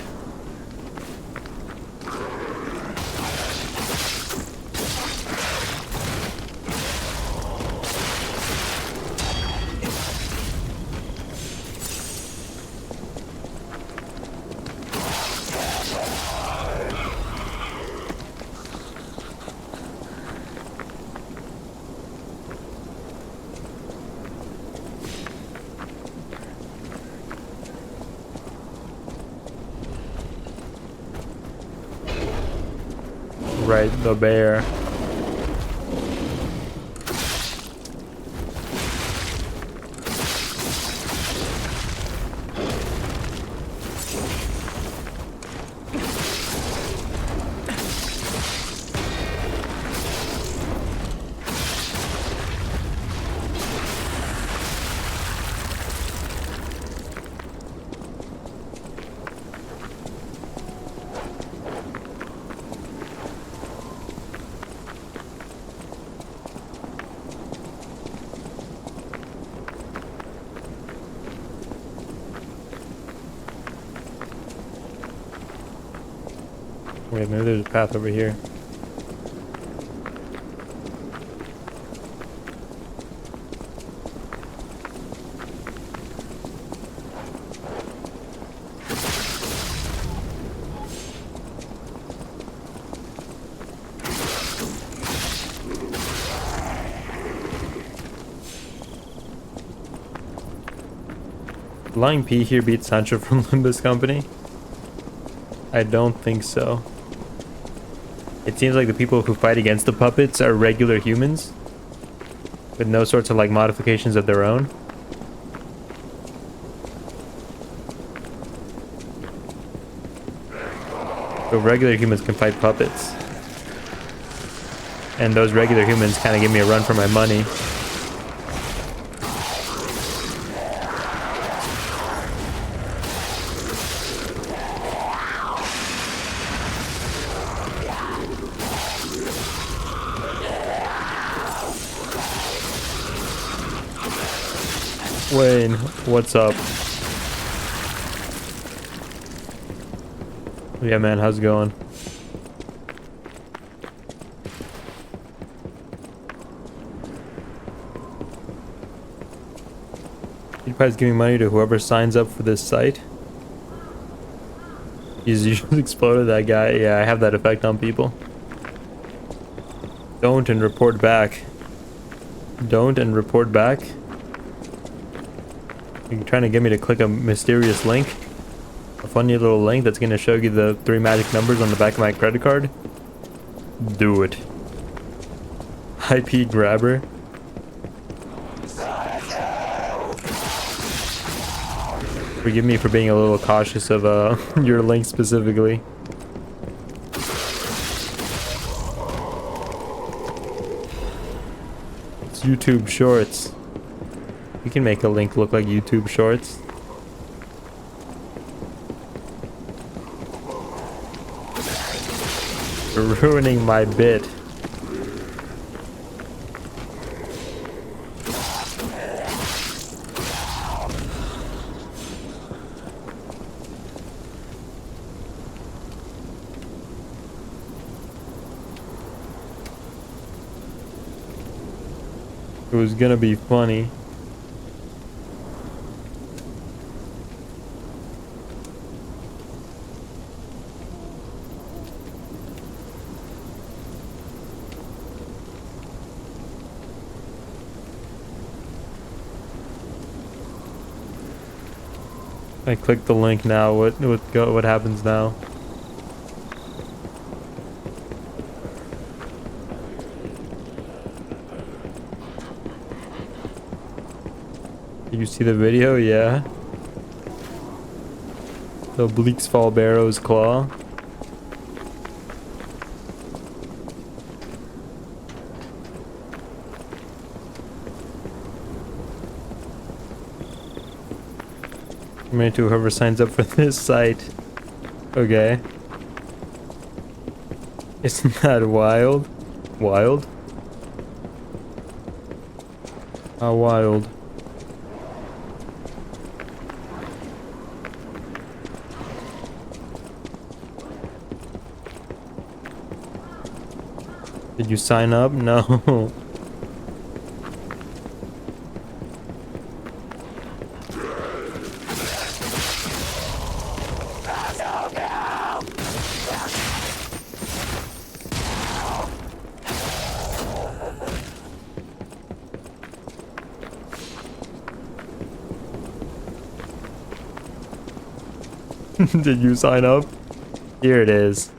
Right, the bear. Wait, maybe there's a path over here. Flying P here beats Sancho from Limbus Company? I don't think so. It seems like the people who fight against the puppets are regular humans with no sorts of like modifications of their own. So regular humans can fight puppets. And those regular humans kind of give me a run for my money. Wayne, what's up? Yeah, man, how's it going? PewDiePie's giving money to whoever signs up for this site. You just exploded that guy. Yeah, I have that effect on people. Don't and report back. Don't and report back. You're trying to get me to click a mysterious link? A funny little link that's going to show you the 3 magic numbers on the back of my credit card? Do it. IP grabber. Forgive me for being a little cautious of your link specifically. It's YouTube Shorts. We can make a link look like YouTube Shorts. You're ruining my bit. It was gonna be funny. I click the link now. What happens now? Did you see the video? Yeah. The Bleak's Fall Barrow's claw. Committed to whoever signs up for this site. Okay. Isn't that wild? Wild? How wild? Did you sign up? No. Did you sign up? Here it is.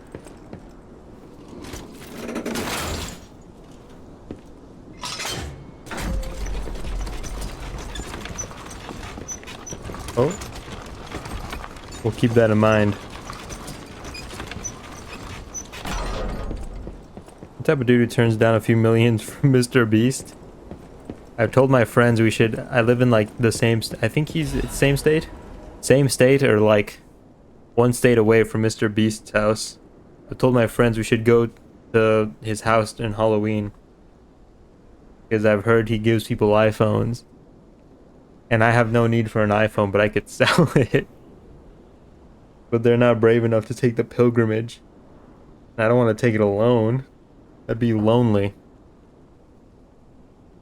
Oh. We'll keep that in mind. What type of dude who turns down a few millions from Mr. Beast? I've told my friends we should... I live in like the same... I think he's... Same state? Same state or like... one state away from Mr. Beast's house. I told my friends we should go to his house in Halloween. Because I've heard he gives people iPhones. And I have no need for an iPhone, but I could sell it. But they're not brave enough to take the pilgrimage. I don't want to take it alone. That'd be lonely.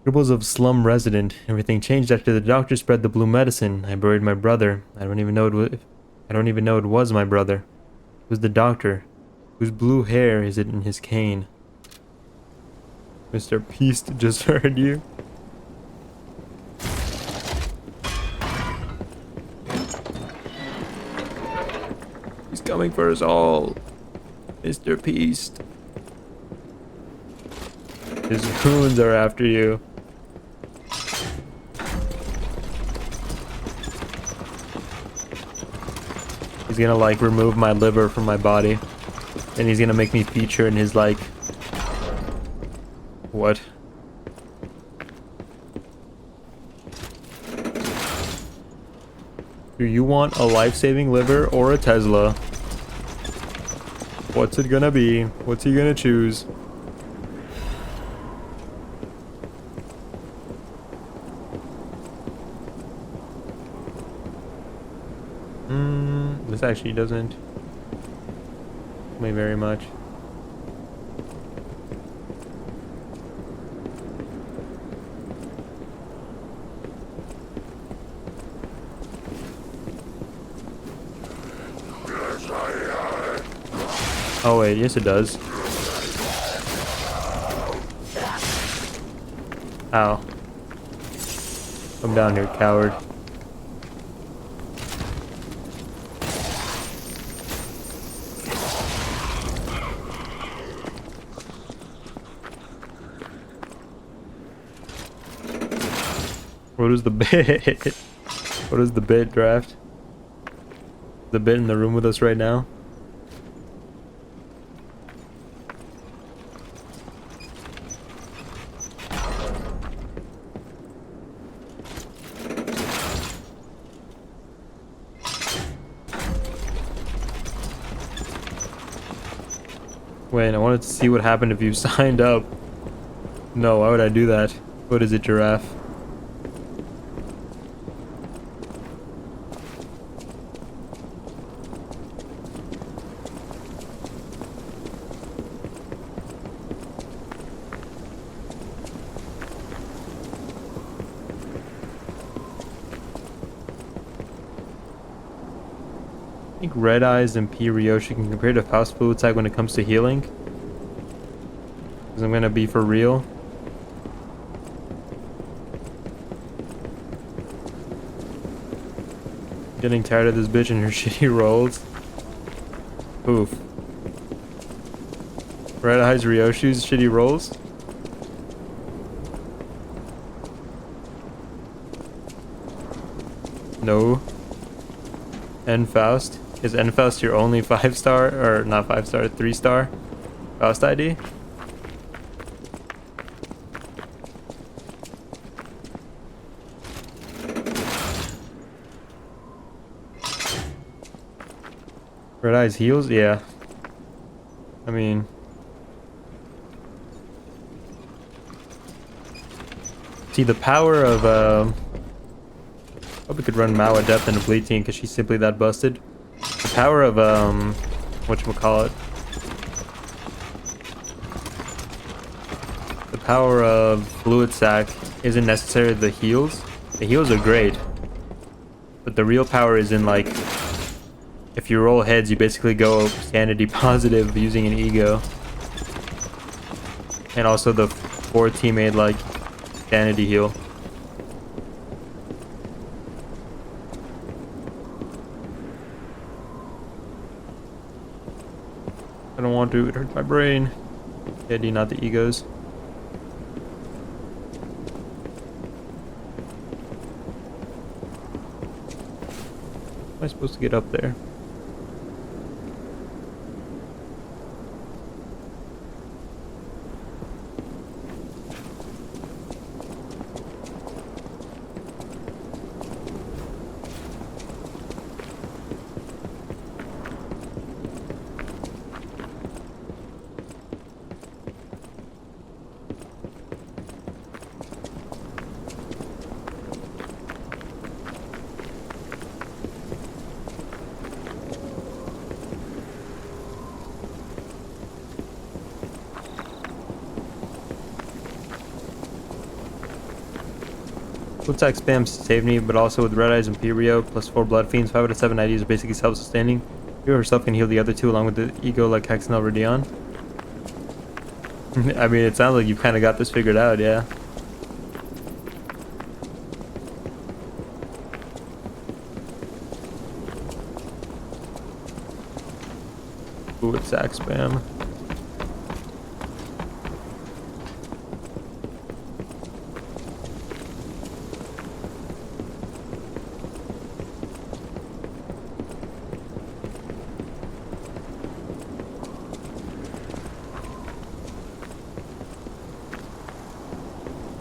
Scribbles of slum resident. Everything changed after the doctor spread the blue medicine. I buried my brother. I don't even know it was my brother. It was the doctor. Whose blue hair is it in his cane? Mr. Beast just heard you. He's coming for us all. Mr. Beast. His goons are after you. He's gonna like remove my liver from my body. And he's gonna make me feature in his like... What? Do you want a life-saving liver or a Tesla? What's it gonna be? What's he gonna choose? This actually doesn't me very much. Oh wait, yes it does. Ow. Come down here, coward. What is the bit? What is the bit, Draft? The bit in the room with us right now? Wait, I wanted to see what happened if you signed up. No, why would I do that? What is it, giraffe? I think Red Eyes and P. Ryoshi can compare to Faust Fluid Sac when it comes to healing. Because I'm gonna be for real. Getting tired of this bitch and her shitty rolls. Oof. Red Eyes Ryoshi's shitty rolls. No. N Faust. Is N Faust your only 5-star, or not 5-star, 3-star Faust ID? Red Eyes heals? Yeah. I mean... See, the power of, hope we could run Mao Adept in a Bleed team because she's simply that busted. The power of, whatchamacallit. The power of Fluid Sac isn't necessarily the heals. The heals are great. But the real power is in, like, if you roll heads, you basically go sanity positive using an ego. And also the 4 teammate, like, sanity heal. I don't want to, it hurts my brain. Eddie, not the egos. How am I supposed to get up there? Attack spam saved me, but also with Red Eyes and Pyrio plus 4 Blood Fiends, 5 out of 7 IDs are basically self-sustaining. You herself can heal the other 2 along with the ego like Hexenel Radion. I mean, it sounds like you've kind of got this figured out, yeah. Ooh, it's sack spam.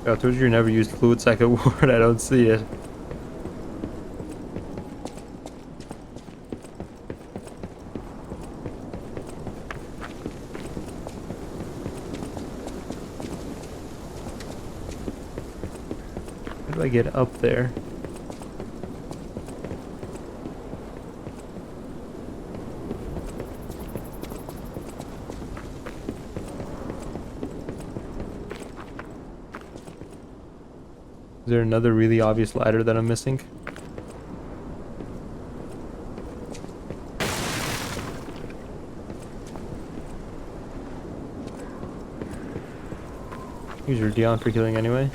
I told you never used Fluid Sac Award. I don't see it. How do I get up there? Is there another really obvious ladder that I'm missing? Use your Dion for healing anyway.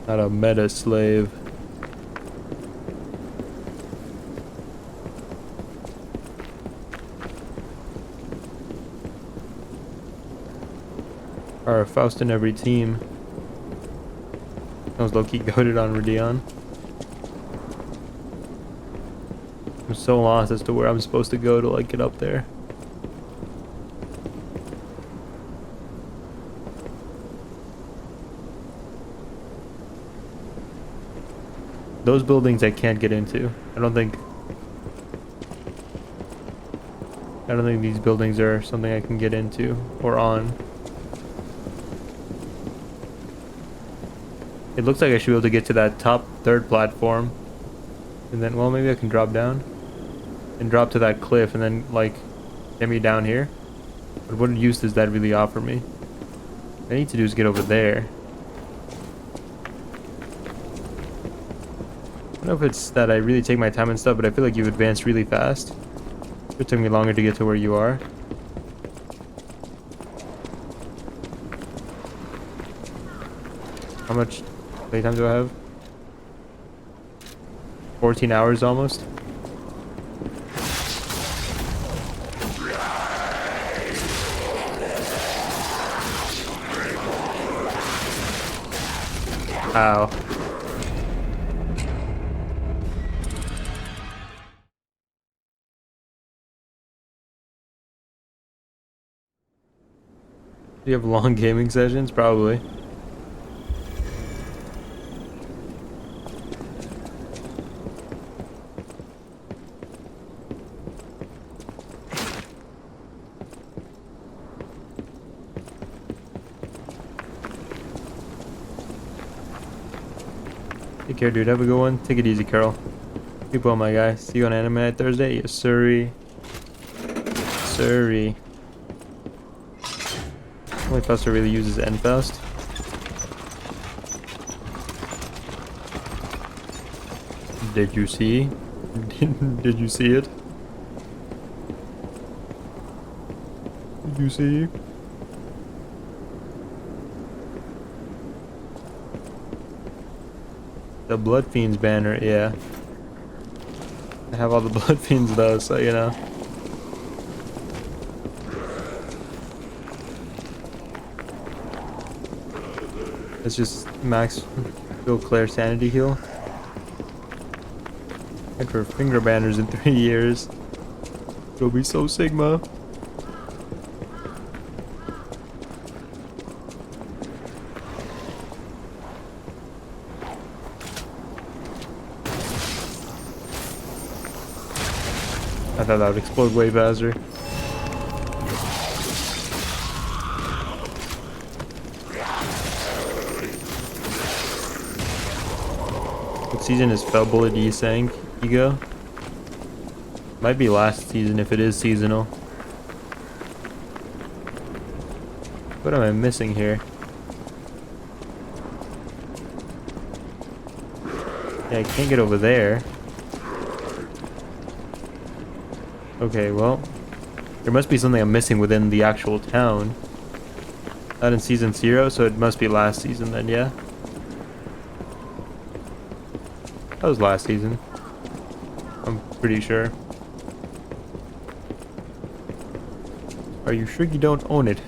Not a meta slave. Or Faust in every team. I was low-key goated on Radion. I'm so lost as to where I'm supposed to go to like get up there. those buildings I can't get into. I don't think these buildings are something I can get into or on. It looks like I should be able to get to that top third platform. And then, well, maybe I can drop down. And drop to that cliff and then, like, get me down here. But what use does that really offer me? What I need to do is get over there. I don't know if it's that I really take my time and stuff, but I feel like you advance really fast. It took me longer to get to where you are. How much playtime do I have? 14 hours almost. Ow. Do you have long gaming sessions? Probably. Take care, dude. Have a good one. Take it easy, Carol. Keep well, my guy. See you on Anime Night Thursday. Yes, sirree. Sirree. Only Faster really uses Enfast. Did you see? Did you see it? Did you see? The Blood Fiends banner, yeah. I have all the Blood Fiends though, so you know. Let's just max Bill Claire sanity heal. And for finger banners in 3 years. It'll be so Sigma. I thought that would explode way faster. What season is Fell Bullet Sang Ego? Might be last season if it is seasonal. What am I missing here? Yeah, I can't get over there. Okay, well, there must be something I'm missing within the actual town. Not in season 0, so it must be last season then, yeah? That was last season. I'm pretty sure. Are you sure you don't own it?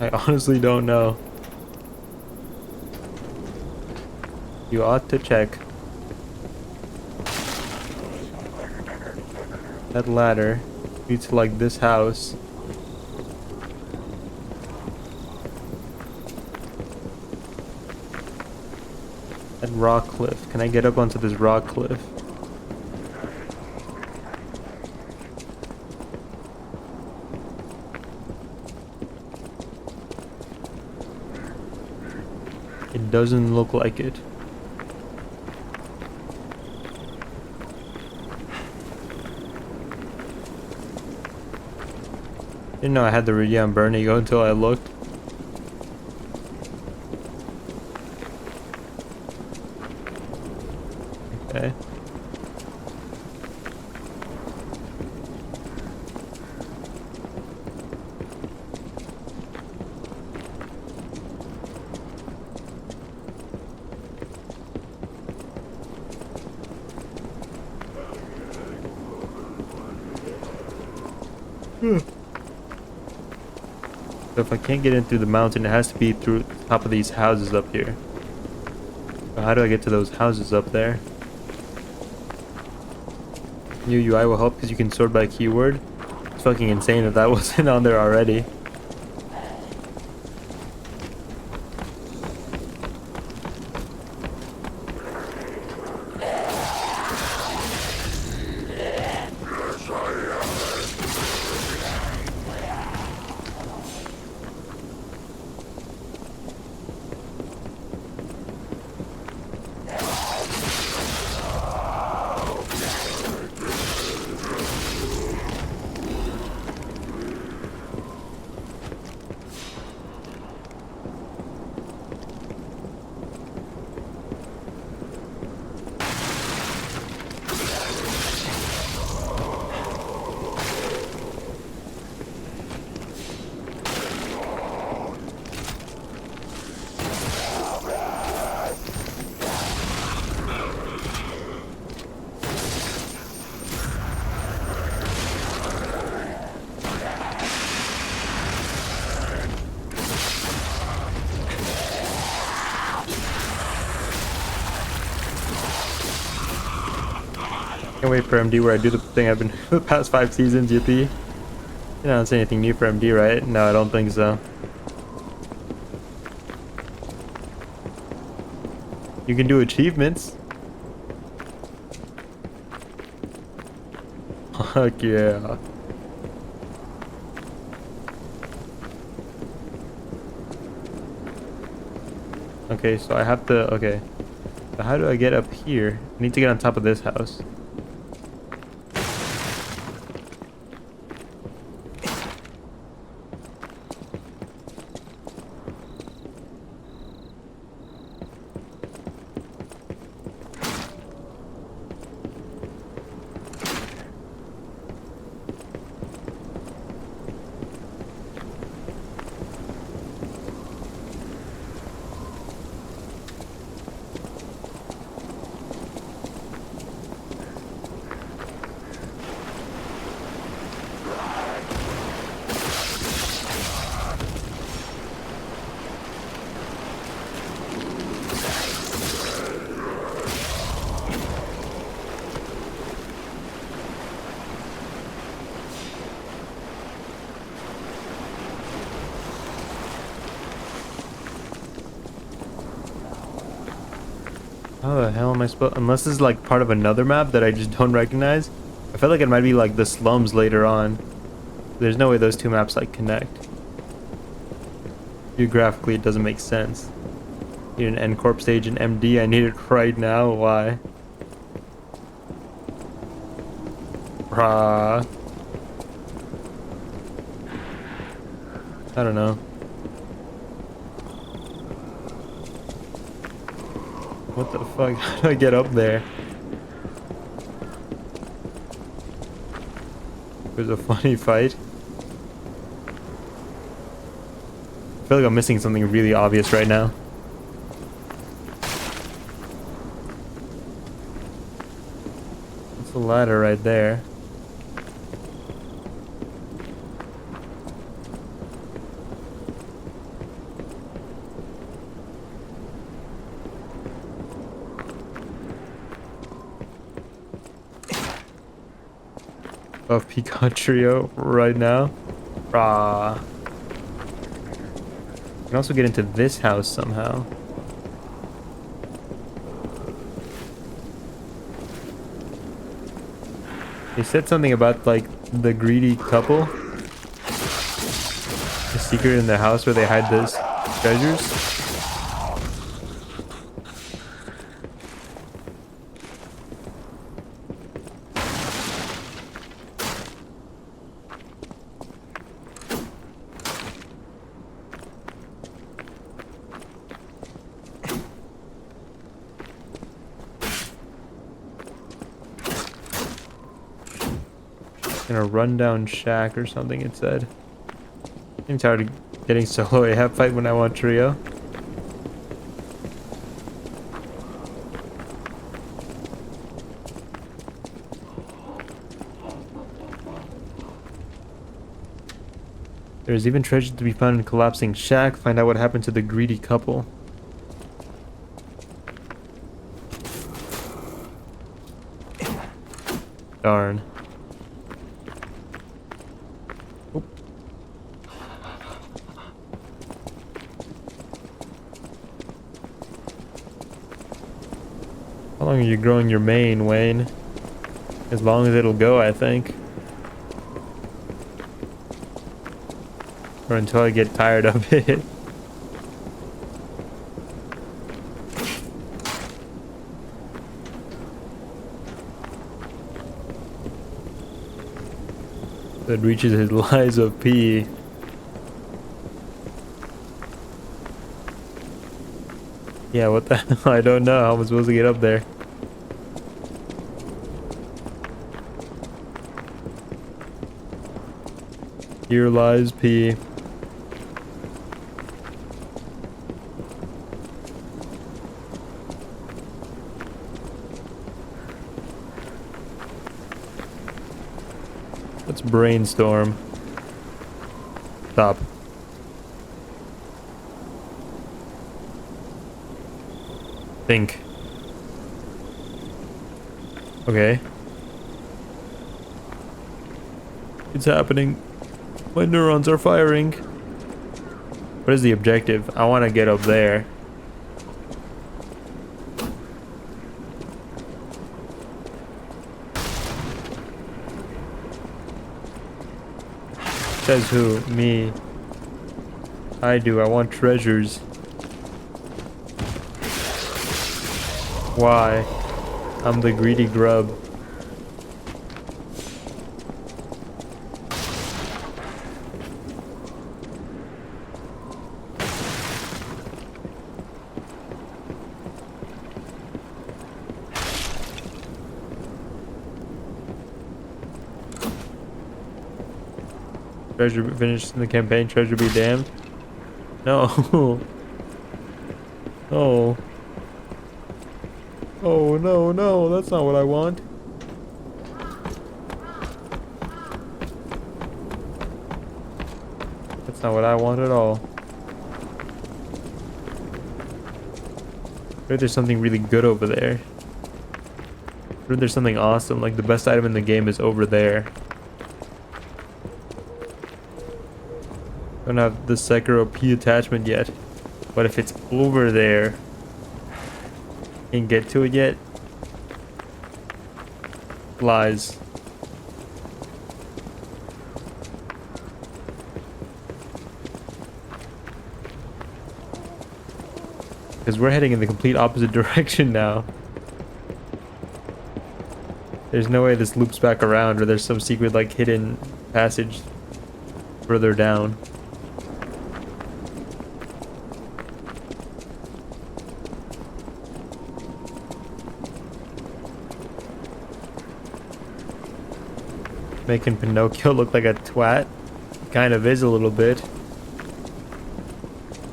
I honestly don't know. You ought to check. That ladder leads to like this house. That rock cliff. Can I get up onto this rock cliff? It doesn't look like it. Didn't know I had the Ridion Burnigo until I looked. Okay. So if I can't get in through the mountain, it has to be through the top of these houses up here. So how do I get to those houses up there? New UI will help because you can sort by keyword. It's fucking insane if that wasn't on there already. Can't wait for MD where I do the thing I've been the past 5 seasons, yippee. You don't say anything new for MD, right? No, I don't think so. You can do achievements. Fuck yeah. Okay, so I have to, okay. So how do I get up here? I need to get on top of this house. How the hell am I supposed... Unless this is like part of another map that I just don't recognize. I feel like it might be like the slums later on. There's no way those two maps like connect. Geographically, it doesn't make sense. Need an N Corp stage in MD. I need it right now. Why? Bruh. I don't know. What the fuck? How do I get up there? It was a funny fight. I feel like I'm missing something really obvious right now. It's a ladder right there. Of Peacock Trio right now. Rah. I can also get into this house somehow. They said something about like the greedy couple. The secret in the house where they hide those treasures. In a rundown shack or something, it said. I'm tired of getting solo AF fight when I want trio. There's even treasure to be found in a collapsing shack. Find out what happened to the greedy couple. Darn. Oop. How long are you growing your mane, Wayne? As long as it'll go, I think. Or until I get tired of it. It reaches his lies of pee. Yeah, what the hell? I don't know how I'm supposed to get up there. Here lies pee. Let's brainstorm. Stop. Think. Okay. It's happening. My neurons are firing. What is the objective? I want to get up there. Says who? Me. I do. I want treasures. Why? I'm the greedy grub. Treasure finished in the campaign, treasure be damned. No. Oh. Oh no, no, that's not what I want. That's not what I want at all. I heard there's something really good over there. I heard there's something awesome, like the best item in the game is over there. Don't have the Sekiro P attachment yet. But if it's over there, can't get to it yet. Lies. Because we're heading in the complete opposite direction now. There's no way this loops back around, or there's some secret like hidden passage further down. Making Pinocchio look like a twat. Kind of is a little bit.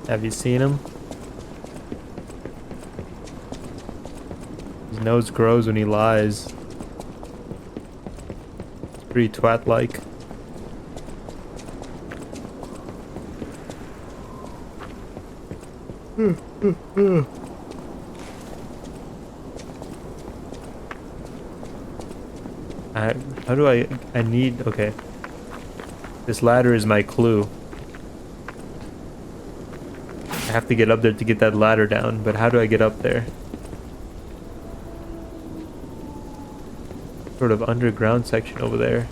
Have you seen him? His nose grows when he lies. It's pretty twat-like. How do I need, okay. This ladder is my clue. I have to get up there to get that ladder down, but how do I get up there? Sort of underground section over there.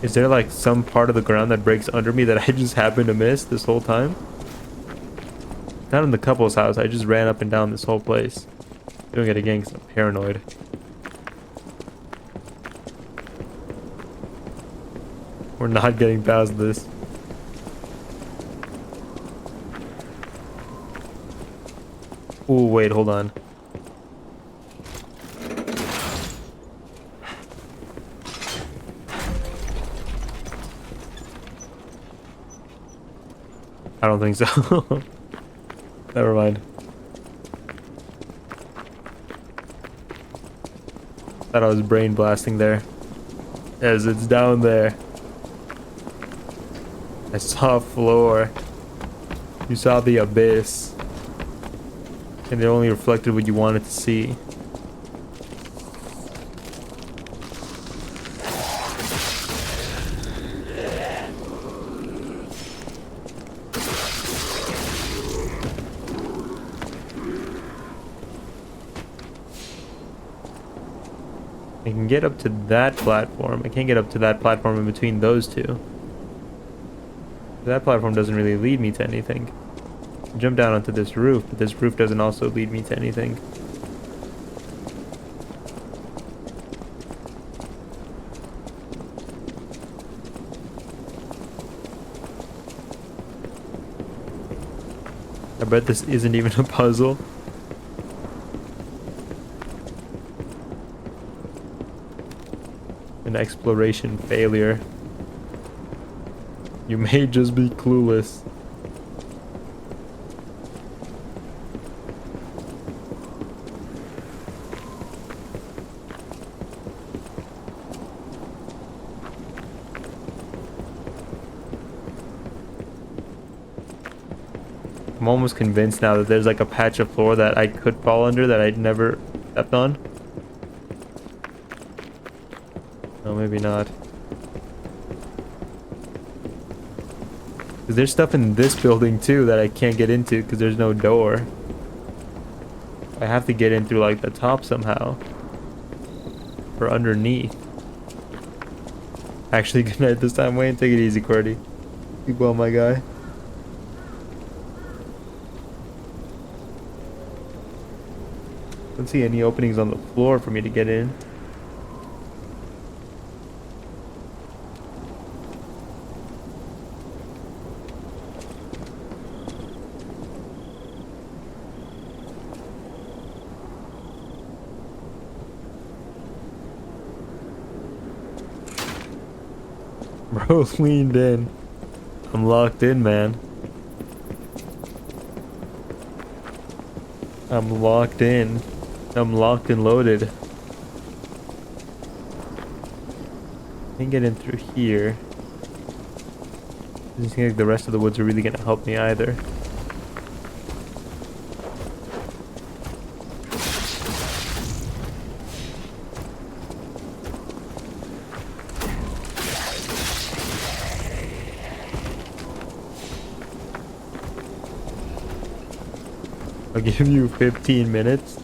Is there like some part of the ground that breaks under me that I just happened to miss this whole time? Down in the couple's house, I just ran up and down this whole place. Doing it again because I'm paranoid. We're not getting past this. Oh, wait, hold on. I don't think so. Never mind. Thought I was brain blasting there. As it's down there. I saw a floor. You saw the abyss. And it only reflected what you wanted to see. can get up to that platform. I can't get up to that platform in between those two. That platform doesn't really lead me to anything. Jump down onto this roof, but this roof doesn't also lead me to anything. I bet this isn't even a puzzle. An exploration failure. You may just be clueless. I'm almost convinced now that there's like a patch of floor that I could fall under that I'd never stepped on. No, maybe not. Because there's stuff in this building too that I can't get into because there's no door. I have to get in through like the top somehow. Or underneath. Actually, good night this time, Wayne. Take it easy, Cordy. Keep well, my guy. Don't see any openings on the floor for me to get in. Bro leaned in. I'm locked in, man. I'm locked in. I'm locked and loaded. Can't get in through here. Doesn't seem like the rest of the woods are really gonna help me either. I'll give you 15 minutes.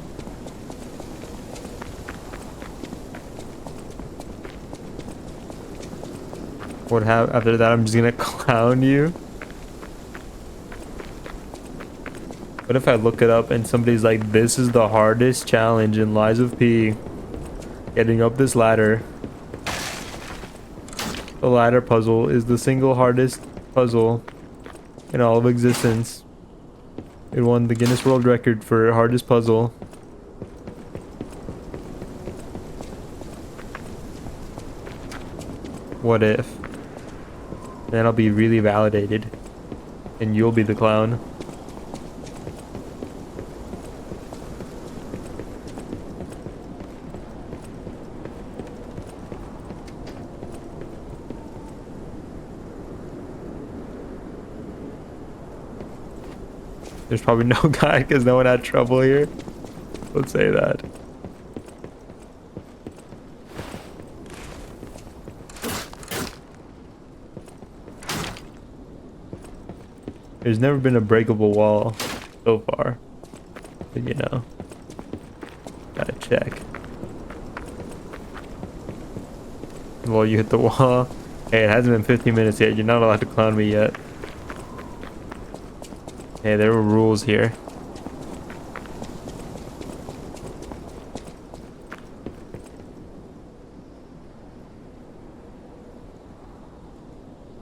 What after that? I'm just gonna clown you. What if I look it up and somebody's like, this is the hardest challenge in Lies of P. Getting up this ladder. The ladder puzzle is the single hardest puzzle in all of existence. It won the Guinness World Record for hardest puzzle. What if? Then I'll be really validated. And you'll be the clown. There's probably no guy because no one had trouble here. Let's say that. There's never been a breakable wall so far. But you know, gotta check. Well, you hit the wall. Hey, it hasn't been 15 minutes yet. You're not allowed to clown me yet. Hey, there were rules here.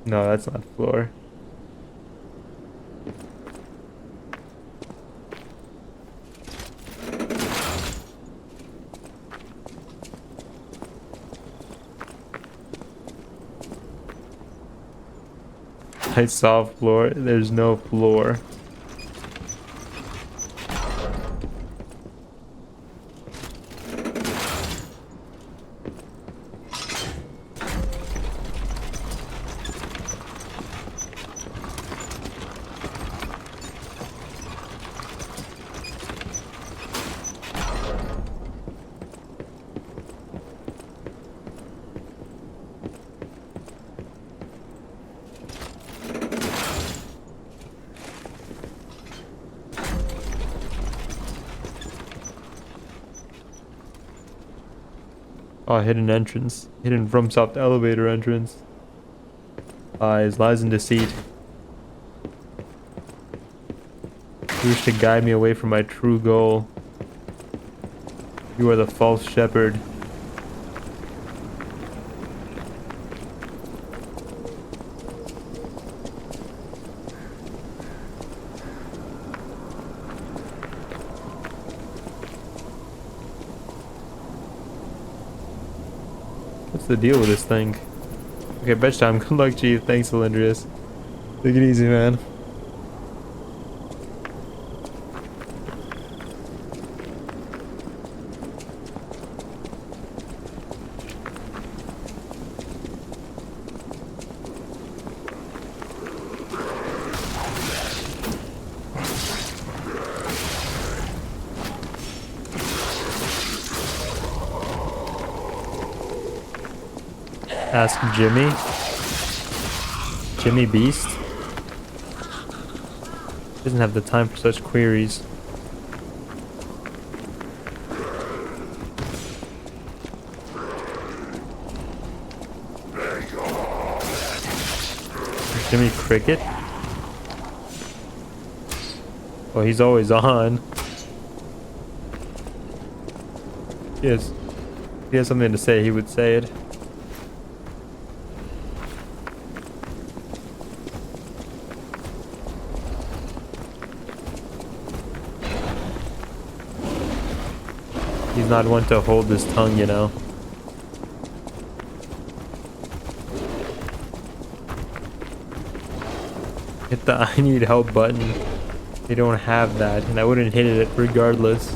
No, that's not floor. I saw floor. There's no floor. Oh, hidden entrance. Hidden FromSoft elevator entrance. Lies and deceit. You wish to guide me away from my true goal. You are the false shepherd. What's the deal with this thing? Okay, bench time. Good luck, Chief. Thanks, Cylindrius. Take it easy, man. Ask Jimmy. Jimmy Beast? Doesn't have the time for such queries. Jimmy Cricket? Well, he's always on. Yes. If he has something to say, he would say it. He's not one to hold his tongue, you know. Hit the I need help button. They don't have that, and I wouldn't hit it regardless.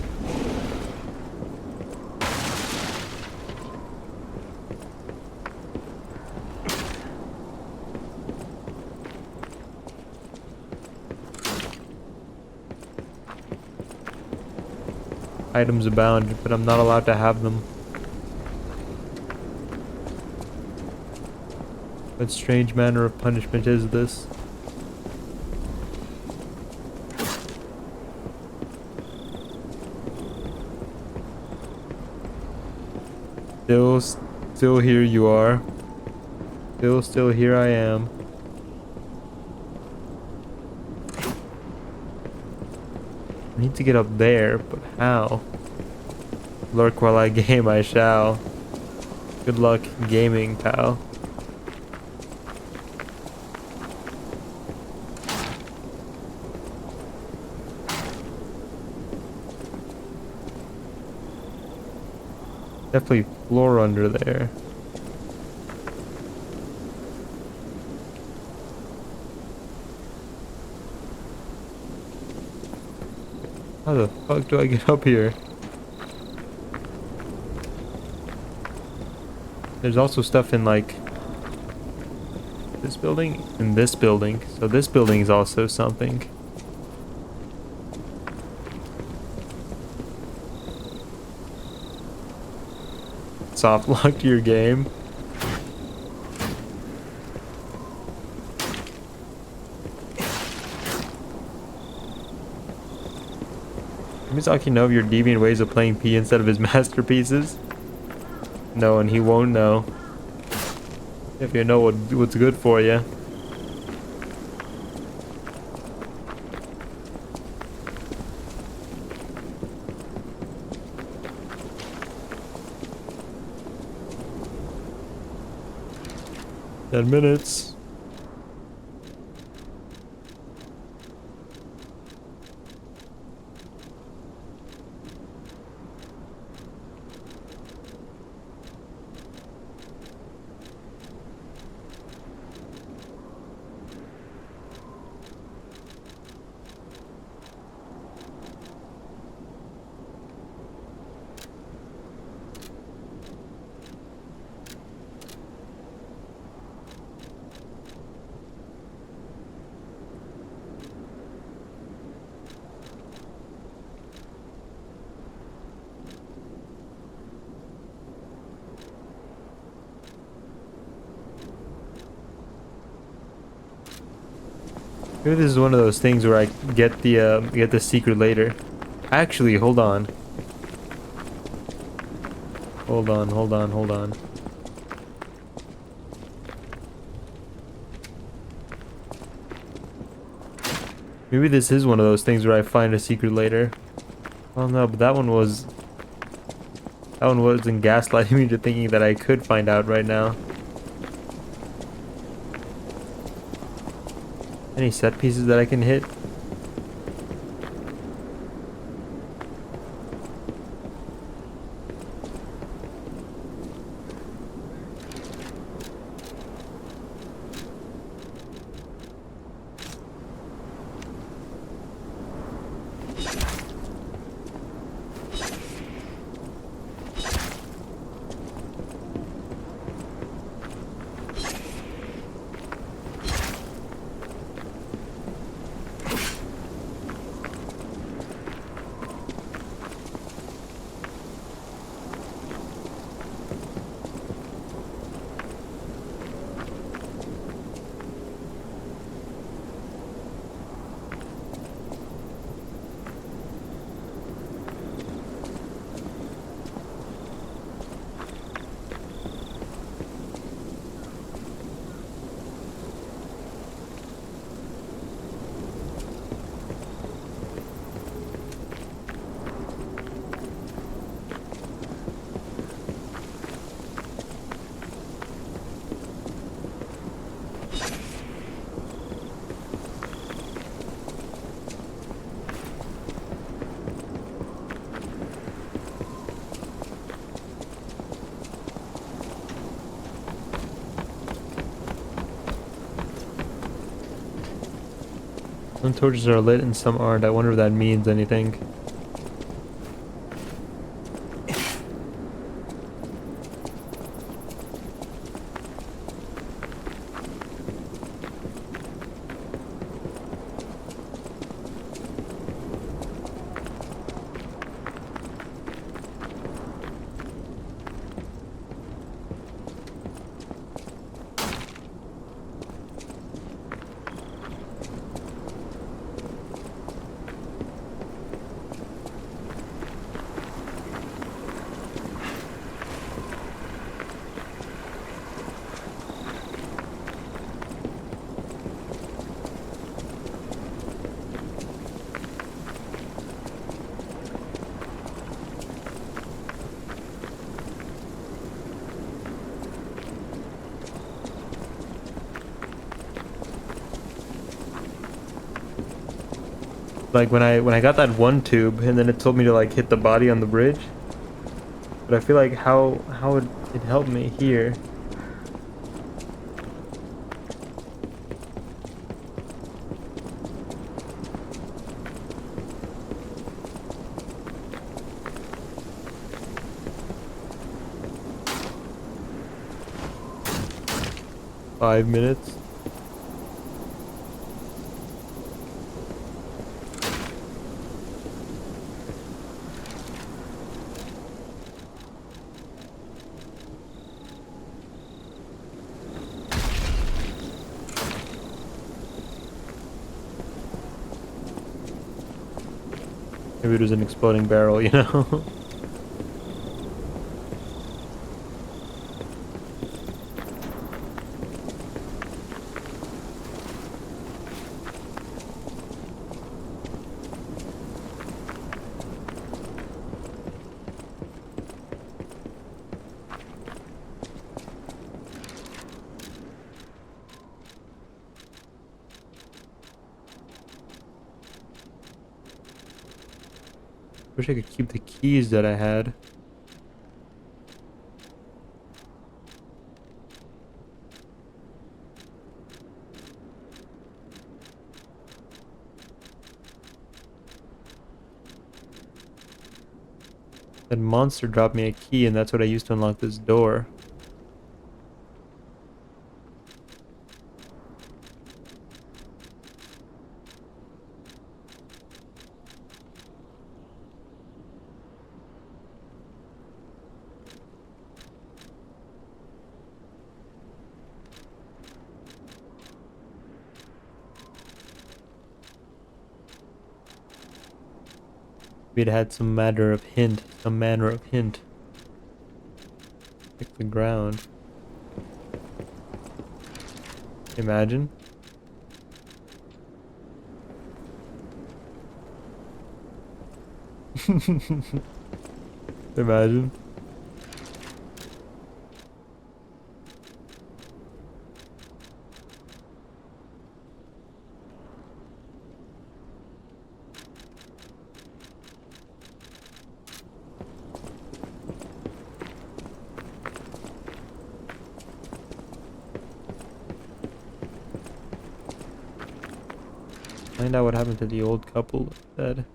Items abound, but I'm not allowed to have them. What strange manner of punishment is this? Still here you are. Still here I am. I need to get up there, but how? Lurk while I game, I shall. Good luck gaming, pal. Definitely floor under there. How the fuck do I get up here? There's also stuff in like this building and this building. So this building is also something. Soft lock to your game. Mizaki know of your deviant ways of playing P instead of his masterpieces? No, and he won't know. If you know what's good for you. Ten minutes. Maybe this is one of those things where I get the secret later. Actually, hold on. Hold on, hold on, hold on. Maybe this is one of those things where I find a secret later. Oh no, but that one wasn't gaslighting me into thinking that I could find out right now. Any set pieces that I can hit? Some torches are lit and some aren't. I wonder if that means anything. Like when I got that one tube and then it told me to like hit the body on the bridge. But I feel like how would it help me here? Five minutes. Maybe it was an exploding barrel, you know? Wish I could keep the keys that I had. That monster dropped me a key and that's what I used to unlock this door. It had some manner of hint. the ground. Imagine. Imagine. Find out what happened to the old couple dead.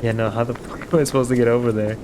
Yeah, no, how the fuck am I supposed to get over there?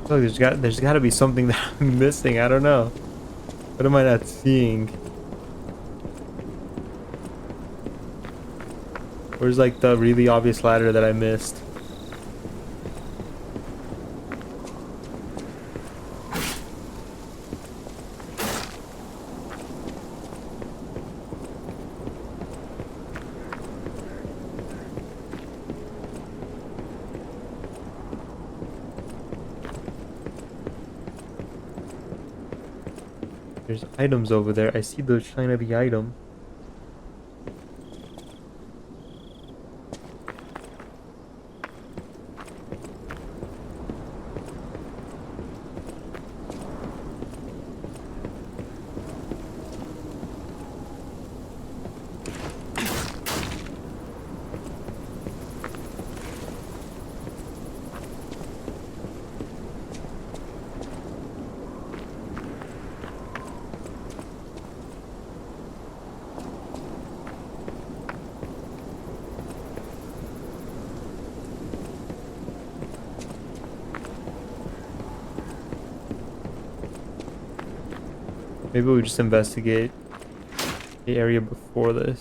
Look, there's got to be something that I'm missing. I don't know. What am I not seeing? Where's like the really obvious ladder that I missed? There's items over there. I see the shine of the item. Maybe we just investigate the area before this.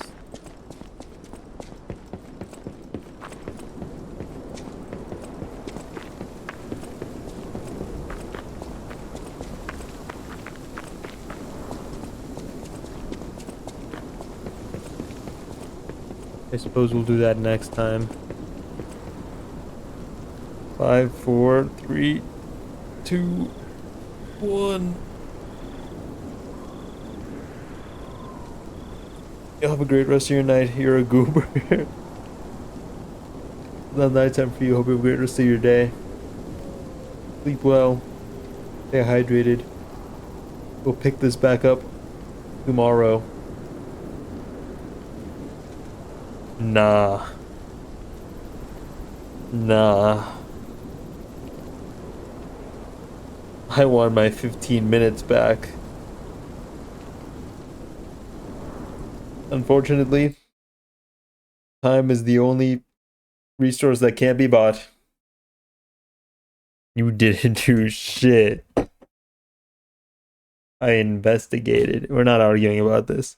I suppose we'll do that next time. 5, 4, 3, 2, 1. You'll have a great rest of your night. You're a goober. It's not nighttime for you. Hope you have a great rest of your day. Sleep well. Stay hydrated. We'll pick this back up tomorrow. Nah. I want my 15 minutes back. Unfortunately, time is the only resource that can't be bought. You didn't do shit. I investigated. We're not arguing about this.